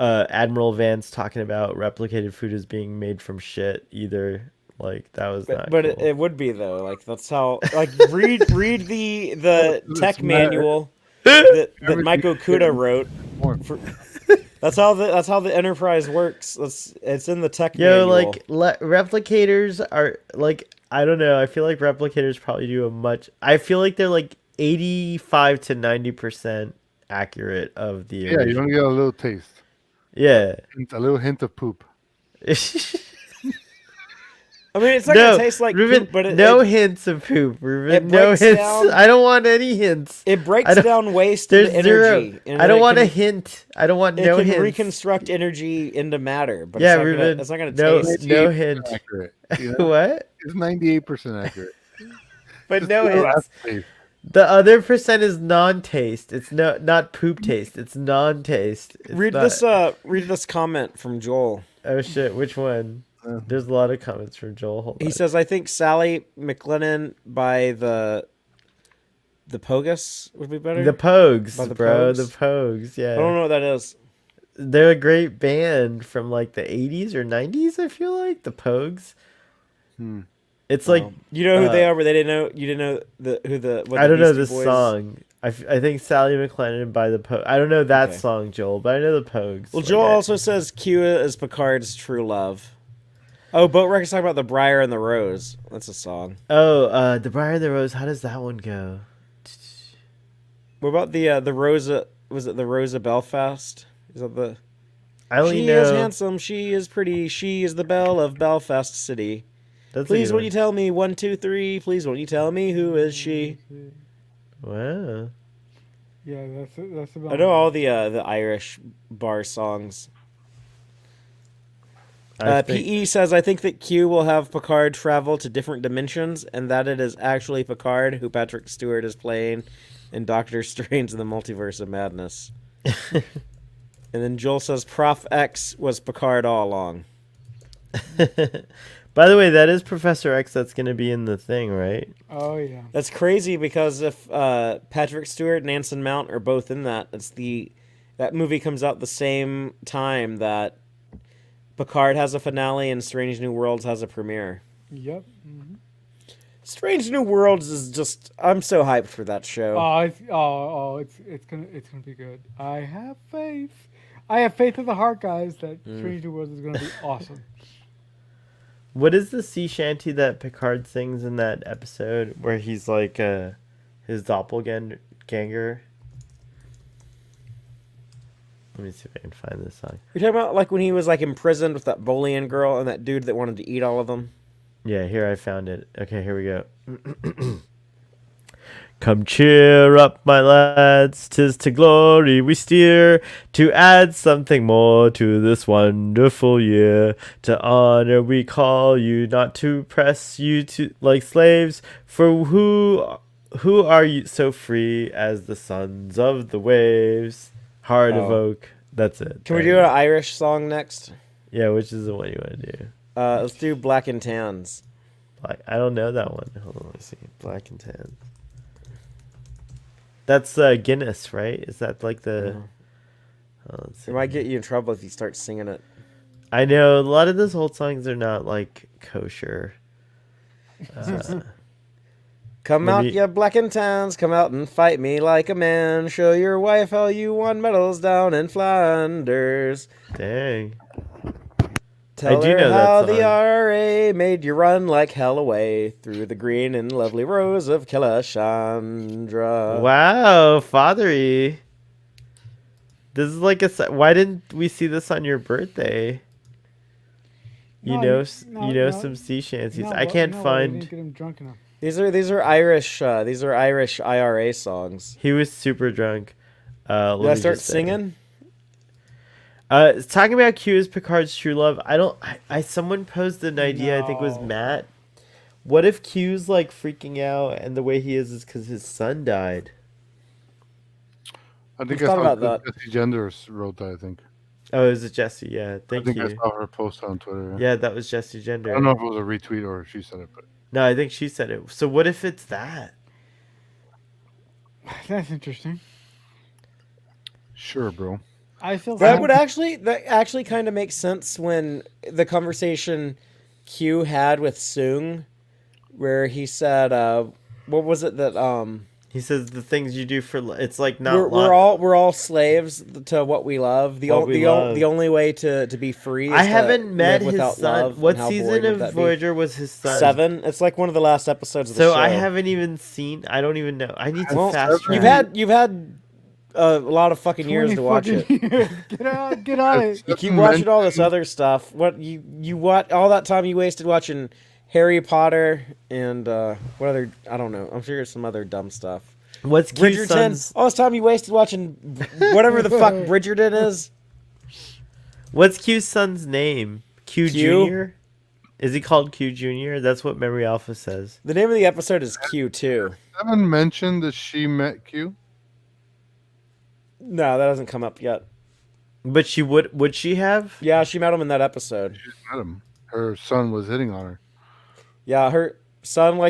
Admiral Vance talking about replicated food as being made from shit either. Like that was not But cool. it would be though. Like that's how. Like read the tech manual that Mike Okuda wrote. That's how the Enterprise works. It's in the tech manual. Like replicators are like, I don't know. I feel like replicators probably do I feel like they're like 85 to 90% accurate of the Yeah, you only get a little taste. Yeah. A little hint of poop. I mean, it's not gonna taste like Ruben, poop, but no hints of poop, Ruben. No hints. I don't want any hints. It breaks down waste There's into energy. Zero. I don't want a hint. I don't want no hints. It can reconstruct energy into matter, but yeah, it's not gonna taste. No hint. Accurate. You know? What? It's 98% accurate. But no hints. The other percent is non-taste. It's not poop taste. It's non-taste. Read this comment from Joel. Oh shit! Which one? There's a lot of comments from Joel. He says, "I think Sally McLennan by the Pogus would be better." The Pogues, by the bro. Pogues? The Pogues. Yeah. I don't know what that is. They're a great band from like the 80s or 90s. I feel like the Pogues. It's like you know who they are, but they didn't know. You didn't know what I don't know Beastie this Boys... song. I think Sally McLennan by the Pogues. I don't know that song, Joel, but I know the Pogues. Well, Joel also says Q is Picard's true love. Oh, Boat Wreck is talking about The Briar and the Rose. That's a song. Oh, The Briar and the Rose. How does that one go? What about the Rosa? Was it the Rosa Belfast? Is that the? I only she know. is handsome. She is pretty. She is the belle of Belfast City. That's Please, won't you tell me 1, 2, 3? Please, won't you tell me who is she? Wow. Yeah, that's about. I know all the Irish bar songs. PE says, I think that Q will have Picard travel to different dimensions, and that it is actually Picard who Patrick Stewart is playing in Doctor Strange in the Multiverse of Madness. And then Joel says, Prof X was Picard all along. By the way, that is Professor X that's going to be in the thing, right? Oh, yeah. That's crazy because if Patrick Stewart and Anson Mount are both in that, that movie comes out the same time that Picard has a finale and Strange New Worlds has a premiere. Yep. Mm-hmm. Strange New Worlds is just, I'm so hyped for that show. It's gonna be good. I have faith. I have faith in the heart, guys, that Strange New Worlds is gonna be awesome. What is the sea shanty that Picard sings in that episode where he's like his doppelganger? Let me see if I can find this song. You're talking about like when he was like imprisoned with that Bolian girl and that dude that wanted to eat all of them? Yeah, here I found it. Okay, here we go. Come cheer up, my lads, 'tis to glory we steer, to add something more to this wonderful year. To honor we call you, not to press you to like slaves, for who are you so free as the sons of the waves? Heart of oak. That's it. Can we do an Irish song next? Yeah, which is the one you want to do? Let's do Black and Tans. I don't know that one. Hold on, let's see. Black and Tans. That's Guinness, right? Is that like the... It might get you in trouble if you start singing it. I know, a lot of those old songs are not, like, kosher. Come out, you Black and Tans, come out and fight me like a man. Show your wife how you won medals down in Flanders. Dang. Tell her how the RA made you run like hell away through the green and lovely rose of Kilashandra. Wow, fathery. This is like why didn't we see this on your birthday? You know some sea shanties. I can't find. Didn't get him drunk enough. These are Irish IRA songs. He was super drunk. Let Did I me start just say. singing? Talking about Q as Picard's true love. Someone posed an idea. I think it was No. Matt. What if Q's like freaking out and the way he is because his son died? I think We've thought about that. Jesse Genders wrote that. I think. Oh, is it Jesse? Yeah, I thank think I you. saw her post on Twitter. Yeah, that was Jesse I Gender. don't know if it was a retweet or she said it, but No, I think she said it. So what if it's that? That's interesting. sure, bro. I feel That sad. would actually kind of make sense when the conversation Q had with Soong, where he said, what was it that He says the things you do for it's like not. we're all slaves to what we love. The What we love. the only way to be free. Is I to haven't met live his without son. love. What And how season void would of that be? Voyager was his son? 7. It's like one of the last episodes of the So show. I haven't even seen. I don't even know. I need to Well, fast track. you've had a lot of fucking years to watch it. Get on it. You keep watching all this other stuff. What you watch all that time you wasted watching Harry Potter and what other? I don't know. I'm sure there's some other dumb stuff. What's Q's Bridgerton. son's? All this time you wasted watching whatever the fuck Bridgerton is. What's Q's son's name? Q, Q? Junior. Is he called Q Junior? That's what Memory Alpha says. The name of the episode is Q2. Haven't mentioned that she met Q. No, that hasn't come up yet. But she would she have? Yeah, she met him in that episode. Met him. Her son was hitting on her. Yeah, her son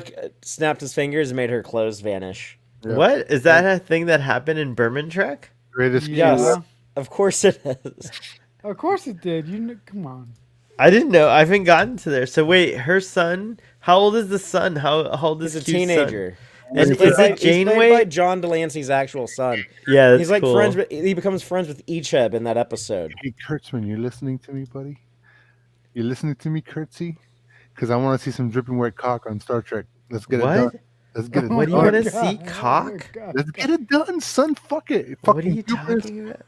snapped his fingers and made her clothes vanish. Yeah. What is that a thing that happened in Berman Trek? Greatest Yes, Q. of course it is. Of course it did. Come on. I didn't know. I haven't gotten to there. So wait, her son. How old is the son? How old is He's a Q's son? teenager. And He's is played by- it he's played by Janeway? John Delancey's actual son. Yeah, that's He's like cool. friends. He becomes friends with Icheb in that episode. Hey, Kurtzman, you listening to me, buddy? You listening to me, Kurtzy? Because I want to see some dripping wet cock on Star Trek. Let's get it What? done. Let's get it What do you done. want to see? Cock? Let's get it done, son. Fuck it. What are Fucking you do this. talking about?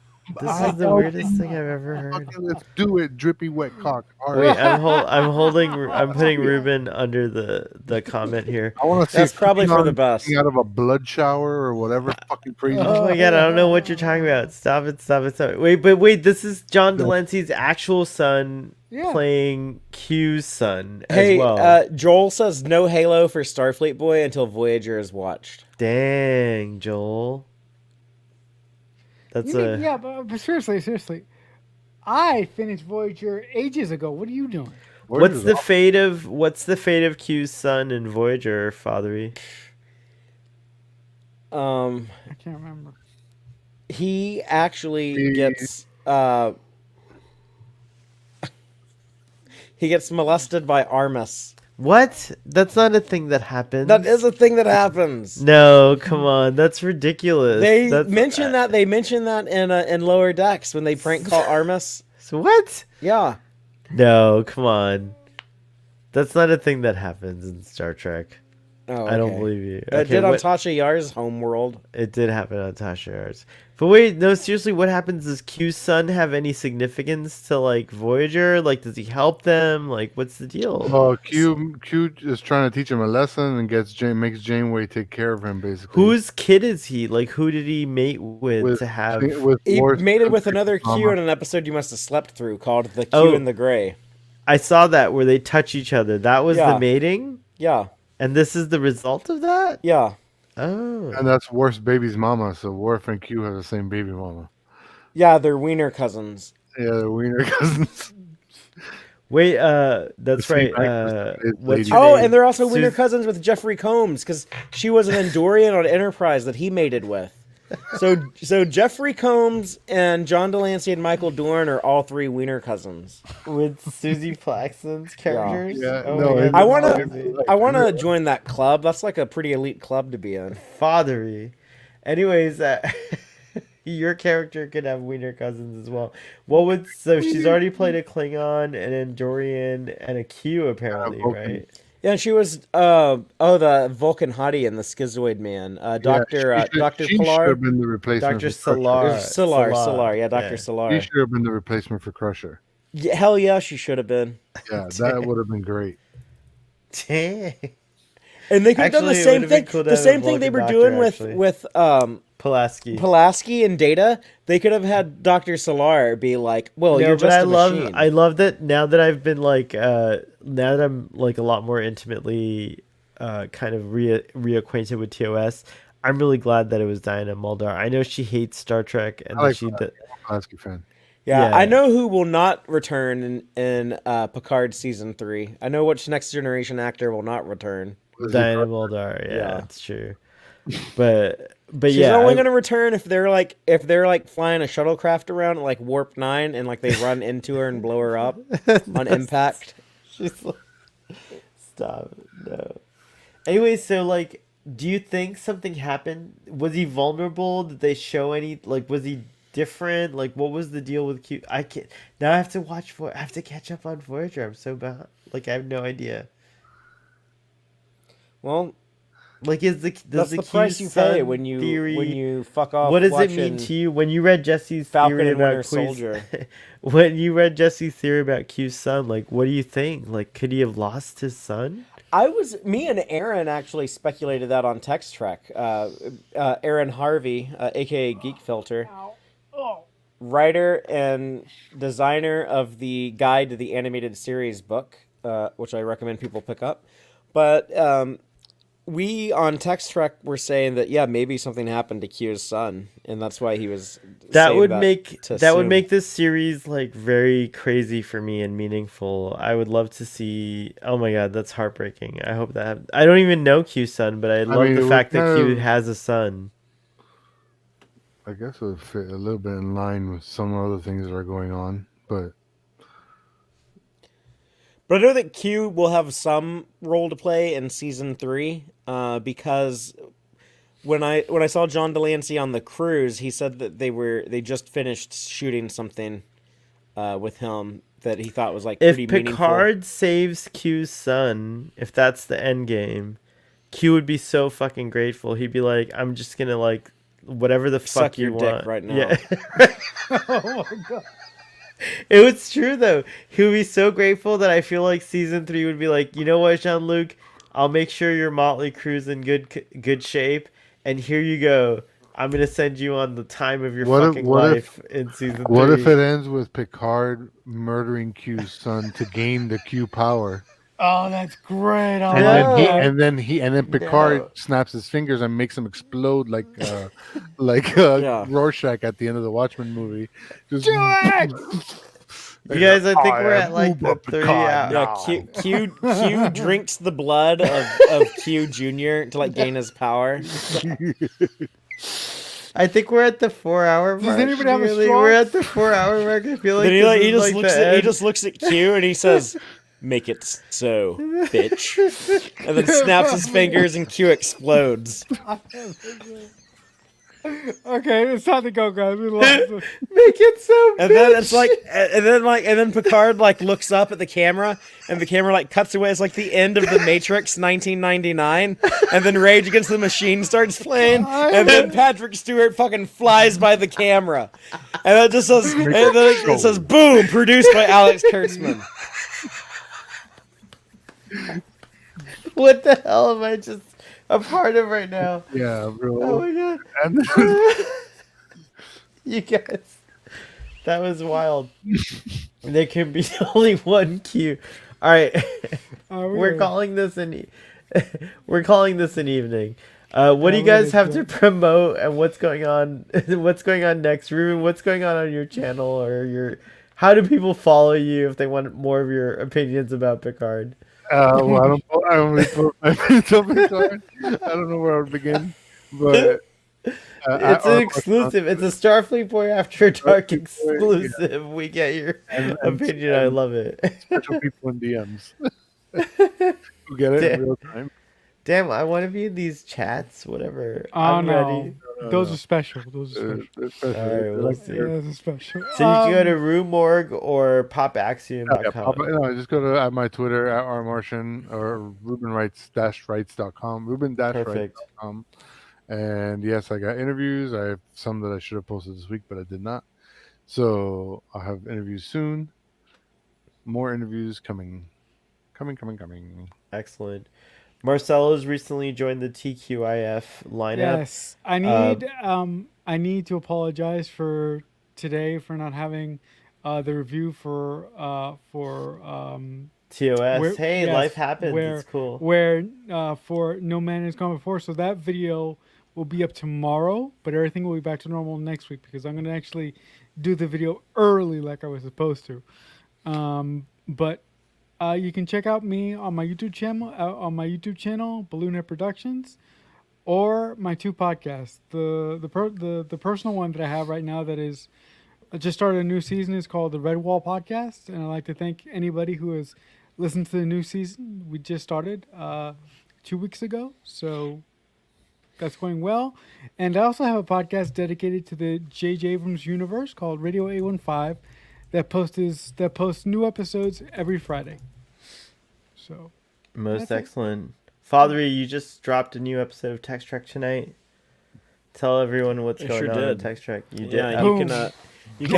This is the weirdest thing I've ever heard. Fucking let's do it. Drippy wet cock. All Wait, right. I'm putting Ruben under the comment here. I want to see That's a probably for the Klingon best. coming out of a blood shower or whatever fucking crazy. Oh my god, I don't know what you're talking about. Stop it. Wait, this is John Delancey's actual son Yeah. playing Q's son as Hey, well. Joel says no Halo for Starfleet Boy until Voyager is watched. Dang, Joel. That's Yeah, but seriously. I finished Voyager ages ago. What are you doing? what's the fate of Q's son in Voyager, Fathery? I can't remember. He actually He- gets he gets molested by Armus. What? That's not a thing that happens. That is a thing that happens. No, come on, that's ridiculous. They That's, mention that. They mention that in Lower Decks when they prank call Armus. So what? Yeah. No, come on. That's not a thing that happens in Star Trek. Oh, I don't okay. believe you. It Okay, did on what- Tasha Yar's homeworld. It did happen on Tasha Yar's. But wait, no, seriously, what happens? Does Q's son have any significance to like Voyager? Like, does he help them? Like, what's the deal? Q is trying to teach him a lesson and makes Janeway take care of him basically. Whose kid is he? Like, who did he mate with to have? with He Lord mated with another Q Mama. in an episode you must have slept through called The Q Oh. and the Gray. I saw that where they touch each other. That was Yeah. the mating, Yeah. and this is the result of that. Yeah. Oh, And that's Worf's baby's mama, so Worf and Q have the same baby mama. Yeah, they're wiener cousins. Yeah, they're wiener cousins. wait, that's The right. same actress, What's lady. your Oh, name? and they're also wiener Sus- cousins with Jeffrey Combs because she was an Endorian on Enterprise that he mated with. So Jeffrey Combs and John Delancey and Michael Dorn are all three wiener cousins. with Susie Plaxton's characters. Yeah, Oh no, my it's- God, I that's wanna crazy. I wanna join that club. That's like a pretty elite club to be in. Fathery. Anyways, your character could have wiener cousins as well. So she's already played a Klingon, an Andorian, and a Q apparently, Vulcan. right? Yeah, and she was the Vulcan hottie in the Schizoid Man. Doctor She should Pilar. have been the replacement. Dr. for Crusher. Solar. Solar. Yeah, Dr. Yeah. Solar. She should have been the replacement for Crusher. Yeah, hell yeah, she should have been. Yeah, that would have been great. Dang. And they could have done the Actually, it same would've been thing. cool to The have a same thing they Vulcan were doing doctor, actually. with Pulaski. Pulaski and Data. They could have had Dr. Solar be like, "Well, you're just I a love machine." I love that now that I've been like now that I'm like a lot more intimately kind of reacquainted with TOS. I'm really glad that it was Diana Muldaur. I know she hates Star Trek and I like that she that. Pulaski fan. Yeah, Yeah. I know who will not return in Picard season 3. I know which Next Generation actor will not return. Diana Muldaur. Yeah, Yeah. it's true. But She's yeah, only I- gonna return if they're like flying a shuttlecraft around at like warp 9 and like they run into her and blow her up on impact. she's like, stop. No. Anyway, so like, do you think something happened? Was he vulnerable? Did they show any? Like, was he different? Like, what was the deal with Q? I can't. Now I have to watch for. I have to catch up on Voyager. I'm so behind. Like, I have no idea. Well, Like, is the that's the Q price you sun pay when you fuck off. What does it mean watching to you when you read Jesse's Falcon theory and about Winter Q's, Soldier? when you read Jesse's theory about Q's son? Like, what do you think? Like, could he have lost his son? Me and Aaron actually speculated that on Text Trek. Aaron Harvey, aka Geek Filter, writer and designer of the Guide to the Animated Series book, which I recommend people pick up. But we on Text Trek were saying that maybe something happened to Q's son, and that's why he was. That saying would that make to that would assume. make this series like very crazy for me and meaningful. I would love to see. Oh my god, that's heartbreaking. I hope that I don't even know Q's son, but I love mean, the it fact would that Q kind of- has a son. I guess it would fit a little bit in line with some other things that are going on, but But I know that Q will have some role to play in season 3, because when I saw John Delancey on the cruise, he said that they just finished shooting something with him that he thought was like If pretty Picard saves Q's son, if that's the end game, Q would be so fucking grateful. He'd be like, "I'm just gonna like whatever the fuck Suck your you dick want right now." Yeah. Oh my god. It was true though. He would be so grateful that I feel like season 3 would be like, you know what, Jean-Luc, I'll make sure your Motley Crew's in good shape, and here you go. I'm gonna send you on the time of your fucking life in season 3. what if it ends with Picard murdering Q's son to gain the Q power? Oh, that's great. I And love then that. and then Picard No. snaps his fingers and makes him explode like Yeah. Rorschach at the end of the Watchmen movie. Just Do it! You guys, I think we're am at like the Uber 30 Picard hour. Yeah, Q drinks the blood of Q Jr. to like gain his power. I think we're at the 4-hour mark. anybody have a nearly. straw? We're at the 4-hour mark. I feel like Then this he is just like looks the at he end. just looks at Q and he says, "Make it so, bitch," and then snaps his fingers and Q explodes. Okay, it's time to go, guys. We lost it. Make it so. And then it's like, and then Picard like looks up at the camera, and the camera like cuts away. It's like the end of the Matrix 1999, and then Rage Against the Machine starts playing, and then Patrick Stewart fucking flies by the camera, and it just says, and then it says, "Boom!" Produced by Alex Kurtzman. What the hell am I just a part of right now? yeah, bro. Oh my god. And You guys, that was wild. There can be only one Q. All right, we're calling this we're calling this an evening. What do you guys have to promote, and what's going on? What's going on next, Ruben? What's going on your channel or your? How do people follow you if they want more of your opinions about Picard? well, I don't really put my opinions on Picard. I don't know where I would begin, but It's an exclusive. It's a Starfleet Boy After Dark Starfleet Boy, yeah. exclusive. We get your And- opinion. I love it. special people in DMs who get it in real time. Damn, I want to be in these chats. Whatever. Oh, I'm no. ready. Those are special. Those are special. Especially, All right, we'll like, see. Those are special. So you can go to RuMorg or popaxiom.com. no, just go to my Twitter at rmartian or rubenwrites-rights.com, ruben-rights.com. And yes, I got interviews. I have some that I should have posted this week, but I did not. So I'll have interviews soon. More interviews coming. Coming. Excellent. Marcelo's recently joined the TQIF lineup. Yes, I need to apologize for today for not having the review for TOS. where, Hey, yes, life happens. where It's cool. where for No Man Has Gone Before. So that video will be up tomorrow, but everything will be back to normal next week because I'm gonna actually do the video early like I was supposed to. But you can check out me on my YouTube channel, Balloonhead Productions, or my two podcasts. The personal one that I have right now that is I just started a new season is called the Red Wall Podcast, and I'd like to thank anybody who has listened to the new season. We just started 2 weeks ago, so that's going well. And I also have a podcast dedicated to the J.J. Abrams universe called Radio 815 that posts new episodes every Friday. So Most that's it. excellent. Fathery, you just dropped a new episode of Text Trek tonight. Tell everyone what's I going sure on did. in Text Trek. You did. Yeah, Boom. you Drop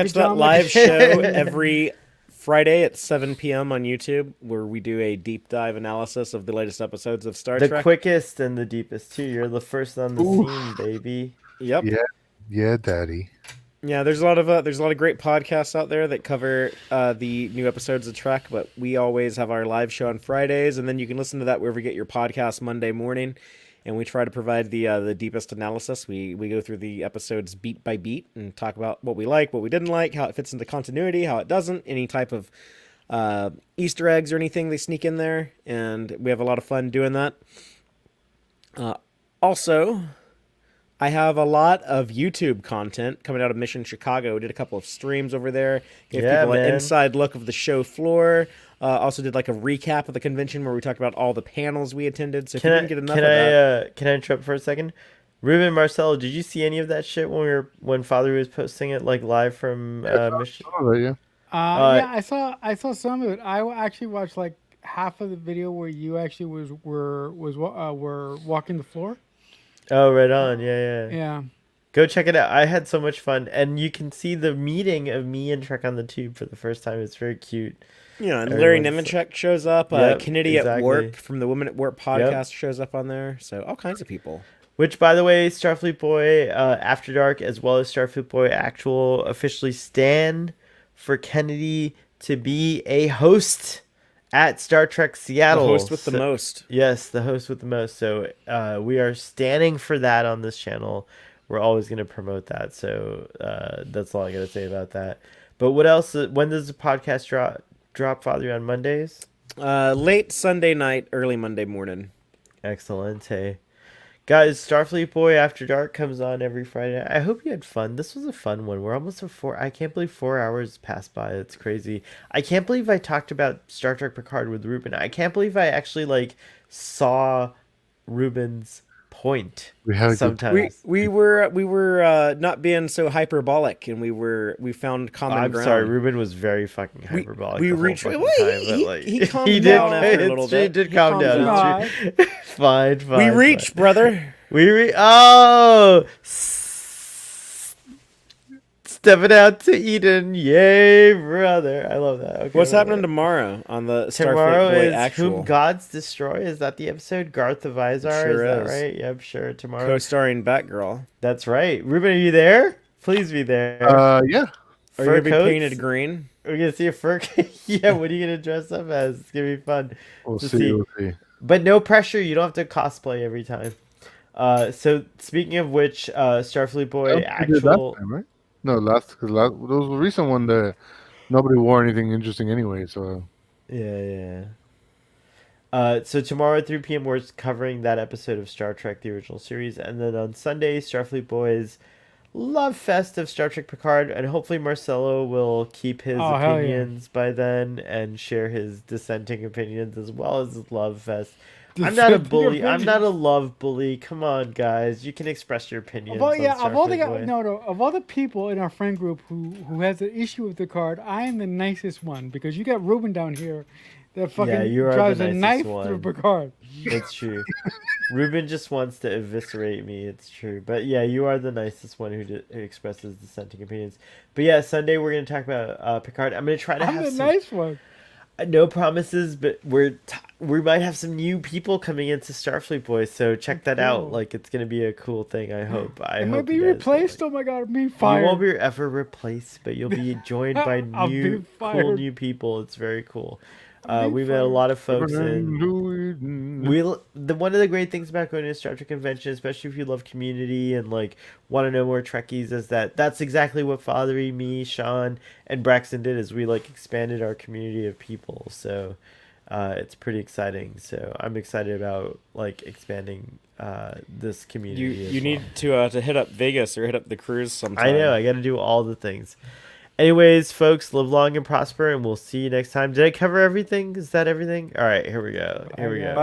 catch it that down like a live show every Friday at 7 p.m. on YouTube, where we do a deep dive analysis of the latest episodes of Star The Trek. quickest and the deepest too. You're the first on the scene, baby. Yep. Yeah, Daddy. Yeah, there's a lot of great podcasts out there that cover the new episodes of Trek, but we always have our live show on Fridays, and then you can listen to that wherever you get your podcast Monday morning. And we try to provide the deepest analysis. We go through the episodes beat by beat and talk about what we like, what we didn't like, how it fits into continuity, how it doesn't, any type of Easter eggs or anything they sneak in there, and we have a lot of fun doing that. Also, I have a lot of YouTube content coming out of Mission Chicago. We did a couple of streams over there, gave Yeah, people an man. inside look of the show floor. Also did like a recap of the convention where we talked about all the panels we attended. So if you didn't get enough of that, Can I interrupt for a second? Ruben, Marcelo, did you see any of that shit when Father was posting it like live from Mission? Oh, yeah. Yeah, I saw some of it. Actually watched like half of the video where you actually were walking the floor. Oh, right on. Yeah. Yeah. Go check it out. I had so much fun, and you can see the meeting of me and Trek on the Tube for the first time. It's very cute. yeah, and Larry Everyone's- Nemechek shows up. Yep, Kennedy at exactly. Warp from the Women at Warp podcast shows up on there. So all kinds of people. Which, by the way, Starfleet Boy After Dark, as well as Starfleet Boy Actual, officially stand for Kennedy to be a host at Star Trek Seattle. The host with the most. Yes, the host with the most. So we are standing for that on this channel. We're always going to promote that. So that's all I got to say about that. But what else? When does the podcast drop, Father, on Mondays? Late Sunday night, early Monday morning. Excellent. Hey. Guys, Starfleet Boy After Dark comes on every Friday. I hope you had fun. This was a fun one. We're almost at 4. I can't believe 4 hours passed by. It's crazy. I can't believe I talked about Star Trek Picard with Ruben. I can't believe I actually saw Ruben's point. We had a good sometimes. We were not being so hyperbolic, and we found common I'm ground. sorry, Ruben was very fucking hyperbolic. we the whole reached- fucking well, time, he- but, he calmed did, down after a it's little true, bit. He did He calm calmed down. down. It's true. Fine. We reached, brother. Stepping out to Eden, yay, brother! I love that. Okay, What's happening whatever. tomorrow on the Tomorrow Starfleet Boy is Actual? Whom Gods Destroy. Is that the episode? Garth the Vizar. Sure is that is. right? Yep, sure. Tomorrow. Co-starring Batgirl. That's right. Ruben, are you there? Please be there. Yeah. Are you Fur gonna be coats? painted green? We're gonna see a fur. Yeah. What are you gonna dress up as? It's gonna be fun. We'll to see. We'll see. But no pressure. You don't have to cosplay every time. So speaking of which, Starfleet Boy We did Actual. last time, right? No, because there was a recent one that nobody wore anything interesting anyway. So Yeah. So tomorrow at 3 p.m. we're covering that episode of Star Trek, the original series, and then on Sunday, Starfleet Boys Love Fest of Star Trek Picard, and hopefully Marcelo will keep his Oh, hell yeah. opinions by then and share his dissenting opinions as well as his Love Fest. I'm not a Dissenting bully. I'm opinions. not a love bully. Come on, guys. You can express your opinions. Of all, on yeah, of all the Starfleet Boy. of all the people in our friend group who has an issue with the card, I am the nicest one because you got Ruben down here that fucking you are the drives a nicest knife one. through Picard. It's true. Ruben just wants to eviscerate me. It's true. But yeah, you are the nicest one who expresses dissenting opinions. But yeah, Sunday we're going to talk about Picard. I'm going to try to I'm have the some... nice one. no promises, but we might have some new people coming into Starfleet Boys, so check that out. Cool. Like, it's gonna be a cool thing. I hope. I I hope might be you guys will replaced. like- Oh my god, I'm being You fired. won't be ever replaced, but you'll be joined by I'll be new, cool fired. new people. It's very cool. I'll be We met a fired. lot of folks, and We one of the great things about going to a Star Trek convention, especially if you love community and like want to know more Trekkies, is that's exactly what Fathery, me, Sean, and Braxton did. Is we like expanded our community of people. So it's pretty exciting. So I'm excited about like expanding this community. You need to hit up Vegas or hit up the cruise sometime. I know. I got to do all the things. Anyways, folks, live long and prosper, and we'll see you next time. Did I cover everything? Is that everything? All right, here we go. Here we go. Bye.